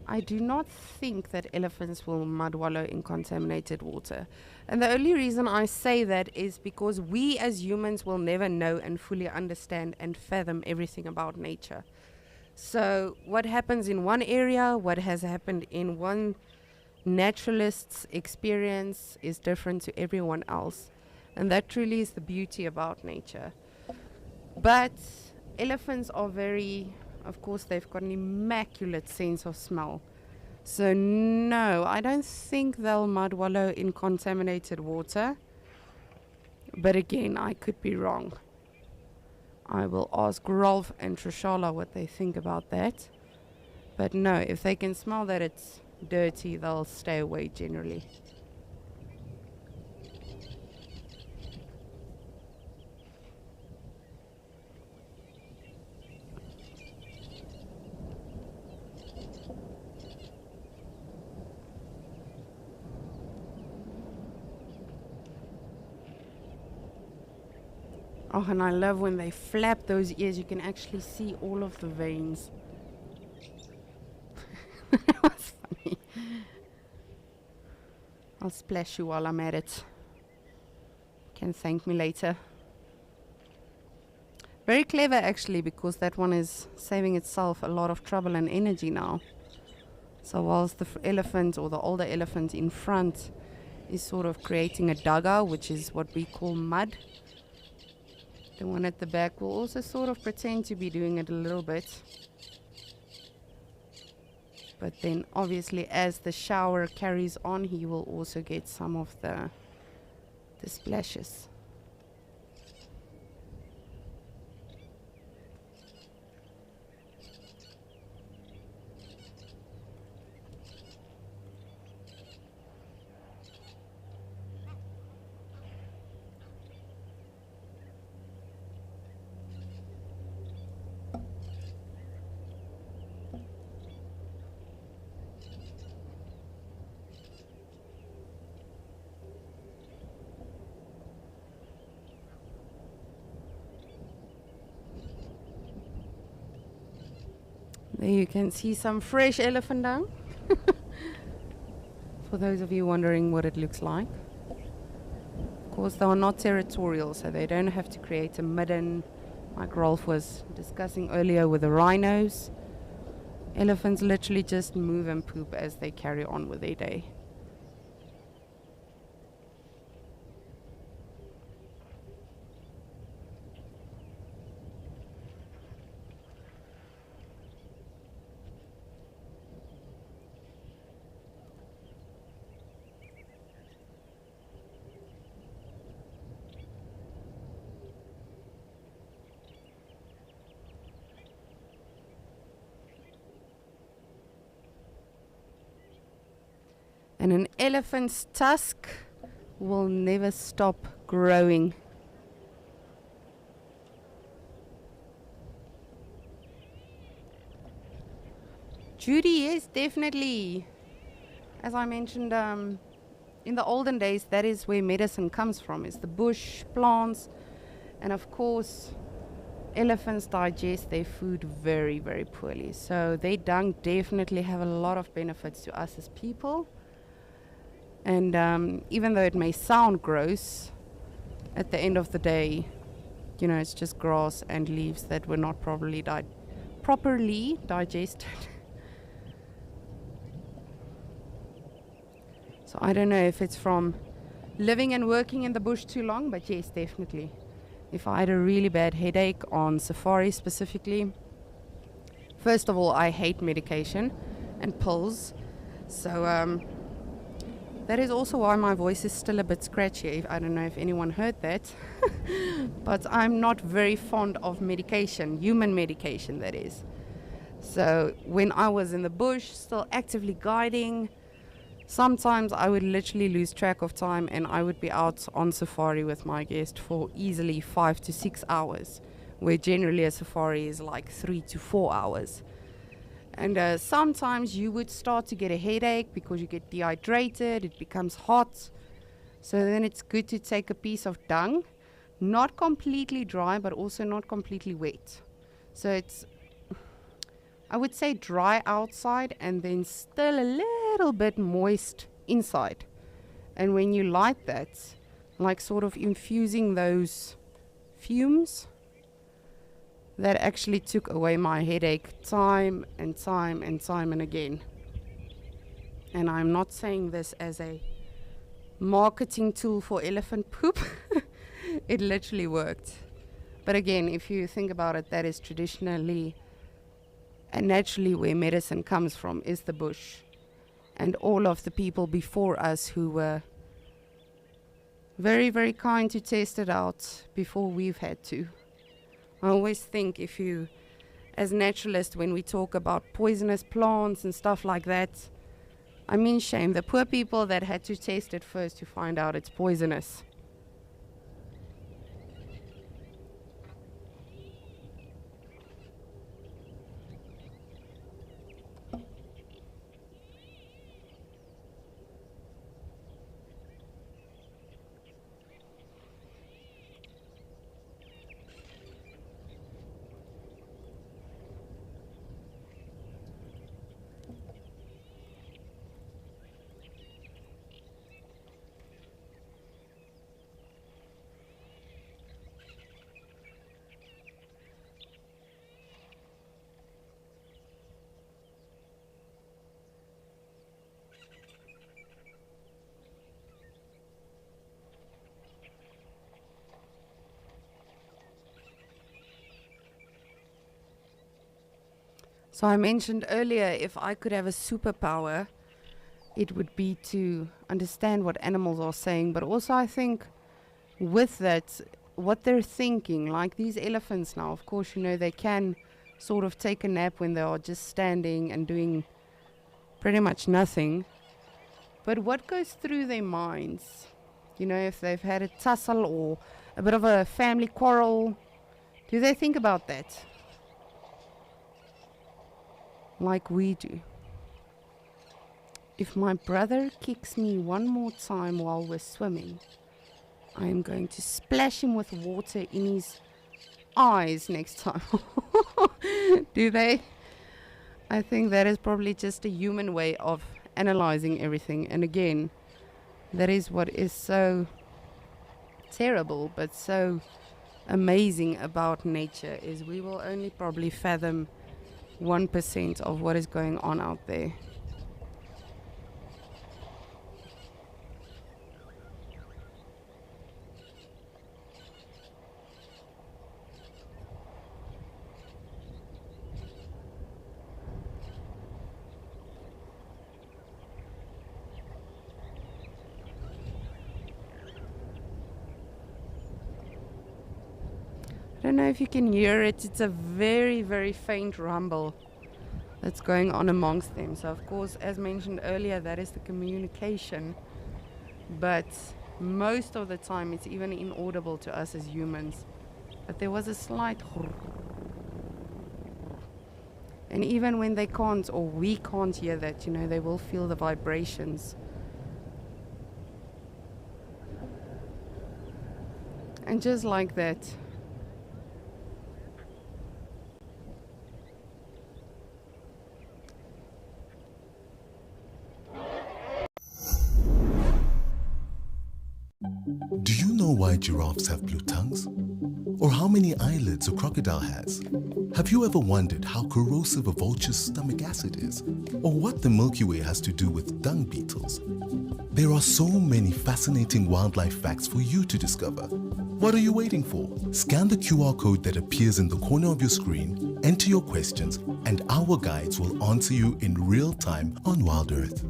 I do not think that elephants will mud wallow in contaminated water. And the only reason I say that is because we as humans will never know and fully understand and fathom everything about nature. So what happens in one area, what has happened in one naturalist's experience is different to everyone else. And that truly is the beauty about nature. But elephants are very, of course, they've got an immaculate sense of smell. So no, I don't think they'll mud wallow in contaminated water. But again, I could be wrong. I will ask Rolf and Trishala what they think about that. But no, if they can smell that it's dirty, they'll stay away generally. Oh, and I love when they flap those ears, you can actually see all of the veins. That was funny. I'll splash you while I'm at it. You can thank me later. Very clever actually, because that one is saving itself a lot of trouble and energy now. So whilst the elephant or the older elephant in front is sort of creating a dugger, which is what we call mud. The one at the back will also sort of pretend to be doing it a little bit. But then obviously as the shower carries on, he will also get some of the splashes. There you can see some fresh elephant dung. For those of you wondering what it looks like. Of course, they are not territorial, so they don't have to create a midden like Rolf was discussing earlier with the rhinos. Elephants literally just move and poop as they carry on with their day. And an elephant's tusk will never stop growing. Judy, yes, definitely. As I mentioned, in the olden days, that is where medicine comes from, is the bush, plants, and of course, elephants digest their food very, very poorly. So their dung definitely have a lot of benefits to us as people. And even though it may sound gross, at the end of the day, you know, it's just grass and leaves that were not properly digested. So I don't know if it's from living and working in the bush too long, but yes, definitely. If I had a really bad headache on safari specifically, first of all, I hate medication and pills. So that is also why my voice is still a bit scratchy. I don't know if anyone heard that. But I'm not very fond of medication, human medication that is. So when I was in the bush, still actively guiding, sometimes I would literally lose track of time and I would be out on safari with my guest for easily 5 to 6 hours, where generally a safari is like 3 to 4 hours. And sometimes you would start to get a headache because you get dehydrated, it becomes hot. So then it's good to take a piece of dung, not completely dry, but also not completely wet. So it's, I would say, dry outside and then still a little bit moist inside. And when you light that, like sort of infusing those fumes, that actually took away my headache time and time and time and again. And I'm not saying this as a marketing tool for elephant poop. It literally worked. But again, if you think about it, that is traditionally and naturally where medicine comes from, is the bush. And all of the people before us who were very, very kind to test it out before we've had to. I always think if you, as naturalists, when we talk about poisonous plants and stuff like that, I mean shame. The poor people that had to taste it first to find out it's poisonous. So I mentioned earlier, if I could have a superpower, it would be to understand what animals are saying, but also I think with that, what they're thinking, like these elephants now, of course, you know, they can sort of take a nap when they are just standing and doing pretty much nothing. But what goes through their minds? You know, if they've had a tussle or a bit of a family quarrel, do they think about that? Like we do. If my brother kicks me one more time while we're swimming, I am going to splash him with water in his eyes next time. Do they? I think that is probably just a human way of analyzing everything. And again, that is what is so terrible but so amazing about nature, is we will only probably fathom 1% of what is going on out there. I don't know if you can hear it. It's a very, very faint rumble that's going on amongst them. So of course, as mentioned earlier, that is the communication, but most of the time it's even inaudible to us as humans. But there was a slight, and even when they can't, or we can't hear that, you know, they will feel the vibrations. And just like that, do you know why giraffes have blue tongues? Or how many eyelids a crocodile has? Have you ever wondered how corrosive a vulture's stomach acid is? Or what the Milky Way has to do with dung beetles? There are so many fascinating wildlife facts for you to discover. What are you waiting for? Scan the QR code that appears in the corner of your screen, enter your questions, and our guides will answer you in real time on Wild Earth.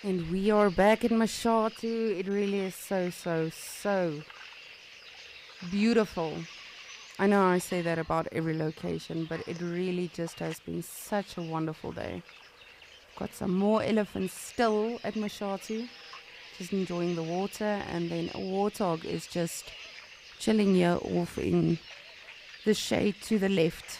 And we are back in Mashatu. It really is so beautiful. I know I say that about every location, but it really just has been such a wonderful day. Got some more elephants still at Mashatu, just enjoying the water, and then a warthog is just chilling here off in the shade to the left.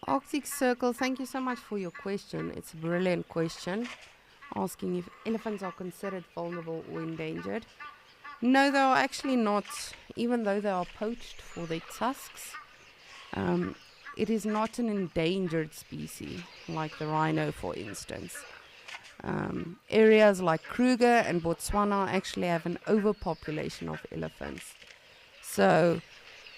Arctic Circle, thank you so much for your question. It's a brilliant question, asking if elephants are considered vulnerable or endangered. No, they are actually not, even though they are poached for their tusks. It is not an endangered species, like the rhino, for instance. Areas like Kruger and Botswana actually have an overpopulation of elephants. So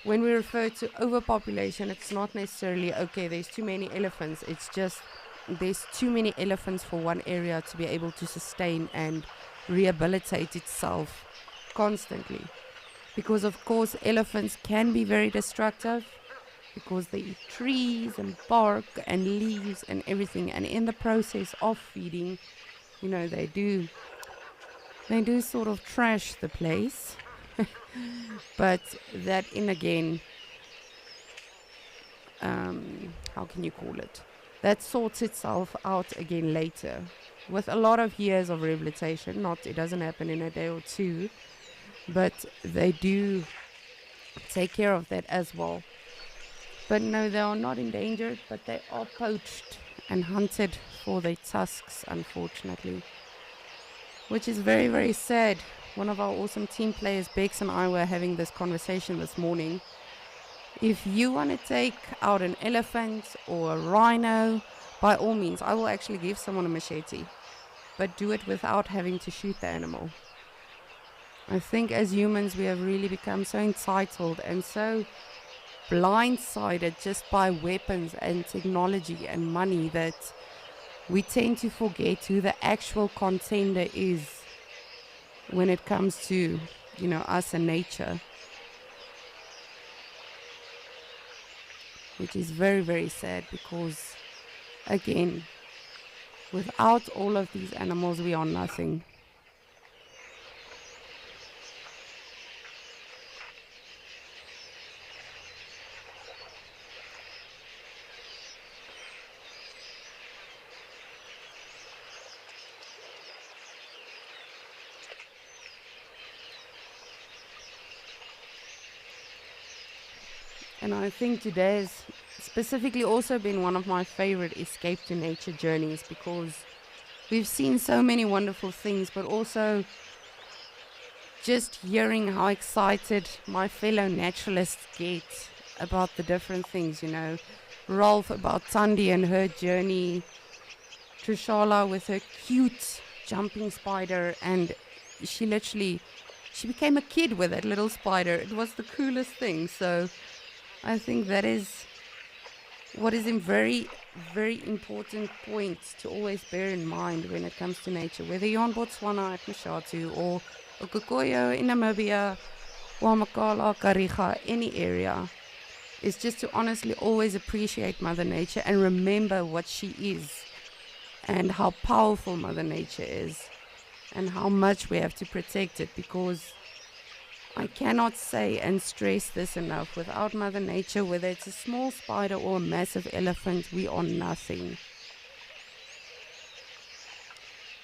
when we refer to overpopulation, it's not necessarily, okay, there's too many elephants. It's just there's too many elephants for one area to be able to sustain and rehabilitate itself constantly. Because, of course, elephants can be very destructive because they eat trees and bark and leaves and everything. And in the process of feeding, you know, they do sort of trash the place. But that in again, how can you call it? That sorts itself out again later. With a lot of years of rehabilitation, it doesn't happen in a day or two, but they do take care of that as well. But no, they are not endangered, but they are poached and hunted for their tusks, unfortunately. Which is very, very sad. One of our awesome team players, Bex, and I were having this conversation this morning. If you want to take out an elephant or a rhino, by all means, I will actually give someone a machete. But do it without having to shoot the animal. I think as humans we have really become so entitled and so blindsided just by weapons and technology and money that we tend to forget who the actual contender is when it comes to, you know, us and nature. Which is very, very sad because, again, without all of these animals, we are nothing. And I think today has specifically also been one of my favorite escape to nature journeys because we've seen so many wonderful things, but also just hearing how excited my fellow naturalists get about the different things, you know. Rolf about Thandi and her journey, Trishala with her cute jumping spider, and she became a kid with that little spider. It was the coolest thing. So I think that is what is a very, very important point to always bear in mind when it comes to nature. Whether you're on Botswana at Mashatu or Okukoyo in Namibia, Wamakala, Kariga, any area, is just to honestly always appreciate Mother Nature and remember what she is and how powerful Mother Nature is and how much we have to protect it, because I cannot say and stress this enough. Without Mother Nature, whether it's a small spider or a massive elephant, we are nothing.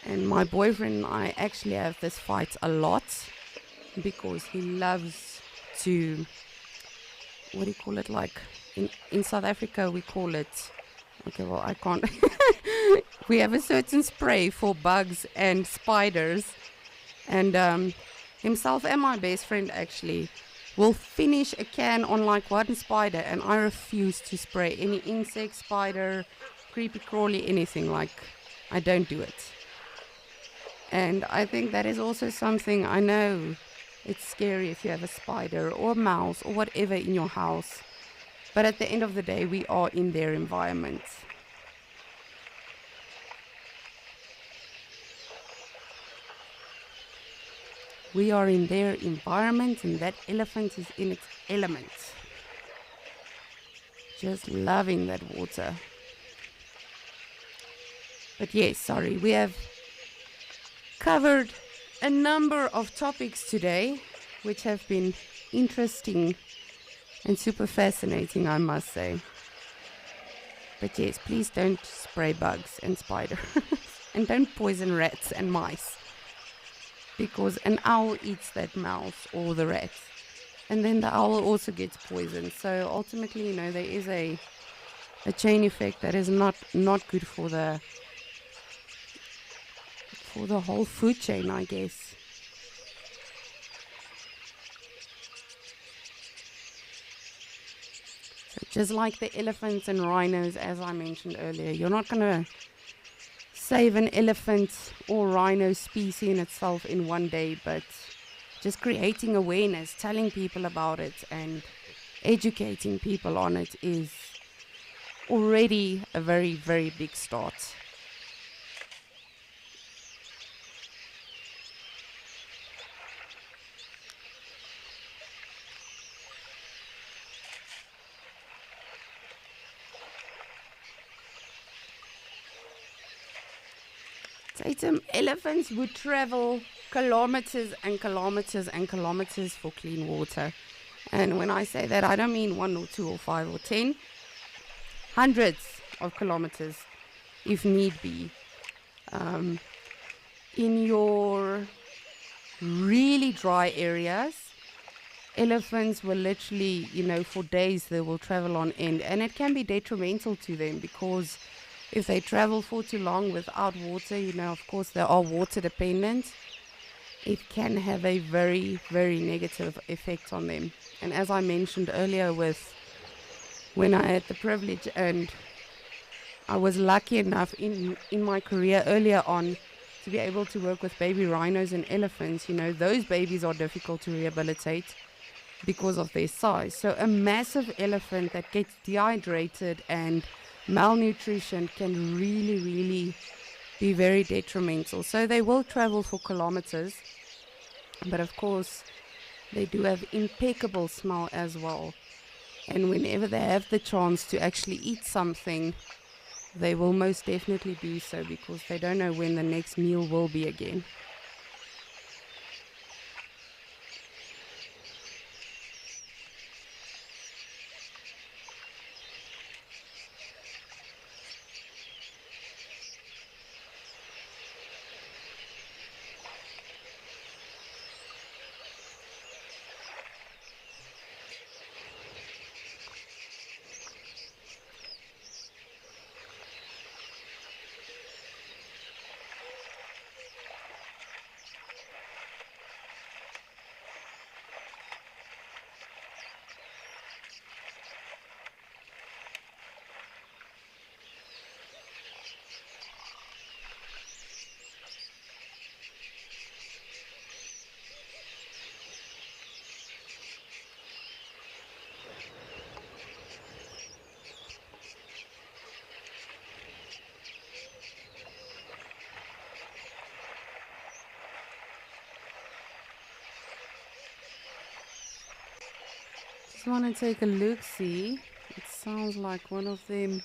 And my boyfriend and I actually have this fight a lot because he loves to, what do you call it, like in South Africa we call it, okay, well I can't, we have a certain spray for bugs and spiders, and himself and my best friend actually will finish a can on like one spider, and I refuse to spray any insect, spider, creepy crawly, anything. Like, I don't do it. And I think that is also something, I know it's scary if you have a spider or a mouse or whatever in your house. But at the end of the day, we are in their environment. We are in their environment, and that elephant is in its element. Just loving that water. But yes, sorry, we have covered a number of topics today, which have been interesting and super fascinating, I must say. But yes, please don't spray bugs and spiders. And don't poison rats and mice. Because an owl eats that mouse or the rat. And then the owl also gets poisoned. So ultimately, you know, there is a chain effect that is not good for the whole food chain, I guess. So just like the elephants and rhinos, as I mentioned earlier, you're not going to save an elephant or rhino species in itself in one day, but just creating awareness, telling people about it and educating people on it is already a very, very big start. Tatum, elephants would travel kilometers and kilometers and kilometers for clean water. And when I say that, I don't mean 1 or 2 or 5 or 10. Hundreds of kilometers, if need be. In your really dry areas, elephants will literally, you know, for days they will travel on end. And it can be detrimental to them because if they travel for too long without water, you know, of course, they are water dependent. It can have a very, very negative effect on them. And as I mentioned earlier when I had the privilege and I was lucky enough in my career earlier on to be able to work with baby rhinos and elephants, you know, those babies are difficult to rehabilitate because of their size. So a massive elephant that gets dehydrated and malnutrition can really, really be very detrimental. So they will travel for kilometers, but of course they do have impeccable smell as well. And whenever they have the chance to actually eat something, they will most definitely do so because they don't know when the next meal will be again. Just want to take a look, see. It sounds like one of them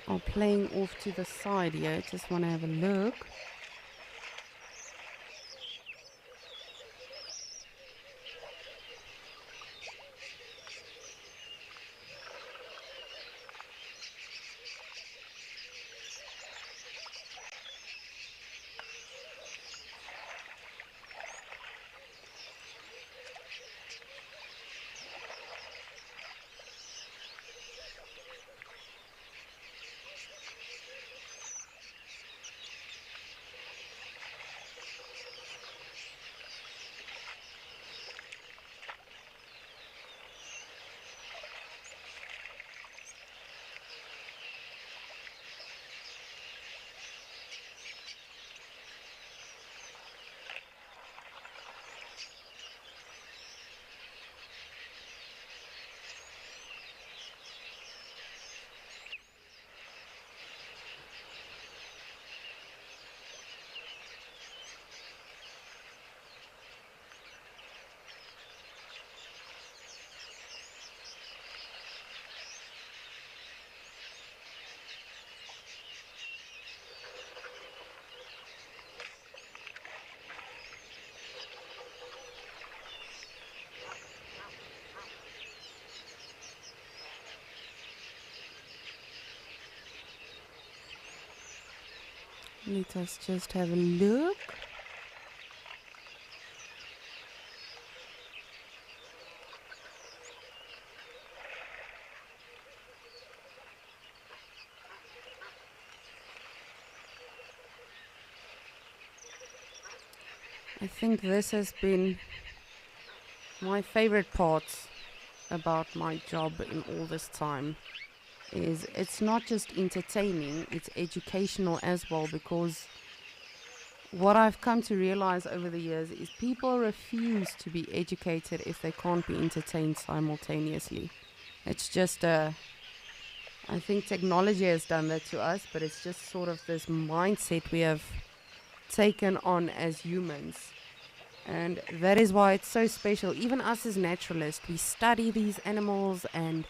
are playing off to the side here. Just want to have a look. Let us just have a look. I think this has been my favorite part about my job in all this time. Is it's not just entertaining, it's educational as well, because what I've come to realize over the years is people refuse to be educated if they can't be entertained simultaneously. It's just I think technology has done that to us, but it's just sort of this mindset we have taken on as humans. And that is why it's so special. Even us as naturalists, we study these animals and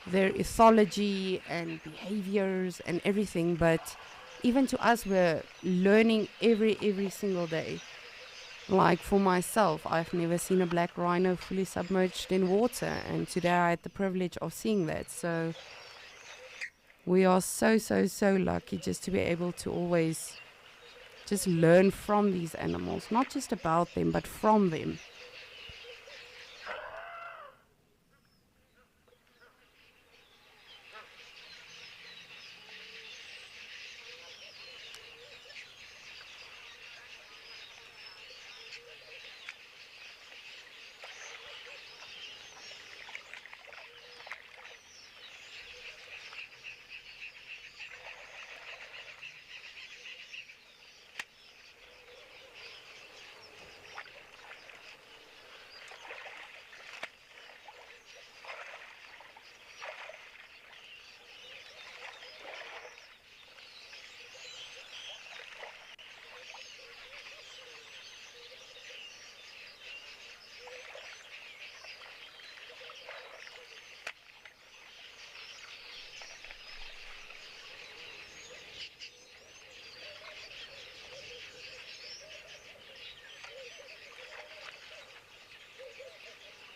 their ethology and behaviors and everything, but even to us, we're learning every single day. Like for myself, I've never seen a black rhino fully submerged in water, and today I had the privilege of seeing that. So we are so lucky just to be able to always just learn from these animals, not just about them, but from them.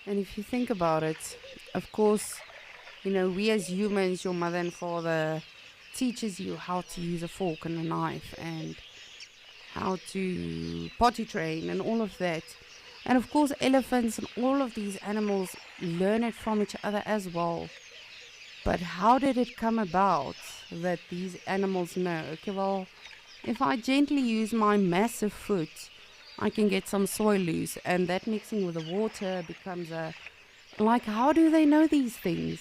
And if you think about it, of course, you know, we as humans, your mother and father teaches you how to use a fork and a knife and how to potty train and all of that. And of course, elephants and all of these animals learn it from each other as well. But how did it come about that these animals know, okay, well, if I gently use my massive foot, I can get some soil loose, and that mixing with the water becomes like, how do they know these things?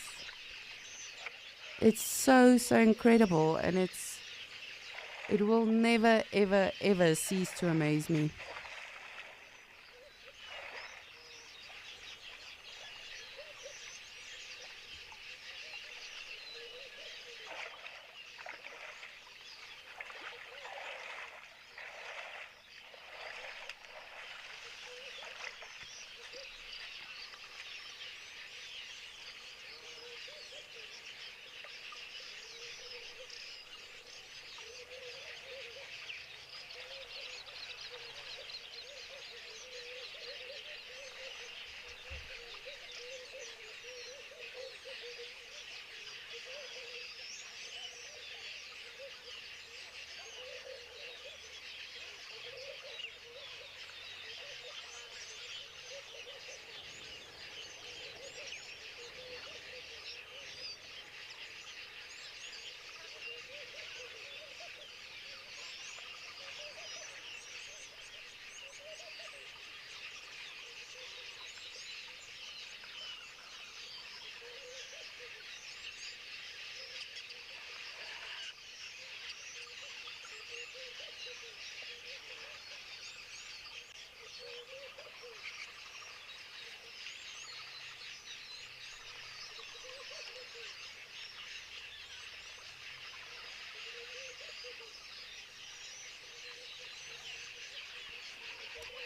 It's so incredible, and it will never, ever cease to amaze me.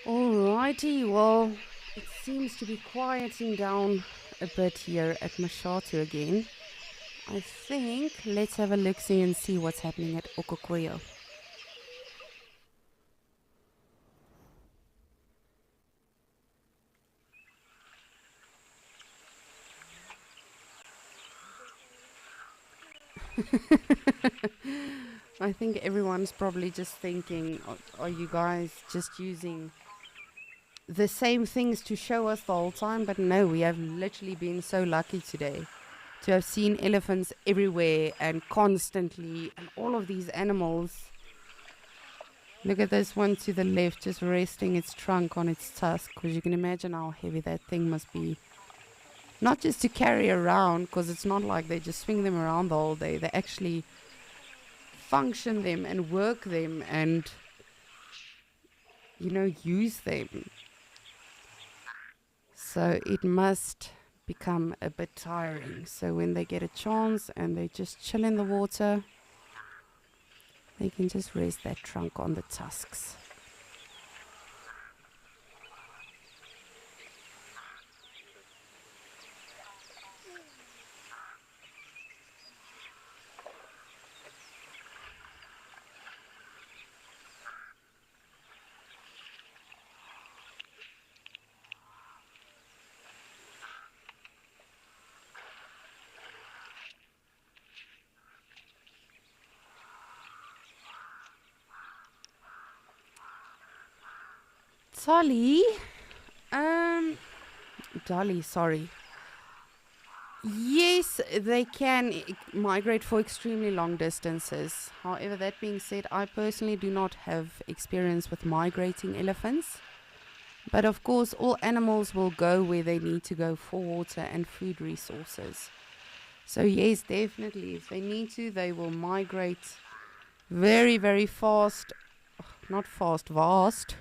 Alrighty, well, it seems to be quieting down a bit here at Mashatu again. I think let's have a look-see and see what's happening at Okokoyo. I think everyone's probably just thinking, are you guys just using the same things to show us the whole time? But no, we have literally been so lucky today to have seen elephants everywhere and constantly, and all of these animals. Look at this one to the left, just resting its trunk on its tusk, because you can imagine how heavy that thing must be. Not just to carry around, because it's not like they just swing them around the whole day. They actually function them and work them and, use them. So it must become a bit tiring. So when they get a chance and they just chill in the water, they can just rest that trunk on the tusks. Dolly, sorry. Yes, they can migrate for extremely long distances. However, that being said, I personally do not have experience with migrating elephants. But of course, all animals will go where they need to go for water and food resources. So yes, definitely, if they need to, they will migrate very, very fast, vast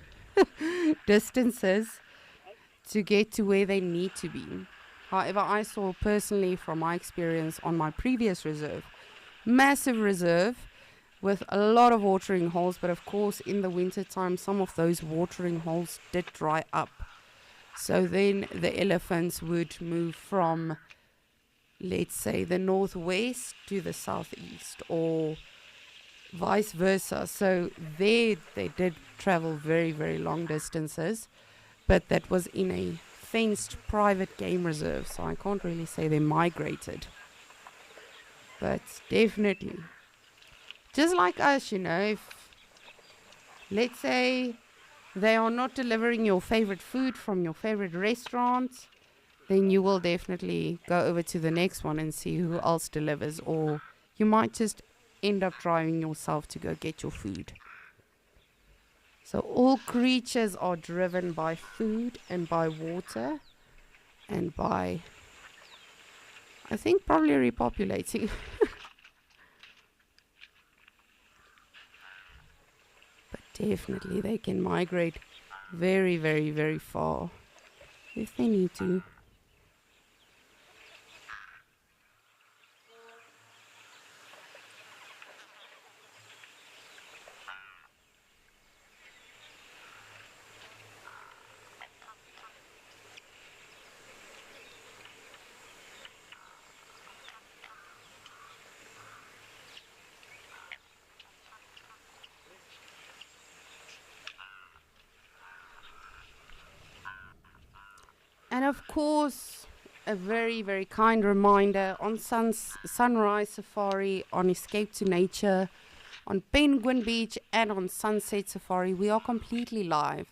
distances to get to where they need to be. However, I saw personally from my experience on my previous reserve, massive reserve with a lot of watering holes, but of course in the winter time some of those watering holes did dry up. So then the elephants would move from, let's say, the northwest to the southeast or vice versa. So there they did travel very, very long distances, but that was in a fenced private game reserve, so I can't really say they migrated. But definitely, just like us, if let's say they are not delivering your favorite food from your favorite restaurant, then you will definitely go over to the next one and see who else delivers, or you might just end up driving yourself to go get your food. So all creatures are driven by food and by water and by, I think, probably repopulating. But definitely they can migrate very, very, very far if they need to. And of course, a very, very kind reminder on Sunrise Safari, on Escape to Nature, on Penguin Beach and on Sunset Safari, we are completely live.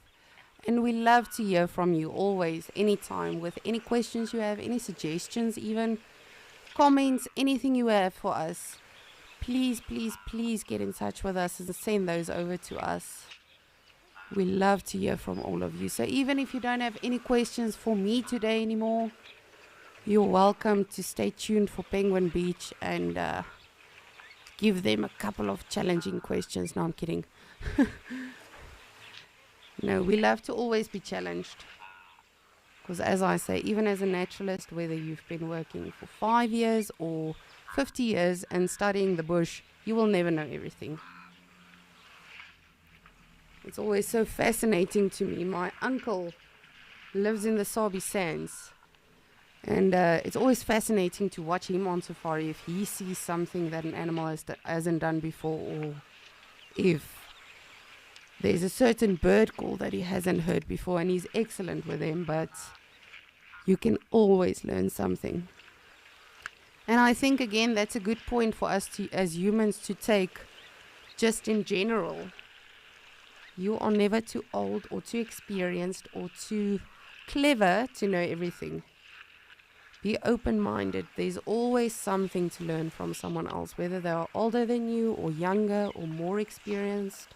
And we love to hear from you always, anytime, with any questions you have, any suggestions, even comments, anything you have for us. Please, please, please get in touch with us and send those over to us. We love to hear from all of you. So even if you don't have any questions for me today anymore, you're welcome to stay tuned for Penguin Beach and give them a couple of challenging questions. No, I'm kidding. No, we love to always be challenged. Because as I say, even as a naturalist, whether you've been working for 5 years or 50 years and studying the bush, you will never know everything. It's always so fascinating to me. My uncle lives in the Sabi Sands. And it's always fascinating to watch him on safari if he sees something that an animal hasn't done before, or if there's a certain bird call that he hasn't heard before, and he's excellent with them, but you can always learn something. And I think, again, that's a good point for us to, as humans, to take just in general. You are never too old or too experienced or too clever to know everything. Be open-minded. There's always something to learn from someone else, whether they are older than you or younger or more experienced.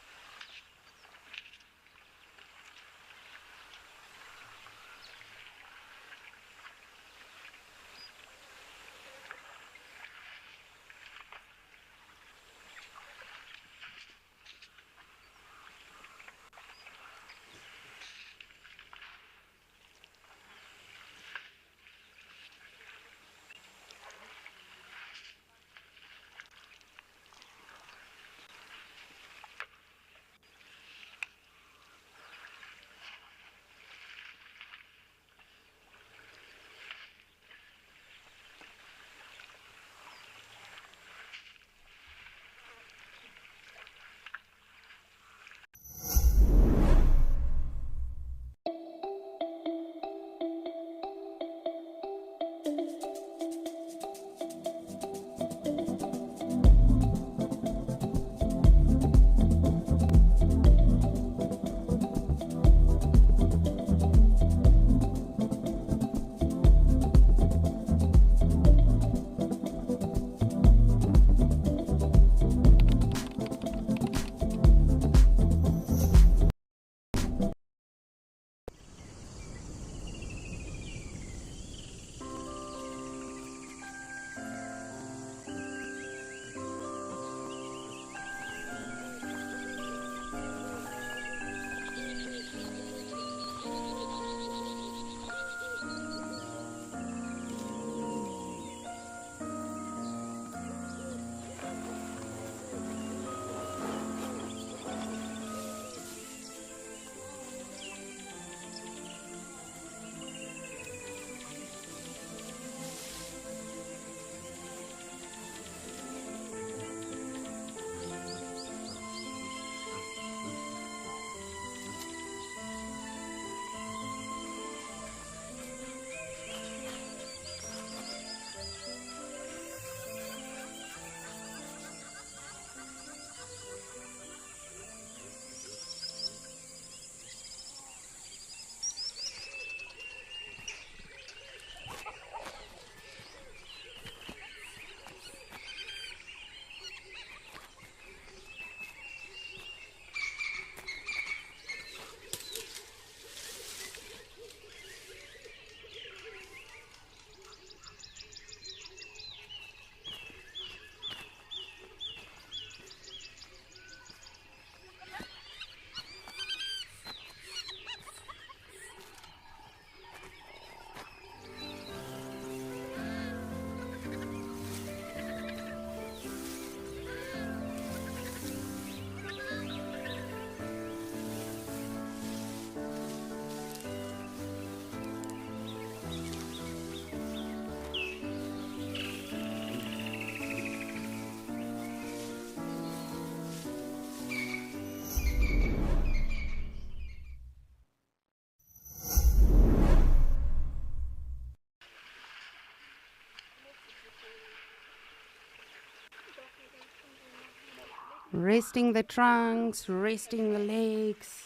Resting the trunks, resting the legs.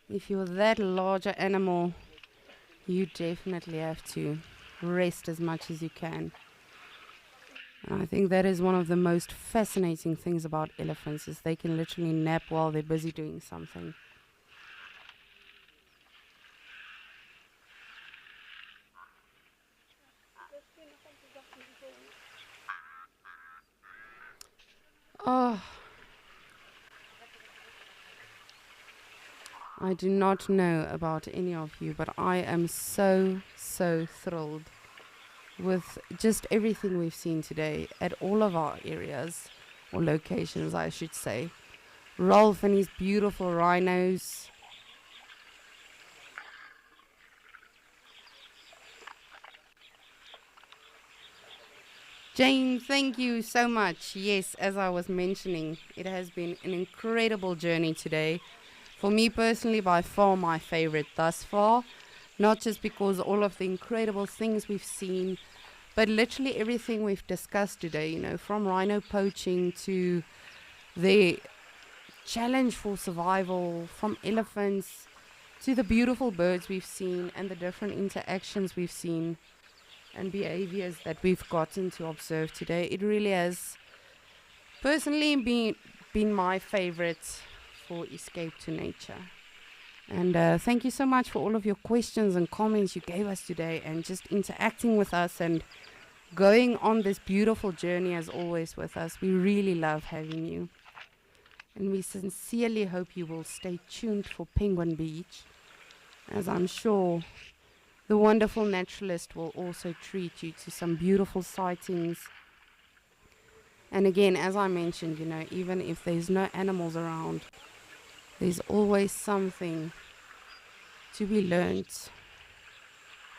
If you're that larger animal, you definitely have to rest as much as you can. And I think that is one of the most fascinating things about elephants, is they can literally nap while they're busy doing something. Oh, I do not know about any of you, but I am so thrilled with just everything we've seen today at all of our areas, or locations I should say. Rolf and his beautiful rhinos. Jane, thank you so much. Yes, as I was mentioning, it has been an incredible journey today. For me personally, by far my favorite thus far. Not just because all of the incredible things we've seen, but literally everything we've discussed today, you know, from rhino poaching to the challenge for survival, from elephants to the beautiful birds we've seen and the different interactions we've seen and behaviors that we've gotten to observe today. It really has personally been my favorite for Escape to Nature. And thank you so much for all of your questions and comments you gave us today, and just interacting with us and going on this beautiful journey as always with us. We really love having you. And we sincerely hope you will stay tuned for Penguin Beach, as I'm sure the wonderful naturalist will also treat you to some beautiful sightings. And again, as I mentioned, you know, even if there's no animals around, there's always something to be learned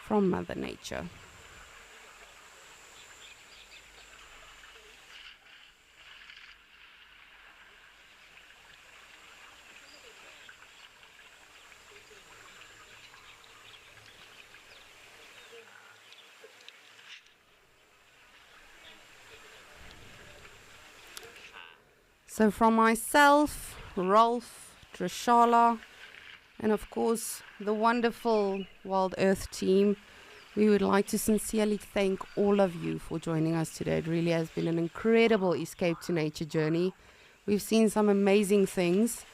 from Mother Nature. So from myself, Rolf, Trishala, and of course the wonderful Wild Earth team, we would like to sincerely thank all of you for joining us today. It really has been an incredible Escape to Nature journey. We've seen some amazing things.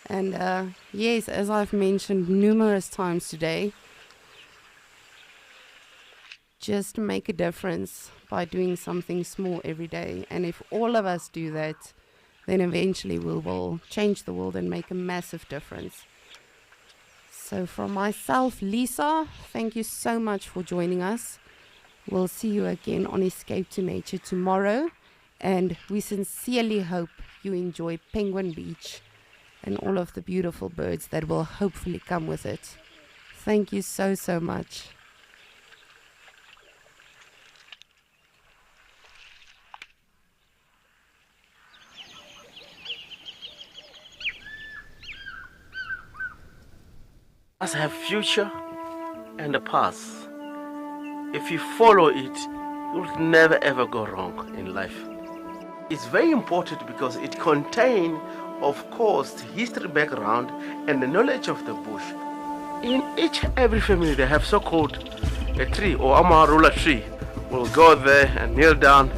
And yes, as I've mentioned numerous times today, just make a difference by doing something small every day. And if all of us do that, then eventually we will change the world and make a massive difference. So from myself, Lisa, thank you so much for joining us. We'll see you again on Escape to Nature tomorrow. And we sincerely hope you enjoy Penguin Beach and all of the beautiful birds that will hopefully come with it. Thank you so, so much. Us have future and a past. If you follow it, you'll never ever go wrong in life. It's very important because it contains, of course, the history background and the knowledge of the bush. In every family they have so-called a tree or Amarula tree. We'll go there and kneel down